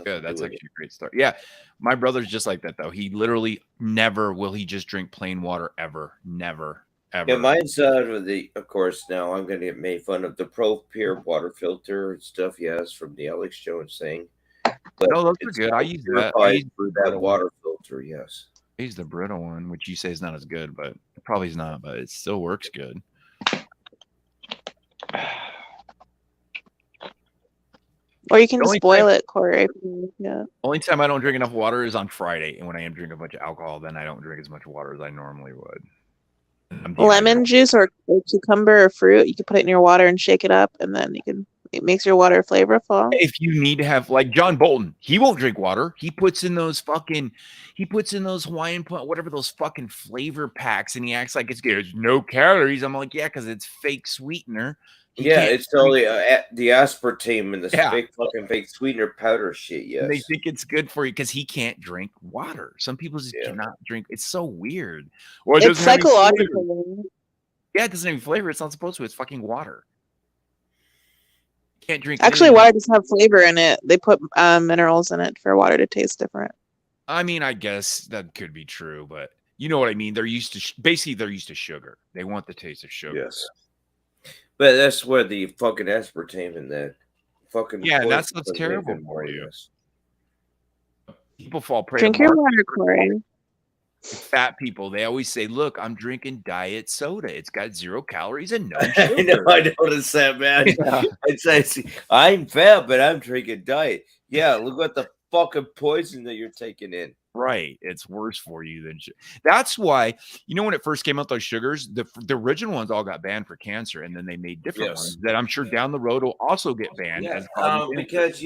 C: Good. That's actually a great start. Yeah. My brother's just like that though. He literally never will he just drink plain water ever. Never. Ever.
A: Yeah, mine's of course now I'm gonna get made fun of the Pro Pure water filter and stuff, yes, from the Alex Jones thing. But
C: no, those are good. I use that.
A: That water filter, yes.
C: I use the Brita one, which you say is not as good, but it probably is not, but it still works good.
B: Or you can just boil it, Corey. Yeah.
C: Only time I don't drink enough water is on Friday, and when I am drinking a bunch of alcohol, then I don't drink as much water as I normally would.
B: Lemon juice or cucumber or fruit, you can put it in your water and shake it up, and then you can It makes your water flavorful.
C: If you need to have, like John Bolton, he won't drink water. He puts in those Hawaiian whatever those fucking flavor packs, and he acts like it's good. There's no calories. I'm like, yeah, because it's fake sweetener.
A: It's totally the aspartame and the fake sweetener powder shit. Yes,
C: and they think it's good for you because he can't drink water. Some people just cannot drink. It's so weird. Or
B: it's psychological.
C: Yeah, it doesn't have any flavor. It's not supposed to. It's fucking water. Can't drink.
B: Actually, water doesn't have flavor in it. They put minerals in it for water to taste different.
C: I mean, I guess that could be true, but you know what I mean. They're used to they're used to sugar. They want the taste of sugar.
A: Yes, but that's where the fucking aspartame and that fucking
C: that's what's terrible for you. People fall prey.
B: Drink your water, Corey.
C: Fat people, they always say, "Look, I'm drinking diet soda. It's got 0 calories and no sugar."
A: I know, I noticed that, man. I'm fat, but I'm drinking diet. Yeah, look what the fucking poison that you're taking in.
C: Right, it's worse for you than sugar. That's why, when it first came out, those sugars, the original ones all got banned for cancer, and then they made different ones that I'm sure down the road will also get banned.
A: Yeah, because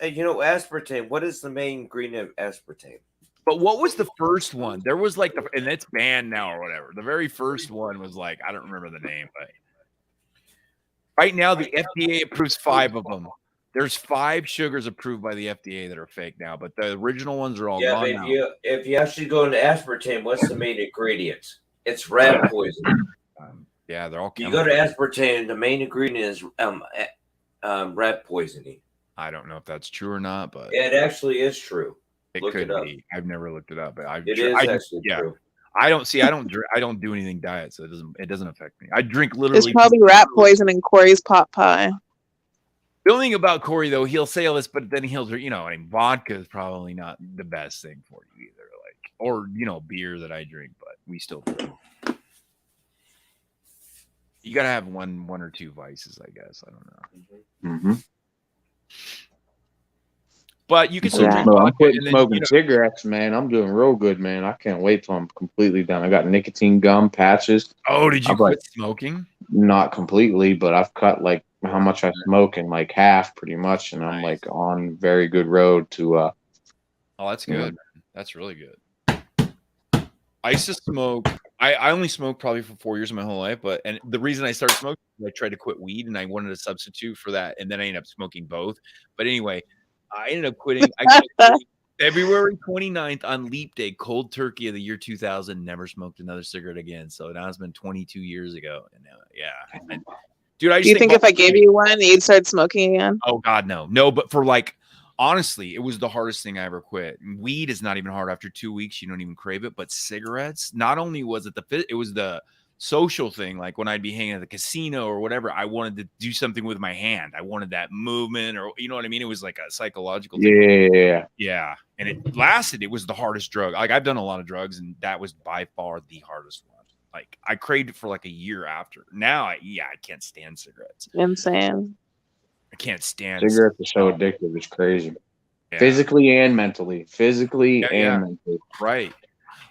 A: aspartame. What is the main ingredient of aspartame?
C: But what was the first one? There was like and it's banned now or whatever. The very first one was like, I don't remember the name, but right now the FDA approves 5 of them. There's 5 sugars approved by the FDA that are fake now, but the original ones are all gone now.
A: If you actually go into aspartame, what's the main ingredient? It's rat poison.
C: Yeah, they're all
A: chemical. You go to aspartame, the main ingredient is rat poisoning.
C: I don't know if that's true or not, but
A: it actually is true.
C: It could be. I've never looked it up, but
A: it is actually true.
C: I don't do anything diet, so it doesn't affect me. I drink literally.
B: It's probably rat poison in Corey's pot pie.
C: The only thing about Corey, though, he'll say all this, but then he'll, vodka is probably not the best thing for you either. Or beer that I drink, but we still do. You gotta have one or two vices, I guess. I don't know.
J: Mm-hmm.
C: But you can still drink
J: vodka. I'm quitting smoking cigarettes, man. I'm doing real good, man. I can't wait till I'm completely done. I got nicotine gum patches.
C: Oh, did you quit smoking?
J: Not completely, but I've cut how much I smoke in half pretty much, and I'm on very good road to
C: oh, that's good. That's really good. I used to smoke. I only smoked probably for 4 years of my whole life, and the reason I started smoking, I tried to quit weed and I wanted a substitute for that, and then I ended up smoking both. But anyway, I ended up quitting. I quit February 29th on Leap Day, cold turkey of the year 2000. Never smoked another cigarette again. So now it's been 22 years ago. And now, dude, I just
B: do you think if I gave you one, you'd start smoking again?
C: Oh God, no, but for honestly, it was the hardest thing I ever quit. Weed is not even hard. After 2 weeks, you don't even crave it. But cigarettes, not only was it it was the social thing. Like when I'd be hanging at the casino or whatever, I wanted to do something with my hand. I wanted that movement, or you know what I mean? It was like a psychological thing. Yeah. And it lasted. It was the hardest drug. I've done a lot of drugs, and that was by far the hardest one. I craved it for a year after. Now, I can't stand cigarettes.
B: Insane.
C: I can't stand
J: cigarettes. Are so addictive. It's crazy. Yeah. Physically and mentally. Mentally.
C: Right.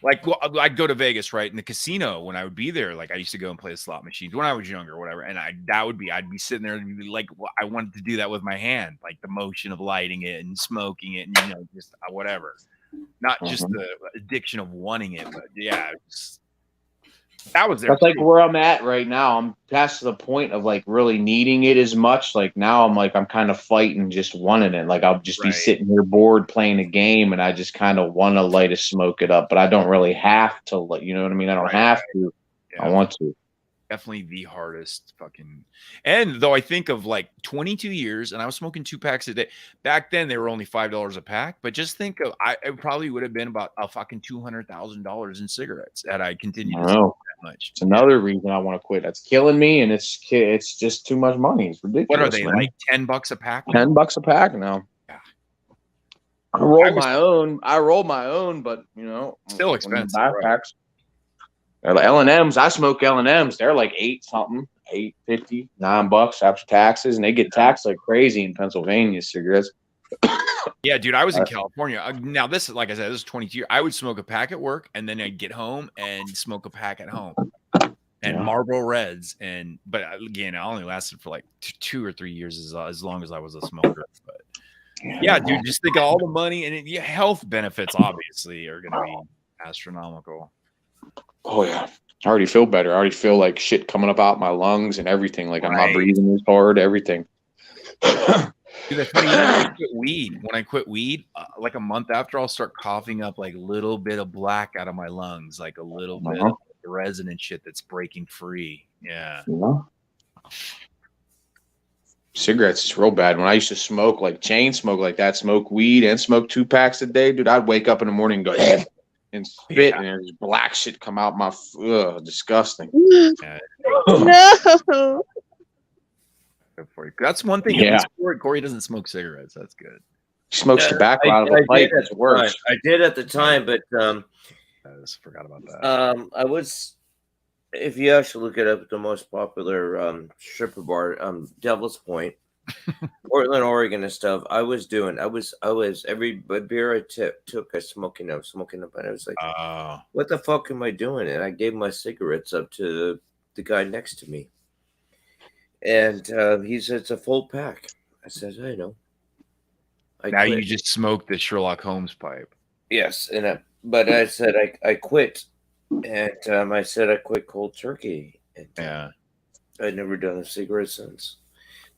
C: I'd go to Vegas, right? In the casino, when I would be there, I used to go and play the slot machines when I was younger or whatever. And I'd be sitting there and be I wanted to do that with my hand, the motion of lighting it and smoking it and, just whatever. Not just the addiction of wanting it, but that was
J: That's where I'm at right now. I'm past the point of really needing it as much. Now I'm kind of fighting just wanting it. I'll just be sitting here bored playing a game, and I just kind of want to light a smoke it up, but I don't really have to. You know what I mean? I don't have to. Yeah. I want to.
C: Definitely the hardest fucking. And though I think of 22 years, and I was smoking 2 packs a day. Back then they were only $5 a pack, but just think of it probably would have been about a fucking $200,000 in cigarettes had I continued to smoke that much.
J: It's another reason I want to quit. That's killing me, and it's just too much money. It's ridiculous.
C: What are they,
J: man.
C: $10 a pack?
J: $10 a pack now. Yeah. I roll my own, but
C: still expensive.
J: Backpacks. L&M's. I smoke L&M's. They're $8 something, $8.50, $9 after taxes, and they get taxed like crazy in Pennsylvania. Cigarettes.
C: Yeah, dude. I was in California. Now this is this is 22 years. I would smoke a pack at work, and then I'd get home and smoke a pack at home. and Marlboro Reds, but again, I only lasted for like 2 or 3 years as long as I was a smoker. But yeah, dude, just think of all the money and health benefits obviously are going to be astronomical.
J: Oh yeah, I already feel better. I already feel like shit coming up out my lungs and everything. Like I'm not breathing as hard. Everything.
C: Dude, that's funny. You know, when I quit weed, like a month after, I'll start coughing up like a little bit of black out of my lungs, like a little bit of resin and shit that's breaking free. Yeah.
J: Cigarettes is real bad. When I used to smoke, like chain smoke like that, smoke weed and smoke 2 packs a day, dude, I'd wake up in the morning and go and spit, and there's black shit come out my disgusting.
B: No.
C: Good for you. That's one thing.
J: Yeah.
C: Corey doesn't smoke cigarettes. That's good.
J: He smokes tobacco out of a pipe. It's worse.
A: I did at the time, but
C: I just forgot about that.
A: I was, if you actually look it up, the most popular stripper bar, Devil's Point, Portland, Oregon, and stuff. I was every beer I took, I smoking up, and I was like, what the fuck am I doing? And I gave my cigarettes up to the guy next to me. And he said, it's a full pack. I said, I know.
C: Now you just smoked the Sherlock Holmes pipe.
A: Yes, but I said I quit, and I said I quit cold turkey. And, I'd never done a cigarette since,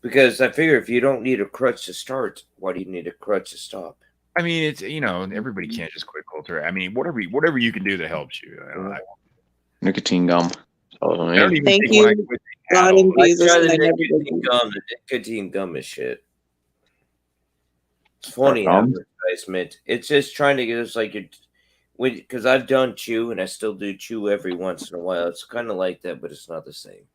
A: because I figure if you don't need a crutch to start, why do you need a crutch to stop?
C: I mean, it's everybody can't just quit cold turkey. I mean, whatever you can do that helps you.
J: Nicotine gum.
B: Thank you. God and Jesus.
A: The nicotine gum is shit. It's funny advertisement. It's just trying to get us like because I've done chew and I still do chew every once in a while. It's kind of like that, but it's not the same.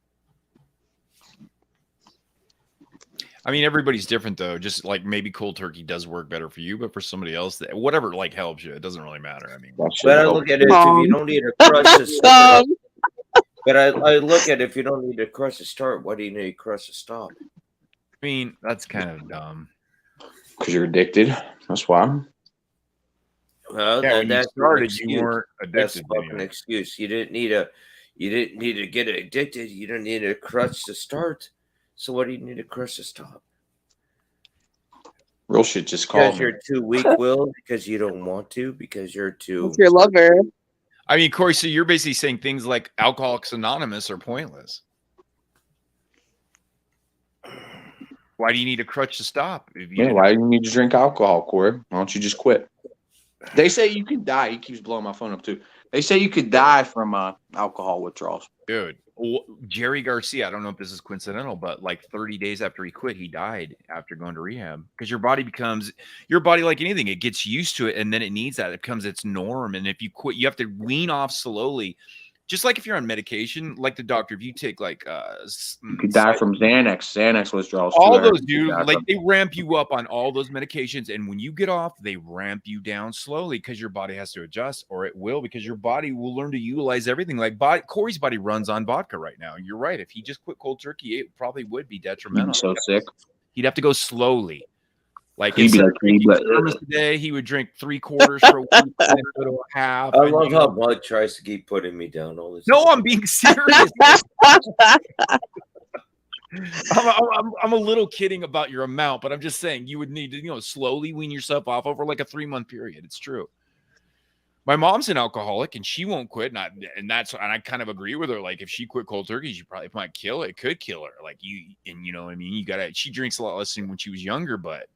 C: I mean, everybody's different though. Just like maybe cold turkey does work better for you, but for somebody else, whatever like helps you, it doesn't really matter. I mean,
A: but I look at it if you don't need a crutch to start. But I look at if you don't need a crutch to start, why do you need a crutch to stop?
C: I mean, that's kind of dumb.
J: Because you're addicted. That's why.
A: Well,
C: when you started, you weren't addicted.
A: That's a fucking excuse. You didn't need to get addicted. You don't need a crutch to start. So what do you need a crutch to stop?
J: Real shit just called.
A: Because you're too weak-willed. Because you don't want to. Because you're too.
B: It's your lover.
C: I mean, Corey, so you're basically saying things like Alcoholics Anonymous are pointless. Why do you need a crutch to stop?
J: Why do you need to drink alcohol, Corey? Why don't you just quit? They say you can die. He keeps blowing my phone up too. They say you could die from alcohol withdrawals.
C: Dude, Jerry Garcia, I don't know if this is coincidental, but like 30 days after he quit, he died after going to rehab. Because your body like anything, it gets used to it, and then it needs that. It becomes its norm. And if you quit, you have to wean off slowly. Just like if you're on medication, like the doctor, if you take like
J: you could die from Xanax withdrawals.
C: All those, dude, like they ramp you up on all those medications, and when you get off, they ramp you down slowly because your body has to adjust, or it will, because your body will learn to utilize everything. Like Corey's body runs on vodka right now. You're right. If he just quit cold turkey, it probably would be detrimental.
J: He'd be so sick.
C: He'd have to go slowly. Like
J: he'd be like,
C: today, he would drink 3/4 for a week, and then go to a half.
A: I love how Bud tries to keep putting me down all this.
C: No, I'm being serious. I'm a little kidding about your amount, but I'm just saying you would need to, slowly wean yourself off over like a 3-month period. It's true. My mom's an alcoholic and she won't quit. And I kind of agree with her. Like if she quit cold turkey, she probably might kill it. It could kill her. Like you know what I mean? She drinks a lot less than when she was younger, but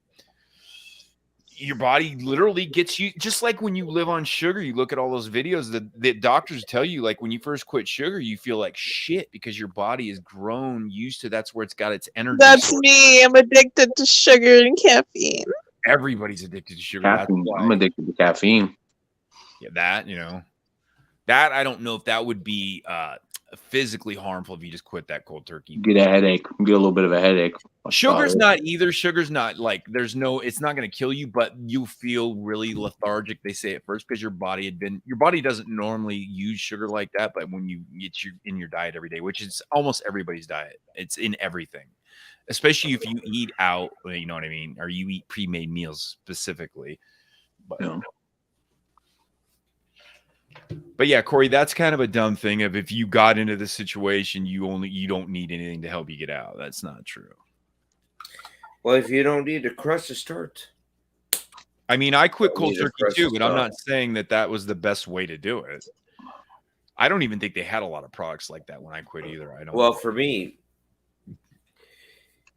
C: your body literally gets you, just like when you live on sugar. You look at all those videos that doctors tell you, like when you first quit sugar, you feel like shit because your body has grown used to, that's where it's got its energy.
B: That's me. I'm addicted to sugar and caffeine.
C: Everybody's addicted to sugar.
J: I'm addicted to caffeine.
C: Yeah, that I don't know if that would be physically harmful if you just quit that cold turkey.
J: Get a headache. Get a little bit of a headache.
C: Sugar's not either. Sugar's not like it's not going to kill you, but you feel really lethargic. They say at first because your body doesn't normally use sugar like that, but when you get in your diet every day, which is almost everybody's diet, it's in everything, especially if you eat out. You know what I mean, or you eat pre-made meals specifically. But But yeah, Corey, that's kind of a dumb thing. Of if you got into the situation, you don't need anything to help you get out. That's not true.
A: Well, if you don't need a crush to start,
C: I mean, I quit
A: Don't
C: cold
A: need a
C: turkey
A: crush
C: too,
A: to
C: but I'm
A: start.
C: not saying that was the best way to do it. I don't even think they had a lot of products like that when I quit either. I don't.
A: well, for me,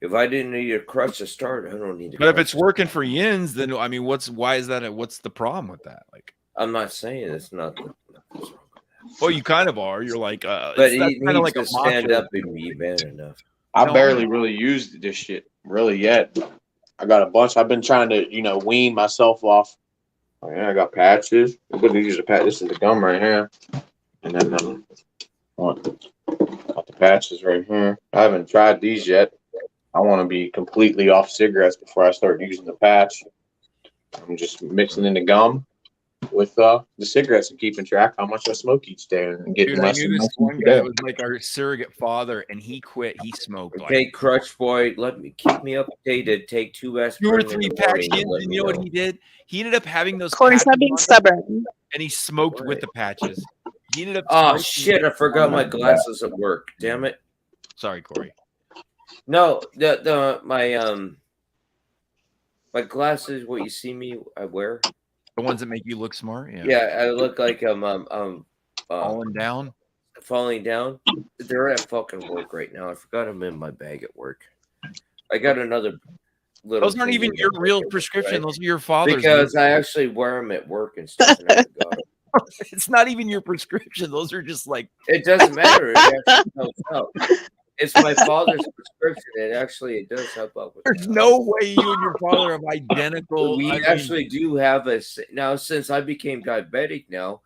A: if I didn't need a crush to start, I don't need a
C: But if
A: crush
C: it's
A: to
C: working for yins, then I mean, why is that? What's the problem with that? Like,
A: I'm not saying it's not. Nothing's wrong with that.
C: well, you kind of are. You're like,
A: But
C: that's
A: he
C: kind of
A: needs
C: like a
A: to stand
C: macho
A: up and be man enough.
J: I
C: No,
J: barely really used this shit really yet. I got a bunch. I've been trying to, wean myself off. Oh, yeah, I got patches. I'm going to use a patch. This is the gum right here. And then got the patches right here. I haven't tried these yet. I want to be completely off cigarettes before I start using the patch. I'm just mixing in the gum with the cigarettes and keeping track how much I smoke each day and getting
C: dude, I
J: less
C: knew
J: and
C: this
J: less
C: one
J: each
C: guy
J: day.
C: that was like our surrogate father, and he quit. He smoked
A: Okay,
C: like
A: Crutch Boy, keep me updated. Take 2
C: 2 or
A: aspirin in
C: 3
A: the
C: patch
A: morning and
C: yins,
A: let
C: and
A: me
C: you know what
A: know.
C: he did? He ended up having those
B: Corey,
C: patches
B: stop being
C: on him,
B: stubborn.
C: and he smoked with
A: What?
C: the patches. He ended up
A: Oh
C: smoking.
A: shit! I forgot my glasses at work. Damn it!
C: Sorry, Corey.
A: No, my glasses. What you see me, I wear.
C: The ones that make you look smart. Yeah.
A: Yeah, I look like
C: Falling down.
A: falling down. They're at fucking work right now. I forgot them in my bag at work. I got another little.
C: Those aren't
A: thing
C: even
A: in
C: your
A: my
C: real
A: bag at work,
C: prescription.
A: right?
C: Those are your father's.
A: Because I actually wear them at work and stuff, and I forgot them.
C: It's not even your prescription. Those are just like.
A: It doesn't matter. It actually helps out. It's my father's prescription. It does help out with
C: There's
A: that.
C: no way you and your father have identical.
A: We
C: I mean,
A: actually do have now since I became diabetic now.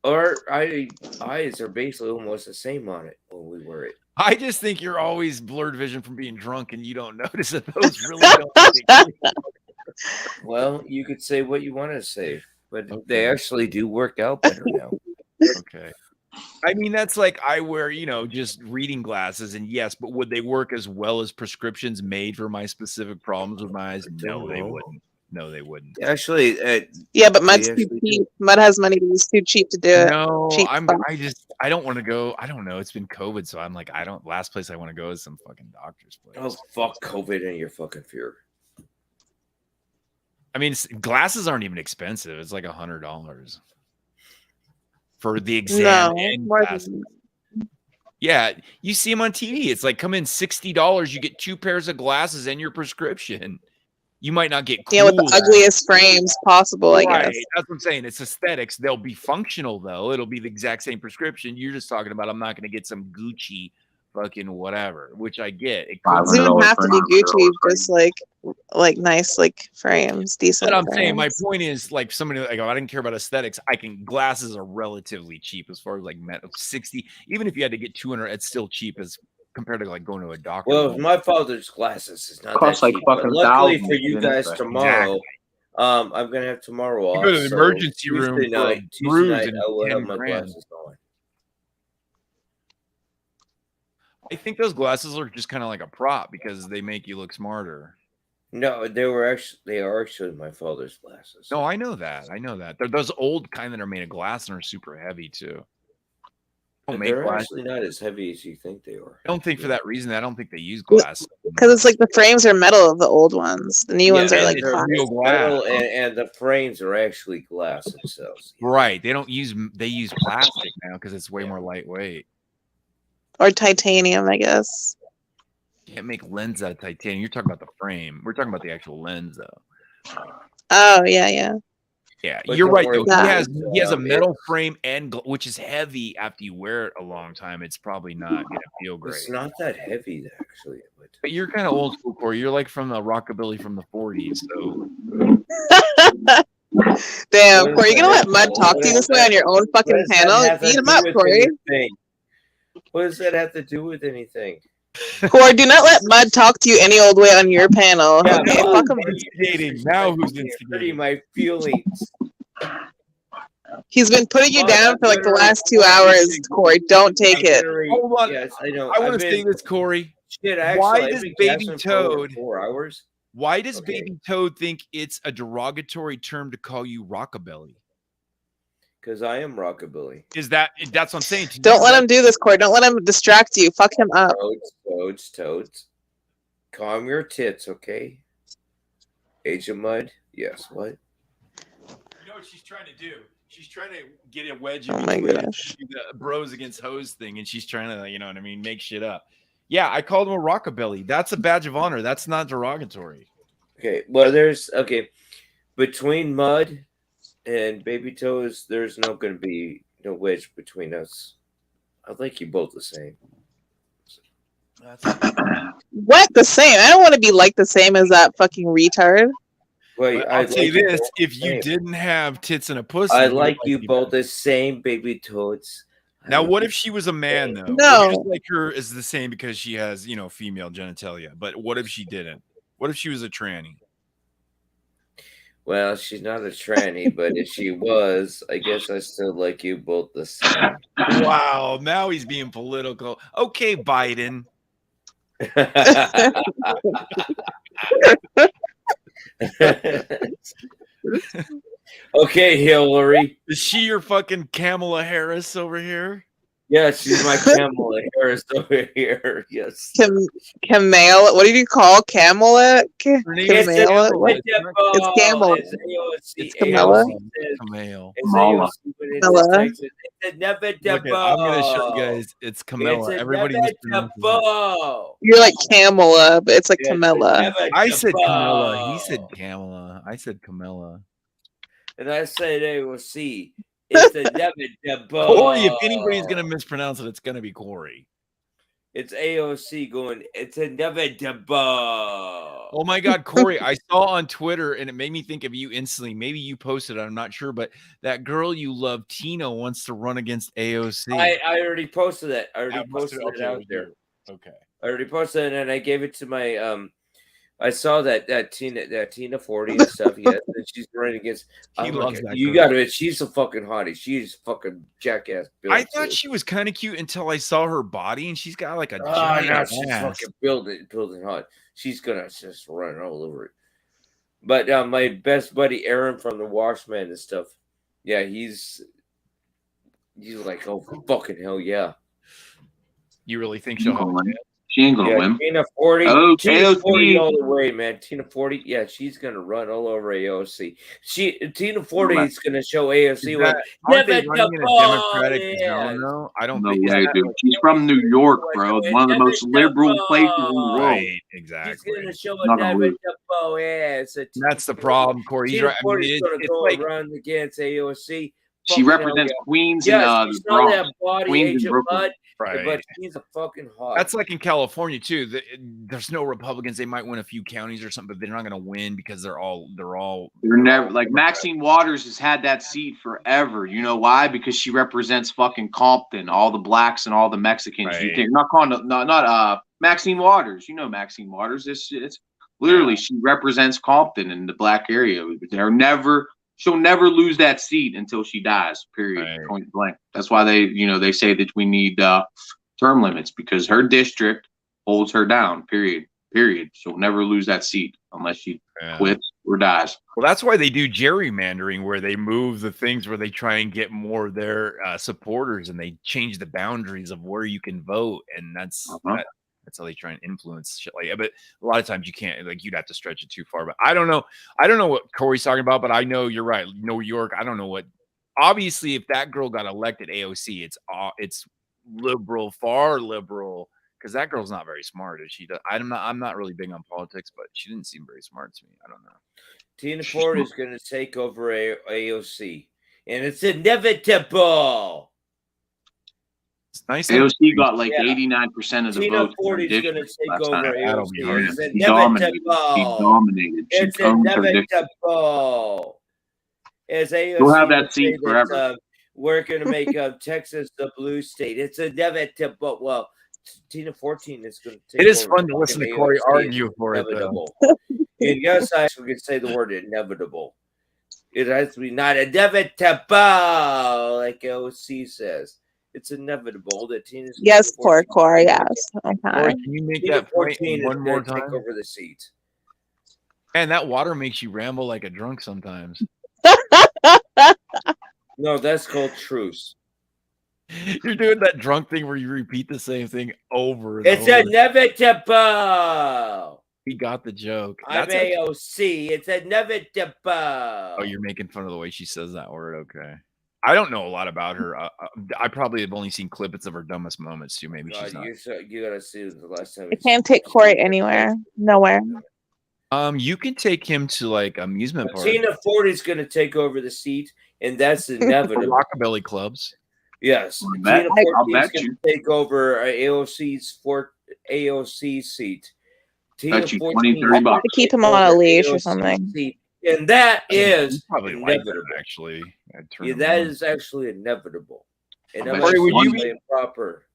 A: Our eyes are basically almost the same on it when we wear it.
C: I just think you're always blurred vision from being drunk, and you don't notice that those really don't.
A: Well, you could say what you want to say, but
C: Okay.
A: they actually do work out better now.
C: Okay. I mean, that's like I wear, just reading glasses, and yes, but would they work as well as prescriptions made for my specific problems with my eyes? No, they wouldn't. No, they wouldn't.
A: Actually,
B: Yeah, but Mud's
A: they
B: too
A: actually
B: cheap. Mud has money, but he's too cheap to do it.
C: No,
B: Cheap stuff.
C: I don't want to go. I don't know. It's been COVID, so I'm like, last place I want to go is some fucking doctor's place.
A: Oh, fuck COVID and your fucking fear.
C: I mean, glasses aren't even expensive. It's like $100 for the exam and
B: more
C: glasses. Yeah, you see them on TV. It's like come in $60. You get 2 pairs of glasses and your prescription. You might not get cool.
B: Yeah, with the ugliest frames possible, I guess.
C: That's what I'm saying. It's aesthetics. They'll be functional though. It'll be the exact same prescription. You're just talking about I'm not going to get some Gucci fucking whatever, which I get. It
B: doesn't even have to be Gucci, just like nice frames, decent.
C: But I'm
B: frames.
C: saying my point is like somebody like I didn't care about aesthetics. Glasses are relatively cheap as far as like 60. Even if you had to get 200, it's still cheap as compared to like going to a doctor.
A: Well, my father's glasses is not
J: Costs
A: that
J: like
A: cheap. But
J: fucking
A: luckily
J: thousands,
A: for you guys tomorrow, I'm gonna have tomorrow off.
C: You go to the
A: so
C: emergency room
A: Tuesday
C: for a
A: night,
C: bruise
A: I
C: and
A: will have
C: 10
A: my
C: grand.
A: glasses on.
C: I think those glasses are just kind of like a prop because they make you look smarter.
A: No, they are actually my father's glasses.
C: No, I know that. They're those old kind that are made of glass and are super heavy too.
A: They're actually not as heavy as you think they are.
C: I don't think for that reason. I don't think they use glass.
B: Because it's like the frames are metal of the old ones. The new ones are like
A: they're
B: plastic.
A: metal, and the frames are actually glass themselves.
C: Right. They use plastic now because it's way more lightweight.
B: Or titanium, I guess.
C: You can't make lens out of titanium. You're talking about the frame. We're talking about the actual lens, though.
B: Oh yeah.
C: Yeah,
A: But
C: you're right.
A: don't
C: Though.
A: worry,
C: He has a metal frame which is heavy. After you wear it a long time, it's probably not gonna feel great.
A: It's not that heavy actually.
C: But you're kind of old school, Corey. You're like from the rockabilly from the 40s. So
B: damn, Corey, you gonna let Mud talk to you this way on your own fucking panel? Beat him up, Corey.
A: What does that have to do with anything?
B: Corey, do not let Mud talk to you any old way on your panel.
A: Yeah,
B: okay, fuck him.
C: Now who's instigating
A: my feelings?
B: He's been putting you down for like the last 2 hours, Corey. Don't take it.
C: Hold on.
A: Yes, I know.
C: I want to say this, Corey.
A: Shit,
C: Why does Baby Toad?
A: 4 hours.
C: Why does Baby Toad think it's a derogatory term to call you rockabilly?
A: Because I am rockabilly.
C: That's what I'm saying.
B: Don't let him do this, Corey. Don't let him distract you. Fuck him up.
A: Toads. Calm your tits, okay? Age of Mud? Yes, what?
C: You know what she's trying to do? She's trying to get a wedge
B: Oh
C: in
B: my
C: between
B: gosh.
C: the bros against hoes thing, and she's trying to, you know what I mean, make shit up. Yeah, I called him a rockabilly. That's a badge of honor. That's not derogatory.
A: Okay, well, between Mud and Baby Toes, there's not going to be no wedge between us. I like you both the same.
B: What the same? I don't want to be like the same as that fucking retard.
A: Wait,
C: I'll tell you
A: like
C: this: if you didn't have tits and a pussy,
A: I like you both the same, Baby Toads.
C: Now, what if she was a man, though?
B: No.
C: We'll just like her is the same because she has, you know, female genitalia. But what if she didn't? What if she was a tranny?
A: Well, she's not a tranny, but if she was, I guess I still like you both the same.
C: Wow, now he's being political. Okay, Biden.
A: Okay, Hillary.
C: Is she your fucking Kamala Harris over here?
A: Yeah, she's my Kamala Harris over here. Yes.
B: Camela. What did you call Camela? Camela.
A: It's
B: Camela.
A: It's
B: Camela.
C: Camille.
B: Camela.
A: It's inevitable.
C: I'm going to show you guys. It's Camilla.
A: It's
C: Everybody mispronounces it.
A: inevitable.
B: You're like Camela, but it's like Camilla.
C: I said Camilla. He said Camilla. I said Camilla.
A: And I said AOC. It's inevitable.
C: Corey, if anybody's going to mispronounce it, it's going to be Corey.
A: It's AOC going, it's inevitable.
C: Oh my God, Corey, I saw on Twitter and it made me think of you instantly. Maybe you posted it, I'm not sure, but that girl you love, Tina, wants to run against AOC.
A: I already posted that. I already posted it out there.
C: Okay.
A: I already posted it and I gave it to my I saw that Tina 40 and stuff. Yes, and she's running against.
C: She loves that
A: you
C: girl.
A: got it. She's a fucking hottie. She's fucking jackass.
C: I thought she was kind of cute until I saw her body, and she's got like a
A: Oh
C: giant
A: no, she's
C: ass.
A: fucking building hot. She's gonna just run all over it. But my best buddy Aaron from the Washman and stuff. Yeah, he's like, oh fucking hell yeah.
C: You really think she'll win?
J: She ain't gonna win.
A: Tina 40.
J: Oh,
A: Tina 40
J: AOC.
A: all the way, man. Tina 40. Yeah, she's gonna run all over AOC. Tina 40 is gonna show AOC what
C: Aren't they running in a Democratic zone, though? I don't think
J: way, dude. She's from New York, bro. One of the most liberal places in the world.
C: Right, exactly.
A: She's gonna show
J: Not gonna lose.
A: inevitable ass.
C: That's the problem, Corey. He's
A: Tina
C: right. I
A: 40
C: mean,
A: is gonna
C: it's
A: go
C: like
A: run against AOC.
J: She represents Queens and
A: Yes,
J: the
A: she's not that
J: Bronx.
A: body
J: Queens
A: age
J: and
A: of
J: Brooklyn.
A: mud,
C: Right.
A: but she's a fucking hot.
C: That's like in California too. There's no Republicans. They might win a few counties or something, but they're not going to win because they're
J: never like Maxine Waters has had that seat forever. You know why? Because she represents fucking Compton, all the blacks and all the Mexicans.
C: Right.
J: You're not calling not Maxine Waters. You know Maxine Waters. It's literally she represents Compton in the black area. She'll never lose that seat until she dies. Period.
C: Right.
J: Point blank. That's why they say that we need term limits because her district holds her down. Period. She'll never lose that seat unless she quits or dies.
C: Well, that's why they do gerrymandering, where they move the things where they try and get more of their supporters, and they change the boundaries of where you can vote, and that's how they try and influence shit like that. But a lot of times you can't, like, you'd have to stretch it too far. But I don't know what Corey's talking about, but I know you're right. New York, I don't know what. Obviously, if that girl got elected AOC, it's liberal, far liberal, because that girl's not very smart. Is she? I'm not really big on politics, but she didn't seem very smart to me. I don't know.
A: Tina Ford is going to take over AOC, and it's inevitable.
C: It's nice.
J: AOC got like 89% of the
A: Tina
J: votes.
A: Ford is going to take over AOC. It's
J: She dominated. She
A: It's
J: owned her district.
A: inevitable. As AOC
J: We'll have that
A: would
J: seat
A: say
J: forever.
A: we're going to make Texas the blue state. It's inevitable. Well, Tina 14 is going to take
C: It is
A: over
C: fun to listen to
A: AOC.
C: Corey
A: It's
C: argue for it, though.
A: inevitable. And yes, I actually could say the word inevitable. It has to be not inevitable, like AOC says. It's inevitable that Tina's
B: Yes, poor Corey. Yes. Okay.
C: Corey, can you make
A: Tina
C: that point
A: 14 is
C: one more
A: gonna take
C: time?
A: over the seat.
C: And that water makes you ramble like a drunk sometimes.
A: No, that's called truce.
C: You're doing that drunk thing where you repeat the same thing over and
A: It's
C: over.
A: inevitable.
C: We got the joke.
A: I'm
C: That's actually-
A: AOC. It's inevitable.
C: Oh, you're making fun of the way she says that word. Okay. I don't know a lot about her. I probably have only seen clippets of her dumbest moments too. Maybe
A: God,
C: she's not.
A: you gotta see the last time.
B: You can't take Corey anywhere. Nowhere.
C: You can take him to like amusement parks,
A: Tina Ford is gonna take over the seat, and that's inevitable.
C: rockabilly clubs.
A: Yes,
G: I'll
A: Tina
G: bet
A: Ford is
G: you.
A: gonna take over AOC seat. Tina
G: Bet you
A: Ford
G: 20, 30 bucks.
B: To keep him on a leash or something.
A: seat, and that is
C: Probably like that,
A: inevitable.
C: actually.
A: Yeah, that is actually inevitable. And
G: I'll
A: I'm
G: bet you
A: actually
G: one-
A: improper.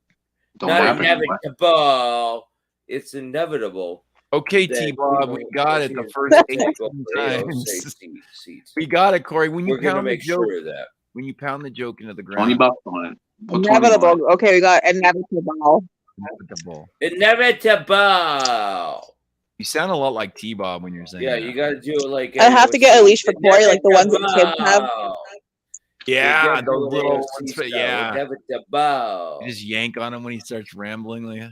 G: Don't
A: Not
G: happen anyway.
A: inevitable. It's inevitable.
C: Okay,
A: that,
C: T-Bob,
A: you
C: we
A: know,
C: got it
A: Tina
C: the
A: Ford
C: first
A: will take
C: 18
A: over AOC
C: times.
A: seat.
C: We got it, Corey. When you
A: We're gonna
C: pound the
A: make
C: joke,
A: sure of that.
C: when you pound the joke into the
G: 20
C: ground,
G: bucks on it. Put 20 on it.
B: Inevitable. Okay, we got inevitable.
C: inevitable.
A: Inevitable.
C: You sound a lot like T-Bob when you're saying
A: Yeah,
C: that.
A: you gotta do it like
B: I have to get a leash for Corey, like the ones that kids have.
C: Yeah,
A: You
C: those
A: gotta do
C: little
A: AOC
C: ones.
A: style,
C: Yeah,
A: inevitable.
C: you just yank on him when he starts rambling. Like,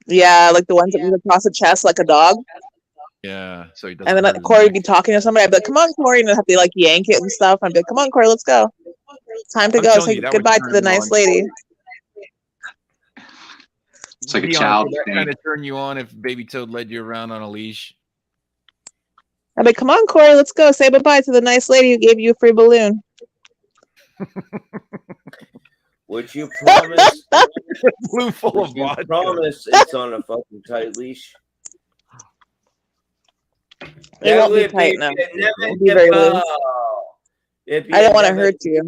B: Yeah, like the ones that move across the chest like a dog.
C: yeah, so he doesn't.
B: And then
C: hurt his
B: Corey would
C: neck.
B: be talking to somebody. I'd be like, "Come on, Corey," and I'd have to like yank it and stuff. I'd be like, "Come on, Corey, let's go. Time to
C: I'm
B: go.
C: telling
B: Say
C: you, that would
B: goodbye to
C: turn
B: the
C: him
B: nice
C: on.
B: lady."
G: It's like a
C: Be honest,
G: child
C: would that
G: thing.
C: kind of turn you on if Baby Toad led you around on a leash?
B: I'd be like, "Come on, Corey, let's go. Say goodbye to the nice lady who gave you a free balloon."
A: Would you promise?
C: Blue full
A: Would
C: of
A: you
C: vodka.
A: promise it's on a fucking tight leash?
B: It won't be tight now. It'll be very loose. I don't want to hurt you.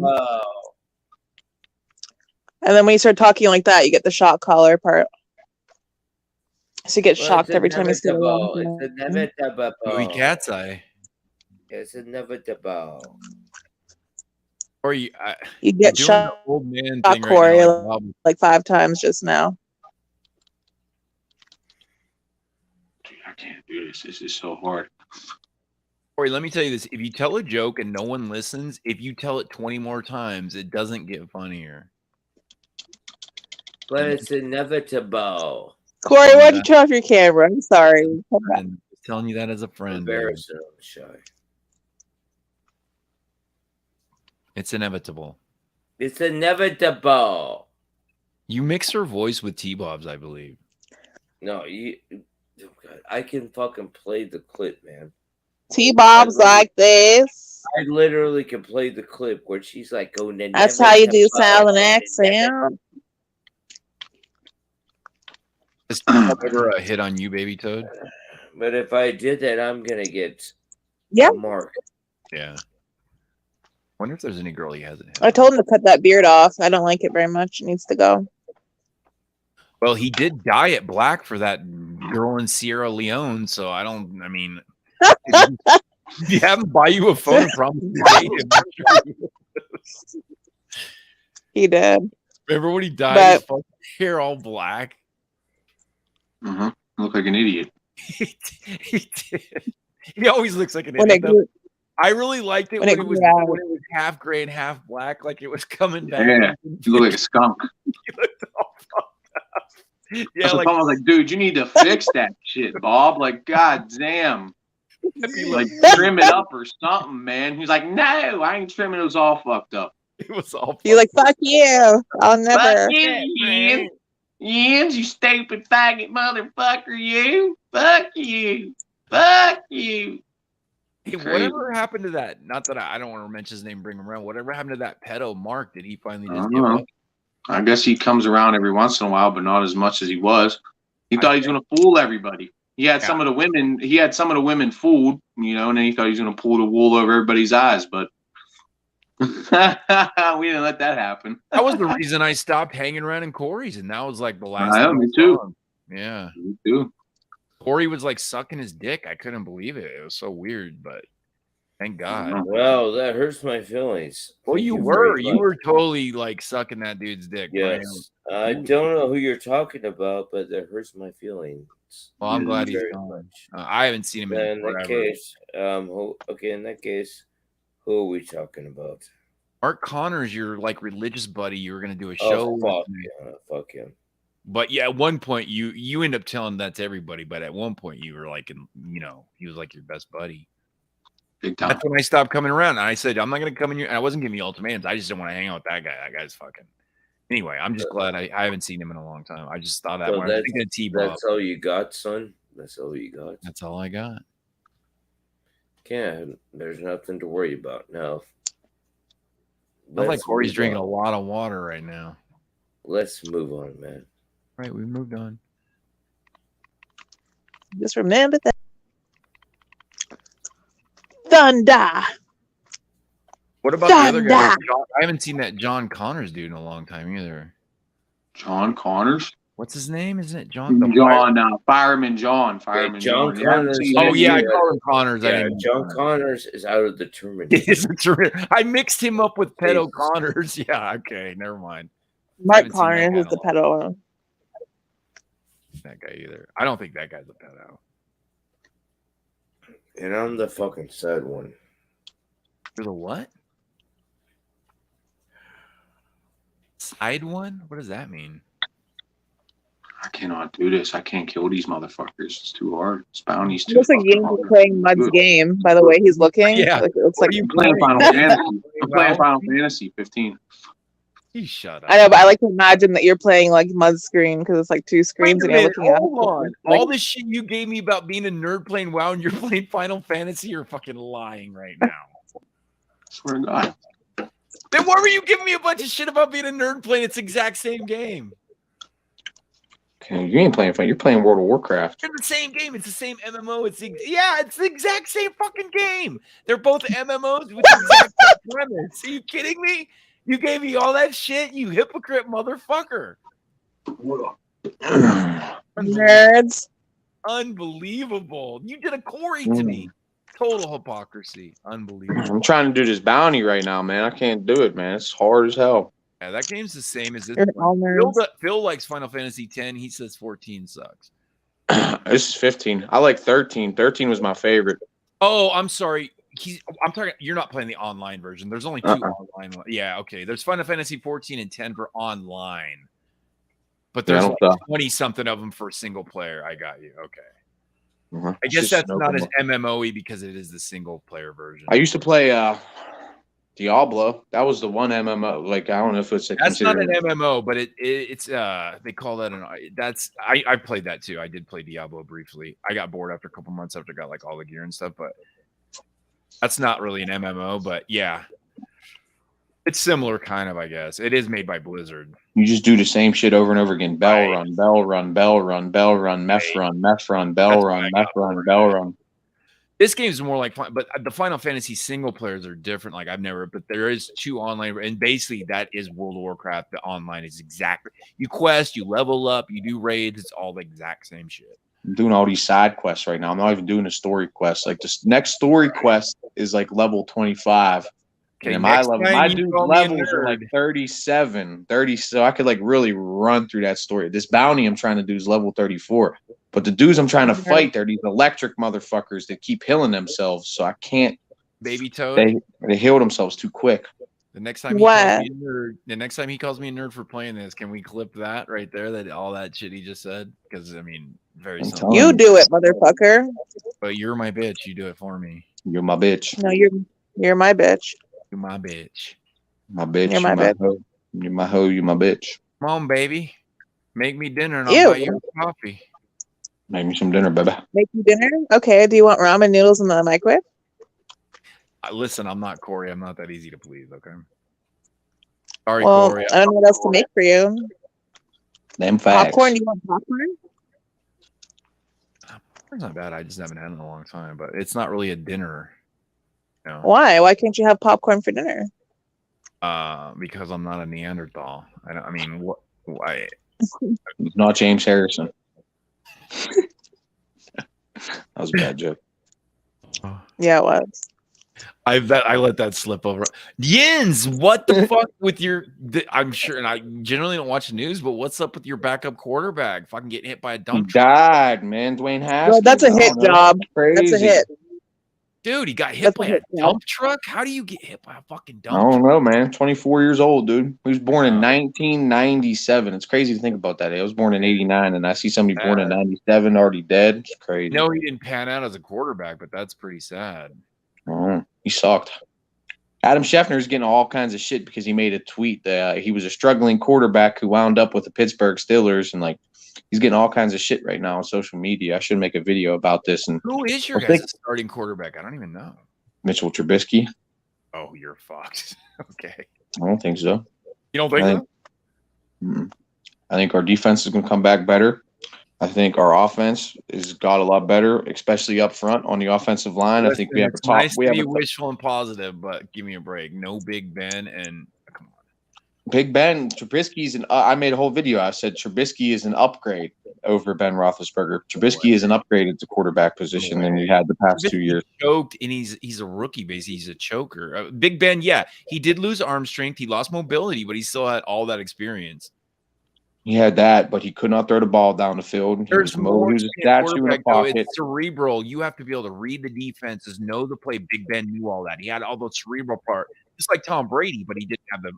B: And then when you start talking like that, you get the shock collar part. So you get shocked every time you see the
A: inevitable.
B: wrong
A: It's
B: thing.
A: inevitable.
C: Louis Cat's Eye.
A: It's inevitable.
C: Or you
B: You
C: you're
B: get
C: doing
B: shocked,
C: the old man thing right
B: Corey,
C: now. Like Bob.
B: like 5 times just now.
G: Dude, I can't do this. This is so hard.
C: Corey, let me tell you this. If you tell a joke and no one listens, if you tell it 20 more times, it doesn't get funnier.
A: But it's inevitable.
B: Corey, why'd you turn off your camera? I'm sorry.
C: And telling you that as a friend. dude.
A: Embarrassing. I'm shy.
C: It's inevitable.
A: It's inevitable.
C: You mix her voice with T-Bob's, I believe.
A: No, you. Oh God, I can fucking play the clip, man.
B: T-Bob's like this.
A: I literally can play the clip where she's like going in.
B: That's how you do sound and accent.
C: Is T-Bob ever a hit on you, Baby Toad?
A: But if I did that, I'm gonna get
B: Yeah.
A: a mark.
C: Yeah. Wonder if there's any girl he hasn't hit.
B: I told him to cut that beard off. I don't like it very much. It needs to go.
C: Well, he did dye it black for that girl in Sierra Leone, so I mean, if you have him buy you a phone and promise to date him.
B: He did.
C: Remember when he dyed
B: But-
C: his fucking hair all black?
G: Uh-huh. Look like an idiot.
C: He did. He always looks like an
B: When
C: idiot.
B: it grew,
C: I really liked it
B: when
C: when
B: it
C: it was
B: grew out.
C: when it was half gray and half black, like it was coming back.
G: Yeah. You look like a skunk.
C: He looked all fucked up. Yeah,
G: That's
C: like,
G: what I was like, dude, you need to fix that shit, Bob. Like, god damn. Like, trim it up or something, man. He's like, no, I ain't trimming. It was all fucked up.
C: it was all.
B: You're like, fuck you. I'll never.
G: Fuck you, Ian. Ian's, you stupid faggot motherfucker, you. Fuck you. Fuck you.
C: Hey,
G: Crazy.
C: whatever happened to that? Not that I don't want to mention his name, bring him around. Whatever happened to that pedo Mark? Did he finally
G: I
C: just
G: don't
C: give
G: know.
C: up?
G: I guess he comes around every once in a while, but not as much as he was. He thought he was going to fool everybody. He had some of the women. He had some of the women fooled, you know, and then he thought he was going to pull the wool over everybody's eyes. But we didn't let that happen.
C: That was the reason I stopped hanging around in Corey's, and that was like the last.
G: I know,
C: time
G: me
C: saw
G: too.
C: him. Yeah,
G: Me too.
C: Corey was like sucking his dick. I couldn't believe it. It was so weird, but thank God.
A: Well, that hurts my feelings.
C: Well,
A: Thank
C: you
A: very
C: were. You
A: much.
C: were totally like sucking that dude's dick. Brian.
A: Yes. I don't know who you're talking about, but that hurts my feelings.
C: Well, I'm glad he's
A: very
C: gone.
A: much.
C: I haven't seen him in
A: In
C: forever.
A: that case, in that case, who are we talking about?
C: Mark Connors, your like religious buddy, you were gonna do a show.
A: Oh, fuck him.
C: But yeah, at one point you end up telling that to everybody. But at one point you were like, he was like your best buddy.
K: Big time.
C: That's when I stopped coming around. And I said, I'm not gonna come in here. And I wasn't giving you ultimatums. I just didn't want to hang out with that guy. That guy's fucking. Anyway, I'm just glad I haven't seen him in a long time. I just thought that
A: So
C: when I was thinking of T-Bob.
A: that's all you got, son? That's all you got?
C: That's all I got.
A: Yeah, there's nothing to worry about now.
C: I like Corey's drinking a lot of water right now.
A: Let's move on, man.
C: Right, we moved on.
B: Just remember that. Thunder.
C: What about the other guy? I haven't seen that John Connors dude in a long time either.
K: John Connors?
C: What's his name? Isn't it John?
K: Fireman John. Fireman
A: John
K: John.
A: Connors.
C: Oh yeah, I call him Connors.
A: Yeah, John Connors is out of the Terminator.
C: I mixed him up with Pedo Connors. Yeah, okay, never mind.
B: Mark Connors is the pedo one.
C: That guy either. I don't think that guy's a pedo.
A: And I'm the fucking sad one.
C: You're the what? Side one? What does that mean?
K: I cannot do this. I can't kill these motherfuckers. It's too hard. It's bounties too.
B: Looks like Ying's playing Mud's game, by the way he's looking.
C: Yeah.
B: It looks like
K: I'm playing Final Fantasy. I'm playing Final Fantasy 15.
C: You shut up.
B: I know, but I like to imagine that you're playing like Mud's screen because it's like two screens and you're looking at
C: on. All this shit you gave me about being a nerd playing WoW and you're playing Final Fantasy, you're fucking lying right now.
K: Swear to God.
C: Then why were you giving me a bunch of shit about being a nerd playing its exact same game?
J: Okay, you ain't playing fun. You're playing World of Warcraft.
C: It's the same game. It's the same MMO. It's the exact same fucking game. They're both MMOs with the exact same premise. Are you kidding me? You gave me all that shit, you hypocrite motherfucker.
B: nerds.
C: Unbelievable. You did a Corey to me. Total hypocrisy. Unbelievable.
J: I'm trying to do this bounty right now, man. I can't do it, man. It's hard as hell.
C: Yeah, that game's the same as this. Phil likes Final Fantasy X. He says 14 sucks.
J: This is 15. I like 13. 13 was my favorite.
C: Oh, I'm sorry. I'm talking. You're not playing the online version. There's only two online. Yeah, okay. There's Final Fantasy 14 and 10 for online, but there's 20 something of them for single player. I got you. Okay. I guess that's not as MMO-y because it is the single player version.
J: I used to play Diablo. That was the one MMO. Like I don't know if it's
C: that's not an MMO, but it's they call that I played that too. I did play Diablo briefly. I got bored after a couple months after I got like all the gear and stuff, but that's not really an MMO. But yeah, it's similar kind of. I guess it is made by Blizzard.
J: You just do the same shit over and over again. Bell run, bell run, bell run, bell run, meth run, meth run, bell run, meth run, bell run.
C: This game is more like, but the Final Fantasy single players are different. Like but there is two online, and basically that is World of Warcraft. The online is exactly you quest, you level up, you do raids. It's all the exact same shit.
J: I'm doing all these side quests right now. I'm not even doing a story quest. Like this next story quest is like level 25. Okay, and my dude's levels are like 37, 30. So I could like really run through that story. This bounty I'm trying to do is level 34. But the dudes I'm trying to fight, they're these electric motherfuckers that keep healing themselves. So I can't.
C: Baby Toad.
J: They heal themselves too quick.
C: The next time he calls me a nerd for playing this, can we clip that right there? That all that shit he just said? Because I mean, very simple.
B: You do it, motherfucker.
C: But you're my bitch. You do it for me.
J: You're my bitch.
B: No, you're my bitch.
C: You're my bitch.
J: My bitch.
B: You're my bitch.
J: Hoe. You're my hoe. You're my bitch.
C: Come on, baby. Make me dinner and I'll buy you a coffee.
J: Make me some dinner, baby.
B: Make you dinner? Okay. Do you want ramen noodles in the microwave?
C: Listen, I'm not Corey. I'm not that easy to please, okay? Sorry,
B: well,
C: Corey.
B: I don't know what else to make for you.
J: Them facts.
B: Popcorn? You want popcorn?
C: Popcorn's not bad. I just haven't had it in a long time, but it's not really a dinner. No.
B: Why? Why can't you have popcorn for dinner?
C: Because I'm not a Neanderthal. I mean, what? Why?
J: Not James Harrison. That was a bad joke.
B: Yeah, it was.
C: I let that slip over. Yins, what the fuck with your? I'm sure, and I generally don't watch the news, but what's up with your backup quarterback? Fucking getting hit by a dump truck.
J: Died, man. Dwayne Haskins.
B: Well, that's a hit job.
J: Crazy.
B: That's a hit.
C: Dude, he got hit
B: That's
C: by
B: what
C: a dump truck? How do you get hit by a fucking
J: I
C: dump
J: don't
C: truck?
J: know, man. 24 years old, dude. He was born in 1997. It's crazy to think about that. I was born in 89, and I see somebody born in 97 already dead. It's crazy.
C: No, he didn't pan out as a quarterback, but that's pretty sad.
J: Oh, he sucked. Adam Schefter is getting all kinds of shit because he made a tweet that he was a struggling quarterback who wound up with the Pittsburgh Steelers, and like he's getting all kinds of shit right now on social media. I should make a video about this. And
C: Who is your guys' starting quarterback? I don't even know.
J: Mitchell Trubisky.
C: Oh, you're fucked. Okay.
J: I don't think so.
C: You don't think so?
J: I think our defense is going to come back better. I think our offense has got a lot better, especially up front on the offensive line. I think we have a top.
C: Nice
J: We
C: to
J: have
C: be
J: a
C: wishful and positive, but give me a break. No Big Ben and come on.
J: Big Ben. Trubisky's an. I made a whole video. I said Trubisky is an upgrade over Ben Roethlisberger. Trubisky is an upgrade at the quarterback position than we had the past 2 years.
C: Choked, and he's a rookie, basically. He's a choker. Big Ben, yeah, he did lose arm strength. He lost mobility, but he still had all that experience.
J: He had that, but he could not throw the ball down the field. He was a statue in a pocket.
C: It's cerebral. You have to be able to read the defenses, know the play. Big Ben knew all that. He had all the cerebral part, just like Tom Brady, but he didn't have the.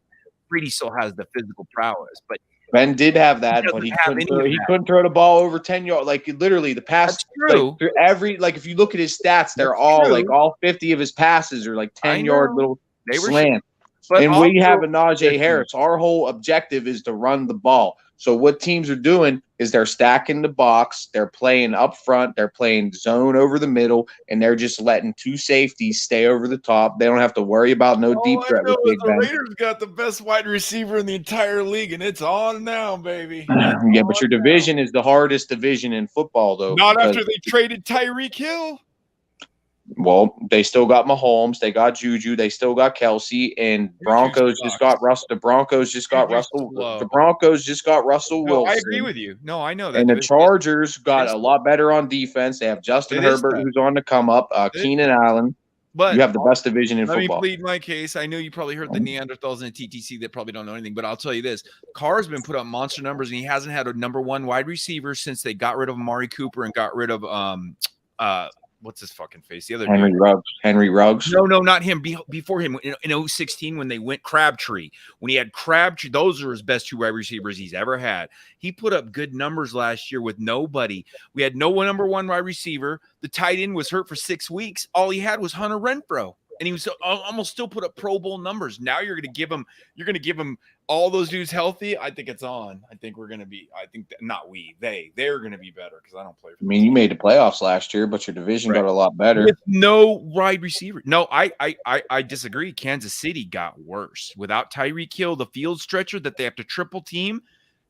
C: Brady still has the physical prowess, but
J: Ben did have that, but he couldn't throw the ball over 10 yards. Like literally, the pass. Like, through every if you look at his stats, they're all 50 of his passes are like 10-yard little slant. And we have a Najee Harris. Our whole objective is to run the ball. So what teams are doing is they're stacking the box, they're playing up front, they're playing zone over the middle, and they're just letting two safeties stay over the top. They don't have to worry about no deep threat with Big Ben.
C: The Raiders got the best wide receiver in the entire league, and it's on now, baby.
J: Yeah, but your division is the hardest division in football, though.
C: Not after they traded Tyreek Hill.
J: Well, they still got Mahomes, they got Juju, they still got Kelsey, and Broncos just got Russell. The Broncos just got Russell. The Broncos just got Russell Wilson.
C: I agree with you. No, I know that.
J: And the Chargers got a lot better on defense. They have Justin Herbert, who's on the come up. Keenan Allen.
C: But
J: you have the best division in
C: football.
J: football.
C: Let me plead my case. I know you probably heard the Neanderthals in the TTC that probably don't know anything, but I'll tell you this: Carr's been put up monster numbers, and he hasn't had a number one wide receiver since they got rid of Amari Cooper and got rid of what's his fucking face? The other
J: Henry
C: dude.
J: Ruggs. Henry Ruggs.
C: No, not him. Before him, in 2016, when they went Crabtree, when he had Crabtree, those are his best two wide receivers he's ever had. He put up good numbers last year with nobody. We had no number one wide receiver. The tight end was hurt for 6 weeks. All he had was Hunter Renfrow, and he was almost still put up Pro Bowl numbers. Now you're going to give him all those dudes healthy. I think it's on. I think we're going to be. I think they're going to be better because I don't play.
J: You made the playoffs last year, but your division got a lot better
C: with no wide receiver. No, I disagree. Kansas City got worse without Tyreek Hill, the field stretcher that they have to triple team.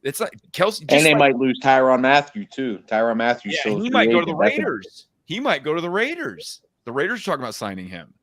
C: It's like Kelsey,
J: and they might lose Tyrann Mathieu too. Tyrann Mathieu,
C: he might go to the Raiders. He might go to the Raiders. The Raiders are talking about signing him.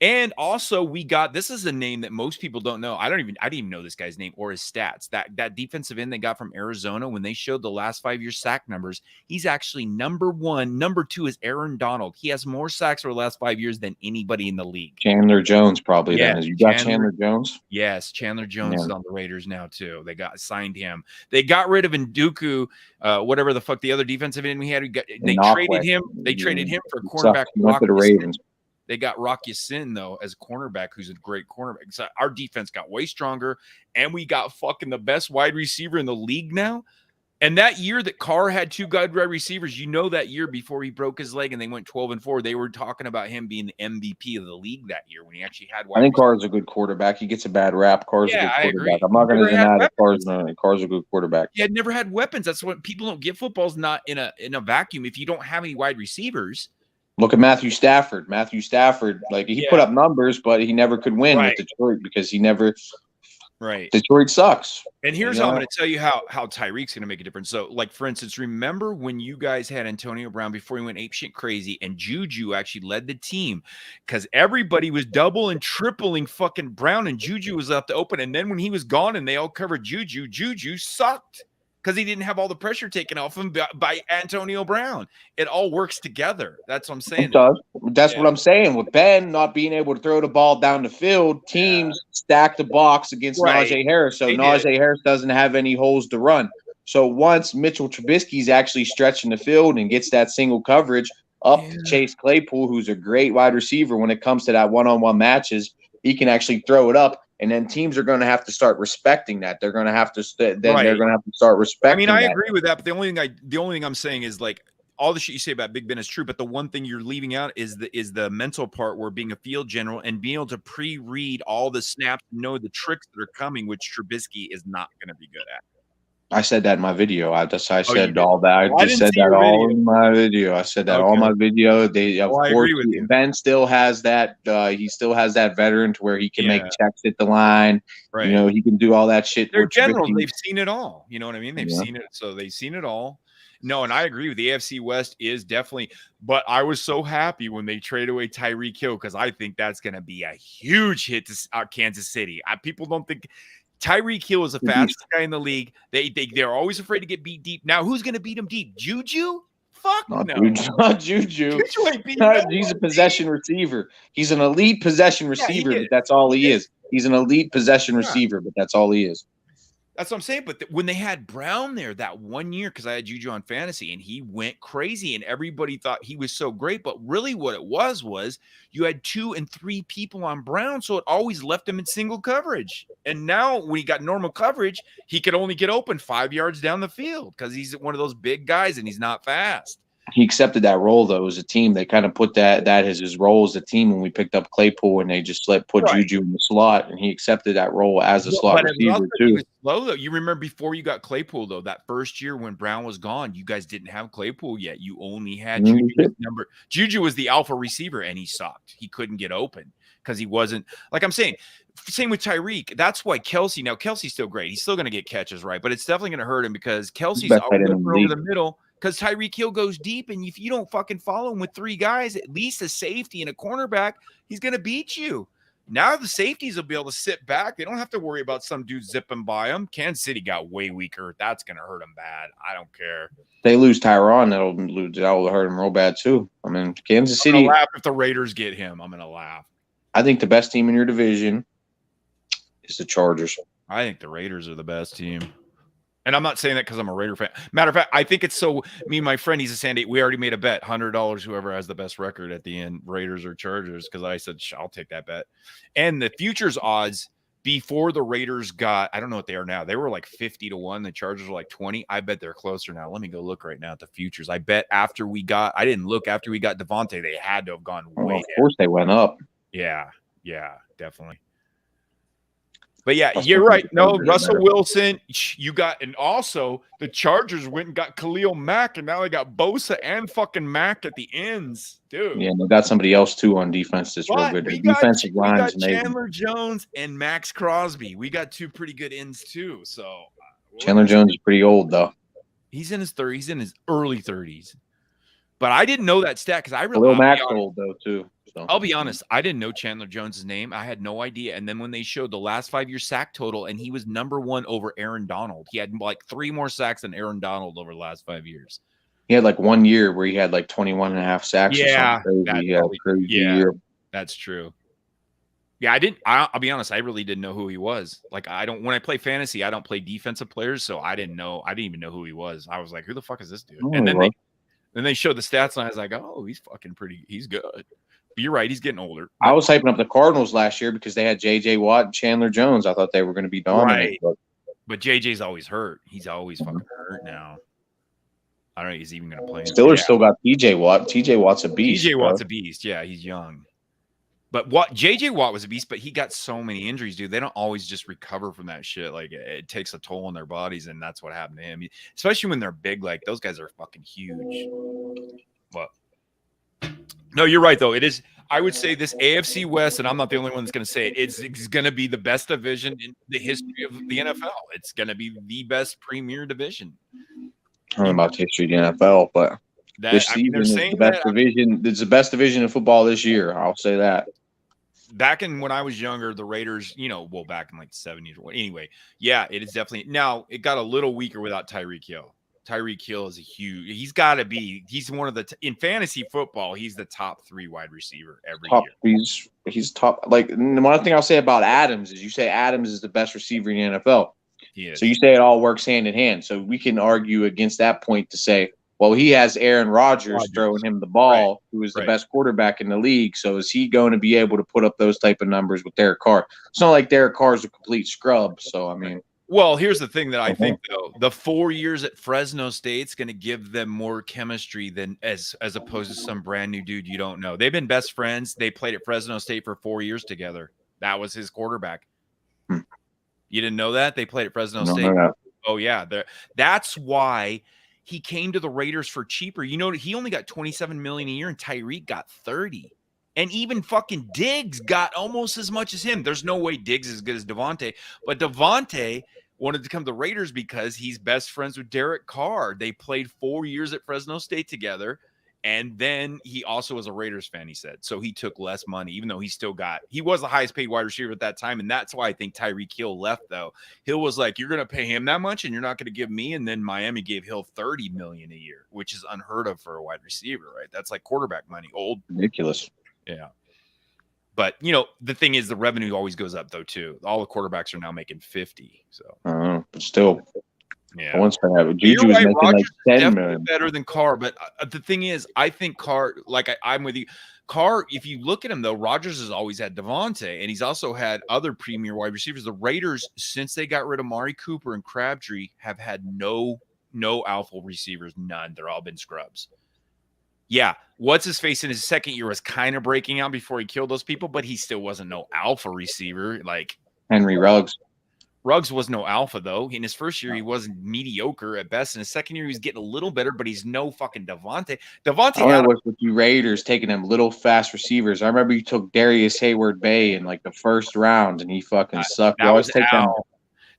C: And also, we got this is a name that most people don't know. I didn't even know this guy's name or his stats. That defensive end they got from Arizona, when they showed the last 5 year sack numbers, he's actually number one. Number two is Aaron Donald. He has more sacks over the last 5 years than anybody in the league.
J: Chandler Jones probably. Yeah, you got Chandler Jones.
C: Yes, Chandler Jones is on the Raiders now too. They signed him. They got rid of Nduku, whatever the fuck the other defensive end we had. They traded him. They traded him for a cornerback.
J: He went to the Ravens.
C: They got Rock Ya-Sin, though, as a cornerback, who's a great cornerback. So our defense got way stronger, and we got fucking the best wide receiver in the league now. And that year that Carr had two good wide receivers, that year before he broke his leg and they went 12-4, they were talking about him being the MVP of the league that year when he actually had wide
J: I think Carr's a good quarterback. He gets a bad rap. Carr's a good quarterback. I'm not going to deny that Carr's a good quarterback.
C: He had never had weapons. That's what people don't get. Football's not in a vacuum. If you don't have any wide receivers.
J: Look at Matthew Stafford. He put up numbers, but he never could win with Detroit because he never.
C: Right.
J: Detroit sucks.
C: And here's how I'm going to tell you how Tyreek's going to make a difference. So, like, for instance, remember when you guys had Antonio Brown before he went apeshit crazy and Juju actually led the team because everybody was double and tripling fucking Brown and Juju was left open. And then when he was gone and they all covered Juju sucked. Because he didn't have all the pressure taken off him by Antonio Brown. It all works together. That's what I'm saying.
J: It does. That's what I'm saying. With Ben not being able to throw the ball down the field, teams stack the box against Najee Harris. So Najee Harris doesn't have any holes to run. So once Mitchell Trubisky's actually stretching the field and gets that single coverage, up to Chase Claypool, who's a great wide receiver when it comes to that one-on-one matches. He can actually throw it up, and then teams are going to have to start respecting that. They're going to have to they're going to have to start respecting.
C: I agree with that, but the only thing I'm saying is like all the shit you say about Big Ben is true, but the one thing you're leaving out is the mental part, where being a field general and being able to pre-read all the snaps, know the tricks that are coming, which Trubisky is not going to be good at.
J: I said that in my video. I said
C: all
J: that. I just said that all in my video. I said that all in my video. They, of course,
C: agree with you.
J: Ben still has that. He still has that veteran to where he can make checks at the line.
C: Right.
J: You know, he can do all that shit.
C: They're generals. They've seen it all. You know what I mean? They've
J: Yeah.
C: seen it. So they've seen it all. No, and I agree with the AFC West is definitely. But I was so happy when they traded away Tyreek Hill, because I think that's going to be a huge hit to Kansas City. People don't think. Tyreek Hill is the fastest guy in the league. They're always afraid to get beat deep. Now, who's going to beat him deep? Juju? Fuck no.
J: Not Juju. He's a possession receiver. He's an elite possession receiver, but that's all he is. He's an elite possession receiver, but that's all he is.
C: That's what I'm saying. But when they had Brown there that 1 year, because I had Juju on fantasy, and he went crazy, and everybody thought he was so great. But really what it was you had 2 and 3 people on Brown, so it always left him in single coverage. And now when he got normal coverage, he could only get open 5 yards down the field because he's one of those big guys and he's not fast.
J: He accepted that role, though, as a team. They kind of put that as his role as a team when we picked up Claypool, and they just put Juju in the slot, and he accepted that role as a slot receiver, too.
C: Slow, though. You remember before you got Claypool, though, that first year when Brown was gone, you guys didn't have Claypool yet. You only had Juju. Juju was the alpha receiver, and he sucked. He couldn't get open because he wasn't – like I'm saying, same with Tyreek. That's why Kelsey – now, Kelsey's still great. He's still going to get catches, right? But it's definitely going to hurt him because Kelsey's always over the middle. Because Tyreek Hill goes deep, and if you don't fucking follow him with 3 guys, at least a safety and a cornerback, he's going to beat you. Now the safeties will be able to sit back. They don't have to worry about some dude zipping by them. Kansas City got way weaker. That's going to hurt them bad. I don't care.
J: They lose Tyron, that'll hurt them real bad, too. I mean, Kansas City.
C: I'm going to laugh if the Raiders get him. I'm going to laugh.
J: I think the best team in your division is the Chargers.
C: I think the Raiders are the best team. And I'm not saying that because I'm a Raider fan. Matter of fact, I think it's so – me and my friend, he's a San Diego. We already made a bet, $100, whoever has the best record at the end, Raiders or Chargers, because I said, I'll take that bet. And the futures odds before the Raiders got – I don't know what they are now. They were like 50-1. The Chargers were like 20. I bet they're closer now. Let me go look right now at the futures. I bet after we got – I didn't look. After we got Devontae, they had to have gone way down.
J: Of course they went up.
C: Yeah, definitely. But yeah, you're right. No, Russell Wilson, you got, and also the Chargers went and got Khalil Mack, and now they got Bosa and fucking Mack at the ends, dude.
J: Yeah, they got somebody else too on defense that's real good. The defensive line is amazing.
C: Chandler Jones and Max Crosby. We got 2 pretty good ends too. So
J: Chandler Jones is pretty old though.
C: He's in his 30s. He's in his early 30s. But I didn't know that stat because I really.
J: Khalil Mack's old though too.
C: I'll be honest. I didn't know Chandler Jones's name. I had no idea. And then when they showed the last 5-year sack total, and he was #1 over Aaron Donald. He had like 3 more sacks than Aaron Donald over the last 5 years.
J: He had like 1 year where he had like 21.5 sacks.
C: Yeah,
J: or something crazy. Year.
C: That's true. Yeah, I'll be honest. I really didn't know who he was. Like when I play fantasy, I don't play defensive players, so I didn't even know who he was. I was like, who the fuck is this dude? And then they showed the stats, and I was like, oh, he's fucking pretty. He's good. You're right. He's getting older.
J: I was hyping up the Cardinals last year because they had J.J. Watt and Chandler Jones. I thought they were going to be dominant.
C: Right. But J.J.'s always hurt. He's always fucking hurt now. I don't know if he's even going to play.
J: Steelers still got T.J. Watt. T.J. Watt's a beast.
C: T.J. Watt's a beast. Yeah, he's young. But J.J. Watt was a beast, but he got so many injuries, dude. They don't always just recover from that shit. Like, it takes a toll on their bodies, and that's what happened to him. Especially when they're big. Like, those guys are fucking huge. But no, you're right, though. It is. I would say this AFC West, and I'm not the only one that's going to say it, it's going to be the best division in the history of the NFL. It's going to be the best premier division.
J: I don't know about the history of the NFL, but this season is the best division. It's the best division of football this year. I'll say that.
C: Back in when I was younger, the Raiders, back in like the 70s. Anyway, yeah, it is definitely. Now, it got a little weaker without Tyreek Hill. Tyreek Hill is he's one of the, in fantasy football, he's the top 3 wide receiver every year.
J: He's top. Like, one thing I'll say about Adams is you say Adams is the best receiver in the NFL. So you say it all works hand in hand. So we can argue against that point to say Well, he has Aaron Rodgers
C: Rodgers.
J: throwing him the ball, who is the best quarterback in the league. So is he going to be able to put up those type of numbers with Derek Carr? It's not like Derek Carr is a complete scrub. So, I mean.
C: Well, here's the thing that I think, though. The 4 years at Fresno State's going to give them more chemistry than as opposed to some brand new dude you don't know. They've been best friends. They played at Fresno State for 4 years together. That was his quarterback. You didn't know that? They played at Fresno State. Oh, yeah. That's why he came to the Raiders for cheaper. You know, he only got $27 million a year, and Tyreek got 30. And even fucking Diggs got almost as much as him. There's no way Diggs is as good as Devontae, but Devontae wanted to come to the Raiders because he's best friends with Derek Carr. They played 4 years at Fresno State together. And then he also was a Raiders fan, he said. So he took less money, even though he was the highest paid wide receiver at that time. And that's why I think Tyreek Hill left, though. Hill was like, you're going to pay him that much and you're not going to give me. And then Miami gave Hill $30 million a year, which is unheard of for a wide receiver, right? That's like quarterback money.
J: Ridiculous.
C: Yeah. But, you know, the thing is the revenue always goes up, though, too. All the quarterbacks are now making 50. So,
J: but still.
C: Yeah.
J: Once Juju was making like 10 million.
C: Better than Carr, but the thing is, I think Carr, like I'm with you. Carr, if you look at him though, Rodgers has always had Devontae, and he's also had other premier wide receivers. The Raiders, since they got rid of Mari Cooper and Crabtree, have had no alpha receivers, none. They're all been scrubs. Yeah, what's his face in his second year was kind of breaking out before he killed those people, but he still wasn't no alpha receiver like
J: Henry Ruggs.
C: Ruggs was no alpha, though. In his first year, he wasn't mediocre at best. In his second year, he was getting a little better, but he's no fucking Devontae.
J: I remember with you Raiders taking them little fast receivers. I remember you took Darius Hayward-Bay in like the first round, and he fucking sucked.
C: That was Al.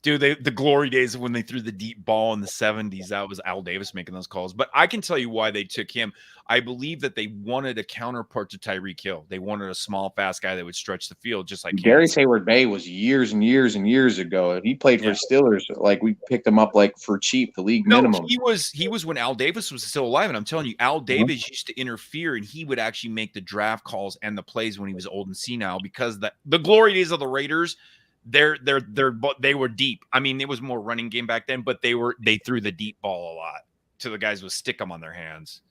C: Dude, the glory days of when they threw the deep ball in the 70s, that was Al Davis making those calls. But I can tell you why they took him. I believe that they wanted a counterpart to Tyreek Hill. They wanted a small, fast guy that would stretch the field, just like
J: Darius Hayward-Bay was years and years and years ago. He played for Steelers. Like we picked him up like for cheap, the league minimum.
C: He was when Al Davis was still alive. And I'm telling you, Al Davis used to interfere, and he would actually make the draft calls and the plays when he was old and senile, because the glory days of the Raiders, they were deep. I mean, it was more running game back then, but they threw the deep ball a lot to the guys with stick 'em on their hands.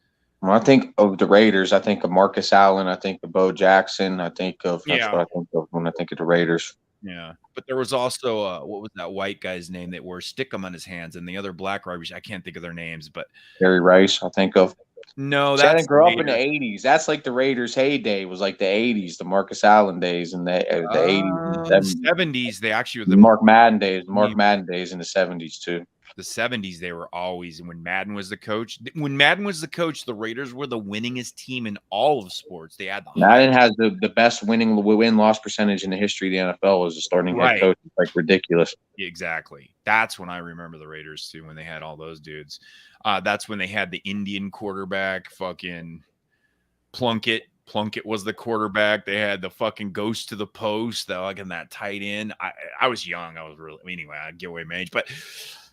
J: When I think of the Raiders, I think of Marcus Allen. I think of Bo Jackson. I think of that's what I think of when I think of the Raiders.
C: Yeah, but there was also what was that white guy's name that wore stick 'em on his hands, and the other black Irish, I can't think of their names, but
J: Jerry Rice. I think of.
C: No,
J: I didn't grow up in the 80s. That's like the Raiders' heyday was like the 80s, the Marcus Allen days, and the 80s and
C: 70s. They actually were
J: the Mark Madden days. Mark Madden days in the 70s too.
C: The 70s, they were always, when Madden was the coach. When Madden was the coach, the Raiders were the winningest team in all of sports. They had
J: Madden has the best win-loss percentage in the history of the NFL as a starting head coach. It's like ridiculous.
C: Exactly. That's when I remember the Raiders too, when they had all those dudes. That's when they had the Indian quarterback, fucking Plunkett. Plunkett was the quarterback. They had the fucking ghost to the post, like in that tight end. I was young. I was really, anyway, I'd give away my age, but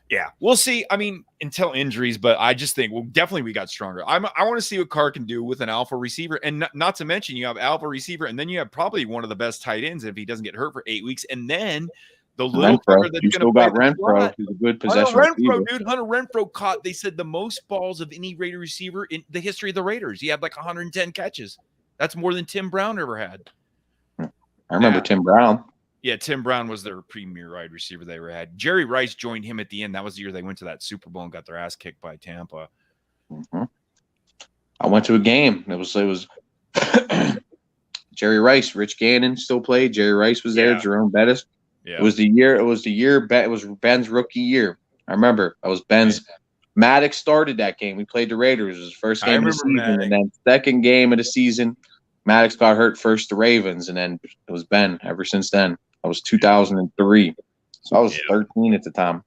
C: yeah, we'll see. I mean, until injuries, but I just think, we got stronger. I want to see what Carr can do with an alpha receiver, and not to mention you have alpha receiver, and then you have probably one of the best tight ends if he doesn't get hurt for 8 weeks, and then the little
J: Renfro. You still got Renfro, who's a good possession receiver.
C: Hunter Renfro caught, they said, the most balls of any Raider receiver in the history of the Raiders. He had like 110 catches. That's more than Tim Brown ever had.
J: I remember Tim Brown.
C: Yeah, Tim Brown was their premier wide receiver they ever had. Jerry Rice joined him at the end. That was the year they went to that Super Bowl and got their ass kicked by Tampa.
J: I went to a game. It was Jerry Rice, Rich Gannon still played. Jerry Rice was there. Jerome Bettis. Yeah. It was the year Ben's rookie year. I remember. I was Ben's. Maddox started that game. We played the Raiders. It was the first game of the season, and then second game of the season, Maddox got hurt first the Ravens, and then it was Ben ever since then. That was 2003. So I was 13 at the time.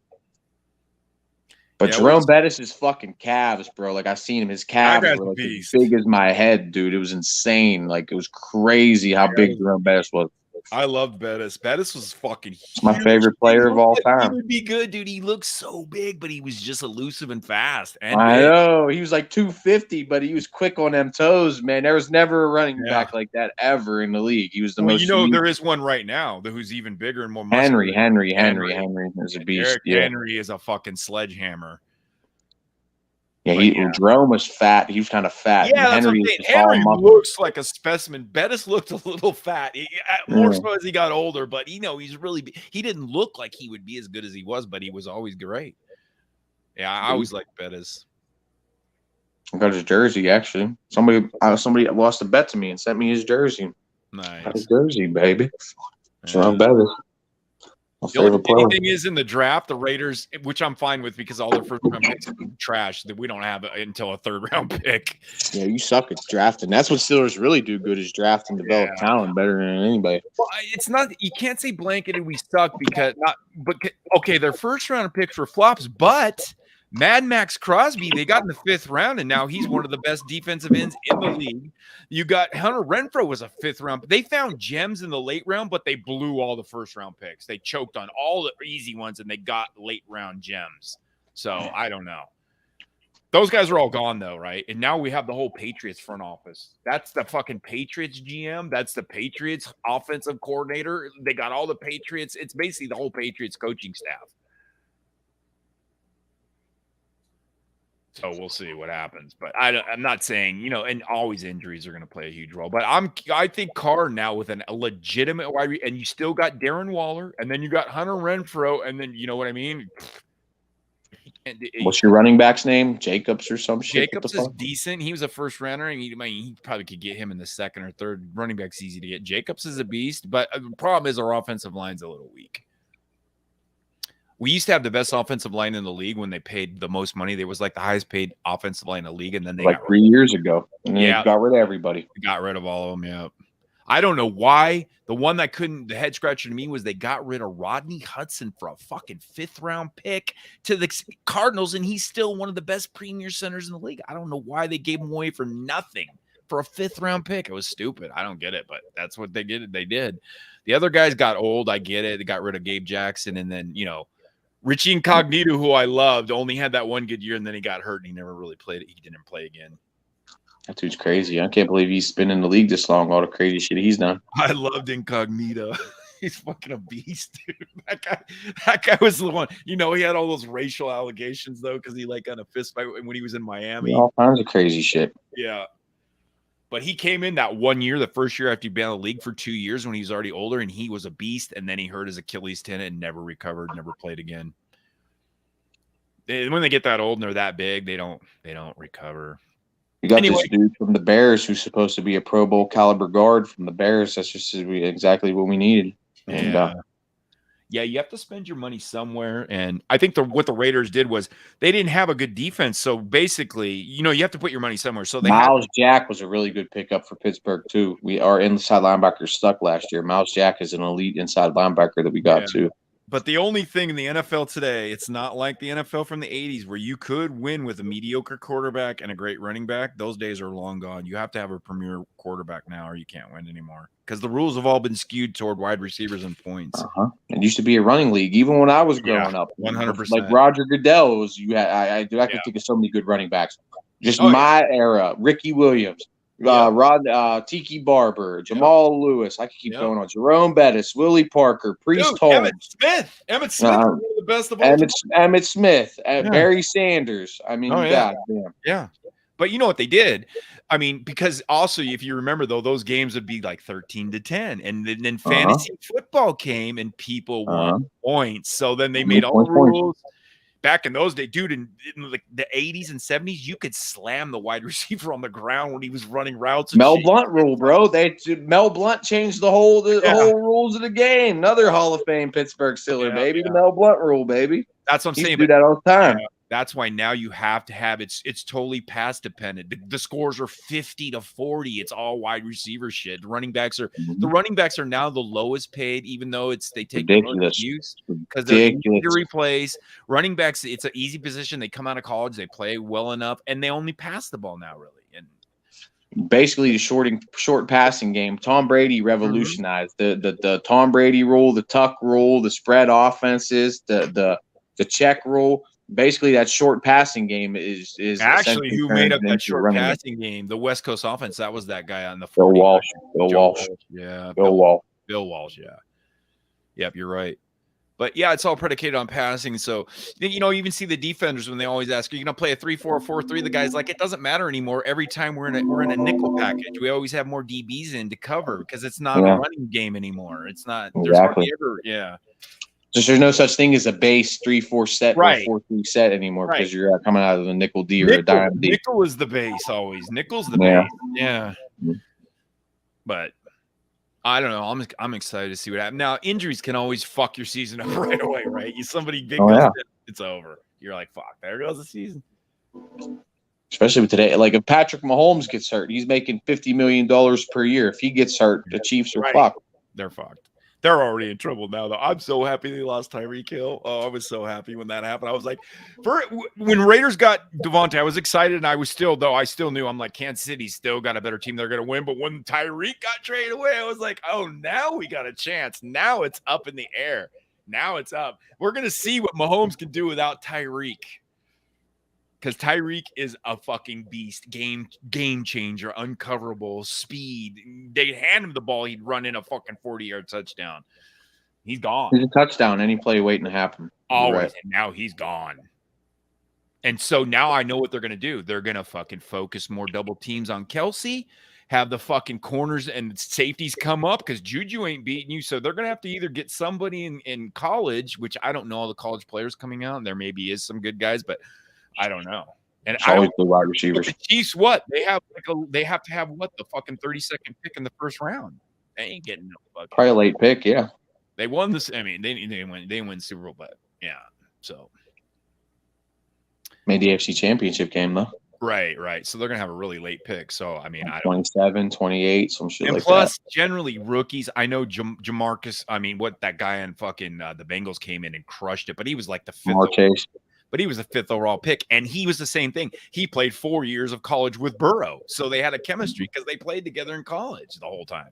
J: But Jerome Bettis is fucking calves, bro. Like, I seen him. His calves were like as big as my head, dude. It was insane. Like, it was crazy how big Jerome Bettis was.
C: I loved Bettis. Bettis was fucking huge.
J: It's my favorite player of all time.
C: He would be good, dude. He looked so big, but he was just elusive and fast. And
J: I know. He was like 250, but he was quick on them toes, man. There was never a running back like that ever in the league. He was the most.
C: There is one right now who's even bigger and more muscular.
J: Henry is a beast.
C: Henry is a fucking sledgehammer.
J: Yeah, Jerome was fat. He was kind of fat.
C: Yeah,
J: and
C: that's
J: Henry
C: what I'm
J: was
C: saying.
J: just all
C: Henry
J: muscle.
C: looks like a specimen. Bettis looked a little fat, more so as he got older. But he's really he didn't look like he would be as good as he was, but he was always great. Yeah, I always liked Bettis.
J: I got his jersey actually. Somebody lost a bet to me and sent me his jersey.
C: Nice.
J: Got his jersey, baby. Jerome
C: Yeah.
J: Bettis.
C: The only thing is in the draft, the Raiders, which I'm fine with because all their first round picks are trash, that we don't have until a third round pick.
J: Yeah, you suck at drafting. That's what Steelers really do good is draft and develop talent better than anybody.
C: Well, it's not, you can't say blanketed we suck okay, their first round picks were flops, but Mad Max Crosby, they got in the 5th round, and now he's one of the best defensive ends in the league. You got Hunter Renfrow was a 5th round. They found gems in the late round, but they blew all the first round picks. They choked on all the easy ones, and they got late round gems. So I don't know. Those guys are all gone, though, right? And now we have the whole Patriots front office. That's the fucking Patriots GM. That's the Patriots offensive coordinator. They got all the Patriots. It's basically the whole Patriots coaching staff. So we'll see what happens. But I'm not saying, and always injuries are going to play a huge role. But I think Carr now with a legitimate wide, and you still got Darren Waller, and then you got Hunter Renfrow, and then you know what I mean?
J: What's your running back's name? Jacobs or some shit?
C: Jacobs is decent. He was a first rounder, and he probably could get him in the 2nd or 3rd. Running back's easy to get. Jacobs is a beast, but the problem is our offensive line's a little weak. We used to have the best offensive line in the league when they paid the most money. They was like the highest paid offensive line in the league, and then they
J: got 3 years ago. And then they got rid of everybody.
C: Got rid of all of them. Yeah. I don't know why. The one that the head scratcher to me was they got rid of Rodney Hudson for a fucking 5th round pick to the Cardinals, and he's still one of the best premier centers in the league. I don't know why they gave him away for nothing for a 5th round pick. It was stupid. I don't get it, but that's what they did. They did. The other guys got old. I get it. They got rid of Gabe Jackson, and then Richie Incognito, who I loved, only had that one good year, and then he got hurt, and he never really played it. He didn't play again.
J: That dude's crazy. I can't believe he's been in the league this long, all the crazy shit he's done.
C: I loved Incognito. He's fucking a beast, dude. That guy was the one. He had all those racial allegations, though, because he got a fist fight when he was in Miami.
J: All kinds of crazy shit.
C: Yeah. But he came in that 1 year, the first year after he'd been in the league for 2 years when he was already older, and he was a beast. And then he hurt his Achilles tendon and never recovered, never played again. When they get that old and they're that big, they don't recover.
J: You got this dude from the Bears who's supposed to be a Pro Bowl caliber guard from the Bears. That's just exactly what we needed. And
C: yeah, you have to spend your money somewhere. And I think what the Raiders did was they didn't have a good defense. So basically, you have to put your money somewhere. So
J: Miles Jack was a really good pickup for Pittsburgh too. Our inside linebacker stuck last year. Miles Jack is an elite inside linebacker that we got too.
C: But the only thing in the NFL today, it's not like the NFL from the 80s where you could win with a mediocre quarterback and a great running back. Those days are long gone. You have to have a premier quarterback now or you can't win anymore because the rules have all been skewed toward wide receivers and points.
J: It used to be a running league. Even when I was growing up,
C: 100%.
J: Like Roger Goodell was, I could think of so many good running backs. Just my era, Ricky Williams. Tiki Barber, Jamal Lewis. I could keep going on. Jerome Bettis, Willie Parker, Priest Holmes.
C: Emmett Smith, one of the best of all time.
J: Emmett Smith, Barry Sanders. I mean, God damn.
C: Yeah. But you know what they did? I mean, because also, if you remember, though, those games would be like 13-10. And then fantasy football came and people won points. So then they made all the rules. Back in those days, dude, in the 80s and 70s, you could slam the wide receiver on the ground when he was running routes.
J: Mel Blount rule, bro. Mel Blount changed the whole rules of the game. Another Hall of Fame Pittsburgh Steeler, baby. The Mel Blount rule, baby.
C: That's what I'm saying.
J: Do that all the time.
C: That's why now you have to have it's totally pass dependent. The scores are 50-40. It's all wide receiver shit. The running backs are now the lowest paid, even though they take
J: ridiculous
C: use because they're easy to replace. Running backs, it's an easy position. They come out of college, they play well enough, and they only pass the ball now, really. And
J: basically the short passing game. Tom Brady revolutionized the Tom Brady rule, the tuck rule, the spread offenses, the check rule. Basically, that short passing game is
C: actually who made up that short passing game. The West Coast offense. That was that guy on the
J: Bill Walsh.
C: Yeah,
J: Bill Walsh.
C: Yeah. Yep, you're right. But yeah, it's all predicated on passing. So, you know, you even see the defenders when they always ask, "Are you going to play a 3-4 or 4-3?" The guy's like, "It doesn't matter anymore. Every time we're in a nickel package, we always have more DBs in to cover because it's not a running game anymore. It's not. There's hardly ever,
J: Just there's no such thing as a base 3-4 set
C: Right.
J: or 4-3 set anymore
C: Right.
J: because you're coming out of a nickel D or a dime D.
C: Nickel is the base always. Nickel's the base. Yeah. But I don't know. I'm excited to see what happens. Now, injuries can always fuck your season up right away, right? Somebody big goes in, it's over. You're like, fuck, there goes the season.
J: Especially with today. Like, if Patrick Mahomes gets hurt, he's making $50 million per year. If he gets hurt, the Chiefs are fucked.
C: They're fucked. They're already in trouble now, though. I'm so happy they lost Tyreek Hill. Oh, I was so happy when that happened. I was like, when Raiders got Devontae, I was excited, and I still knew. I'm like, Kansas City still got a better team. They're going to win. But when Tyreek got traded away, I was like, oh, now we got a chance. Now it's up in the air. Now it's up. We're going to see what Mahomes can do without Tyreek. Because Tyreek is a fucking beast, game changer, uncoverable, speed. They'd hand him the ball, he'd run in a fucking 40-yard touchdown. He's gone.
J: He's a touchdown, any play waiting to happen.
C: Always, right. And now he's gone. And so now I know what they're going to do. They're going to fucking focus more double teams on Kelsey, have the fucking corners and safeties come up because Juju ain't beating you. So they're going to have to either get somebody in college, which I don't know all the college players coming out. And there maybe is some good guys, but I don't know. And
J: it's always the wide receivers.
C: The Chiefs, what? They have they have to have what? The fucking 32nd pick in the first round. They ain't getting no fucking.
J: Probably a late pick, yeah.
C: They won this. I mean, they win Super Bowl, but yeah. So
J: made the AFC Championship game though.
C: Right. So they're gonna have a really late pick. So I mean,
J: 27, 28, some shit like that.
C: And plus, generally rookies. I know Jamarcus. I mean, what that guy in fucking the Bengals came in and crushed it, but he was like the fifth. But he was a 5th overall pick, and he was the same thing. He played 4 years of college with Burrow, so they had a chemistry because they played together in college the whole time.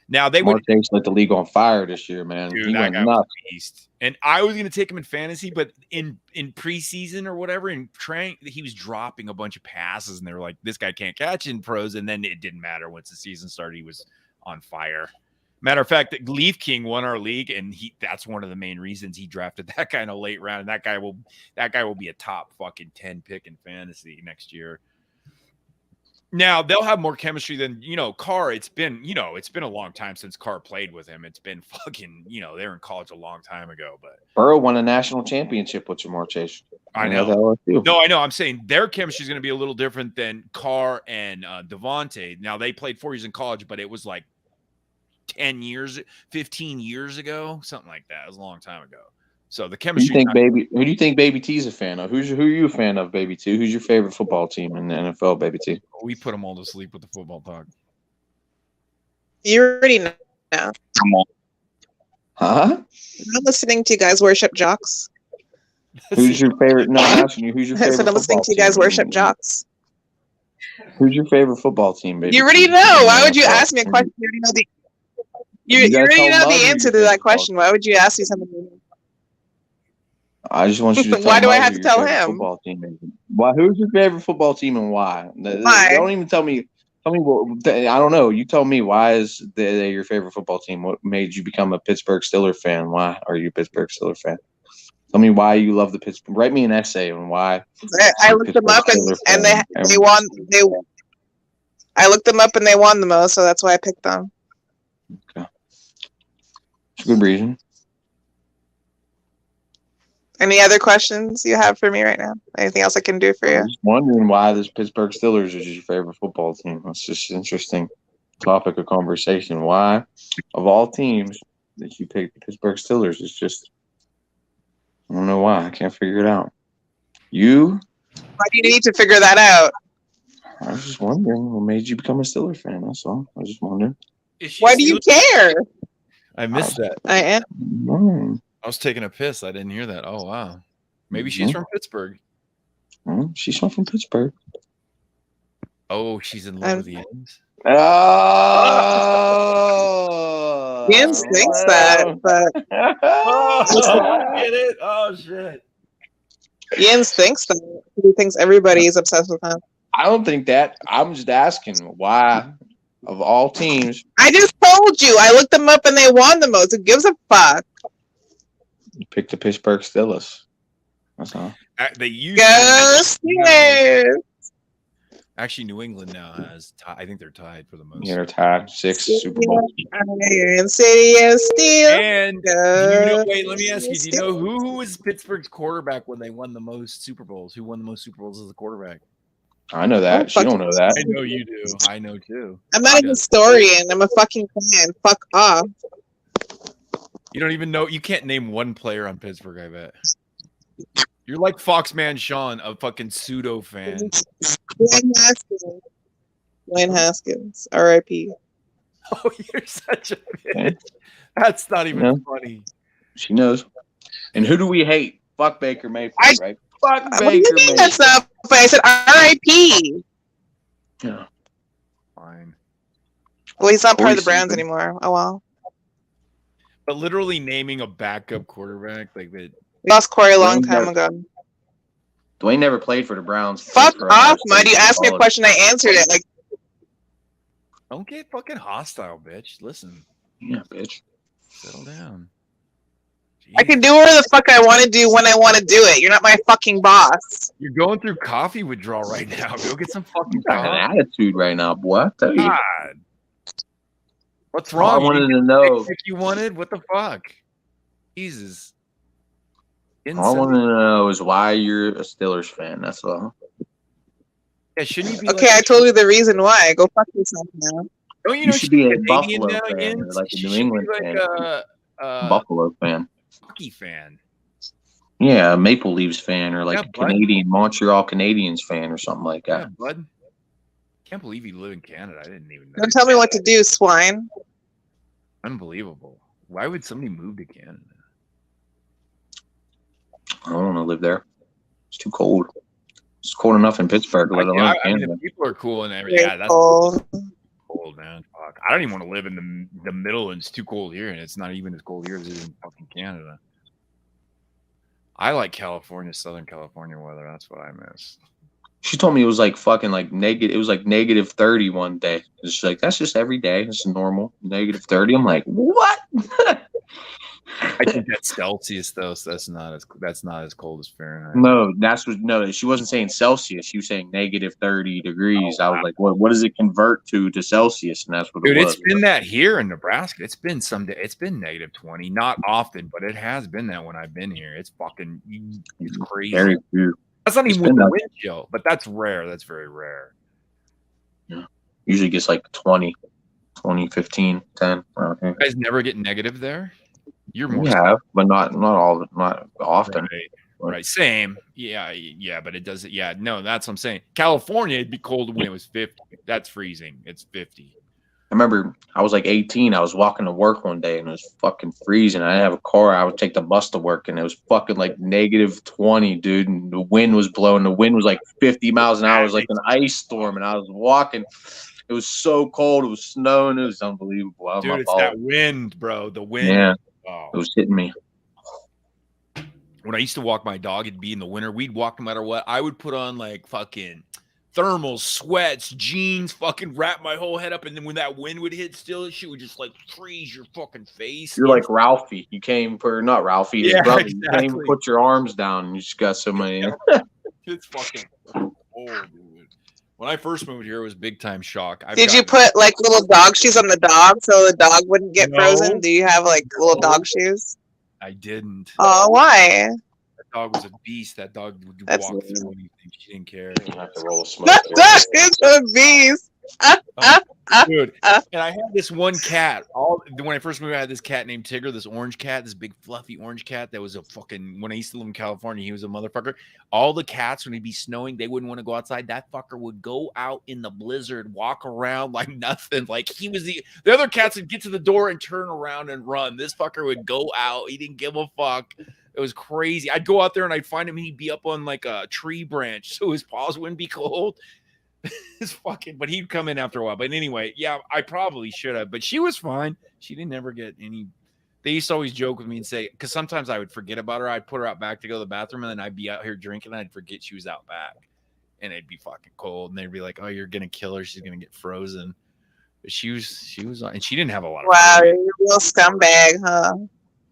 C: Now they would
J: lit the league on fire this year, man.
C: Dude,
J: he
C: that
J: went
C: guy
J: nuts.
C: was a beast. And I was going to take him in fantasy, but in preseason or whatever, in training, he was dropping a bunch of passes, and they were like, "This guy can't catch in pros." And then it didn't matter once the season started; he was on fire. Matter of fact, Leaf King won our league, and that's one of the main reasons he drafted that guy in a late round. And that guy will be a top fucking 10 pick in fantasy next year. Now they'll have more chemistry than Carr. It's been a long time since Carr played with him. It's been fucking they were in college a long time ago. But
J: Burrow won a national championship with Jamar Chase.
C: I know. No, I know. I'm saying their chemistry is going to be a little different than Carr and Devontae. Now they played 4 years in college, but it was like 10 years, 15 years ago, something like that. It was a long time ago. So the chemistry.
J: Who do you think Baby T's a fan of? Who are you a fan of, Baby T? Who's your favorite football team in the NFL, Baby T?
C: We put them all to sleep with the football talk.
B: You already know.
J: Come on. Huh?
B: I'm listening to you guys worship jocks.
J: Who's your favorite? No, I'm asking you. Who's your favorite?
B: I said I'm listening to you guys worship jocks.
J: Who's your favorite football team, baby?
B: You already know. Why would you ask me a question? You already know the. You already know the answer to that question. Why would you ask me something?
J: I just want you to tell
B: Why do I have to tell him?
J: Football team. Why? Who's your favorite football team and why?
B: Why?
J: Don't even tell me. Tell me what. I don't know. You tell me why is they your favorite football team? What made you become a Pittsburgh Steelers fan? Why are you a Pittsburgh Steelers fan? Tell me why you love the Pittsburgh. Write me an essay on why.
B: I looked them up and they won. I looked them up and they won the most, so that's why I picked them.
J: Okay, it's a good reason.
B: Any other questions you have for me right now? Anything else I can do for you?
J: I'm just wondering why this Pittsburgh Steelers is your favorite football team. That's just an interesting topic of conversation. Why, of all teams, that you picked the Pittsburgh Steelers? It's just, I don't know why. I can't figure it out. You?
B: Why do you need to figure that out?
J: I was just wondering what made you become a Steelers fan. That's all. I was just wondering.
B: Why do you care?
C: I missed that.
B: I am.
C: I was taking a piss. I didn't hear that. Oh, wow. Maybe she's from Pittsburgh.
J: She's not from Pittsburgh.
C: Oh, she's in love with the Ends.
J: Oh!
B: Jens thinks that, but...
C: I get it. Oh, shit.
B: Jens thinks that. He thinks everybody is obsessed with him.
J: I don't think that. I'm just asking why, of all teams...
B: I just told you. I looked them up and they won the most. Who gives a fuck?
J: Pick the Pittsburgh Steelers. That's all.
C: They used
B: Go
C: to.
B: Steelers!
C: Actually, New England now has. I think they're tied for the most.
J: Yeah, they're tied 6 Super Bowl.
B: Iron City of Steel.
C: And wait, let me ask you: do you know who was Pittsburgh's quarterback when they won the most Super Bowls? Who won the most Super Bowls as a quarterback?
J: I know that. She don't know that.
C: I know you do. I know too.
B: I'm not a historian. I'm a fucking fan. Fuck off.
C: You don't even know. You can't name one player on Pittsburgh. I bet. You're like Foxman Sean, a fucking pseudo fan.
B: Dwayne Haskins. R.I.P.
C: Oh, you're such a bitch. That's not even funny.
J: She knows. And who do we hate? Fuck Baker Mayfield, right? Fuck
B: What do you
J: Baker
B: mean
J: Mayfield.
B: that's not funny? I said R.I.P.
J: Yeah.
C: Fine.
B: Well, he's not part of the
J: Corey
B: Browns
J: Seager.
B: anymore. Oh well.
C: But literally naming a backup quarterback like that.
B: We lost Corey a long
J: Dwayne
B: time
J: never-
B: ago.
J: Dwayne never played for the Browns.
B: Fuck
J: For
B: off,
J: Ohio
B: Mud.
J: State
B: You asked me a
J: college.
B: question, I answered it. Like,
C: Don't get fucking hostile, bitch. Listen,
J: Yeah, bitch.
C: settle down.
B: I can do whatever the fuck I want to do when I want to do it. You're not my fucking boss.
C: You're going through coffee withdrawal right now. Go get some fucking
J: Got
C: coffee.
J: an attitude right now, boy. I tell you.
C: God. What's
J: All
C: wrong?
J: I wanted
C: You
J: to
C: didn't
J: know.
C: get the pick you wanted? What the fuck? Jesus.
J: All I wanted to know is why you're a Steelers fan. That's all.
C: Yeah, shouldn't you be
B: Okay,
C: like,
B: I told you the reason why. Go fuck yourself now.
C: don't you
J: You
C: know
J: should
C: she's
J: be a
C: Canadian
J: Buffalo
C: now
J: fan
C: again?
J: or like a
C: She
J: New
C: should be
J: England
C: like
J: fan.
C: a
J: Buffalo fan.
C: hockey fan.
J: Yeah, a Maple Leafs fan or like
C: Yeah,
J: a
C: bud.
J: Canadian Montreal Canadiens fan or something like
C: Yeah,
J: that.
C: bud. Can't believe you live in Canada. I didn't even know.
B: Don't tell me what to do, swine.
C: Unbelievable. Why would somebody move to Canada?
J: I don't want to live there. It's too cold. It's cold enough in Pittsburgh, let alone
C: I mean,
J: Canada.
C: the people are cool and everything. Yeah, that's
B: Cold.
C: cold, man. Fuck. I don't even want to live in the middle, and it's too cold here, and it's not even as cold here as it is in fucking Canada. I like California, Southern California weather. That's what I miss.
J: She told me it was like fucking like negative. It was like negative 30 one day. It's like that's just every day. It's normal. Negative 30. I'm like, what?
C: I think that's Celsius though, so that's not as cold as Fahrenheit.
J: No. She wasn't saying Celsius. She was saying negative 30 degrees. I was like, what does it convert to Celsius? And that's what
C: Dude,
J: it was.
C: it's been that here in Nebraska. It's been someday. It's been negative 20, not often, but it has been that when I've been here. It's fucking, it's crazy.
J: Very few.
C: That's not
J: It's
C: even with
J: been
C: the
J: that-
C: wind chill, but that's rare. That's very rare.
J: Yeah. Usually gets like 20, 15, 10. Around here.
C: You guys never get negative there? You're more
J: We have, but not often.
C: Right. Same. Yeah, but it doesn't. Yeah, no, that's what I'm saying. California, it'd be cold when it was 50. That's freezing. It's 50.
J: I remember I was like 18. I was walking to work one day and it was fucking freezing. I didn't have a car. I would take the bus to work and it was fucking like negative 20, dude. And the wind was blowing. The wind was like 50 miles an hour. It was like an ice storm. And I was walking. It was so cold. It was snowing. It was unbelievable.
C: Dude, it's that wind, bro. The wind.
J: Yeah.
C: Oh.
J: It was hitting me.
C: When I used to walk my dog, it'd be in the winter. We'd walk no matter what. I would put on like fucking thermals, sweats, jeans, fucking wrap my whole head up. And then when that wind would hit still, shit would just like freeze your fucking face.
J: You're like Ralphie. You came for not Ralphie, his
C: Yeah,
J: brother. You
C: exactly.
J: came put your arms down and you just got so many.
C: It's fucking cold, dude. When I first moved here, it was big time shock.
B: Did you put like little dog shoes on the dog so the dog wouldn't get
C: No.
B: frozen? Do you have like little dog shoes?
C: I didn't.
B: Oh, why?
C: That dog was a beast. That dog would
B: That's
C: walk
B: weird.
C: through anything. She didn't care.
J: You have to roll a smoke.
B: That dog is a beast.
C: Dude, and I had this one cat. When I first moved, I had this cat named Tigger, this orange cat, this big fluffy orange cat that was a fucking. When I used to live in California, he was a motherfucker. All the cats, when it'd be snowing, they wouldn't want to go outside. That fucker would go out in the blizzard, walk around like nothing. Like he was the other cats would get to the door and turn around and run. This fucker would go out. He didn't give a fuck. It was crazy. I'd go out there and I'd find him. And he'd be up on like a tree branch, so his paws wouldn't be cold. But he'd come in after a while. But anyway, yeah, I probably should have. But she was fine. She didn't ever get any. They used to always joke with me and say, because sometimes I would forget about her. I'd put her out back to go to the bathroom, and then I'd be out here drinking, and I'd forget she was out back, and it'd be fucking cold, and they'd be like, "Oh, you're gonna kill her. She's gonna get frozen." But she was, and she didn't have a lot of.
B: Wow,
C: food.
B: you're a real scumbag, huh?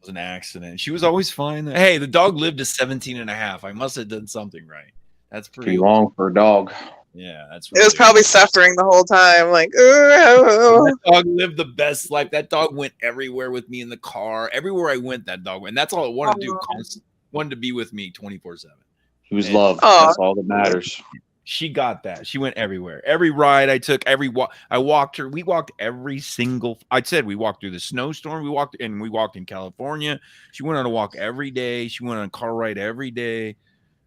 C: was an accident. She was always fine. Hey, the dog lived to 17 and a half. I must have done something right. That's pretty
J: Pretty long for a dog.
C: Yeah, that's
B: It was probably suffering the whole time. Like,
C: that dog lived the best life. That dog went everywhere with me in the car. Everywhere I went, that dog went. And that's all it wanted to do. Wanted to be with me 24/7.
J: He was loved. That's all that matters.
C: She got that. She went everywhere. Every ride I took, every walk I walked her. We walked every single. I said we walked through the snowstorm. We walked in California. She went on a walk every day. She went on a car ride every day.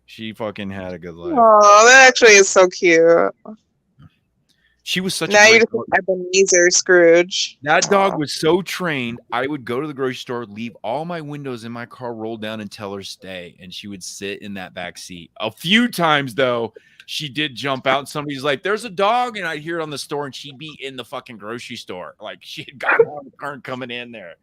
C: She fucking had a good life.
B: oh, that actually is so cute.
C: She was such
B: Now
C: a
B: you're
C: great
B: just Ebenezer Scrooge.
C: That dog was so trained. I would go to the grocery store, leave all my windows in my car rolled down, and tell her stay, and she would sit in that back seat. A few times though, she did jump out, and somebody's like, "There's a dog," and I'd hear it on the store, and she'd be in the fucking grocery store, like she had gotten out of the car and coming in there.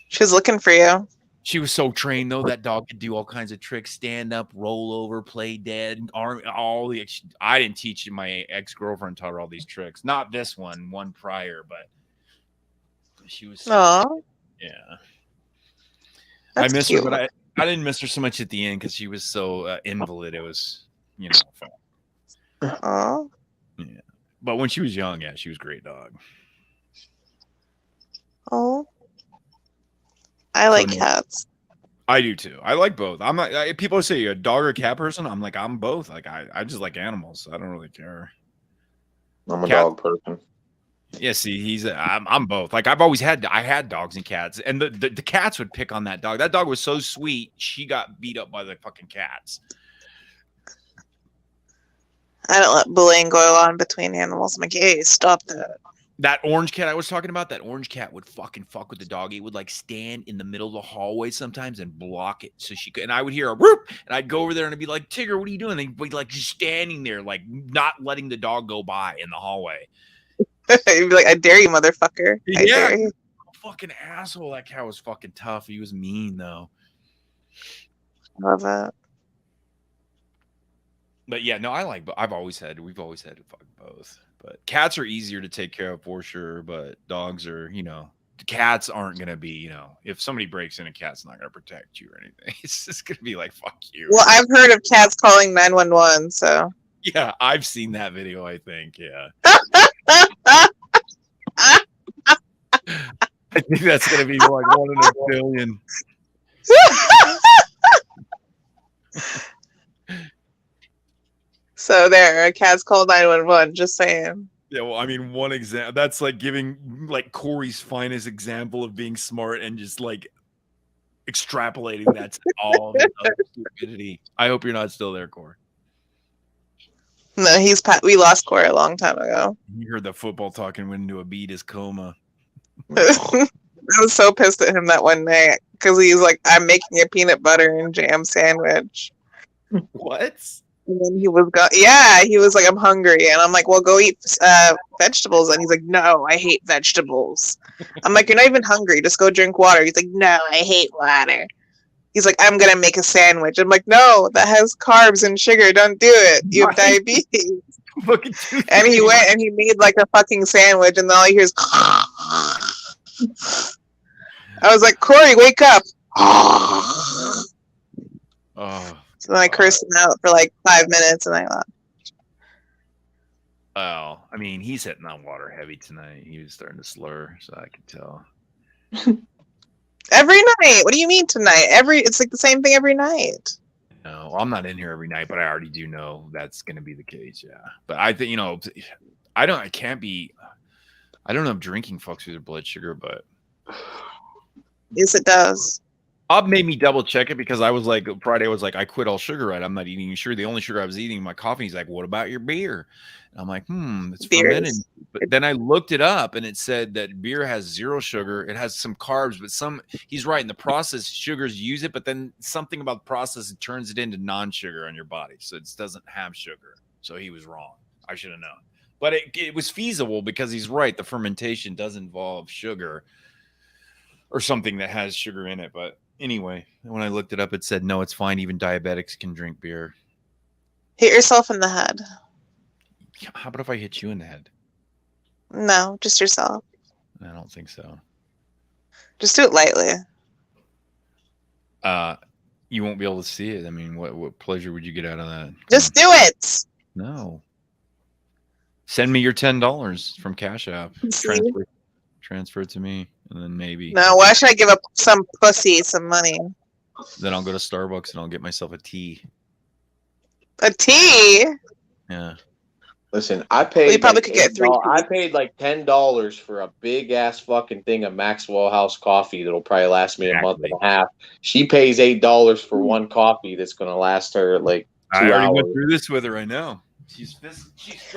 B: She was looking for you.
C: She was so trained though. That dog could do all kinds of tricks: stand up, roll over, play dead, arm. I didn't teach my ex-girlfriend taught her all these tricks. Not this one prior, but she was. Yeah,
B: that's
C: I miss
B: cute.
C: her, but I didn't miss her so much at the end because she was so invalid. It was fun.
B: Oh.
C: Yeah, but when she was young, yeah, she was a great dog.
B: Oh. I like cats.
C: I do too. I like both. I'm not. People say you're a dog or a cat person. I'm like, I'm both. Like I just like animals. I don't really care.
K: I'm a dog person.
C: Yeah, see, I'm both. Like I had dogs and cats, and the cats would pick on that dog. That dog was so sweet. She got beat up by the fucking cats.
B: I don't let bullying go on between animals. I'm like, hey, stop that.
C: That orange cat I was talking about, that orange cat would fucking fuck with the dog. He would like stand in the middle of the hallway sometimes and block it so she could. And I would hear a whoop, and I'd go over there and I'd be like, Tigger, what are you doing? And he'd be like just standing there, like not letting the dog go by in the hallway.
B: You'd be like, I dare you, motherfucker. I dare you.
C: Fucking asshole. That cat was fucking tough. He was mean though.
B: Love that.
C: But yeah, no, we've always had to fuck both. But cats are easier to take care of for sure. But dogs are, cats aren't gonna be, if somebody breaks in, a cat's not gonna protect you or anything. It's just gonna be like, fuck you.
B: Well, I've heard of cats calling 911, so
C: yeah, I've seen that video, I think. Yeah. I think that's gonna be like 1 in a billion.
B: So there, a cat's called 911. Just saying.
C: Yeah, well, I mean, one example. That's like giving like Corey's finest example of being smart and just like extrapolating that to all the other stupidity. I hope you're not still there, Corey.
B: No, we lost Corey a long time ago.
C: You heard the football talking went into a beat his coma.
B: I was so pissed at him that one night because he's like, I'm making a peanut butter and jam sandwich.
C: What?
B: And then he was he was like, I'm hungry. And I'm like, well, go eat vegetables. And he's like, no, I hate vegetables. I'm like, you're not even hungry. Just go drink water. He's like, no, I hate water. He's like, I'm going to make a sandwich. I'm like, no, that has carbs and sugar. Don't do it. You have diabetes. And he went and he made like a fucking sandwich. And then all you hear is, I was like, Corey, wake up. So then I cursed him out for like 5 minutes and I left.
C: Well, I mean, he's hitting on water heavy tonight. He was starting to slur, so I could tell.
B: Every night. What do you mean tonight? It's like the same thing every night.
C: No, I'm not in here every night, but I already do know that's going to be the case. Yeah, but I think I don't know if drinking fucks with your blood sugar, but
B: yes, it does.
C: Bob made me double check it because I was like, Friday I was like, I quit all sugar, right? I'm not eating sugar. The only sugar I was eating in my coffee. He's like, what about your beer? And I'm like, it's fermented. But then I looked it up and it said that beer has 0 sugar. It has some carbs, but he's right. In the process, sugars use it, but then something about the process, it turns it into non-sugar on your body. So it doesn't have sugar. So he was wrong. I should have known. But it was feasible because he's right. The fermentation does involve sugar or something that has sugar in it. But anyway, when I looked it up, it said, no, it's fine. Even diabetics can drink beer.
B: Hit yourself in the head.
C: How about if I hit you in the head?
B: No, just yourself.
C: I don't think so.
B: Just do it lightly.
C: You won't be able to see it. I mean, what pleasure would you get out of that?
B: Just do it.
C: No. Send me your $10 from Cash App. Transfer it to me, and then maybe.
B: No, why should I give up some pussy some money?
C: Then I'll go to Starbucks and I'll get myself a tea.
B: A tea?
C: Yeah.
J: Listen, I paid.
B: You probably could get 3 teas.
J: I paid like $10 for a big ass fucking thing of Maxwell House coffee that'll probably last me a month and a half. She pays $8 for one coffee that's gonna last her like 2 hours.
C: I already went through this with her. I know. She's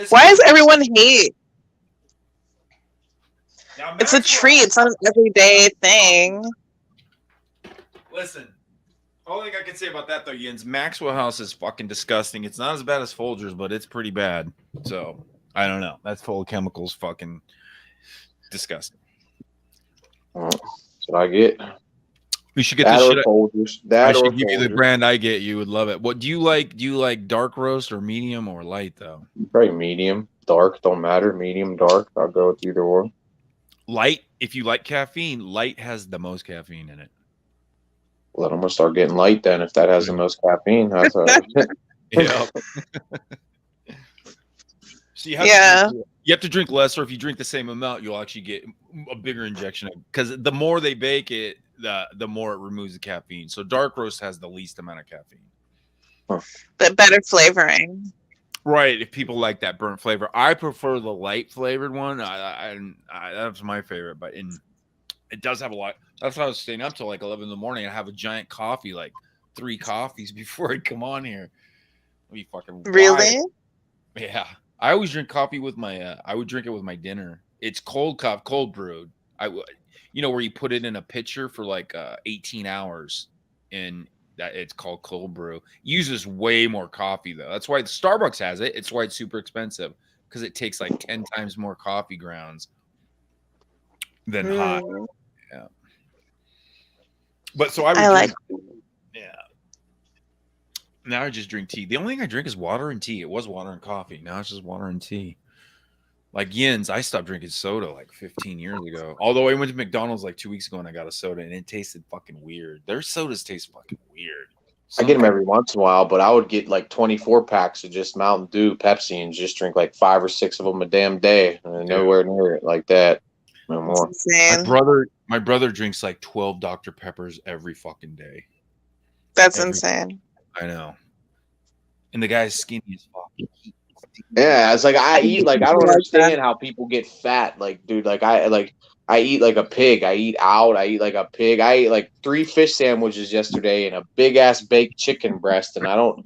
B: Why does everyone hate? It's a treat. It's not an everyday thing.
C: Listen, only thing I can say about that though, Jens, Maxwell House is fucking disgusting. It's not as bad as Folgers, but it's pretty bad. So I don't know. That's full of chemicals. Fucking disgusting.
J: That's what I get.
C: We should get
J: that
C: this
J: or
C: shit.
J: Folgers.
C: I
J: That or
C: should give you the
J: Folgers.
C: brand I get. You would love it. What do you like? Do you like dark roast or medium or light though?
J: Probably medium, dark, don't matter. Medium, dark. I'll go with either one.
C: Light, if you like caffeine, light has the most caffeine in it.
J: Well, I'm gonna start getting light then if that has the most caffeine. That's
C: Yeah. So you have to drink less, or if you drink the same amount, you'll actually get a bigger injection. Because the more they bake it, the more it removes the caffeine. So dark roast has the least amount of caffeine.
B: But better flavoring.
C: Right, if people like that burnt flavor. I prefer the light flavored one. That's my favorite, but it does have a lot. That's why I was staying up till like 11 in the morning. I have a giant coffee, like 3 coffees before I come on here. It'd be fucking
B: really?
C: wild. Yeah, I always drink coffee with my. I would drink it with my dinner. It's cold brewed. You know where you put it in a pitcher for like 18 hours, and that it's called cold brew. Uses way more coffee though. That's why Starbucks has it. It's why it's super expensive because it takes like 10 times more coffee grounds than hot. Yeah. But so I like. Yeah. Now I just drink tea. The only thing I drink is water and tea. It was water and coffee. Now it's just water and tea. Like Jens, I stopped drinking soda like 15 years ago. Although I went to McDonald's like 2 weeks ago and I got a soda and it tasted fucking weird. Their sodas taste fucking weird.
J: I get them every once in a while, but I would get like 24 packs of just Mountain Dew, Pepsi, and just drink like 5 or 6 of them a damn day. And nowhere near it like that. No more.
C: My brother drinks like 12 Dr. Peppers every fucking day.
B: That's insane.
C: I know. And the guy's skinny as fuck.
J: Yeah, it's like I eat like I don't understand how people get fat. Like, dude, I eat like a pig. I eat out. I eat like a pig. I ate like 3 fish sandwiches yesterday and a big ass baked chicken breast, and I don't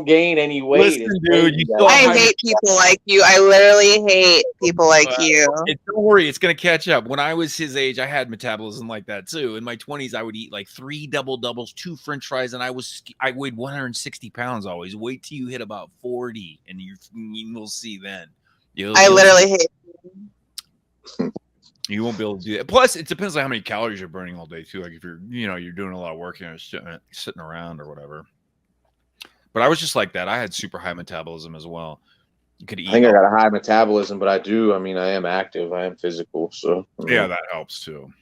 J: gain any weight.
C: Listen, dude,
B: I hate people like you. I literally hate people like you.
C: Don't worry, it's gonna catch up. When I was his age, I had metabolism like that too. In my 20s, I would eat like 3 double doubles, 2 French fries, and I weighed 160 pounds always. Wait till you hit about 40, and you'll see then.
B: I literally hate you.
C: You won't be able to do that. Plus, it depends on how many calories you're burning all day too. Like if you're doing a lot of work, sitting around or whatever. But I was just like that. I had super high metabolism as well. You could eat.
J: I think I got a high metabolism, but I am active. I am physical, so
C: yeah, that helps too.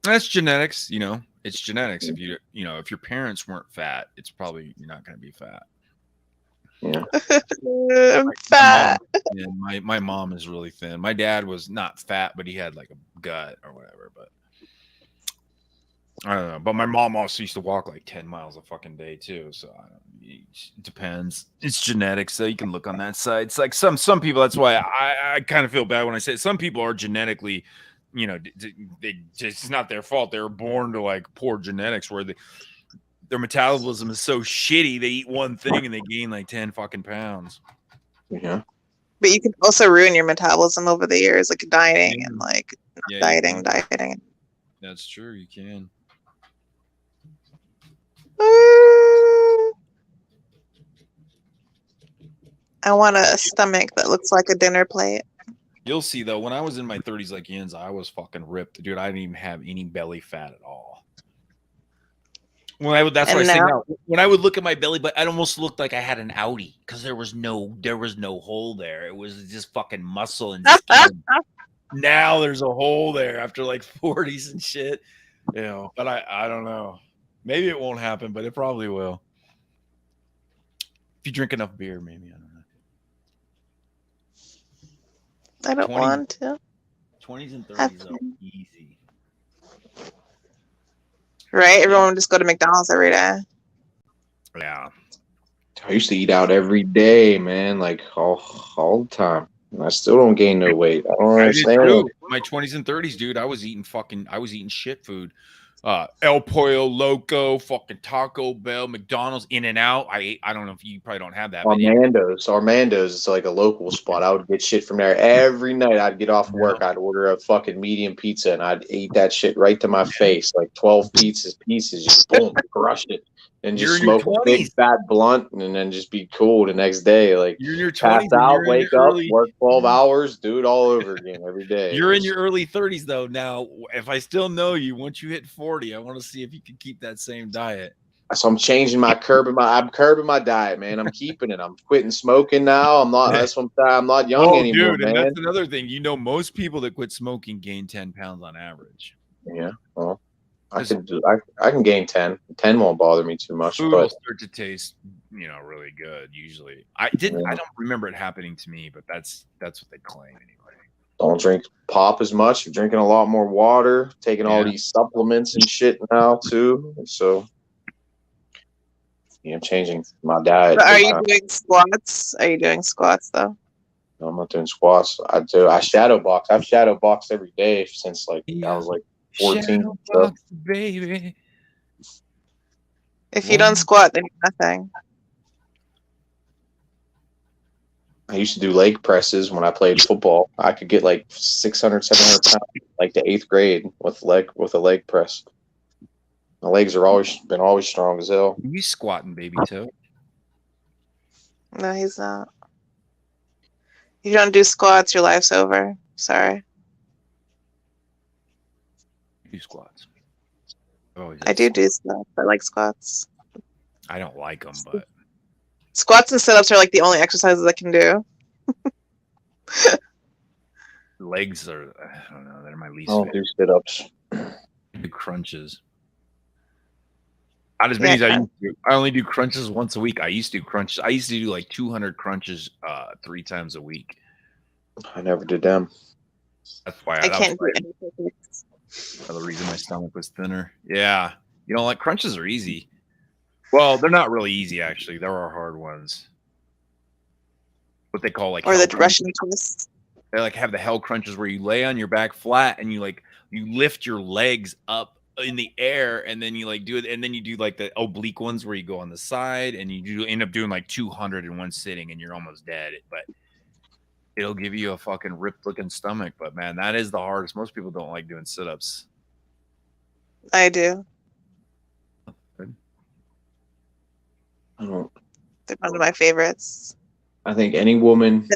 C: That's genetics. It's genetics. If if your parents weren't fat, it's probably you're not going to be fat.
J: Yeah.
B: I'm fat.
C: My mom is really thin. My dad was not fat, but he had like a gut or whatever. But I don't know. But my mom also used to walk like 10 miles a fucking day too. So it depends. It's genetics, so you can look on that side. It's like some people. That's why I kind of feel bad when I say it. Some people are genetically, they just it's not their fault. They were born to like poor genetics where their metabolism is so shitty. They eat one thing and they gain like 10 fucking pounds.
J: Yeah.
B: But you can also ruin your metabolism over the years, like dieting and like dieting.
C: That's true. You can.
B: I want a stomach that looks like a dinner plate.
C: You'll see though. When I was in my 30s, like Jens, I was fucking ripped, dude. I didn't even have any belly fat at all. When I would look at my belly, but it almost looked like I had an Audi because there was no hole there. It was just fucking muscle and skin. Now there's a hole there after like 40s and shit, But I don't know. Maybe it won't happen, but it probably will. If you drink enough beer, maybe. I don't know.
B: I don't want to.
C: 20s and 30s are easy.
B: Right? Everyone would just go to McDonald's every day.
C: Yeah.
J: I used to eat out every day, man, like all the time. And I still don't gain no weight. I don't understand.
C: My 20s and 30s, dude, I was eating shit food. El Pollo Loco, fucking Taco Bell, McDonald's, In-N-Out. I don't know if you probably don't have that.
J: Armando's is like a local spot. I would get shit from there every night. I'd get off work, I'd order a fucking medium pizza, and I'd eat that shit right to my face, like 12 pieces, just boom, crush it, and just smoke a big fat blunt, and then just be cool the next day. Like
C: you're in your
J: 20s, pass out, wake up, work 12 hours, do it all over again every day.
C: You're in your early 30s though. Now, if I still know you, once you hit 40, I want to see if you can keep that same diet.
J: So I'm changing I'm curbing my diet, man. I'm keeping it. I'm quitting smoking now. I'm not. That's what I'm saying. I'm not young anymore,
C: dude,
J: man.
C: And that's another thing. You know, most people that quit smoking gain 10 pounds on average.
J: Yeah. Well, I can gain 10. 10 won't bother me too much.
C: Food
J: but
C: will start to taste, really good. Usually, I don't remember it happening to me, but that's what they claim anyway.
J: Don't drink pop as much. You're drinking a lot more water. Taking all these supplements and shit now too. So. I'm changing my diet.
B: But are you doing squats? Are you doing squats though?
J: No, I'm not doing squats. I shadow box. I've shadow boxed every day since I was like 14.
C: Box, baby.
B: If you don't squat, then nothing.
J: I used to do leg presses when I played football. I could get like 600, 700 pounds, like the 8th grade with a leg press. My legs are always strong as hell.
C: You squatting, baby toe?
B: No, he's not. If you don't do squats, your life's over. Sorry.
C: Do squats.
B: I do squats. I like squats.
C: I don't like them, but
B: squats and sit-ups are like the only exercises I can do.
C: Legs are, I don't know, they're my least
J: favorite. I don't do sit-ups.
C: I do crunches. Not as many as I used to. I only do crunches once a week. I used to do crunches. I used to do like 200 crunches 3 times a week.
J: I never did them.
C: That's why
B: I can't do anything.
C: Another reason my stomach was thinner. Yeah. Like crunches are easy. Well, they're not really easy, actually. There are hard ones. What they call
B: or the Russian twist.
C: They like have the hell crunches where you lay on your back flat and you lift your legs up in the air, and then you do it, and then you do like the oblique ones where you go on the side, and you end up doing like 200 in one sitting, and you're almost dead. But it'll give you a fucking ripped looking stomach. But man, that is the hardest. Most people don't like doing sit-ups.
B: I do.
J: Good. I don't.
B: They're one of my favorites.
J: I think any woman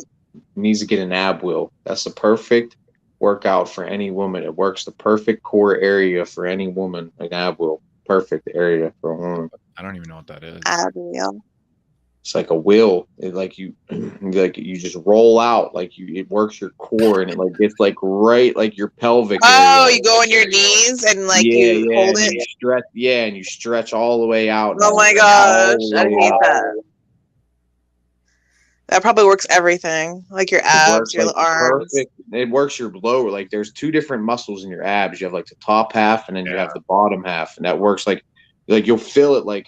J: needs to get an ab wheel. That's the perfect workout for any woman. It works the perfect core area for any woman. An ab wheel, perfect area for a woman.
C: I don't even know what that is.
B: Ab wheel.
J: It's like a wheel. It you just roll out. It works your core, and it gets right your pelvic.
B: Oh,
J: area.
B: You go on your knees and you hold it.
J: You stretch, and you stretch all the way out.
B: Oh my gosh, I hate that. That probably works everything, like your abs, your arms.
J: Perfect. It works your lower. There's 2 different muscles in your abs. You have the top half, and then you have the bottom half, and that works you'll feel it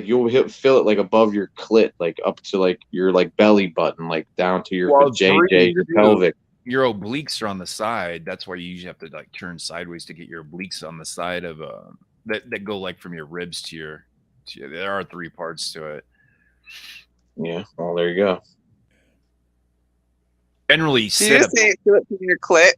J: you'll feel it above your clit, up to your belly button, down to your JJ, your pelvic.
C: Your obliques are on the side. That's why you usually have to turn sideways to get your obliques on the side of that go from your ribs to your. There are 3 parts to it.
J: Yeah, well, there you go.
C: Generally,
B: you just say do it to your clit.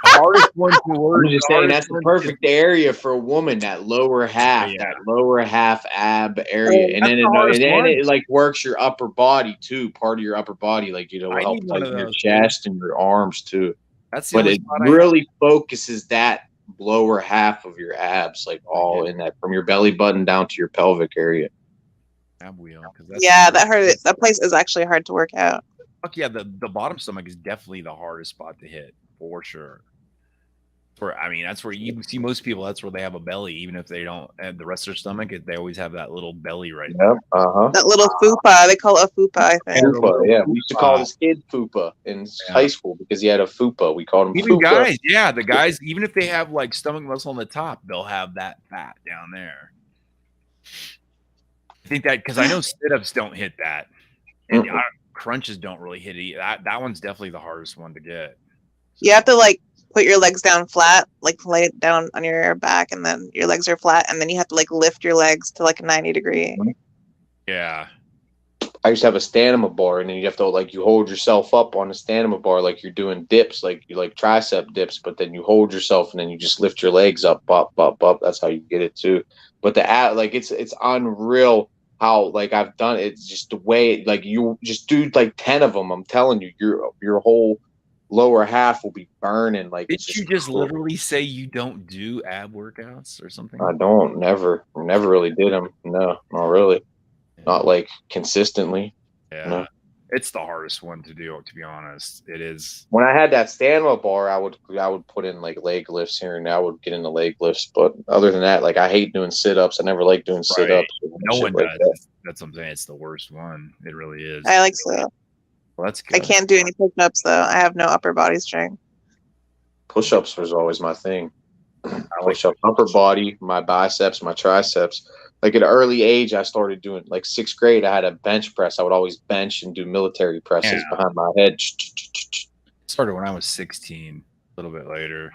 C: Hardest one to work.
J: I'm just saying that's the perfect area for a woman. That lower half, that lower half ab area, and then it works your upper body too. Part of your upper body, will help your chest and your arms too. But it really focuses that lower half of your abs, all in that from your belly button down to your pelvic area.
C: Ab wheel,
B: that place is actually hard to work out.
C: Fuck yeah, the bottom stomach is definitely the hardest spot to hit for sure. I mean, that's where you see most people. That's where they have a belly, even if they don't have the rest of their stomach. They always have that little belly right there.
J: Yep.
B: That little fupa. They call it a fupa, I think.
J: Fupa, yeah. We used to call this kid Fupa in high school because he had a fupa. We called him
C: Even
J: Fupa.
C: guys, yeah, the guys, even if they have like stomach muscle on the top, they'll have that fat down there. I think that because I know sit-ups don't hit that, and crunches don't really hit it. That one's definitely the hardest one to get.
B: You have to like put your legs down flat, like lay it down on your back, and then your legs are flat, and then you have to like lift your legs to like a 90-degree.
C: Yeah.
J: I used to have a stamina bar, and then you have to like you hold yourself up on a stamina bar like you're doing dips, like you like tricep dips, but then you hold yourself and then you just lift your legs up. That's how you get it too. But like it's unreal how like I've done it. It's just the way like you just do like 10 of them. I'm telling you, your whole lower half will be burning. Like,
C: did you just literally say you don't do ab workouts or something?
J: I don't. Never really did them. No, not really. Not like consistently.
C: Yeah.
J: No.
C: It's the hardest one to do, to be honest. It is.
J: When I had that stamina bar, I would put in like leg lifts here and there. I would get into leg lifts, but other than that, like I hate doing sit-ups. I never liked doing sit-ups.
C: No one
J: like
C: does. That's what I'm saying. It's the worst one. It really is.
B: I like sit-ups.
C: Well, that's good.
B: I can't do any push-ups though. I have no upper body strength.
J: Push-ups was always my thing. Push-ups, upper body, my biceps, my triceps. Like at an early age, I started doing like 6th grade. I had a bench press. I would always bench and do military presses behind my head.
C: Started when I was 16. A little bit later.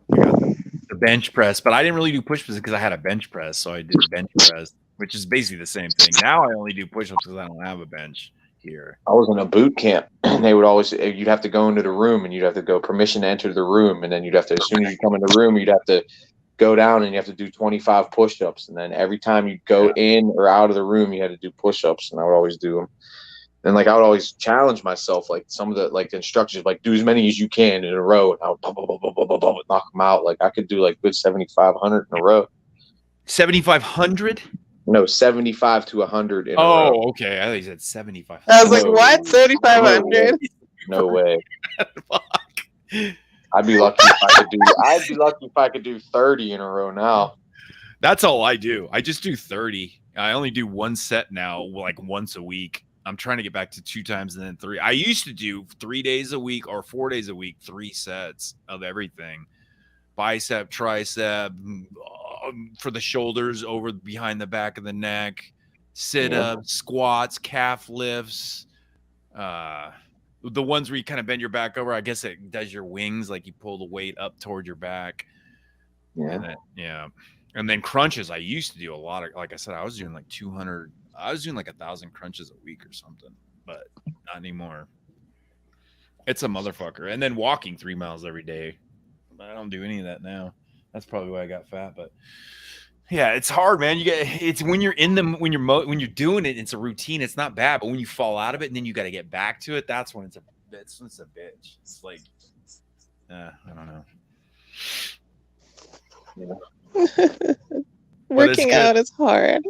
C: The bench press, but I didn't really do push-ups because I had a bench press, so I did bench press, which is basically the same thing. Now I only do push-ups because I don't have a bench here.
J: I was in a boot camp, and they would always you'd have to go into the room, and you'd have to go permission to enter the room, and then you'd have to as soon as you come in the room, you'd have to go down and you have to do 25 push-ups, and then every time you go in or out of the room, you had to do push-ups, and I would always do them. And like I would always challenge myself, like some of the like the instructors, like do as many as you can in a row, and I would knock them out. Like I could do like good 7,500 in a row.
C: 7,500?
J: No, 75 to 100 in a row.
C: Oh, okay. I thought you said 75.
B: I was like, what? 7,500?
J: No way. I'd be lucky if I could do 30 in a row now.
C: That's all I do. I just do 30. I only do one set now, like once a week. I'm trying to get back to 2 times and then 3. I used to do 3 days a week or 4 days a week, 3 sets of everything. Bicep, tricep, for the shoulders, over behind the back of the neck, sit-ups, squats, calf lifts, the ones where you kind of bend your back over. I guess it does your wings, like you pull the weight up toward your back. And then crunches. I used to do a lot of, like I said, I was doing like 200. I was doing like 1,000 crunches a week or something, but not anymore. It's a motherfucker. And then walking 3 miles every day. I don't do any of that now. That's probably why I got fat. But yeah, it's hard, man. It's when you're in them, when you're doing it, it's a routine. It's not bad, but when you fall out of it and then you got to get back to it, that's when it's a bitch. It's like, I don't know.
B: Working out is hard.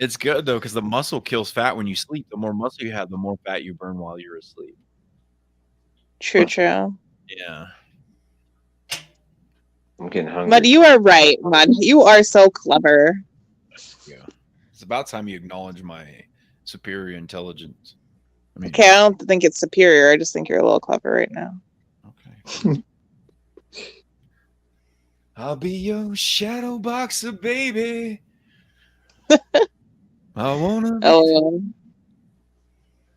C: It's good though, because the muscle kills fat when you sleep. The more muscle you have, the more fat you burn while you're asleep.
B: True.
C: Yeah.
J: I'm getting hungry.
B: Mud, you are right, Mud. You are so clever.
C: Yeah. It's about time you acknowledge my superior intelligence.
B: Okay, I don't think it's superior. I just think you're a little clever right now.
C: Okay. I'll be your shadow boxer, baby. I wanna.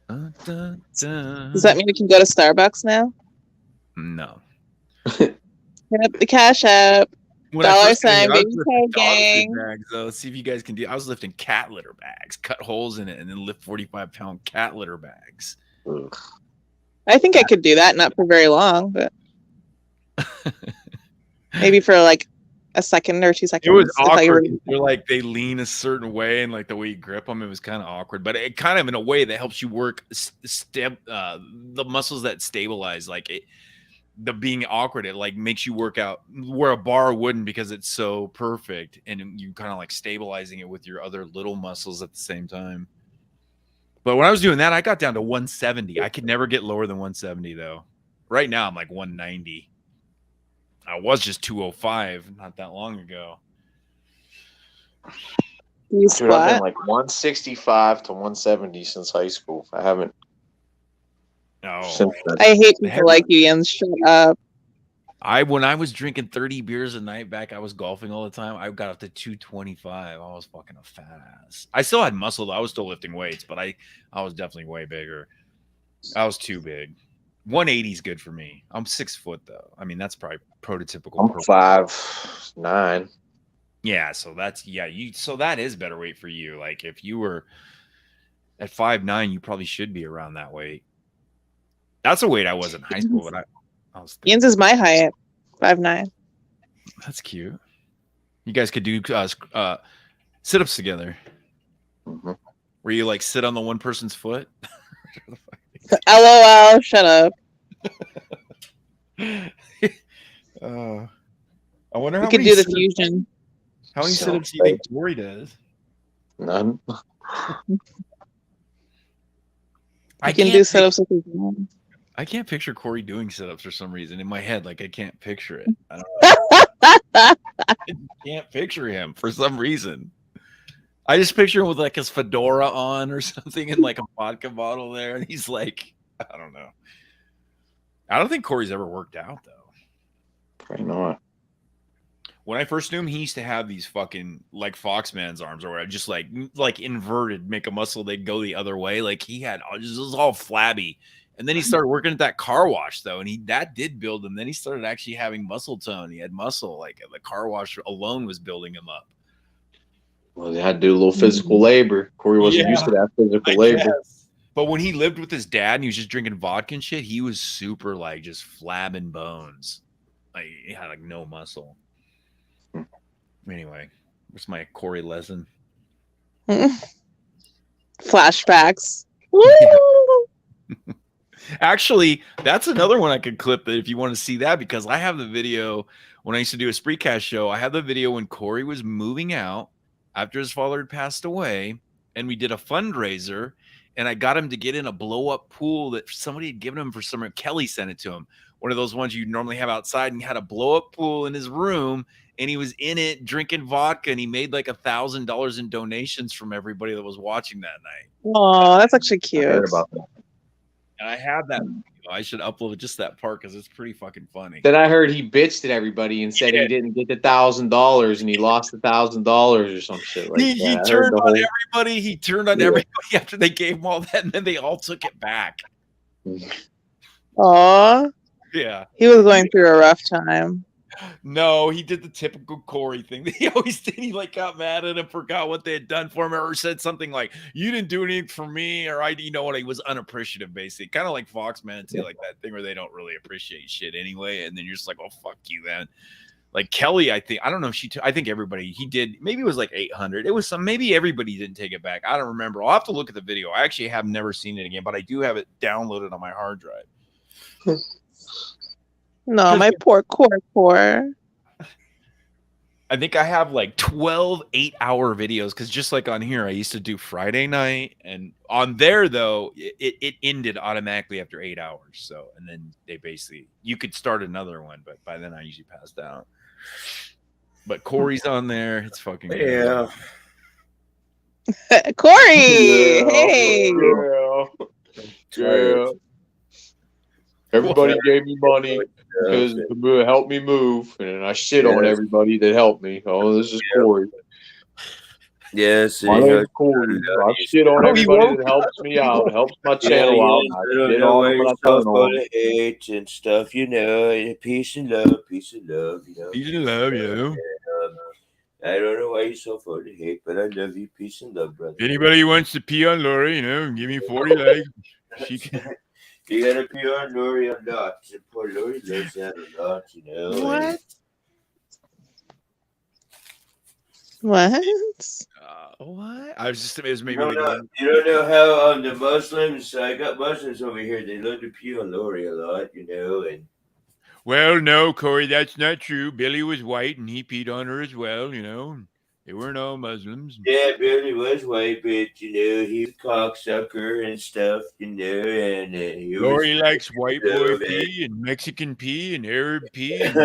B: Does that mean we can go to Starbucks now?
C: No.
B: Hit up the Cash App. $sign baby toe gang.
C: Bags, though. Let's see if you guys can do. I was lifting cat litter bags, cut holes in it, and then lift 45-pound cat litter bags.
J: Ugh.
B: I think I could do that, not for very long, but maybe for like a second or 2 seconds.
C: It was awkward. They're like they lean a certain way, and like the way you grip them, it was kind of awkward. But it kind of in a way that helps you work the muscles that stabilize. Like the being awkward, it like makes you work out where a bar wouldn't because it's so perfect, and you kind of like stabilizing it with your other little muscles at the same time. But when I was doing that, I got down to 170. I could never get lower than 170 though. Right now I'm like 190. I was just 205 not that long ago.
B: You
K: Dude, I've
B: squat?
K: been like 165 to 170 since high school. I haven't.
C: No.
B: I hate people like you, Jens. Shut up.
C: When I was drinking 30 beers a night back, I was golfing all the time. I got up to 225. I was fucking a fat ass. I still had muscle though. I was still lifting weights, but I was definitely way bigger. I was too big. 180 is good for me. I'm 6 foot though. I mean, that's probably prototypical.
K: I'm 5'9".
C: Yeah, so so that is better weight for you. Like if you were at 5'9", you probably should be around that weight. That's a weight I was in high school, but I was
B: Jens is my height, 5'9".
C: That's cute. You guys could do sit-ups together.
K: Mm-hmm.
C: Where you like sit on the one person's foot.
B: LOL, shut up.
C: I wonder
B: We
C: how
B: could
C: many
B: do the
C: sit-ups-
B: fusion.
C: How many
K: So
C: sit-ups do you think Tori does?
K: None.
B: I can do sit-ups with his mom.
C: I can't picture Corey doing sit-ups for some reason in my head. Like I can't picture it. I don't know. I can't picture him for some reason. I just picture him with like his fedora on or something and like a vodka bottle there, and he's like, I don't know. I don't think Corey's ever worked out though.
K: Probably not.
C: When I first knew him, he used to have these fucking like Foxman's arms, or just like inverted, make a muscle, they'd go the other way. Like he had, it was all flabby. And then he started working at that car wash though, and that did build him. Then he started actually having muscle tone. He had muscle, like the car wash alone was building him up.
K: Well, they had to do a little physical labor. Corey wasn't used to that physical labor.
C: Guess. But when he lived with his dad and he was just drinking vodka and shit, he was super like just flabbing bones. Like he had like no muscle. Anyway, what's my Corey lesson?
B: Flashbacks.
C: Actually, that's another one I could clip if you want to see that, because I have the video when I used to do a Spreecast show. I have the video when Corey was moving out after his father had passed away, and we did a fundraiser, and I got him to get in a blow-up pool that somebody had given him for summer. Kelly sent it to him. One of those ones you normally have outside, and he had a blow-up pool in his room, and he was in it drinking vodka, and he made like $1,000 in donations from everybody that was watching that night.
B: Oh, that's actually cute.
K: I heard about that.
C: And I have that video. I should upload just that part because it's pretty fucking funny.
J: Then I heard he bitched at everybody and said he didn't get the $1,000 and he lost $1,000 or some shit like
C: He
J: that.
C: turned on everybody. He turned on everybody after they gave him all that, and then they all took it back.
B: Aw.
C: Yeah.
B: He was going through a rough time.
C: No, he did the typical Corey thing that he always did. He like got mad at him, forgot what they had done for him, or said something like, "You didn't do anything for me," or you know what? He was unappreciative, basically, kind of like Foxman too, like that thing where they don't really appreciate shit anyway, and then you're just like, "Oh fuck you, then." Like Kelly, I don't know if I think everybody he did. Maybe it was like 800. It was maybe everybody didn't take it back. I don't remember. I'll have to look at the video. I actually have never seen it again, but I do have it downloaded on my hard drive.
B: No, my poor core.
C: I think I have like 12 8-hour videos, because just like on here, I used to do Friday night, and on there though, it ended automatically after 8 hours. So, and then they basically, you could start another one, but by then I usually passed out. But Corey's on there. It's fucking good.
B: Corey, hey.
K: Yeah. Everybody gave me money because it helped me move, and I shit on everybody that helped me. Oh, this is Corey.
A: Yes,
K: My name's Corey. I shit on everybody that helps me out, helps my channel out.
A: I don't know why you're so full of hate and stuff, you know. Peace and love, you know.
C: Peace and love,
A: I don't know why you're so full of hate, but I love you. Peace and love, brother.
C: Anybody who wants to pee on Lori, give me 40 likes. She can.
A: You gotta pee on Lori or not. Poor Lori loves that a lot, you know.
B: What? What?
C: What? I was just, it was maybe.
A: You don't know how the Muslims, I got Muslims over here, they love to pee on Lori a lot, you know. And
C: well, no, Corey, that's not true. Billy was white and he peed on her as well, you know. They weren't all Muslims.
A: Yeah, Billy was white, but he was a cocksucker and stuff, and he
C: Lori
A: was
C: likes white boy pee and Mexican pee and Arab pee, and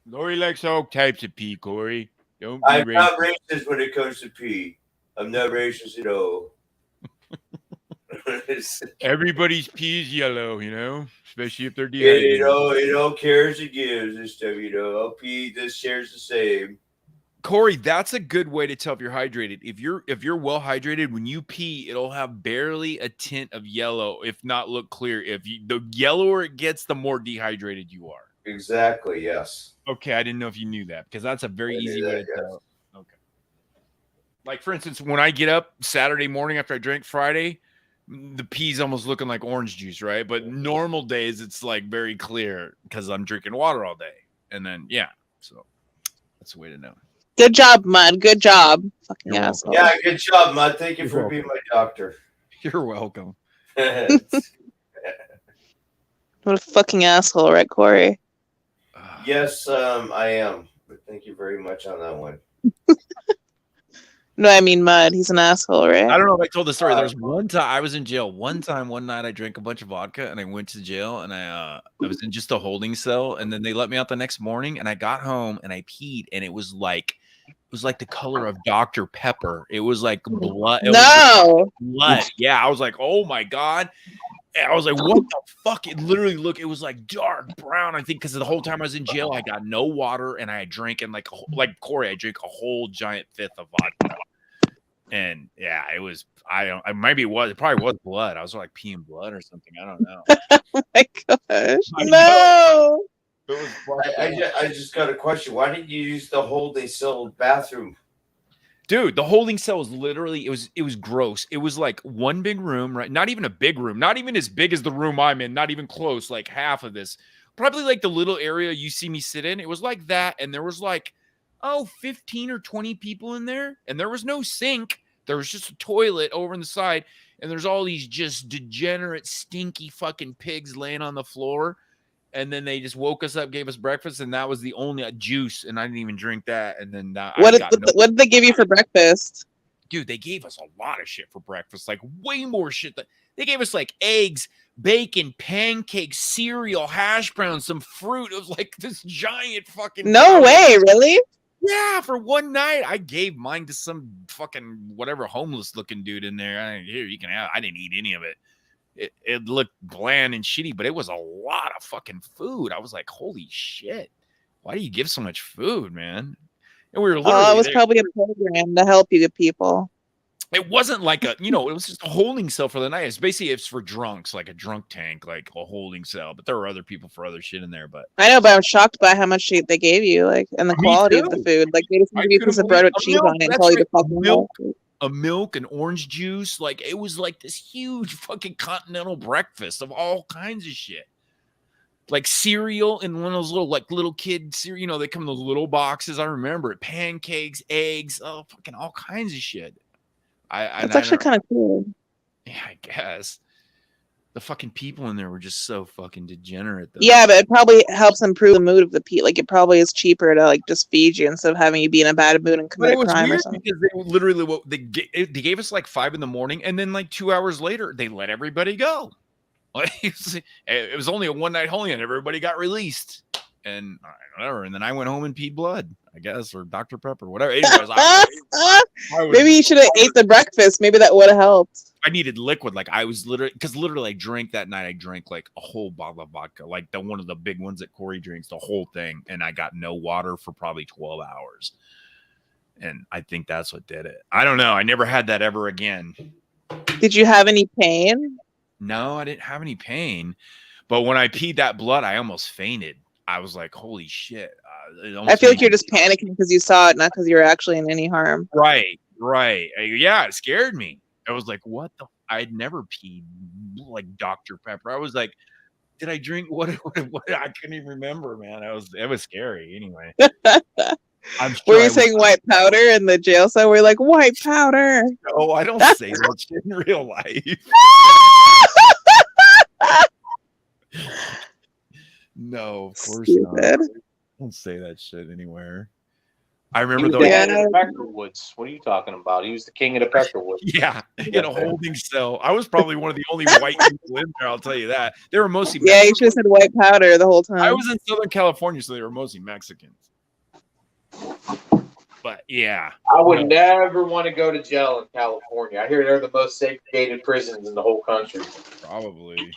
C: Lori likes all types of pee, Corey. Don't be
A: I'm
C: racist.
A: not racist when it comes to pee. I'm not racist at all.
C: Everybody's pee is yellow, especially if they're
A: Yeah,
C: dehydrated.
A: it all cares and gives and stuff, all pee just shares the same.
C: Corey, that's a good way to tell if you're hydrated. If you're well hydrated, when you pee, it'll have barely a tint of yellow, if not look clear. The yellower it gets, the more dehydrated you are.
A: Exactly, yes.
C: Okay, I didn't know if you knew that, because that's a very easy way to tell. Okay. Like, for instance, when I get up Saturday morning after I drank Friday, the pee's almost looking like orange juice, right? But normal days, it's like very clear because I'm drinking water all day. And then, so that's the way to know.
B: Good job, Mud. Good job. Fucking
C: You're
B: asshole.
A: Yeah, good job, Mud. Thank you
C: You're
A: for
C: welcome.
A: being my doctor.
C: You're welcome.
B: What a fucking asshole, right, Corey?
A: Yes, I am. But thank you very much on that one.
B: No, I mean Mud. He's an asshole, right?
C: I don't know if I told the story. There was one time I was in jail. One night I drank a bunch of vodka and I went to jail and I was in just a holding cell, and then they let me out the next morning, and I got home and I peed, and it was like the color of Dr. Pepper. It was like blood. It was blood. Yeah, I was like, oh my God. And I was like, what the fuck? It literally it was like dark brown, I think, because the whole time I was in jail, I got no water, and I drank, and like Corey, I drank a whole giant fifth of vodka. And yeah, it was, it probably was blood. I was like peeing blood or something. I don't know.
B: Oh my gosh. No.
A: I just got a question. Why didn't you use the holding cell bathroom?
C: Dude, the holding cell was literally, it was gross. It was like one big room, right? Not even a big room, not even as big as the room I'm in, not even close, like half of this. Probably like the little area you see me sit in. It was like that. And there was like, 15 or 20 people in there. And there was no sink. There was just a toilet over on the side. And there's all these just degenerate, stinky fucking pigs laying on the floor. And then they just woke us up, gave us breakfast, and that was the only juice, and I didn't even drink that. And then
B: what did they give you for breakfast?
C: Dude, they gave us a lot of shit for breakfast, like way more shit. They gave us like eggs, bacon, pancakes, cereal, hash browns, some fruit. It was like this giant fucking.
B: No way, really?
C: Yeah, for one night, I gave mine to some fucking whatever homeless looking dude in there. Here, you can have. I didn't eat any of it. It looked bland and shitty, but it was a lot of fucking food. I was like, holy shit. Why do you give so much food, man? And we were literally
B: it was probably a program to help you get people.
C: It wasn't like it was just a holding cell for the night. It's for drunks, like a drunk tank, like a holding cell. But there were other people for other shit in there. But
B: I know, but I'm shocked by how much they gave you, like, and the quality of the food. Like, they just give you a piece of bread with cheese on it and tell you to fucking milk.
C: A milk and orange juice. Like, it was like this huge fucking continental breakfast of all kinds of shit. Like cereal in one of those little kid cereal, they come in those little boxes. I remember it. Pancakes, eggs, fucking all kinds of shit.
B: That's actually kind of cool.
C: Yeah, I guess. The fucking people in there were just so fucking degenerate. Though.
B: Yeah, but it probably helps improve the mood of the people. Like, it probably is cheaper to just feed you instead of having you be in a bad mood and commit a crime or something.
C: Because they literally they gave us like 5 a.m, and then like 2 hours later they let everybody go. It was only a one night holding, and everybody got released. And whatever. And then I went home and peed blood, I guess, or Dr. Pepper, whatever. Anyways,
B: maybe you should have ate the breakfast. Maybe that would have helped.
C: I needed liquid. Like, I was literally I drank that night. I drank like a whole bottle of vodka, like one of the big ones that Corey drinks, the whole thing. And I got no water for probably 12 hours. And I think that's what did it. I don't know. I never had that ever again.
B: Did you have any pain?
C: No, I didn't have any pain. But when I peed that blood, I almost fainted. I was like, holy shit.
B: I feel like you're just panicking because you saw it, not because you were actually in any harm.
C: Right. Yeah, it scared me. I was like, what the? I'd never peed like Dr. Pepper. I was like, did I drink what I couldn't even remember, man. It was scary anyway.
B: Were you saying white powder in the jail cell? We're like, white powder.
C: No, I don't say that shit in real life. No, of course not. Don't say that shit anywhere. I
J: He
C: remember
J: was
C: those.
J: the head of the Peckerwoods. What are you talking about? He was the king of the Peckerwoods.
C: Yeah, in a holding cell. I was probably one of the only white people in there. I'll tell you that. They were mostly
B: Yeah, you
C: Mexicans.
B: should have said white powder the whole time.
C: I was in Southern California, so they were mostly Mexicans. But yeah,
K: I would never want to go to jail in California. I hear they're the most segregated prisons in the whole country.
C: Probably.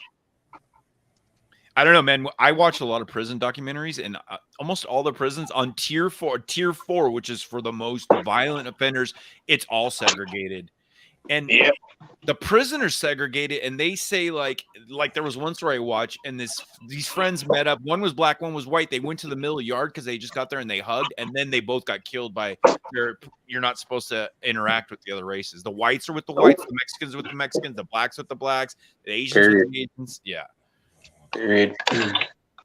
C: I don't know, man. I watched a lot of prison documentaries, and almost all the prisons on tier 4, which is for the most violent offenders, it's all segregated. And the prisoners segregated, and they say like there was one story I watched, and these friends met up. One was black, one was white. They went to the middle yard because they just got there and they hugged, and then they both got killed by you're not supposed to interact with the other races. The whites are with the whites, the Mexicans with the Mexicans, the blacks with the blacks, the Asians with the Asians. Yeah.
K: Period.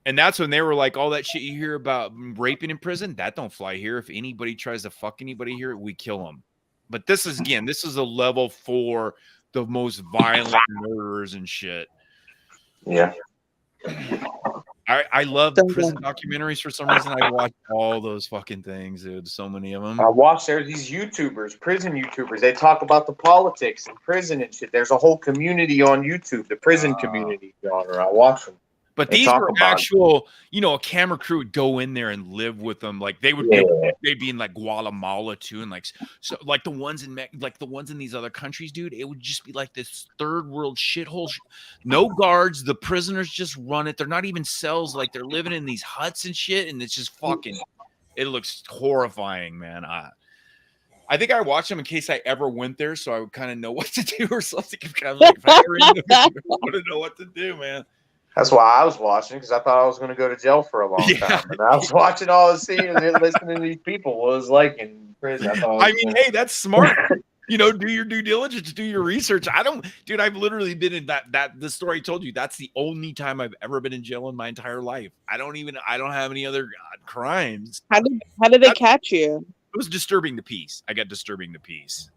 C: And that's when they were like, all that shit you hear about raping in prison, that don't fly here. If anybody tries to fuck anybody here, we kill them. But this is a level for the most violent murderers and shit.
K: Yeah.
C: I love prison documentaries for some reason. I watch all those fucking things, dude. So many of them.
K: I watch these YouTubers, prison YouTubers. They talk about the politics in prison and shit. There's a whole community on YouTube, the prison community genre. I watch them.
C: But these were actual, a camera crew would go in there and live with them. Like they'd be in like Guatemala too, and like so like the ones in these other countries, dude. It would just be like this third world shithole. No guards, the prisoners just run it. They're not even cells. Like they're living in these huts and shit, and it's just fucking. It looks horrifying, man. I think I watched them in case I ever went there, so I would kind of know what to do or something. Kind of like if I ever in the I want to know what to do, man.
K: That's why I was watching, because I thought I was going to go to jail for a long time. And I was watching all the scenes and listening to these people what it was like in prison.
C: Hey, that's smart. Do your due diligence, do your research. I've literally been in the story I told you. That's the only time I've ever been in jail in my entire life. I don't have any other crimes.
B: How did they catch you?
C: It was disturbing the peace. I got disturbing the peace.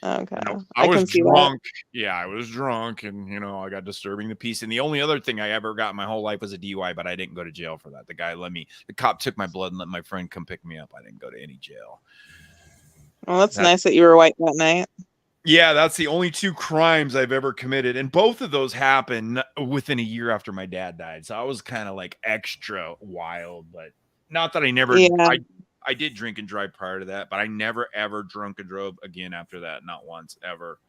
B: Okay.
C: I was drunk. Yeah, I was drunk, and I got disturbing the peace. And the only other thing I ever got in my whole life was a DUI, but I didn't go to jail for that. The cop took my blood and let my friend come pick me up. I didn't go to any jail.
B: Well, that's nice that you were white that night.
C: Yeah, that's the only 2 crimes I've ever committed, and both of those happened within a year after my dad died. So I was kind of like extra wild, but not that I never. Yeah. I did drink and drive prior to that, but I never, ever drunk and drove again after that. Not once, ever.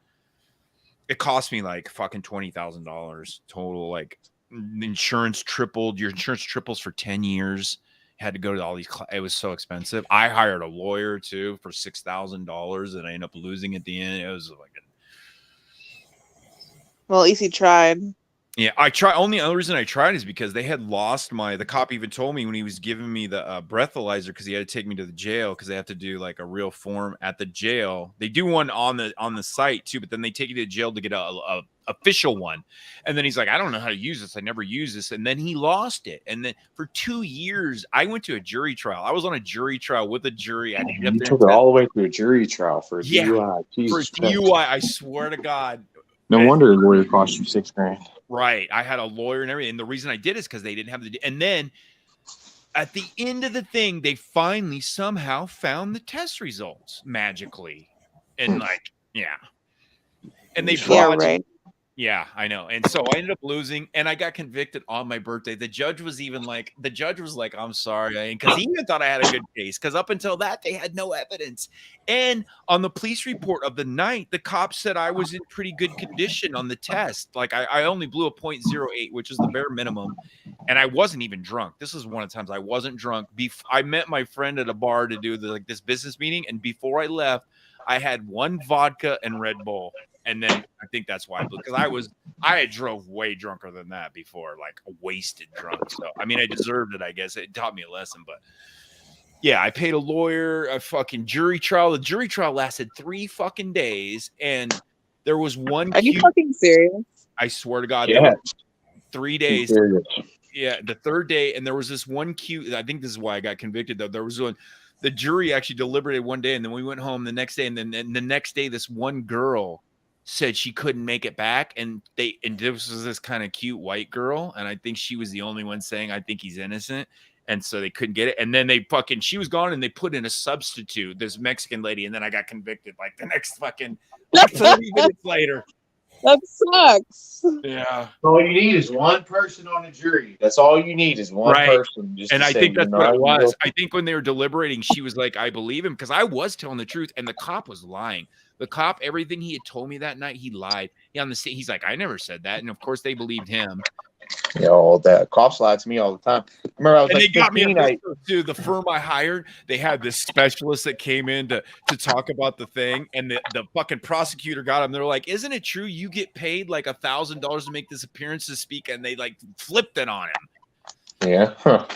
C: It cost me like fucking $20,000 total. Like insurance tripled. Your insurance triples for 10 years. Had to go to all these. It was so expensive. I hired a lawyer too for $6,000 and I ended up losing at the end. It was like
B: well, at least he tried.
C: Yeah, I tried. Only other reason I tried is because they had lost the cop even told me when he was giving me the breathalyzer, because he had to take me to the jail because they have to do like a real form at the jail. They do one on the site too, but then they take you to jail to get a official one. And then he's like, I don't know how to use this. I never use this. And then he lost it. And then for 2 years, I went to a jury trial. I was on a jury trial with a jury. I
K: you took it all the way to a jury trial for a DUI.
C: For a DUI, I swear to God.
K: No wonder a lawyer cost you $6,000.
C: Right. I had a lawyer and everything. And the reason I did is because they didn't have and then at the end of the thing, they finally somehow found the test results magically. And and they brought
B: right.
C: Yeah, I know. And so I ended up losing, and I got convicted on my birthday. The judge was like, I'm sorry. Because he even thought I had a good case. Because up until that, they had no evidence. And on the police report of the night, the cop said I was in pretty good condition on the test. Like I only blew a 0.08, which is the bare minimum. And I wasn't even drunk. This is one of the times I wasn't drunk. I met my friend at a bar to do this business meeting. And before I left, I had 1 vodka and Red Bull. And then I think that's why, because I had drove way drunker than that before, like a wasted drunk. So, I mean, I deserved it, I guess. It taught me a lesson, but yeah, I paid a lawyer, a fucking jury trial. The jury trial lasted 3 fucking days. And there was one.
B: Are you fucking serious?
C: I swear to God.
K: Yeah.
C: 3 days. Yeah. The 3rd day. And there was this one cute, I think this is why I got convicted though. There was one, the jury actually deliberated one day and then we went home the next day. And then the next day, this one girl said she couldn't make it back, and this was this kind of cute white girl, and I think she was the only one saying I think he's innocent. And so they couldn't get it. And then she was gone and they put in a substitute, this Mexican lady. And then I got convicted like the next fucking 30 minutes later.
B: That sucks.
C: Yeah.
J: All you need is one person on a jury. That's all you need is one person.
C: And I think that's what it was. I think when they were deliberating, she was like, I believe him, because I was telling the truth and the cop was lying. The cop, everything he had told me that night, he lied. He's like, I never said that. And of course they believed him.
J: You know, all that. Cops lie to me all the time. Remember, I was
C: and
J: like,
C: they got me to the firm I hired. They had this specialist that came in to talk about the thing, and the fucking prosecutor got him. They're like, "Isn't it true you get paid like $1,000 to make this appearance to speak?" And they like flipped it on him.
J: Yeah. Huh.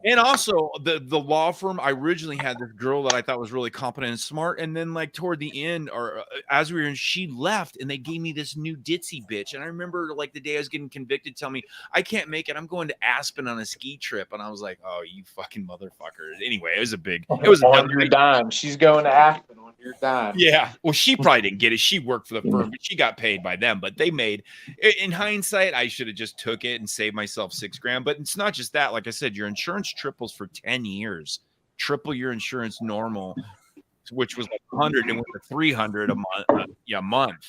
C: And also the law firm, I originally had this girl that I thought was really competent and smart. And then like toward the end, or as we were in, she left and they gave me this new ditzy bitch. And I remember like the day I was getting convicted, tell me, I can't make it. I'm going to Aspen on a ski trip. And I was like, oh, you fucking motherfucker. Anyway, it was
J: on your dime. She's going to Aspen on your dime.
C: Yeah. Well, she probably didn't get it. She worked for the firm, but she got paid by them. But they made, in hindsight, I should have just took it and saved myself $6,000. But it's not just that. Like I said, your insurance triples for 10 years. Triple your insurance normal, which was like 100 and went to 300 a month.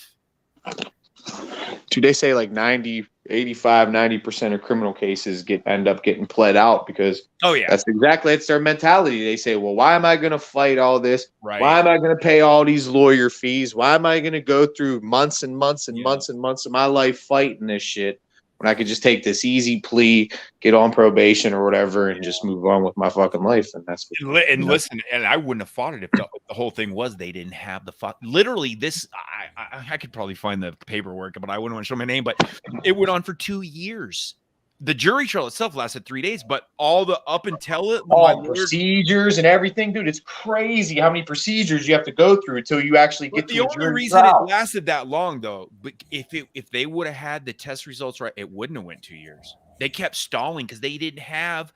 J: Dude, they say like 90% of criminal cases end up getting pled out because it's their mentality. They say, well, why am I going to fight all this?
C: Right.
J: Why am I going to pay all these lawyer fees? Why am I going to go through months and months and months and months of my life fighting this shit when I could just take this easy plea, get on probation or whatever, and just move on with my fucking life? And that's what,
C: listen, and I wouldn't have fought it if the whole thing was they didn't have the literally this. I could probably find the paperwork, but I wouldn't want to show my name. But it went on for 2 years. The jury trial itself lasted 3 days, but all the up until it,
J: all procedures and everything, dude, it's crazy how many procedures you have to go through until you actually get to the only
C: reason it lasted that long, though, but if they would have had the test results right, it wouldn't have went 2 years. They kept stalling because they didn't have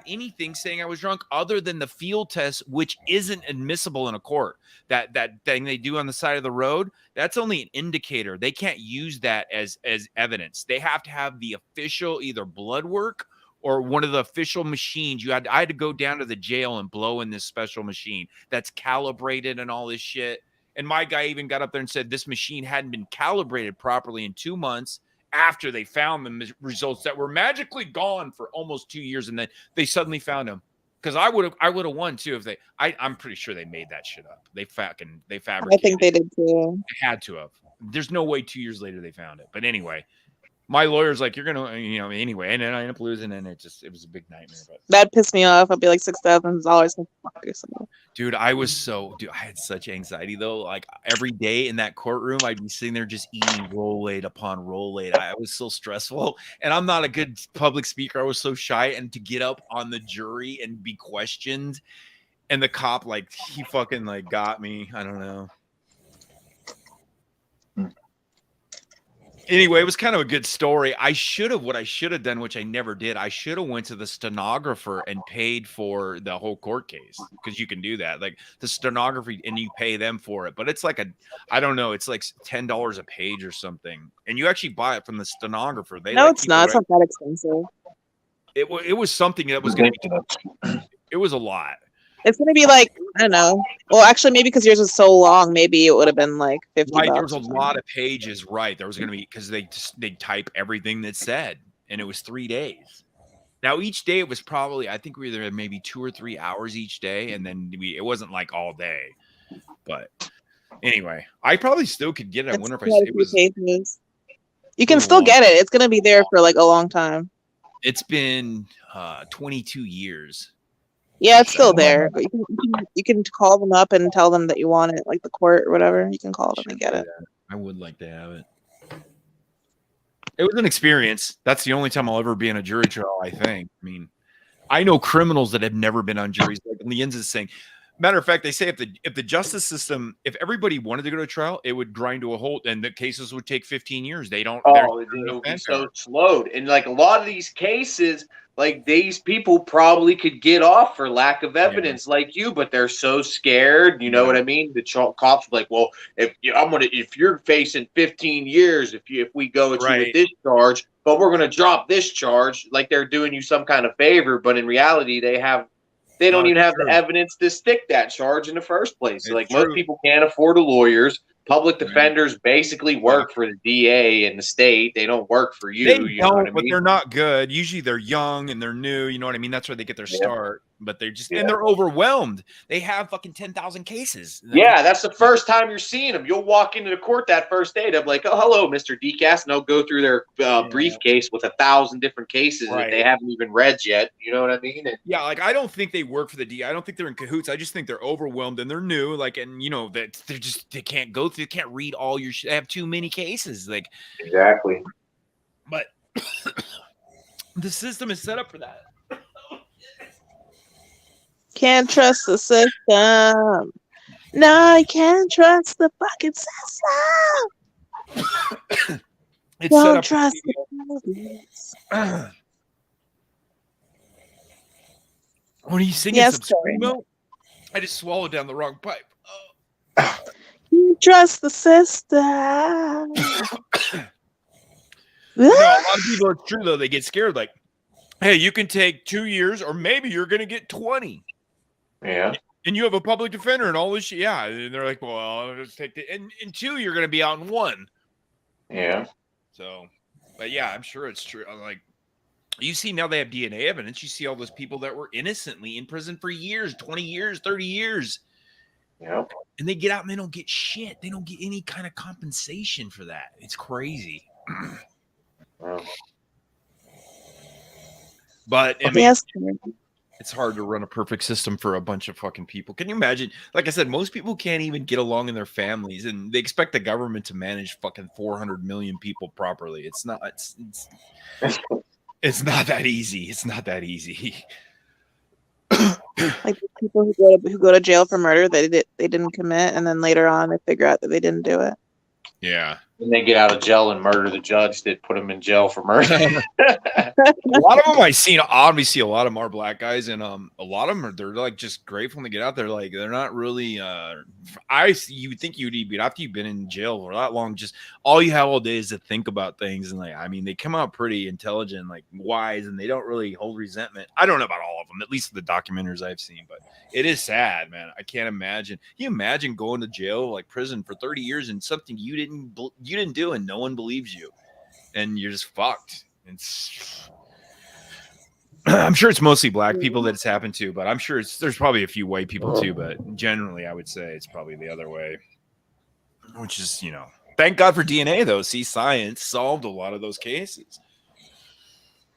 C: anything saying I was drunk other than the field test, which isn't admissible in a court. That thing they do on the side of the road, that's only an indicator. They can't use that as evidence. They have to have the official either blood work or one of the official machines. I had to go down to the jail and blow in this special machine that's calibrated and all this shit. And my guy even got up there and said this machine hadn't been calibrated properly in 2 months after they found the results that were magically gone for almost 2 years. And then they suddenly found them. Because I would have won too if I'm pretty sure they made that shit up. They fabricated.
B: I think they did too.
C: They had to have. There's no way 2 years later they found it. But anyway, my lawyer's like, you're gonna, anyway, and then I end up losing, and it was a big nightmare. But
B: that pissed me off. I'd be like $6,000.
C: Dude, I had such anxiety though. Like every day in that courtroom, I'd be sitting there just eating roll-aid upon roll-aid. I was so stressful, and I'm not a good public speaker. I was so shy, and to get up on the jury and be questioned, and the cop he fucking got me. I don't know. Anyway, it was kind of a good story. What I should have done, which I never did, I should have went to the stenographer and paid for the whole court case, because you can do that. Like the stenography, and you pay them for it. But it's like I don't know, it's like $10 a page or something. And you actually buy it from the stenographer.
B: No, it's not. It's not that expensive.
C: It was something that was going to it was a lot.
B: It's going to be like, I don't know. Well, actually, maybe because yours was so long, maybe it would have been like 50
C: Right,
B: bucks.
C: there was a lot of pages, right. There was going to be, because they type everything that said, and it was 3 days. Now, each day it was probably, I think we were there maybe 2 or 3 hours each day, and then it wasn't like all day. But anyway, I probably still could get it. I wonder if it was...
B: pages. You can still get it. It's going to be there for like a long time.
C: It's been 22 years.
B: Yeah, it's still there. But you can call them up and tell them that you want it, like the court or whatever. You can call them and get it.
C: I would like to have it. It was an experience. That's the only time I'll ever be in a jury trial, I think. I mean, I know criminals that have never been on juries. Like Lienz is saying, Matter of fact, they say if the justice system, if everybody wanted to go to trial, it would grind to a halt, and the cases would take 15 years. They don't.
K: Oh, it would be so slowed. And like a lot of these cases, like these people probably could get off for lack of evidence, like you, but they're so scared. You know what I mean? The cops are like, well, if you're facing 15 years, if we go at you with this charge, but we're gonna drop this charge, like they're doing you some kind of favor. But in reality, they don't even have the evidence to stick that charge in the first place. So, like most people can't afford lawyers. Public defenders basically work for the DA and the state. They don't work for you.
C: They
K: you know
C: don't,
K: what I
C: but
K: mean?
C: they're not good. Usually they're young and they're new. You know what I mean? That's where they get their start. But they're just and they're overwhelmed. They have fucking 10,000 cases.
K: Yeah, that's the first time you're seeing them. You'll walk into the court that first day. They're like, "Oh, hello, Mr. Decast," and they'll go through their briefcase with 1,000 different cases that they haven't even read yet. You know what I mean? And,
C: yeah, like I don't think they work for the DA. I don't think they're in cahoots. I just think they're overwhelmed and they're new. Like, and you know that they can't go through. They can't read all your. They have too many cases. Like,
K: exactly.
C: But the system is set up for that.
B: Can't trust the system. No, I can't trust the fucking system. Don't trust the police.
C: When are you singing Supremo? I just swallowed down the wrong pipe.
B: You trust the system.
C: No, a lot of people, it's true though, they get scared like, hey, you can take 2 years or maybe you're going to get 20.
K: Yeah.
C: And you have a public defender and all this shit. Yeah. And they're like, well, I'll just take the, and 2, you're going to be out in 1.
K: Yeah.
C: So, but yeah, I'm sure it's true. Like, you see now they have DNA evidence. You see all those people that were innocently in prison for years, 20 years, 30 years.
K: Yeah.
C: And they get out and they don't get shit. They don't get any kind of compensation for that. It's crazy.
K: Wow.
C: But I mean, it's hard to run a perfect system for a bunch of fucking people. Can you imagine? Like I said, most people can't even get along in their families, and they expect the government to manage fucking 400 million people properly. It's not. It's not that easy. It's not that easy.
B: Like people who go to jail for murder that they didn't commit, and then later on they figure out that they didn't do it.
C: Yeah.
K: And they get out of jail and murder the judge that put them in jail for murder.
C: A lot of them I seen, obviously a lot of them are black guys, and a lot of them are, they're like just grateful to get out there. Like they're not really you would think you'd be, after you've been in jail for that long, just all you have all day is to think about things. And like, I mean, they come out pretty intelligent, like wise, and they don't really hold resentment. I don't know about all of them, at least the documentaries I've seen, but it is sad, man. I can't imagine. Can you imagine going to jail, like prison for 30 years and something you didn't do and no one believes you and you're just fucked. I'm sure it's mostly black people that it's happened to, but I'm sure there's probably a few white people too, but generally I would say it's probably the other way, which is, you know, thank God for DNA though. See, science solved a lot of those cases.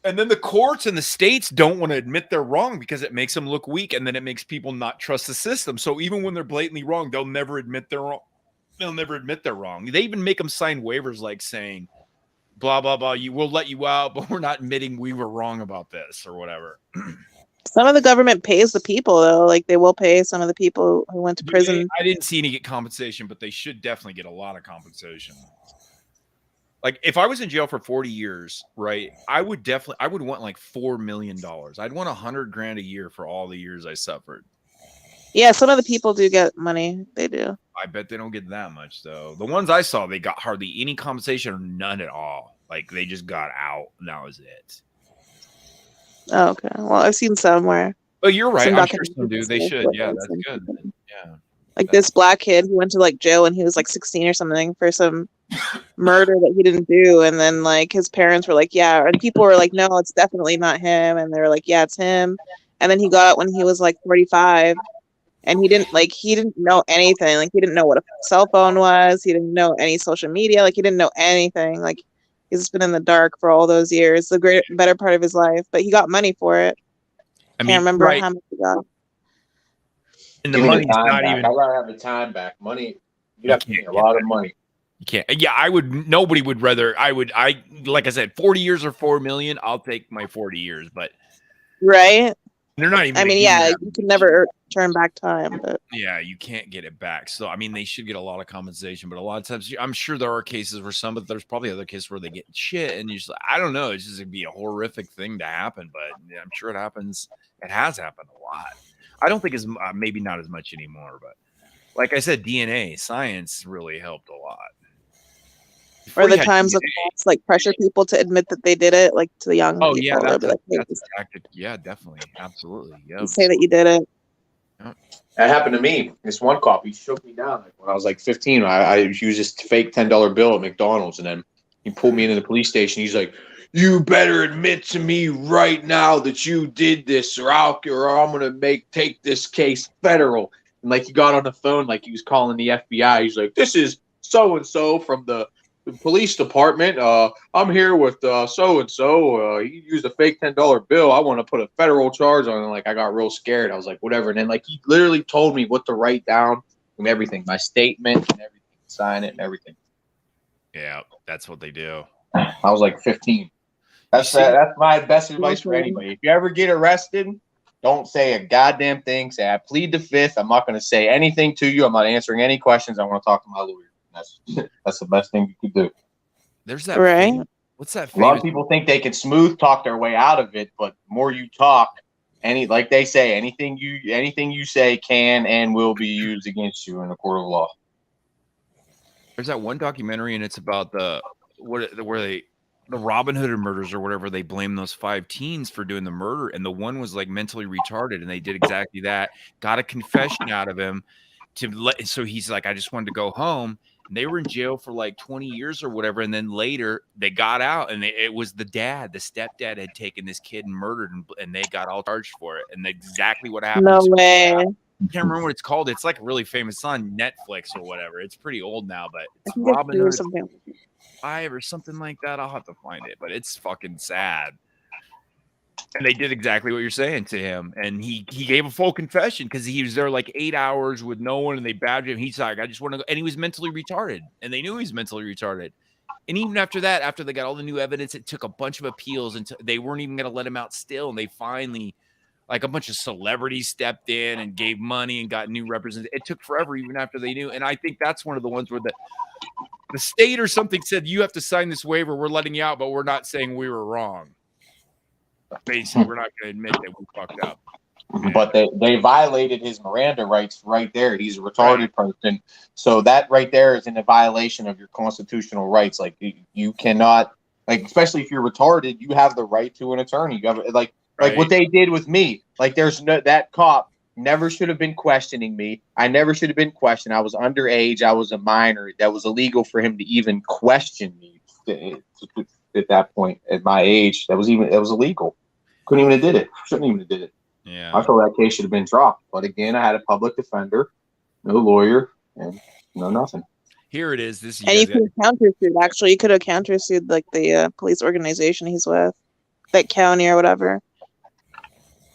C: And then the courts and the states don't want to admit they're wrong because it makes them look weak, and then it makes people not trust the system. So even when they're blatantly wrong, they'll never admit they're wrong. They'll never admit they're wrong. They even make them sign waivers like saying, blah, blah, blah, we'll let you out, but we're not admitting we were wrong about this or whatever.
B: Some of the government pays the people, though. Like, they will pay some of the people who went to prison.
C: I didn't see any get compensation, but they should definitely get a lot of compensation. Like, if I was in jail for 40 years, right, I would want like $4 million. I'd want $100,000 a year for all the years I suffered.
B: Yeah, some of the people do get money. They do.
C: I bet they don't get that much, though. The ones I saw, they got hardly any compensation or none at all. Like, they just got out, and that was it.
B: Oh, okay. Well, I've seen some where...
C: Oh, you're right. I'm sure some do. They should. Yeah, that's good. Yeah.
B: Like this black kid who went to like jail when he was like 16 or something for some murder that he didn't do. And then like his parents were like, yeah. And people were like, no, it's definitely not him. And they were like, yeah, it's him. And then he got out when he was like 45. And he didn't know anything. Like he didn't know what a cell phone was. He didn't know any social media. Like he didn't know anything. Like he's just been in the dark for all those years. The better part of his life. But he got money for it. I can't remember how much he got.
C: And the money's not even.
K: I'd rather have the time back. Money, you'd have to pay a lot of money.
C: You can't. Yeah, I would. Nobody would rather. Like I said, 40 years or $4 million. I'll take my 40 years. But
B: right.
C: They're not even.
B: I mean, yeah, you can never turn back time, but
C: yeah, you can't get it back. So I mean, they should get a lot of compensation, but a lot of times, I'm sure there are cases where some, but there's probably other cases where they get shit, and you just, I don't know, it's just gonna be a horrific thing to happen, but yeah, I'm sure it happens. It has happened a lot. I don't think it's maybe not as much anymore, but like I said, DNA science really helped a lot.
B: Or the times the cops like pressure people to admit that they did it, like to the young people.
C: Yeah,
B: They'll be like, hey,
C: that's a tactic. Yeah, definitely, absolutely. Yeah,
B: say that you did it.
J: That happened to me. This one cop, he shook me down like when I was like 15. I used this fake $10 bill at McDonald's, and then he pulled me into the police station. He's like, "You better admit to me right now that you did this, or I'm gonna take this case federal." And like he got on the phone, like he was calling the FBI. He's like, "This is so and so from the police department. I'm here with so and so. He used a fake $10 bill. I want to put a federal charge on him." Like I got real scared. I was like, whatever. And then like he literally told me what to write down and everything, my statement and everything, sign it and everything.
C: Yeah, that's what they do.
J: I was like 15. That's my best advice for anybody. If you ever get arrested, don't say a goddamn thing. Say I plead the fifth. I'm not going to say anything to you. I'm not answering any questions. I want to talk to my lawyer. That's the best thing you could do.
C: There's that
B: right.
C: What's that?
J: A lot of people think they can smooth talk their way out of it, but the more you talk, like they say, anything you say can and will be used against you in a court of law.
C: There's that one documentary, and it's about the Robin Hood murders or whatever. They blame those 5 teens for doing the murder, and the one was like mentally retarded, and they did exactly that. Got a confession out of him so he's like, I just wanted to go home. And they were in jail for like 20 years or whatever, and then later they got out, and it was the stepdad had taken this kid and murdered, and they got all charged for it, and exactly what happened.
B: No way.
C: I can't remember what it's called. It's like really famous. It's on Netflix or whatever. It's pretty old now, but it's Robin Hood 5 or something like that. I'll have to find it, but it's fucking sad. And they did exactly what you're saying to him. And he gave a full confession because he was there like 8 hours with no one, and they badgered him. He's like, I just want to go. And he was mentally retarded. And they knew he was mentally retarded. And even after that, after they got all the new evidence, it took a bunch of appeals until they weren't even going to let him out still. And they finally, like a bunch of celebrities stepped in and gave money and got new representatives. It took forever even after they knew. And I think that's one of the ones where the state or something said, you have to sign this waiver. We're letting you out, but we're not saying we were wrong. Basically, we're not going to admit that we fucked up.
J: But they violated his Miranda rights right there. He's a retarded person. So that right there is in a violation of your constitutional rights. Like you cannot, like, especially if you're retarded, you have the right to an attorney. You have like what they did with me. Like that cop never should have been questioning me. I never should have been questioned. I was underage. I was a minor. That was illegal for him to even question me at that point. At my age, that was illegal. Couldn't even have did it. Shouldn't even have did it.
C: Yeah.
J: I feel that case should have been dropped. But again, I had a public defender, no lawyer, and no nothing.
C: Here it is. This
B: and you could have countersued. Actually, you could have countersued like the police organization he's with, that county or whatever.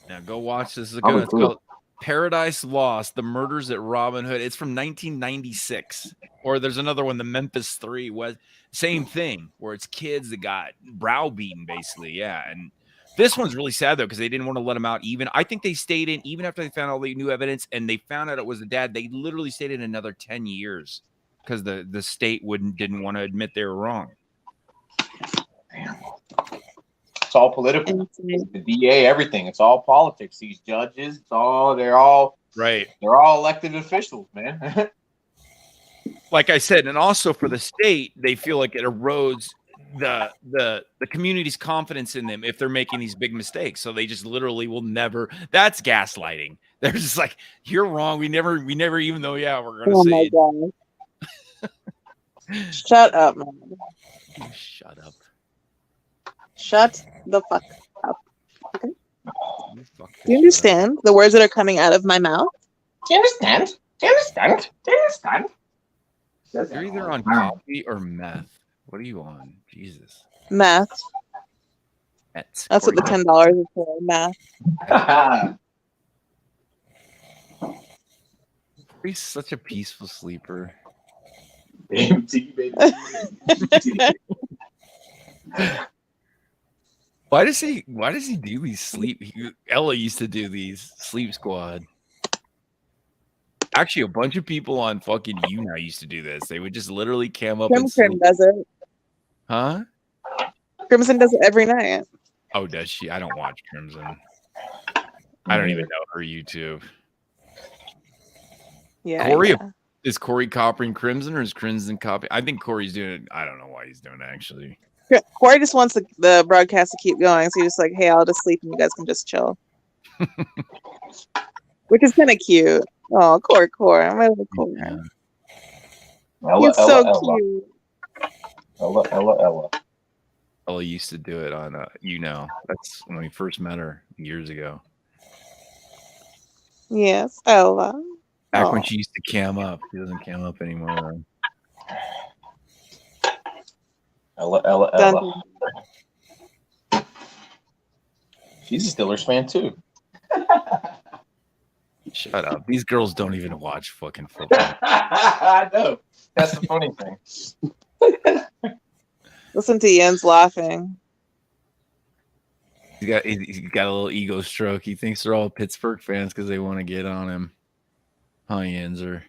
C: Now go watch this. It's called Paradise Lost: The Murders at Robin Hood. It's from 1996. Or there's another one, the Memphis 3. Was same thing, where it's kids that got browbeaten, basically. Yeah, and this one's really sad though, because they didn't want to let him out. I think they stayed in even after they found all the new evidence, and they found out it was the dad. They literally stayed in another 10 years because the state didn't want to admit they were wrong.
J: It's all political. The DA, everything. It's all politics. These judges, they're all elected officials, man.
C: Like I said, and also for the state, they feel like it erodes the community's confidence in them if they're making these big mistakes. So they just literally will never. That's gaslighting. They're just like, you're wrong. We never even though we're gonna say.
B: Oh my God. Shut up, man.
C: Shut up.
B: Shut the fuck up. Okay. Do you understand the words that are coming out of my mouth?
J: Do you understand? Do you understand? Do you understand?
C: You're either on coffee or meth. What are you on? Jesus.
B: Meth. That's what the $10 is for. Meth.
C: He's such a peaceful sleeper.
J: Baby.
C: Why does he do these sleep? Ella used to do these sleep squad. Actually, a bunch of people on fucking YouNow used to do this. They would just literally cam up and
B: Crimson
C: sleep.
B: does it.
C: Huh?
B: Crimson does it every night.
C: Oh, does she? I don't watch Crimson. I don't even know her YouTube.
B: Yeah.
C: Corey,
B: yeah.
C: is Corey copying Crimson or is Crimson copying? I think Corey's doing it. I don't know why he's doing it actually.
B: Corey just wants the broadcast to keep going, so he's just like, "Hey, I'll just sleep and you guys can just chill," which is kind of cute. Oh, Corey, I'm a little Corey.
J: Ella,
B: He's so
J: Ella.
B: cute.
J: Ella.
C: Ella used to do it on That's when we first met her years ago.
B: Yes, Ella.
C: Back when she used to cam up. She doesn't cam up anymore.
J: Ella. She's a Steelers fan too.
C: Shut up. These girls don't even watch fucking football.
J: I know. That's the funny thing.
B: Listen to Jens laughing.
C: He's got a little ego stroke. He thinks they're all Pittsburgh fans because they want to get on him. Huh, Jens? Or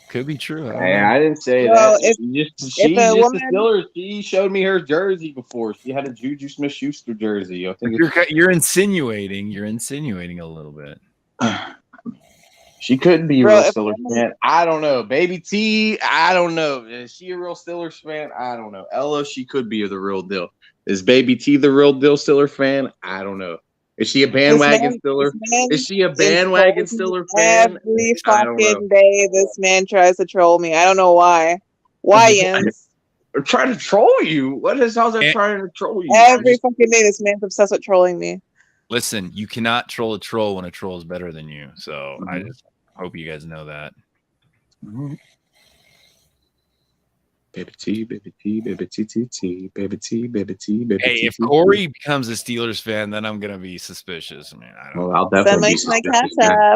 C: could be true.
J: I didn't say
B: Well,
J: that. She's just
B: woman-
J: a Steelers. She showed me her jersey before. She had a Juju Smith-Schuster jersey. I think
C: You're insinuating. You're insinuating a little bit.
J: She couldn't be a real Steelers fan. I don't know. Baby T, I don't know. Is she a real Steelers fan? I don't know. Ella, she could be the real deal. Is Baby T the real deal Steeler fan? I don't know. Is she a bandwagon Steeler? Is she a bandwagon Steeler fan?
B: Every fucking day, this man tries to troll me. I don't know why. Why, Jens?
J: Trying to troll you? How's that trying to troll you?
B: Every fucking day, this man's obsessed with trolling me.
C: Listen, you cannot troll a troll when a troll is better than you. So I just hope you guys know that.
J: Baby T, baby T, baby T, T, T, baby T, baby T, baby T.
C: Hey, if Corey becomes a Steelers fan, then I'm gonna be suspicious. I mean, I don't.
J: Well, I'll definitely be
B: Send my
J: suspicious.
B: cash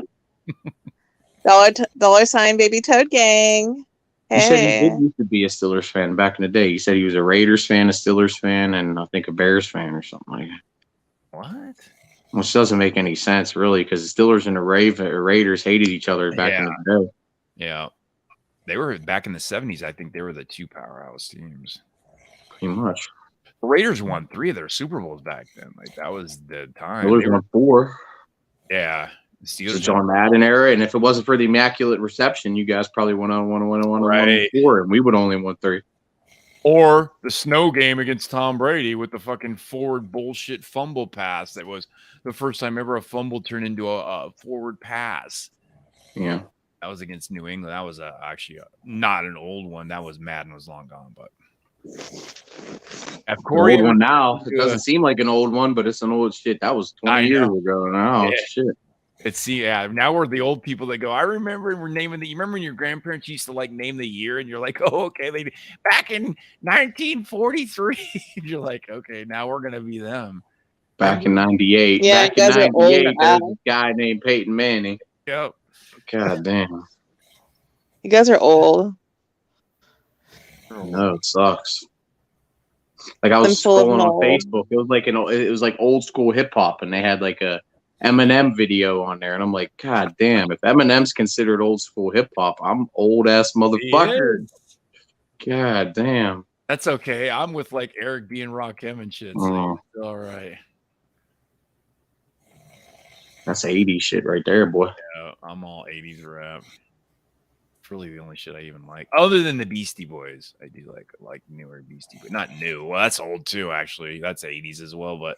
B: up. Dollar sign, baby Toad Gang.
J: You said he
B: Hey.
J: did used to be a Steelers fan back in the day. You said he was a Raiders fan, a Steelers fan, and I think a Bears fan or something like that.
C: What?
J: Which doesn't make any sense, really, because the Steelers and the Raiders hated each other back in the day.
C: Yeah, they were back in the 70s. I think they were the two powerhouse teams.
J: Pretty much.
C: The Raiders won 3 of their Super Bowls back then. Like that was the time.
J: Steelers won 4.
C: Yeah, the Steelers.
J: The John Madden era, and if it wasn't for the immaculate reception, you guys probably went on 4, and we would only won 3.
C: Or the snow game against Tom Brady with the fucking forward bullshit fumble pass. That was the first time ever a fumble turned into a forward pass.
J: Yeah.
C: That was against New England. That was actually not an old one. That was Madden was long gone. But
J: An old one now. It doesn't seem like an old one, but it's an old shit. That was 20 years ago now. Shit.
C: Now we're the old people that go, I remember we're naming you remember when your grandparents used to like name the year and you're like, oh, okay, they back in 1943. You're like, okay, now we're gonna be them.
J: Back in 98.
B: Yeah,
J: back in 98,
B: old,
J: there's this guy named Peyton Manning.
C: Yep.
J: God damn.
B: You guys are old.
J: No, it sucks. Like I was scrolling on Facebook. It was like old school hip hop, and they had like a Eminem video on there, and I'm like, God damn! If Eminem's considered old school hip hop, I'm old ass motherfucker. God damn.
C: That's okay. I'm with like Eric B and Rakim and shit. So it's all right.
J: That's 80s shit right there, boy.
C: Yeah, I'm all 80s rap. It's really the only shit I even like, other than the Beastie Boys. I do like newer Beastie Boys. Not new. Well, that's old too, actually. That's 80s as well, but.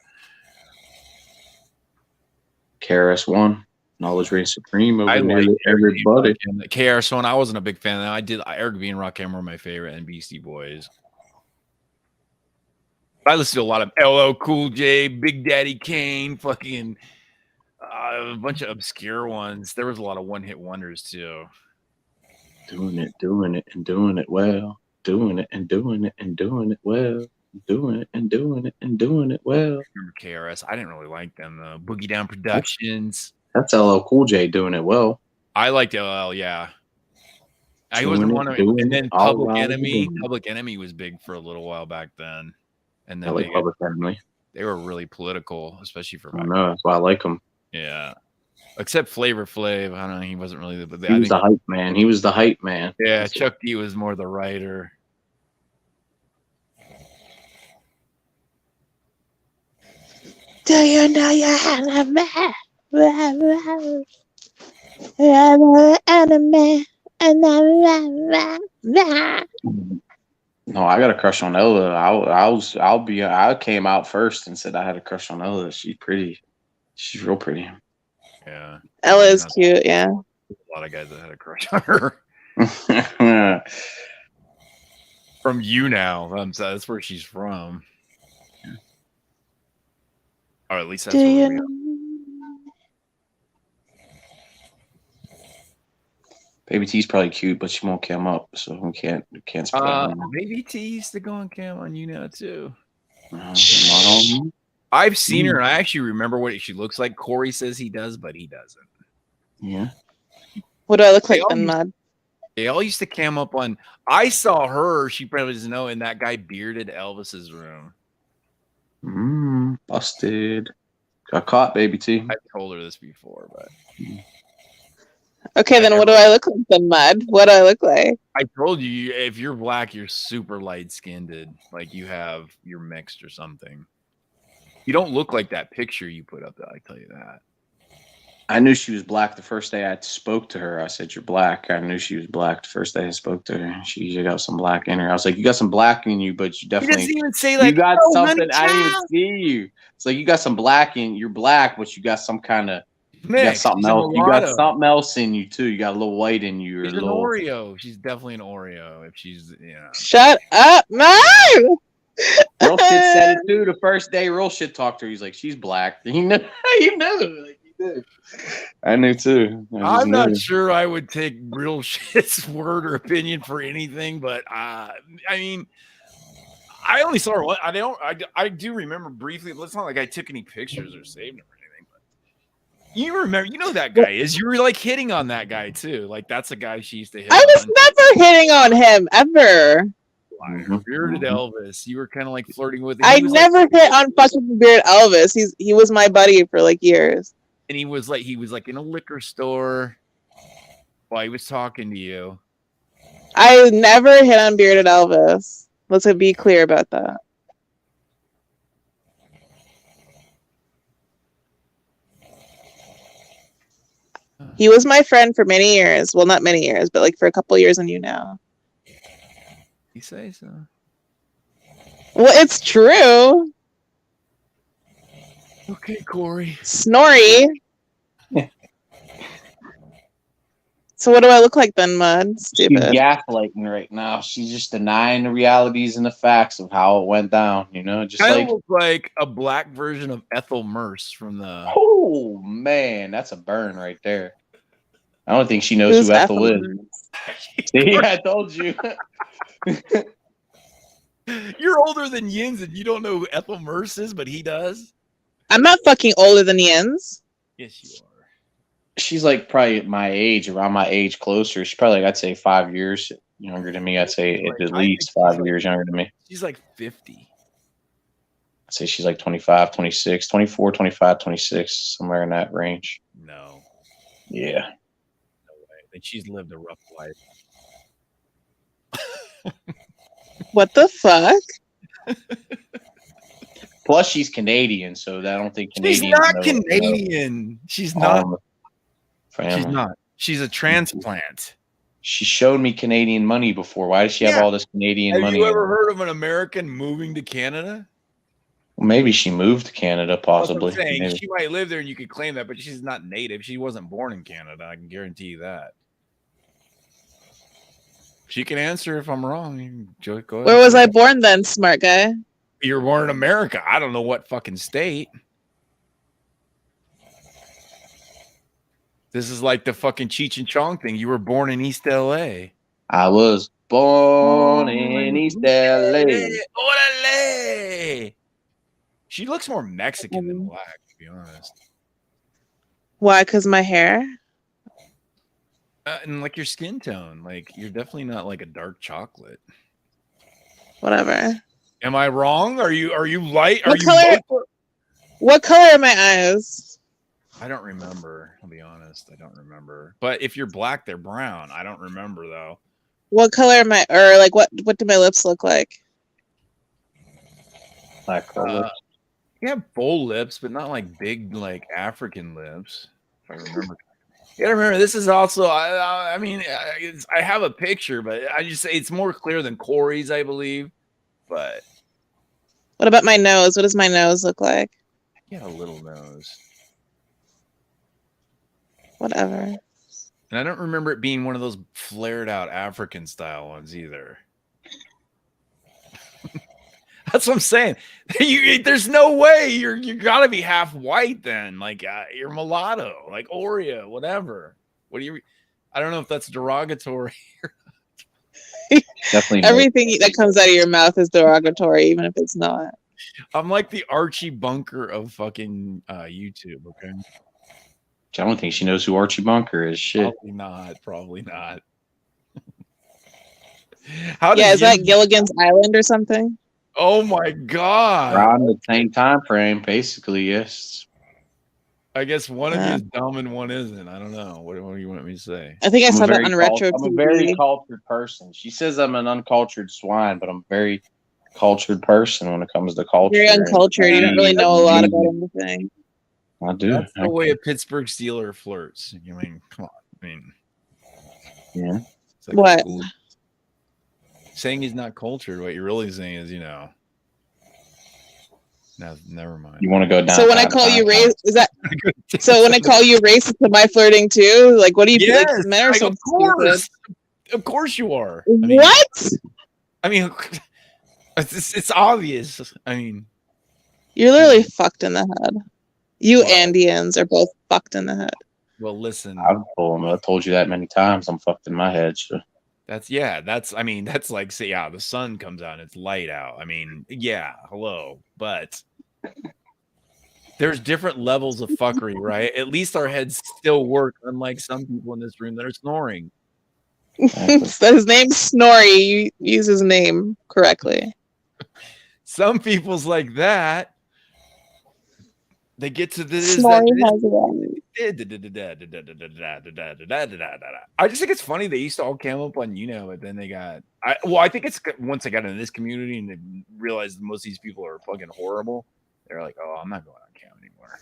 J: KRS-One, Knowledge Reigns Supreme over everybody.
C: KRS-One, I wasn't a big fan of that. Eric B and Rakim were my favorite, and Beastie Boys. I listened to a lot of LL Cool J, Big Daddy Kane, fucking a bunch of obscure ones. There was a lot of one-hit wonders too.
J: Doing it, and doing it well. Doing it, and doing it, and doing it well. Doing it, and doing it, and doing it well.
C: I remember KRS. I didn't really like them though. Boogie Down Productions.
J: That's LL Cool J doing it well.
C: I liked LL, yeah. I wasn't one of them. And then Public Enemy. Public Enemy was big for a little while back then. And then
J: I like Public Enemy.
C: They were really political, especially for back
J: No, that's why I like him.
C: Yeah. Except Flavor Flav. I don't know. He wasn't really the.
J: He was the hype man. He was the hype man.
C: Yeah, Chuck D was more the writer.
B: Do you know you have a man?
J: No, I got a crush on Ella. I came out first and said I had a crush on Ella. She's pretty. She's real pretty.
C: Yeah.
B: Ella is cute, yeah.
C: A lot of guys that had a crush on her. From you now. That's where she's from. Or at least that's where we are.
J: Baby T's probably cute, but she won't cam up, so we can't speak on her.
C: Baby T used to go on cam on you now too.
J: Not on me.
C: I've seen her, and I actually remember what she looks like. Corey says he does, but he doesn't.
J: Yeah.
B: What do I look like then, Mud?
C: They all used to cam up on. I saw her. She probably doesn't know in that guy bearded Elvis's room.
J: Busted. Got caught, Baby T.
C: I told her this before, but.
B: Okay, then what do I look like then, Mud? What do I look like?
C: I told you, if you're black, you're super light-skinned. Like you're mixed or something. You don't look like that picture you put up there, I tell you that.
J: I knew she was black the first day I spoke to her. I said, "You're black." I knew she was black the first day I spoke to her. She got some black in her. I was like, "You got some black in you, but you definitely."
C: He doesn't even say like,
J: you got
C: "Oh,
J: something.
C: honey,
J: I didn't even see you. It's like you got some black in. You're black, but you got some kind of. You got something else. You got something else in you too. You got a little white in you.
C: She's an Oreo. She's definitely an Oreo. If she's,
B: Shut up, Mud!
J: Real shit said it too. The first day, real shit talked to her. He's like, "She's black." You know, you knew. Like, you did. I knew too.
C: I'm not sure I would take real shit's word or opinion for anything, but I mean, I only saw her. I do remember briefly. But it's not like I took any pictures or saved them or anything. But you remember, you know who that guy is. You were like hitting on that guy too. Like that's the guy she used to hit.
B: I was never hitting on him ever.
C: Bearded Elvis. You were kind of like flirting with him.
B: I never hit on fucking Bearded Elvis. He was my buddy for like years.
C: And he was like in a liquor store while he was talking to you.
B: I never hit on Bearded Elvis. Let's be clear about that. He was my friend for many years. Well, not many years, but like for a couple years on you now.
C: You say so.
B: Well, it's true.
C: Okay, Corey.
B: Snorri. So what do I look like then, Mud? Stupid.
J: She's gaslighting right now. She's just denying the realities and the facts of how it went down. You know, just
C: Kind
J: like
C: of look like a black version of Ethel Merce from the.
J: Oh man, that's a burn right there. I don't think she knows who Ethel is. See, I told you.
C: You're older than Yins and you don't know who Ethel Merce is, but he does.
B: I'm not fucking older than Yins.
C: Yes, you are.
J: She's like probably my age, around my age, closer. She's probably like, I'd say 5 years younger than me. I'd say at least 5 years younger than me.
C: She's like 50.
J: I'd say she's like 25, 26, 24, 25, 26, somewhere in that range.
C: No.
J: Yeah.
C: No way. And she's lived a rough life.
B: What the fuck?
J: Plus, she's Canadian, so I don't think Canadians.
C: She's not Canadian. She's not.
J: She's
C: not. She's a transplant.
J: She showed me Canadian money before. Why does she have all this Canadian money?
C: Have you ever heard of an American moving to Canada?
J: Well, maybe she moved to Canada, possibly.
C: Saying. She might live there and you could claim that, but she's not native. She wasn't born in Canada. I can guarantee you that. She can answer if I'm wrong. Go ahead.
B: Where was I born then, smart guy?
C: You were born in America. I don't know what fucking state. This is like the fucking Cheech and Chong thing. You were born in East LA.
J: I was born in East LA.
C: Orale! She looks more Mexican than black, to be honest.
B: Why? Because my hair?
C: And like your skin tone. Like, you're definitely not like a dark chocolate.
B: Whatever.
C: Am I wrong? Are you light? Are
B: What
C: you
B: color?
C: both?
B: What color are my eyes?
C: I don't remember. I'll be honest. I don't remember. But if you're black, they're brown. I don't remember though.
B: What color am I? Or like what do my lips look like?
J: Black lips.
C: You have full lips, but not like big, like African lips. If I remember. You gotta remember, this is also. I mean, I have a picture, but I just say it's more clear than Corey's, I believe. But
B: What about my nose? What does my nose look like?
C: you have a little nose,
B: Whatever.
C: and I don't remember it being one of those flared out African style ones either. That's what I'm saying. There's no way you gotta be half white then. Like you're mulatto, like Oreo, whatever. What do you? I don't know if that's derogatory.
J: Definitely.
B: Everything that comes out of your mouth is derogatory, even if it's not.
C: I'm like the Archie Bunker of fucking YouTube. Okay.
J: I don't think she knows who Archie Bunker is. Shit.
C: Probably not. Probably not.
B: Is that Gilligan's Island or something?
C: Oh my god!
J: Around the same time frame, basically, yes.
C: I guess one of you is dumb and one isn't. I don't know. What do you want me to say?
B: I think I saw that on retro.
J: I'm a very cultured person. She says I'm an uncultured swine, but I'm a very cultured person when it comes to culture.
B: Very uncultured. You don't really know a lot about anything.
J: I do.
C: That's the way a Pittsburgh Steeler flirts. You mean, come on. I mean,
J: yeah.
B: What?
C: Saying he's not cultured, what you're really saying is, no, never mind.
J: You want to go down.
B: So when I call you racist, is that? So when I call you racist, am I flirting too? Like, what do you feel like? Men are so
C: of course, of course you are.
B: What?
C: I mean, it's obvious. I mean,
B: you're literally fucked in the head. You Andeans are both fucked in the head.
C: Well, listen,
J: I've told you that many times. I'm fucked in my head. So.
C: That's like, say, the sun comes out and it's light out. I mean, hello, but there's different levels of fuckery, right? At least our heads still work, unlike some people in this room that are snoring.
B: His name's Snorri. You use his name correctly.
C: Some people's like that. They get to this. I just think it's funny they used to all come up on but then they got. I think it's once I got into this community and they realized most of these people are fucking horrible. They're like, oh, I'm not going on cam anymore.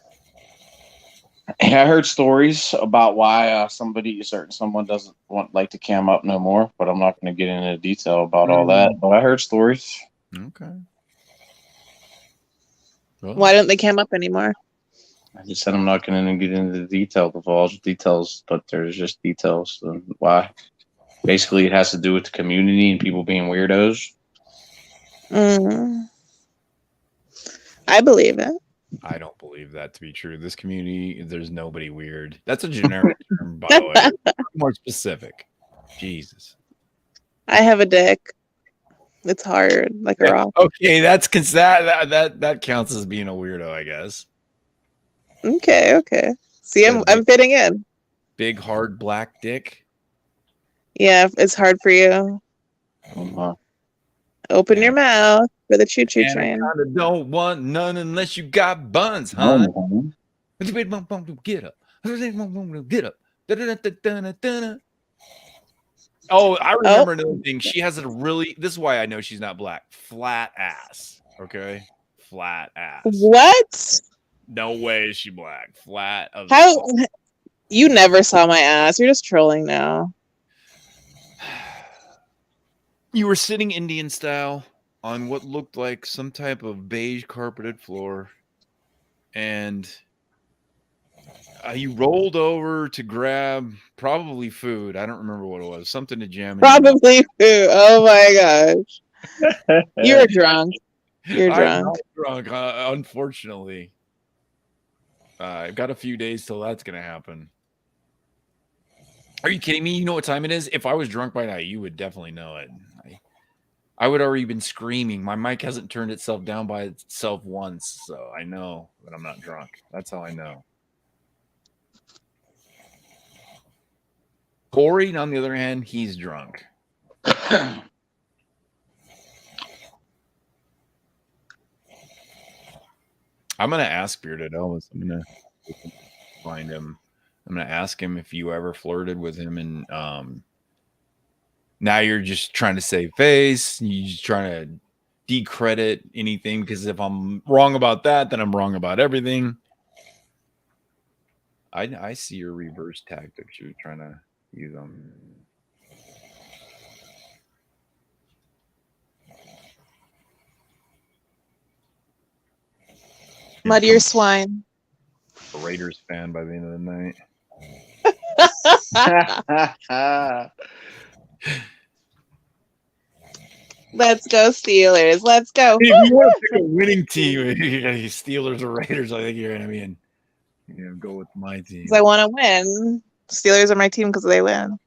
J: I heard stories about why someone doesn't like to cam up no more, but I'm not going to get into detail about all that. But I heard stories.
C: Okay.
B: Well, why don't they cam up anymore?
J: I just said I'm not going to get into the details, but there's just details. Why? Basically, it has to do with the community and people being weirdos.
B: I believe it.
C: I don't believe that to be true. This community, there's nobody weird. That's a generic term, by the way. More specific. Jesus.
B: I have a dick. It's hard, like a rock.
C: Okay, that counts as being a weirdo, I guess.
B: Okay. See, I'm fitting in.
C: Big hard black dick.
B: Yeah, it's hard for you. Open your mouth for the choo-choo train.
C: I don't want none unless you got buns, huh? Get up. Get up. Oh, I remember another thing. She has this is why I know she's not black. Flat ass. Okay? Flat ass.
B: What?
C: No way is she black. Flat.
B: How? You never saw my ass. You're just trolling now.
C: You were sitting Indian style on what looked like some type of beige carpeted floor, and you rolled over to grab probably food. I don't remember what it was. Something to jam.
B: Probably food. Oh my gosh. You're drunk. You're drunk.
C: I'm not drunk, unfortunately. I've got a few days till that's going to happen. Are you kidding me? You know what time it is? If I was drunk by now, you would definitely know it. I would already been screaming. My mic hasn't turned itself down by itself once, so I know that I'm not drunk. That's how I know. Corey, on the other hand, he's drunk. I'm gonna ask Bearded Elvis. I'm gonna find him. I'm gonna ask him if you ever flirted with him, and now you're just trying to save face. You're just trying to decredit anything because if I'm wrong about that, then I'm wrong about everything. I see your reverse tactics. You're trying to use them.
B: Muddier swine.
C: A Raiders fan by the end of the night.
B: Let's go Steelers. Let's go.
C: If you want to pick a winning team, Steelers or Raiders, I think you're gonna be in. Go with my team.
B: Because I want to win. Steelers are my team because they win.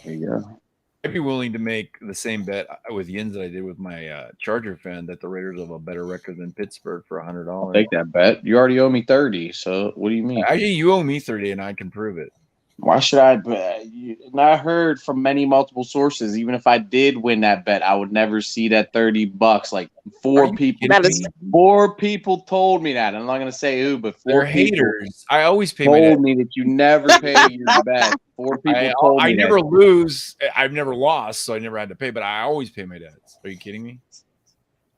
J: There you go.
C: I'd be willing to make the same bet with Yins that I did with my Charger fan that the Raiders have a better record than Pittsburgh for $100.
J: I'll take that bet. You already owe me 30, so what do you mean?
C: Actually, you owe me 30 and I can prove it.
J: Why should I bet? And I heard from multiple sources, even if I did win that bet, I would never see that $30. Like four people told me that. I'm not gonna say who, but
C: they're haters. I always pay my
J: told me that you never pay your bet. 4 people told me
C: I never lose. I've never lost, so I never had to pay, but I always pay my debts. Are you kidding me?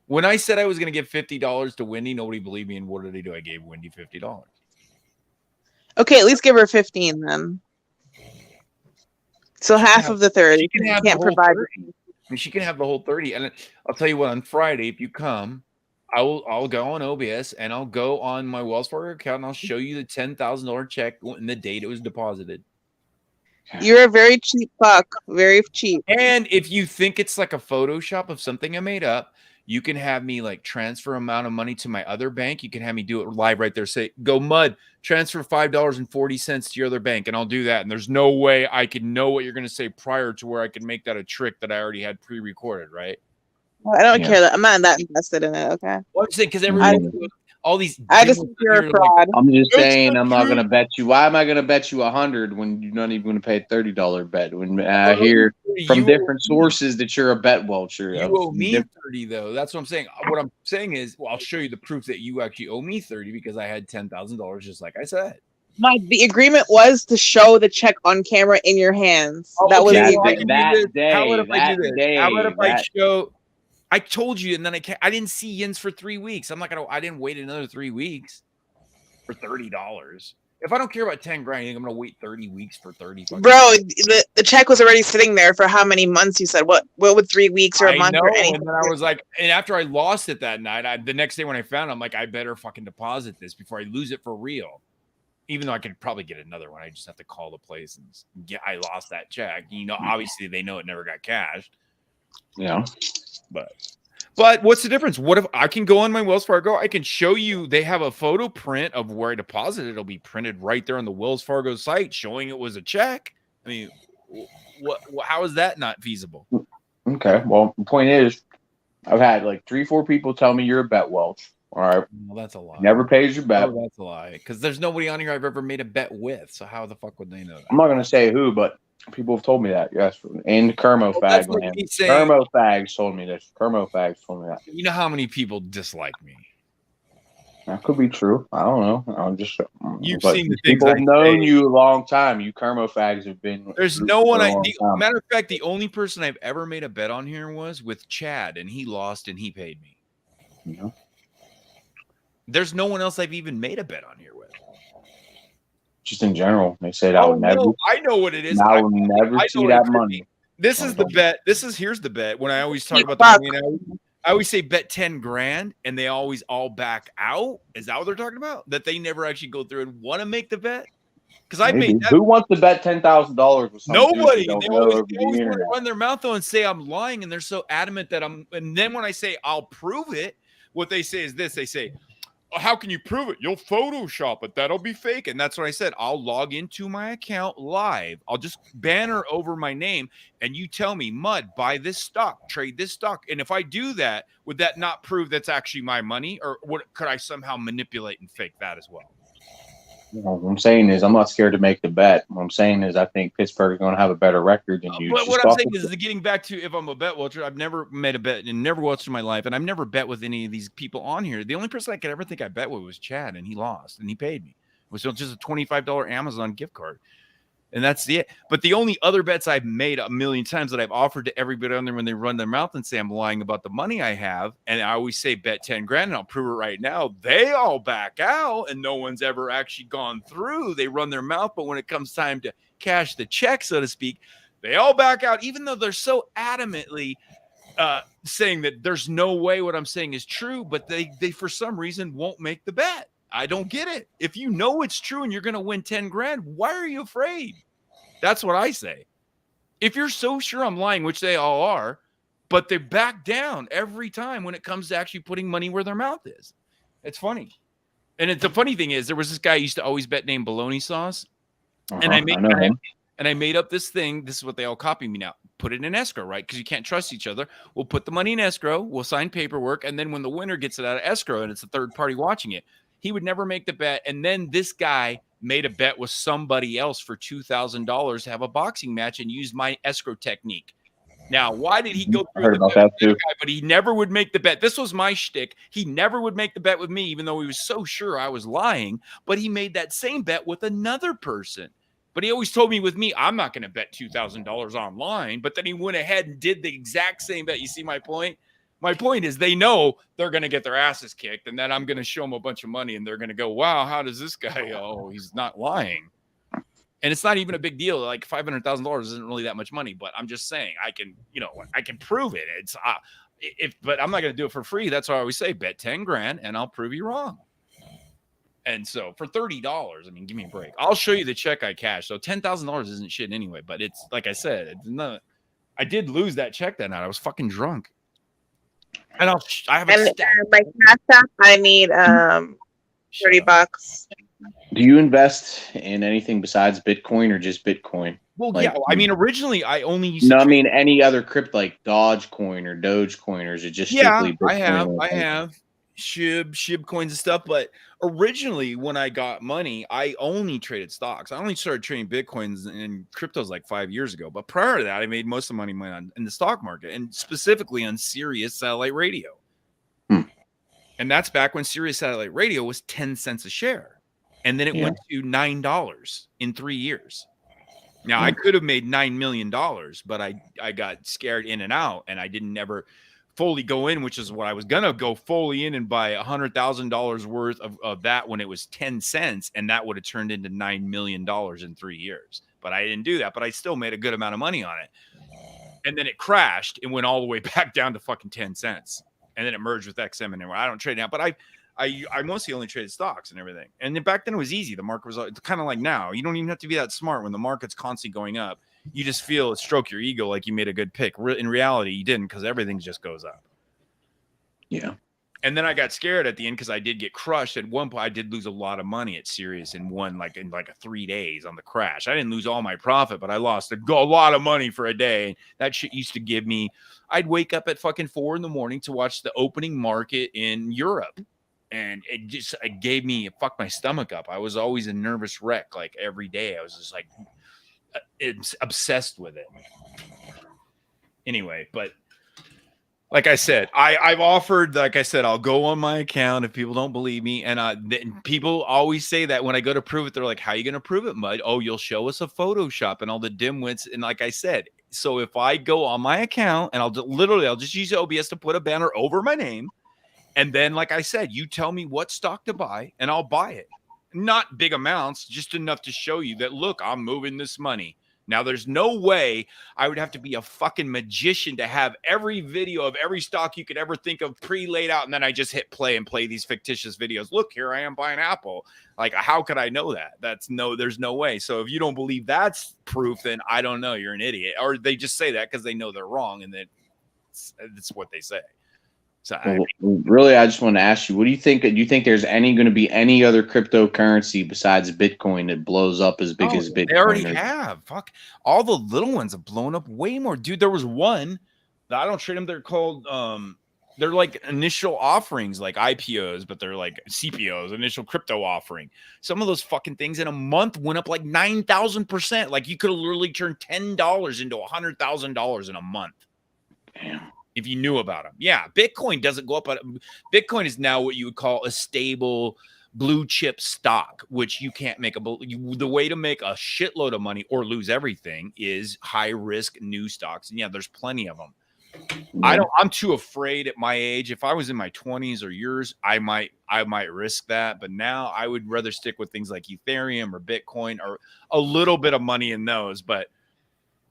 C: When I said I was gonna give $50 to Wendy, nobody believed me, and what did I do? I gave Wendy $50.
B: Okay, at least give her 15 then. So half of the 30.
C: She can't provide. I mean, she can have the whole 30. And I'll tell you what, on Friday, if you come, I'll go on OBS and I'll go on my Wells Fargo account and I'll show you the $10,000 check and the date it was deposited.
B: You're a very cheap fuck. Very cheap.
C: And if you think it's like a Photoshop of something I made up, you can have me like transfer amount of money to my other bank. You can have me do it live right there. Say, go Mud, transfer $5.40 to your other bank. And I'll do that. And there's no way I can know what you're going to say prior to where I can make that a trick that I already had pre-recorded, right?
B: Well, I don't care that I'm not that invested in it. Okay.
C: Well, I'm saying because everybody, all these.
B: I just think you're a fraud.
J: I'm just saying I'm not gonna bet you. Why am I gonna bet you 100 when you're not even gonna pay a $30 bet? When I hear from different sources that you're a bet welcher.
C: You owe me 30 though. That's what I'm saying. What I'm saying is, well, I'll show you the proof that you actually owe me 30 because I had $10,000, just like I said.
B: The agreement was to show the check on camera in your hands. That was the agreement.
C: How about if I do this? How about if I show? I told you, and then I didn't see Yins for 3 weeks. I'm not gonna. I didn't wait another 3 weeks for $30. If I don't care about 10 grand, I'm gonna wait 30 weeks for 30.
B: Bro, the check was already sitting there for how many months? You said what would 3 weeks or a month or anything?
C: And then I was like, and after I lost it that night, the next day when I found it, I'm like, I better fucking deposit this before I lose it for real. Even though I could probably get another one, I just have to call the place and get. I lost that check. Obviously they know it never got cashed.
J: Yeah.
C: But what's the difference? What if I can go on my Wells Fargo? I can show you they have a photo print of where I deposited. It'll be printed right there on the Wells Fargo site showing it was a check. I mean, how is that not feasible?
J: Okay. Well, the point is, I've had like 3-4 people tell me you're a bet welch. All right.
C: Well, that's a lie.
J: Never pays your bet.
C: Oh, that's a lie. Because there's nobody on here I've ever made a bet with. So how the fuck would they know that?
J: I'm not going to say who, but people have told me that. Yes. And Kermo Fags. Kermo Fags told me this. Kermo Fags told me that.
C: You know how many people dislike me?
J: That could be true. I don't know. I'm just.
C: You've seen the
J: people
C: things
J: have known you a long time. You Kermo Fags have been.
C: There's no one. Matter of fact, the only person I've ever made a bet on here was with Chad, and he lost and he paid me.
J: Yeah.
C: There's no one else I've even made a bet on here with.
J: Just in general, they said I would never.
C: No, I know what it is.
J: I will never see that money.
C: This is the bet. Here's the bet. When I always talk about the money, I always say bet 10 grand, and they always all back out. Is that what they're talking about? That they never actually go through and want to make the bet? Because I made that.
J: Who wants to bet $10,000 with
C: nobody? They always want to run their mouth though and say I'm lying, and they're so adamant that I'm. And then when I say I'll prove it, what they say is this: they say, how can you prove it? You'll Photoshop it. That'll be fake. And that's what I said. I'll log into my account live. I'll just banner over my name and you tell me, Mud, buy this stock, trade this stock. And if I do that, would that not prove that's actually my money? Or could I somehow manipulate and fake that as well?
J: What I'm saying is, I'm not scared to make the bet. What I'm saying is, I think Pittsburgh is going to have a better record than you.
C: But what I'm saying is, getting back to if I'm a bet watcher, I've never made a bet and never watched in my life, and I've never bet with any of these people on here. The only person I could ever think I bet with was Chad, and he lost, and he paid me. It was just a $25 Amazon gift card. And that's it. But the only other bets I've made a million times that I've offered to everybody on there when they run their mouth and say I'm lying about the money I have, and I always say bet 10 grand, and I'll prove it right now. They all back out, and no one's ever actually gone through. They run their mouth, but when it comes time to cash the check, so to speak, they all back out, even though they're so adamantly saying that there's no way what I'm saying is true, but they for some reason won't make the bet. I don't get it. If you know it's true and you're going to win 10 grand, why are you afraid? That's what I say. If you're so sure I'm lying, which they all are, but they back down every time when it comes to actually putting money where their mouth is. It's funny. And the funny thing is, there was this guy I used to always bet named Bologna Sauce. And I made up this thing. This is what they all copy me now. Put it in escrow, right? Because you can't trust each other. We'll put the money in escrow. We'll sign paperwork. And then when the winner gets it out of escrow and it's a third party watching it, he would never make the bet. And then this guy made a bet with somebody else for $2,000 to have a boxing match and use my escrow technique. Now, why did he go through the bet with the guy, but he never would make the bet? This was my shtick. He never would make the bet with me, even though he was so sure I was lying. But he made that same bet with another person. But he always told me with me, I'm not going to bet $2,000 online. But then he went ahead and did the exact same bet. You see my point? My point is they know they're going to get their asses kicked, and then I'm going to show them a bunch of money, and they're going to go, wow, how does this guy? Oh, he's not lying. And it's not even a big deal. Like $500,000 isn't really that much money, but I'm just saying I can prove it. It's but I'm not going to do it for free. That's why I always say bet 10 grand and I'll prove you wrong. And so for $30, I mean, give me a break. I'll show you the check I cashed. So $10,000 isn't shit anyway, but it's like I said, it's not, I did lose that check that night. I was fucking drunk. And I have a
B: my cash app, I need $30.
J: Do you invest in anything besides Bitcoin or just Bitcoin?
C: Well, yeah. I mean, originally I only used
J: to. No, I
C: mean
J: any other crypto like Dogecoin or Dogecoin, or is it just strictly Bitcoin?
C: I have SHIB coins and stuff. But originally, when I got money, I only traded stocks. I only started trading Bitcoins and cryptos like 5 years ago. But prior to that, I made most of my money in the stock market, and specifically on Sirius satellite radio. And that's back when Sirius satellite radio was 10 cents a share. And then it went to $9 in 3 years. Now, I could have made $9 million, but I got scared in and out, and I didn't ever fully go in, which is what I was going to go fully in and buy $100,000 worth of that when it was 10 cents, and that would have turned into $9 million in 3 years. But I didn't do that, but I still made a good amount of money on it. And then it crashed and went all the way back down to fucking 10 cents. And then it merged with XM, and I don't trade now, but I mostly only traded stocks and everything. And then back then it was easy. The market was kind of like now. You don't even have to be that smart when the market's constantly going up. You just feel stroke your ego like you made a good pick. In reality, you didn't, because everything just goes up.
J: Yeah.
C: And then I got scared at the end because I did get crushed. At one point, I did lose a lot of money at Sirius in 3 days on the crash. I didn't lose all my profit, but I lost a lot of money for a day. That shit used to give me, I'd wake up at fucking 4 a.m. to watch the opening market in Europe. And it fucked my stomach up. I was always a nervous wreck. Like every day, I was just like, it's obsessed with it. Anyway, but like I said, I've offered, like I said, I'll go on my account if people don't believe me. And people always say that when I go to prove it, they're like, how are you going to prove it, Mud? Oh, you'll show us a Photoshop and all the dimwits. And like I said, so if I go on my account and I'll just use OBS to put a banner over my name. And then, like I said, you tell me what stock to buy and I'll buy it. Not big amounts, just enough to show you that, look, I'm moving this money. Now, there's no way I would have to be a fucking magician to have every video of every stock you could ever think of pre-laid out, and then I just hit play and play these fictitious videos. Look, here I am buying Apple. Like, how could I know that? There's no way. So if you don't believe that's proof, then I don't know. You're an idiot. Or they just say that because they know they're wrong, and that's what they say. So
J: really, I just want to ask you, what do you think? Do you think there's going to be any other cryptocurrency besides Bitcoin that blows up as big as Bitcoin?
C: They already have. Fuck, all the little ones have blown up way more, dude. There was one that I don't trade them. They're called They're like initial offerings, like IPOs, but they're like CPOs, initial crypto offering. Some of those fucking things in a month went up like 9,000%. Like you could have literally turned $10 into $100,000 in a month.
J: Damn.
C: If you knew about them. Yeah, Bitcoin doesn't go up. Bitcoin is now what you would call a stable blue chip stock, which you can't make the way to make a shitload of money or lose everything is high risk new stocks. And yeah, there's plenty of them.
J: Yeah.
C: I'm too afraid at my age. If I was in my 20s or yours, I might risk that. But now I would rather stick with things like Ethereum or Bitcoin or a little bit of money in those. But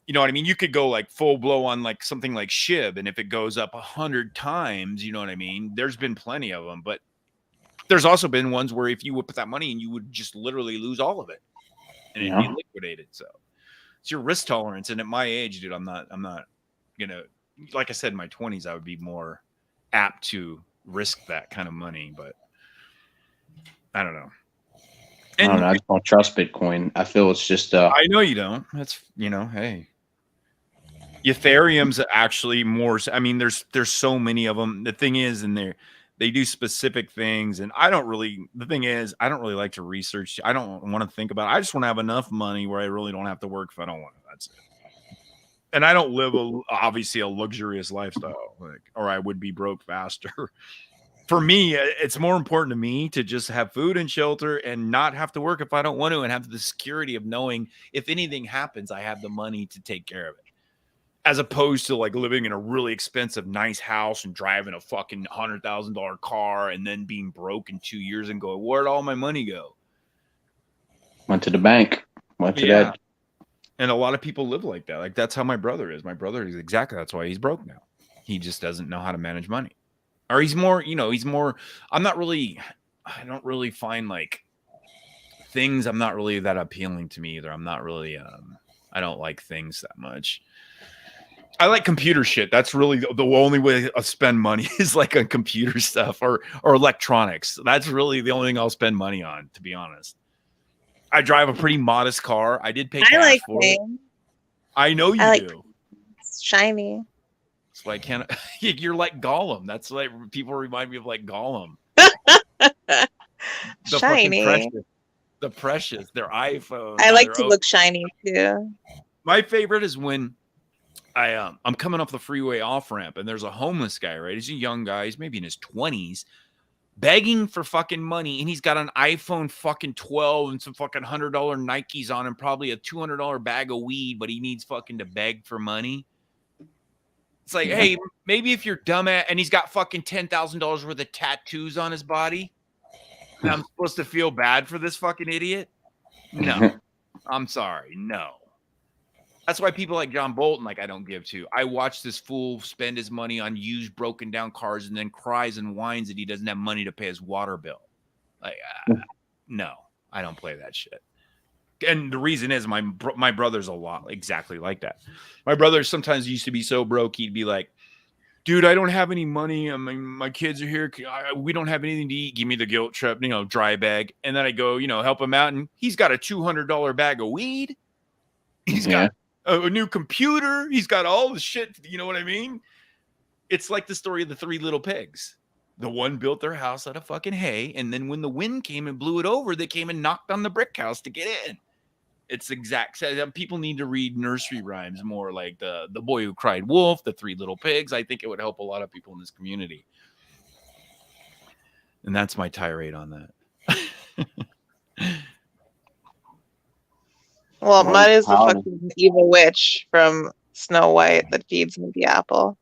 C: you know what I mean? You could go like full blow on like something like SHIB. And if it goes up 100 times, you know what I mean? There's been plenty of them, but there's also been ones where if you would put that money in, you would just literally lose all of it and it'd be liquidated. So it's your risk tolerance. And at my age, dude, I'm not gonna, like I said, in my 20s, I would be more apt to risk that kind of money, but I don't know. And
J: I don't know. I just don't trust Bitcoin. I feel it's just.
C: I know you don't. That's hey. Ethereum's actually more. I mean, there's so many of them. The thing is, and they do specific things, and I don't really. The thing is, I don't really like to research. I don't want to think about it. I just want to have enough money where I really don't have to work if I don't want to. That's it. And I don't live obviously a luxurious lifestyle, or I would be broke faster. For me, it's more important to me to just have food and shelter and not have to work if I don't want to, and have the security of knowing if anything happens, I have the money to take care of it. As opposed to like living in a really expensive, nice house and driving a fucking $100,000 car and then being broke in 2 years and going, where'd all my money go?
J: Went to the bank. Went to that.
C: And a lot of people live like that. Like that's how my brother is. My brother is exactly that's why he's broke now. He just doesn't know how to manage money. Or he's more, I don't really find like things. I'm not really that appealing to me either. I'm not really, I don't like things that much. I like computer shit. That's really the only way I spend money is like on computer stuff or electronics. That's really the only thing I'll spend money on, to be honest. I drive a pretty modest car. I did pay cash for it. I know you do.
B: It's shiny.
C: So I can't. You're like Gollum. That's like people remind me of like Gollum.
B: Shiny.
C: The precious. Their iPhone.
B: I like to look shiny too.
C: My favorite is when I'm coming off the freeway off ramp and there's a homeless guy. Right, he's a young guy. He's maybe in his 20s, begging for fucking money, and he's got an iPhone fucking 12 and some fucking $100 Nikes on him, probably a $200 bag of weed, but he needs fucking to beg for money. It's like, hey, maybe if you're dumb and he's got fucking $10,000 worth of tattoos on his body, and I'm supposed to feel bad for this fucking idiot? No, I'm sorry, no. That's why people like John Bolton, like I don't give to. I watch this fool spend his money on used, broken down cars and then cries and whines that he doesn't have money to pay his water bill. Like, no, I don't play that shit. And the reason is my brother's a lot exactly like that. My brother sometimes used to be so broke, he'd be like, dude, I don't have any money. I mean, my kids are here. We don't have anything to eat. Give me the guilt trip, dry bag. And then I go, help him out. And he's got a $200 bag of weed. He's got a new computer. He's got all the shit. You know what I mean? It's like the story of the three little pigs. The one built their house out of fucking hay. And then when the wind came and blew it over, they came and knocked on the brick house to get in. It's exact. People need to read nursery rhymes more, like the boy who cried wolf, the three little pigs. I think it would help a lot of people in this community. And that's my tirade on that.
B: Well, mine is the fucking evil witch from Snow White that feeds me the apple.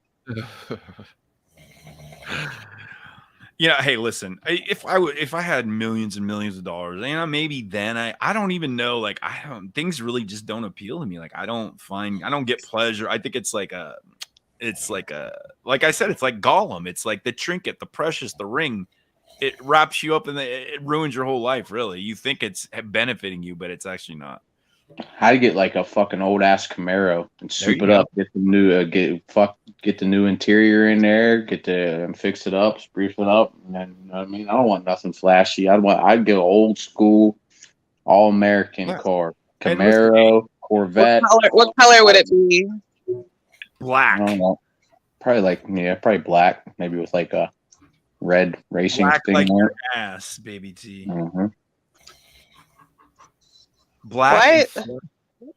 C: Hey, listen. If I had millions and millions of dollars, maybe then I don't even know. Like things really just don't appeal to me. Like I don't get pleasure. I think it's like I said, it's like Gollum. It's like the trinket, the precious, the ring. It wraps you up and it ruins your whole life. Really, you think it's benefiting you, but it's actually not.
J: How to get like a fucking old ass Camaro and soup it up, get the new get the new interior in there, fix it up, spruce it up, and then I don't want nothing flashy. I'd get an old school, all American car, Camaro, Corvette.
B: What color would it be?
C: Black.
J: I don't know. probably black, maybe with like a red racing
C: Black
J: thing
C: like
J: there.
C: your ass, baby T.
J: Mm-hmm.
C: Black and
B: What?
C: flat.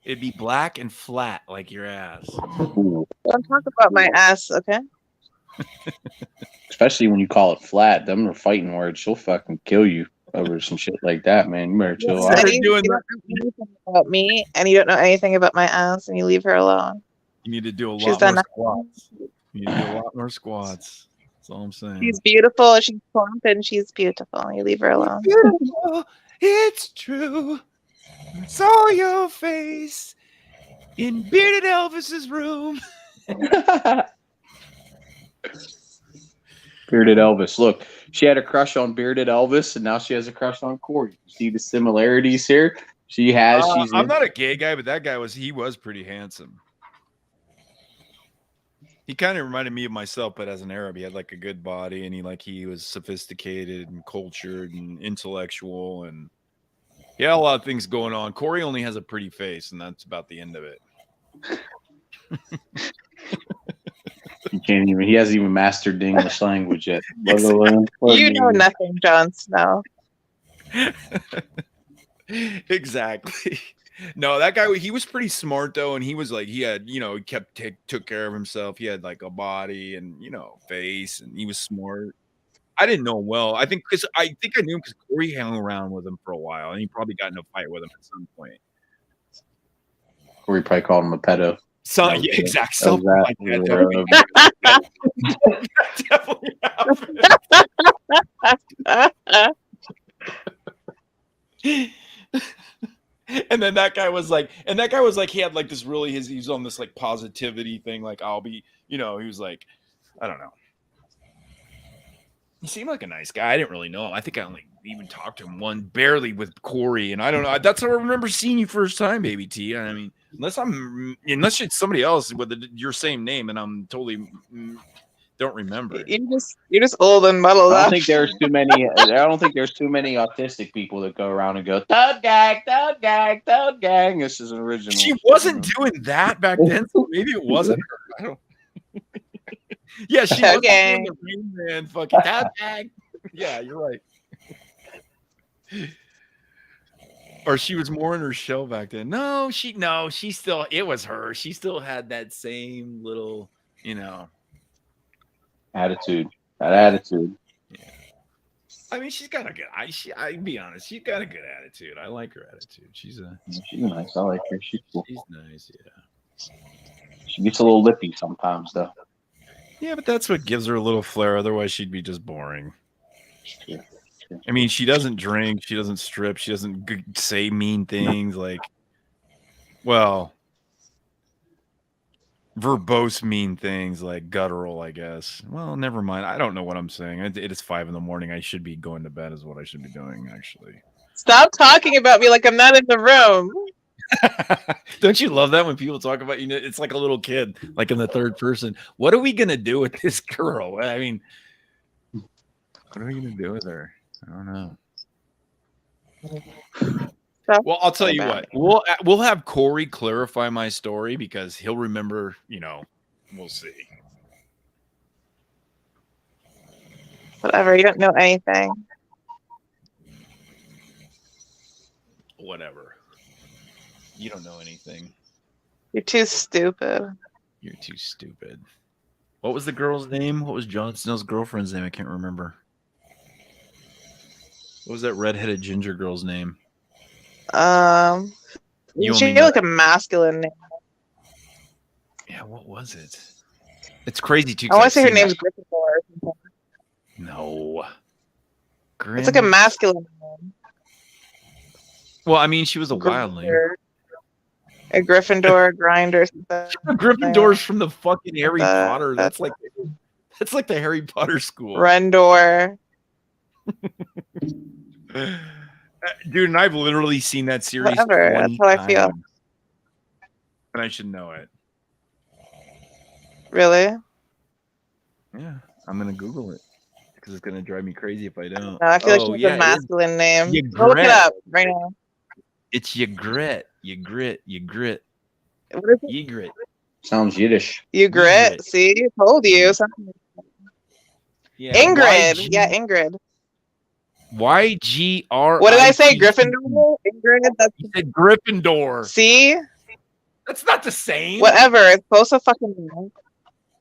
C: It'd be black and flat like your ass.
J: Ooh.
B: Don't talk about my ass, okay?
J: Especially when you call it flat. Them are fighting words. She'll fucking kill you over some shit like that, man. You better chill out.
C: Started
B: You
C: doing
B: don't know anything about me, and you don't know anything about my ass, and you leave her alone.
C: You need to do a
B: She's
C: lot more
B: done nothing.
C: squats. You need to do a lot more squats. That's all I'm saying.
B: She's beautiful. She's plump, and she's beautiful. You leave her alone.
C: Beautiful, it's true. I saw your face in Bearded Elvis's room.
J: Bearded Elvis. Look, she had a crush on Bearded Elvis, and now she has a crush on Corey. You see the similarities here? She has.
C: I'm not a gay guy, but that guy was pretty handsome. He kind of reminded me of myself, but as an Arab, he had like a good body, and he was sophisticated and cultured and intellectual, and he had a lot of things going on. Corey only has a pretty face, and that's about the end of it.
J: He hasn't even mastered the English language yet.
B: You know nothing, Jon Snow.
C: Exactly. No, that guy, he was pretty smart though, and he was like, he had, he took care of himself. He had like a body and face, and he was smart. I didn't know him well. I think I knew him because Corey hung around with him for a while, and he probably got in a fight with him at some point.
J: Corey probably called him a pedo.
C: Yeah, exactly. Something like that. Definitely happened. And then that guy was like, he had like this really, he was on this like positivity thing. Like, I'll be, he was like, I don't know. He seemed like a nice guy. I didn't really know him. I think I only even talked to him barely with Corey. And I don't know. That's how I remember seeing you first time, baby T. I mean, unless it's somebody else with your same name, and I'm totally don't remember.
B: You're just old and muddled
J: I
B: up.
J: don't think there's too many. I don't think there's too many autistic people that go around and go toad gang, toad gang, toad gang. This is original.
C: She wasn't doing that back then, so maybe it wasn't her. I don't. Yeah, she was doing the Rain Man fucking toad gang. Yeah, you're right. Or she was more in her shell back then. No, she still, it was her. She still had that same little,
J: attitude. That attitude.
C: Yeah. I mean, she's got a good. I be honest, she's got a good attitude. I like her attitude. She's
J: nice. I like her. She's cool.
C: She's nice. Yeah.
J: She gets a little lippy sometimes, though.
C: Yeah, but that's what gives her a little flair. Otherwise, she'd be just boring. Yeah. I mean, she doesn't drink. She doesn't strip. She doesn't say mean things like, verbose mean things like guttural, I guess. Well, never mind. I don't know what I'm saying. It is 5 a.m. I should be going to bed is what I should be doing, actually.
B: Stop talking about me like I'm not in the room.
C: Don't you love that when people talk about you? It's like a little kid, like in the third person. What are we going to do with this girl? I mean, what are we going to do with her? I don't know. Well, I'll tell you what. We'll have Corey clarify my story because he'll remember. We'll see.
B: Whatever. You don't know anything.
C: Whatever. You don't know anything.
B: You're too stupid.
C: You're too stupid. What was the girl's name? What was Jon Snow's girlfriend's name? I can't remember. What was that redheaded ginger girl's name?
B: She had like a masculine name.
C: Yeah, what was it? It's crazy too.
B: I want to say her name's Gryffindor or something.
C: No.
B: It's like a masculine name.
C: Well, I mean, she was a wildling.
B: A Gryffindor, Grinder.
C: Gryffindor's from the fucking Harry Potter. That's like the Harry Potter school.
B: Rendor.
C: Dude, and I've literally seen that series.
B: Whatever. That's how I feel.
C: And I should know it.
B: Really?
C: Yeah, I'm gonna Google it because it's gonna drive me crazy if I don't.
B: No, I feel like it's a masculine name. Go look it up right now.
C: It's Ygritte. Ygritte.
B: What is it?
C: Ygritte.
J: Sounds Yiddish.
B: You grit. See, told you.
C: Yeah,
B: Ingrid. Yeah, Ingrid.
C: YGR.
B: What did I say? Gryffindor? Ingrid? That's...
C: You said Gryffindor.
B: See?
C: That's not the same.
B: Whatever. It's close to fucking enough.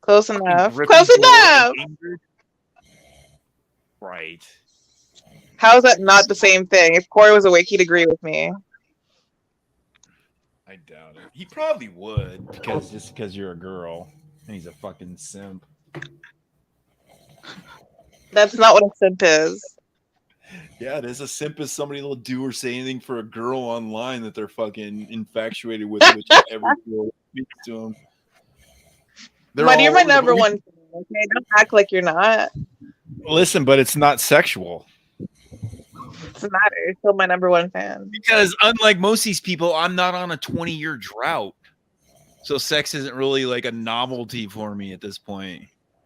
B: Close enough.
C: Gryffindor
B: Close enough.
C: Right.
B: How is that not the same thing? If Corey was awake, he'd agree with me.
C: I doubt it. He probably would because you're a girl and he's a fucking simp.
B: That's not what a simp is.
C: Yeah, it is. A simp is somebody that'll do or say anything for a girl online that they're fucking infatuated with, which every girl speaks to them.
B: But you're my number one fan, okay? Don't act like you're not.
C: Listen, but it's not sexual.
B: It doesn't matter. You're still my number one fan.
C: Because unlike most of these people, I'm not on a 20-year drought. So sex isn't really like a novelty for me at this point.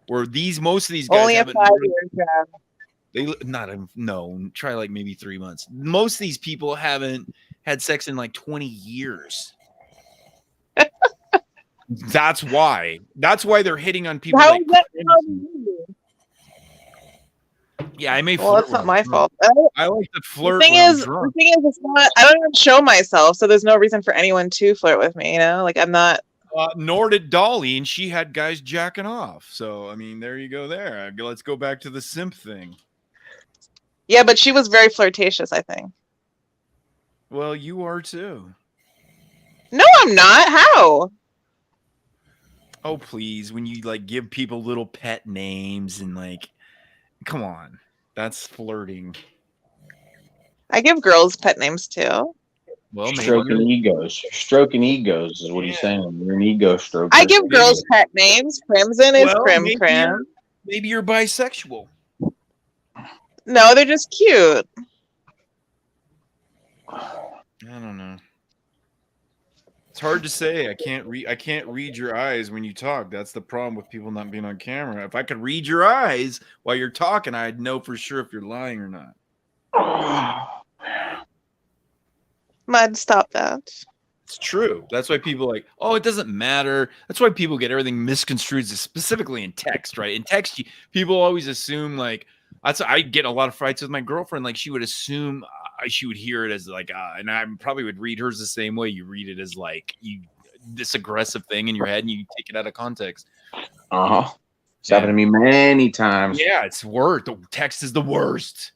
C: Where most of these guys
B: only a 5-year drought.
C: Try like maybe 3 months. Most of these people haven't had sex in like 20 years. That's why. That's why they're hitting on people.
B: How
C: like
B: is that?
C: Yeah, I may.
B: Well, it's not my fault.
C: I like to flirt.
B: The thing is, it's not. I don't even show myself, so there's no reason for anyone to flirt with me. You know, like I'm not.
C: Nor did Dolly, and she had guys jacking off. So I mean, there you go. There. Let's go back to the simp thing.
B: Yeah, but she was very flirtatious, I think.
C: Well, you are too.
B: No, I'm not. How?
C: Oh, please. When you like give people little pet names and like, come on. That's flirting.
B: I give girls pet names too.
C: Well,
J: stroking egos. Stroking egos is what he's saying. You're an ego stroker.
B: I give girls pet names. Crimson is Crim.
C: Maybe you're bisexual.
B: No, they're just cute.
C: I don't know. It's hard to say. I can't read your eyes when you talk. That's the problem with people not being on camera. If I could read your eyes while you're talking, I'd know for sure if you're lying or not.
B: Mud, stop that.
C: It's true. That's why people like, oh, it doesn't matter. That's why people get everything misconstrued, specifically in text, right? In text, people always assume like, I get a lot of fights with my girlfriend. Like she would assume she would hear it as like, and I probably would read hers the same way. You read it as like this aggressive thing in your head, and you take it out of context.
J: It's happened to me many times.
C: Yeah, it's worse. The text is the worst.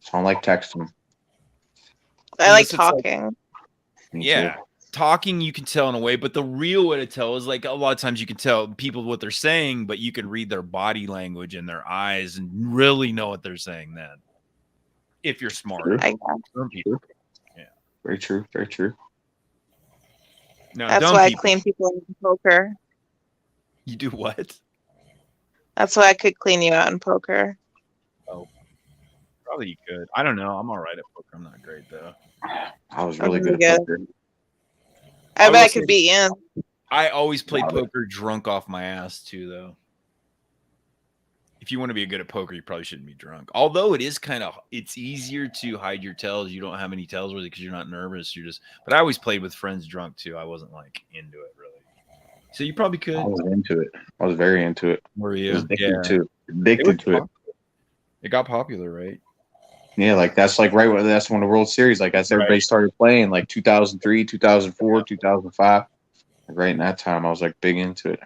J: I don't like texting.
B: I like talking.
C: Yeah. Talking you can tell in a way, but the real way to tell is like a lot of times you can tell people what they're saying, but you can read their body language and their eyes and really know what they're saying then. If you're smart.
J: Some people. Yeah. Very true. Very true.
C: No,
B: that's why I clean people in poker.
C: You do what?
B: That's why I could clean you out in poker.
C: Oh. Probably you could. I don't know. I'm all right at poker. I'm not great though.
J: I was really good at poker.
B: I bet I could beat you.
C: I always played poker drunk off my ass too, though. If you want to be good at poker, you probably shouldn't be drunk. Although it is it's easier to hide your tells. You don't have any tells really because you're not nervous. But I always played with friends drunk too. I wasn't like into it really. So you probably could.
J: I was into it. I was very into it.
C: Were you?
J: Addicted to it.
C: It got popular, right?
J: Yeah, like that's like that's when the World Series, like that's everybody started playing, like 2003, 2004, 2005. Right in that time, I was like big into it.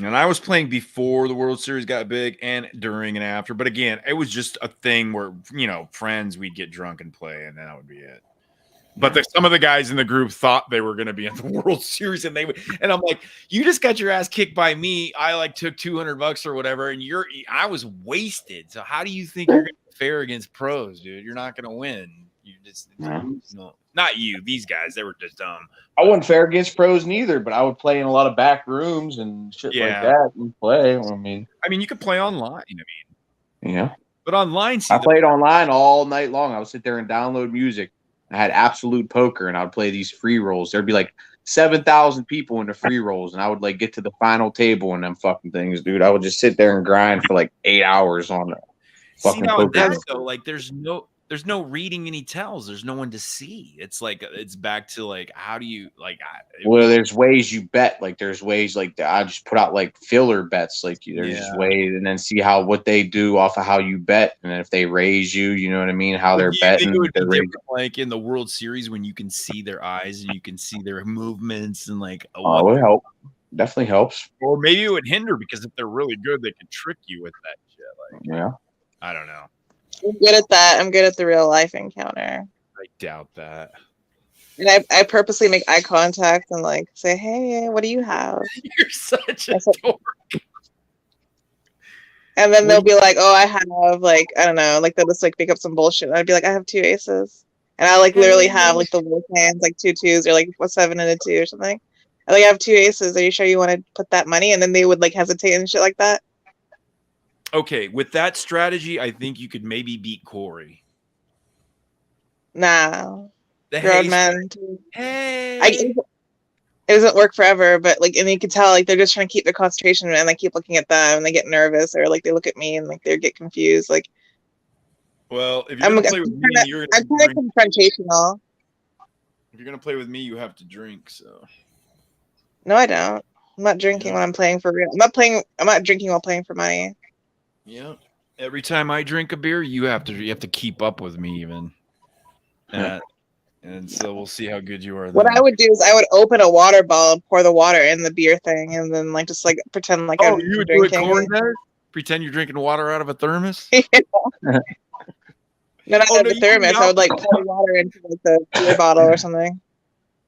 C: And I was playing before the World Series got big and during and after. But again, it was just a thing where, friends, we'd get drunk and play, and that would be it. But some of the guys in the group thought they were going to be in the World Series, and and I'm like, you just got your ass kicked by me. I like took $200 or whatever, and I was wasted. So how do you think you're going to fare against pros, dude? You're not going to win. You just not you. These guys, they were just dumb.
J: I wasn't fair against pros neither, but I would play in a lot of back rooms and shit like that and play. I mean,
C: you could play online. But online,
J: I played online all night long. I would sit there and download music. I had absolute poker, and I would play these free rolls. There'd be like 7,000 people in the free rolls, and I would like get to the final table and them fucking things, dude. I would just sit there and grind for like 8 hours on it.
C: See, now that's though, like there's no there's no reading any tells. There's no one to see. It's like it's back to like how do you like?
J: Well, there's ways you bet. Like there's ways like I just put out like filler bets. Like there's just ways, and then see what they do off of how you bet, and then if they raise you, you know what I mean? How they're
C: Do you think
J: betting.
C: it would be different, like in the World Series when you can see their eyes and you can see their movements and like
J: Oh, it would help. Definitely helps.
C: Or maybe it would hinder because if they're really good, they can trick you with that shit. Like,
J: yeah,
C: I don't know.
B: I'm good at that. I'm good at the real life encounter.
C: I doubt that.
B: And I purposely make eye contact and like say, "Hey, what do you have?"
C: You're such a dork.
B: And then they'll be like, "Oh, I have like I don't know," like they'll just like make up some bullshit. And I'd be like, "I have 2 aces," and I like literally have like the worst hands, like 2 2s or like a 7 and a 2 or something. I like I have 2 aces. Are you sure you want to put that money? And then they would like hesitate and shit like that.
C: Okay, with that strategy, I think you could maybe beat Corey.
B: Nah,
C: The
B: Roadman.
C: Hey,
B: it doesn't work forever, but like, and you can tell like they're just trying to keep their concentration, and I keep looking at them, and they get nervous, or like they look at me and like they get confused. Like,
C: well, if you're gonna play with me,
B: I'm kind of confrontational.
C: If you're gonna play with me, you have to drink. So.
B: No, I don't. I'm not drinking when I'm playing for real. I'm not drinking while playing for money.
C: Yeah. Every time I drink a beer, you have to keep up with me even. And so we'll see how good you are.
B: What I would do is I would open a water bottle and pour the water in the beer thing, and then like just like pretend like I'm
C: you would
B: drinking.
C: do it, Corey? Pretend you're drinking water out of a thermos?
B: No, not out of the thermos. I would like pour water into like the beer bottle or something.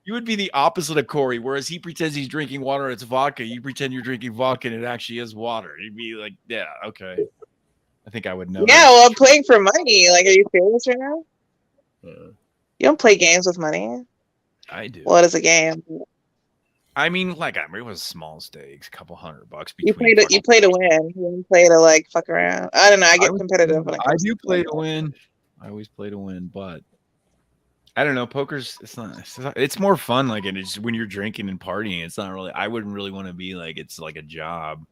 C: You would be the opposite of Corey, whereas he pretends he's drinking water and it's vodka. You pretend you're drinking vodka and it actually is water. You'd be like, yeah, okay. I think I would know.
B: Yeah, well, I'm playing for money. Like, are you serious right now? You don't play games with money.
C: I do.
B: Well, it is a game.
C: I mean, like, it was small stakes, a couple $100.
B: You play to win. You don't play to like fuck around. I don't know. I get competitive. When
C: I do play to win. I always play to win, but I don't know. Poker's it's more fun. Like, and it's when you're drinking and partying. It's not really. I wouldn't really want to be like it's like a job,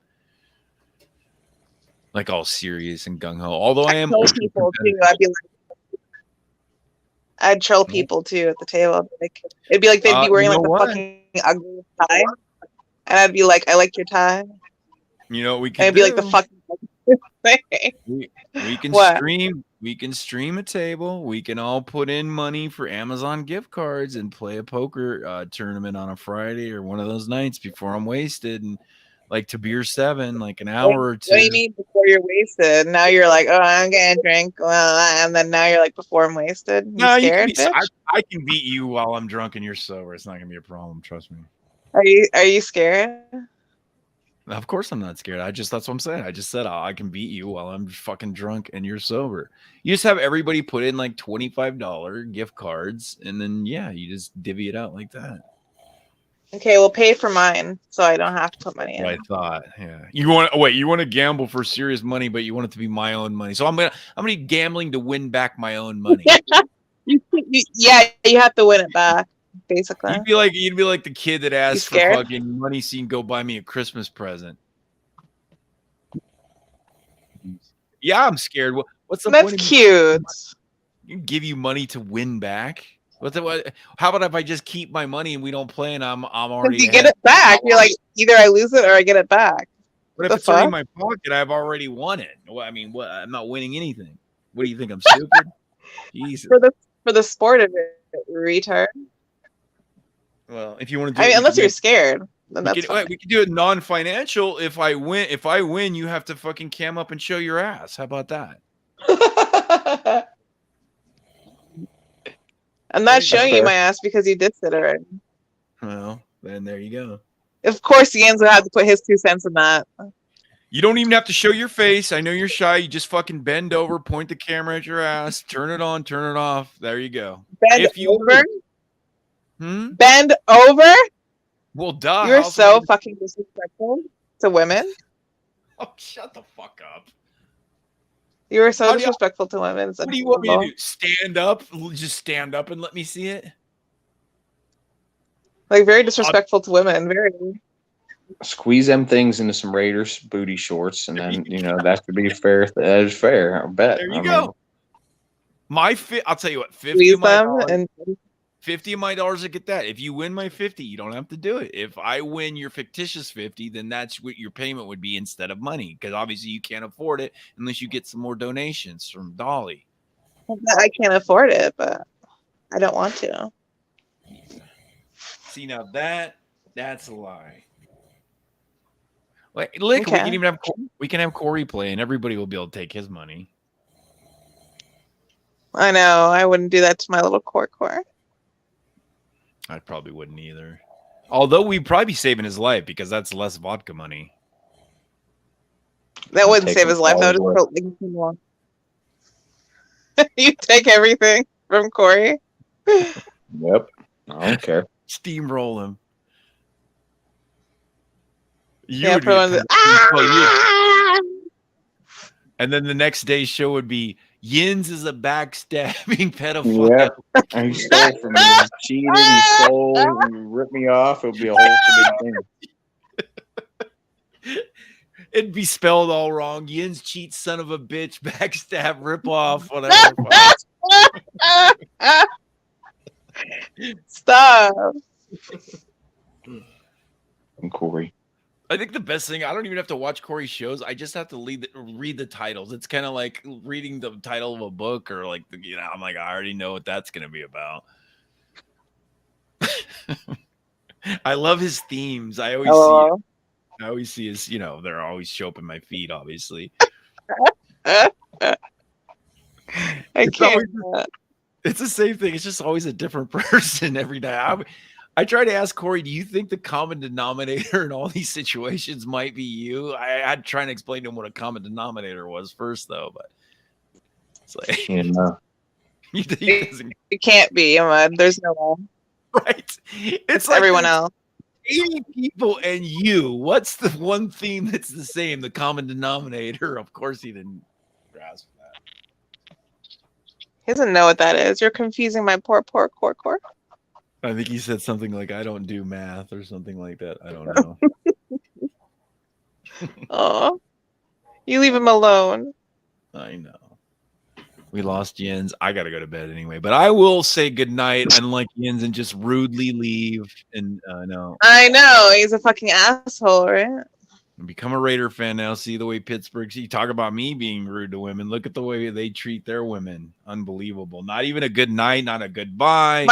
C: like all serious and gung ho. Although I am.
B: People too. I'd troll people too at the table. Like it'd be like they'd be wearing like the fucking ugly tie, and I'd be like, "I like your tie."
C: You know what we can.
B: And it'd be like the fucking
C: thing. We can stream. We can stream a table. We can all put in money for Amazon gift cards and play a poker tournament on a Friday or one of those nights before I'm wasted and like to beer 7, like an hour or 2.
B: What do you mean before you're wasted? Now you're like, oh, I'm gonna drink, and then now you're like, before I'm wasted. You scared, bitch?
C: I can beat you while I'm drunk and you're sober. It's not gonna be a problem. Trust me.
B: Are you scared?
C: Of course I'm not scared. that's what I'm saying. I just said I can beat you while I'm fucking drunk and you're sober. You just have everybody put in like $25 gift cards, and then you just divvy it out like that.
B: Okay, we'll pay for mine so I don't have to put money in.
C: I thought, You want to gamble for serious money, but you want it to be my own money. So I'm gonna be gambling to win back my own money.
B: you have to win it back, basically.
C: You'd be like the kid that asked for fucking money so you can go buy me a Christmas present. Yeah, I'm scared. What's the point?
B: That's cute.
C: You give you money to win back. How about if I just keep my money and we don't play and I'm already
B: you get it back. You're like, either I lose it or I get it back.
C: But if it's already in my pocket, I've already won it. Well, I mean, I'm not winning anything. What do you think? I'm stupid? Jesus.
B: For the sport of it, retard.
C: Well, if you want to do
B: I mean, unless you're scared, then that's fine.
C: We can do it non-financial. If I win, you have to fucking cam up and show your ass. How about that?
B: I'm not showing you my ass because you did it already.
C: Well, then there you go.
B: Of course, Jens would have to put his 2 cents in that.
C: You don't even have to show your face. I know you're shy. You just fucking bend over, point the camera at your ass, turn it on, turn it off. There you go.
B: Bend over? Bend over?
C: Well, duh.
B: You're so fucking disrespectful to women.
C: Oh, shut the fuck up.
B: You were so disrespectful to women.
C: What do you want me to do? Stand up? Just stand up and let me see it?
B: Like, very disrespectful to women. Very.
J: Squeeze them things into some Raiders booty shorts, and then, that could be fair. That is fair. I bet.
C: There you go. I'll tell you what, 50
B: Squeeze
C: of my
B: them
C: dollars.
B: and
C: 50 of my dollars to get that. If you win my 50, you don't have to do it. If I win your fictitious 50, then that's what your payment would be instead of money, because obviously you can't afford it unless you get some more donations from Dolly.
B: I can't afford it, but I don't want to.
C: See, now that's a lie. Like, look,
B: Okay.
C: we can have Corey play, and everybody will be able to take his money.
B: I know. I wouldn't do that to my little core.
C: I probably wouldn't either. Although we'd probably be saving his life because that's less vodka money.
B: That wouldn't
J: take
B: save his life. That would just
J: $1
B: put things in one. You take everything from Corey.
J: Yep. I don't care.
C: Steamroll him. You
B: Yeah,
C: would
B: for
C: be.
B: one of the.
C: And then the next day's show would be Yins is a backstabbing pedophile.
J: Yep. And he stole from me. He cheated, he stole, he ripped me off. It would be a whole big thing.
C: It'd be spelled all wrong. Yins cheat, son of a bitch, backstab, rip off, whatever.
B: Stop.
J: And Corey.
C: I think the best thing, I don't even have to watch Corey's shows. I just have to read the titles. It's kind of like reading the title of a book, or like, I'm like, I already know what that's going to be about. I love his themes. I always see his, they're always show up in my feed, obviously.
B: I can't.
C: It's the same thing. It's just always a different person every day. I try to ask Corey, do you think the common denominator in all these situations might be you? I had to try to explain to him what a common denominator was first, though. But it's like,
B: It can't be. There's no one.
C: Right. It's like
B: everyone else.
C: 80 people and you. What's the one theme that's the same? The common denominator. Of course, he didn't grasp that.
B: He doesn't know what that is. You're confusing my poor core.
C: I think he said something like, I don't do math or something like that. I don't know.
B: Oh, you leave him alone.
C: I know. We lost Jens. I got to go to bed anyway, but I will say goodnight, unlike Jens, and just rudely leave. And no.
B: I know. He's a fucking asshole, right?
C: Become a Raider fan now. See the way you talk about me being rude to women. Look at the way they treat their women. Unbelievable. Not even a good night, not a goodbye.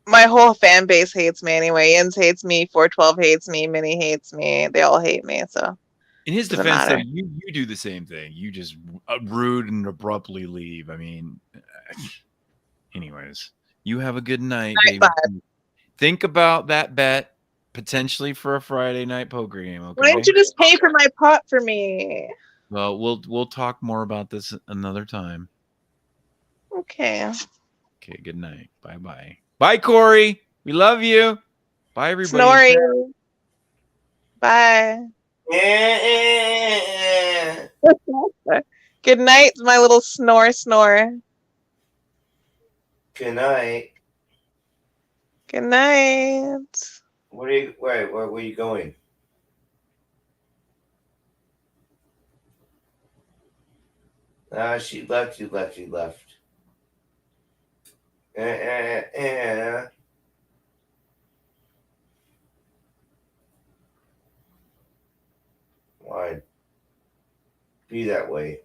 B: My whole fan base hates me anyway. Yins hates me. 412 hates me. Minnie hates me. They all hate me. So
C: in his defense, though, you do the same thing. You just rude and abruptly leave. I mean, anyways, you have a good night, baby.
B: Bye.
C: Think about that bet potentially for a Friday night poker game. Okay.
B: Why didn't you just pay for my pot for me?
C: Well, we'll talk more about this another time.
B: Okay.
C: Okay. Good night. Bye. Bye, Corey. We love you. Bye, everybody.
B: Snoring. Bye. Good night, my little snore.
A: Good night.
B: Good night.
A: Where are you going? She left. Why be that way?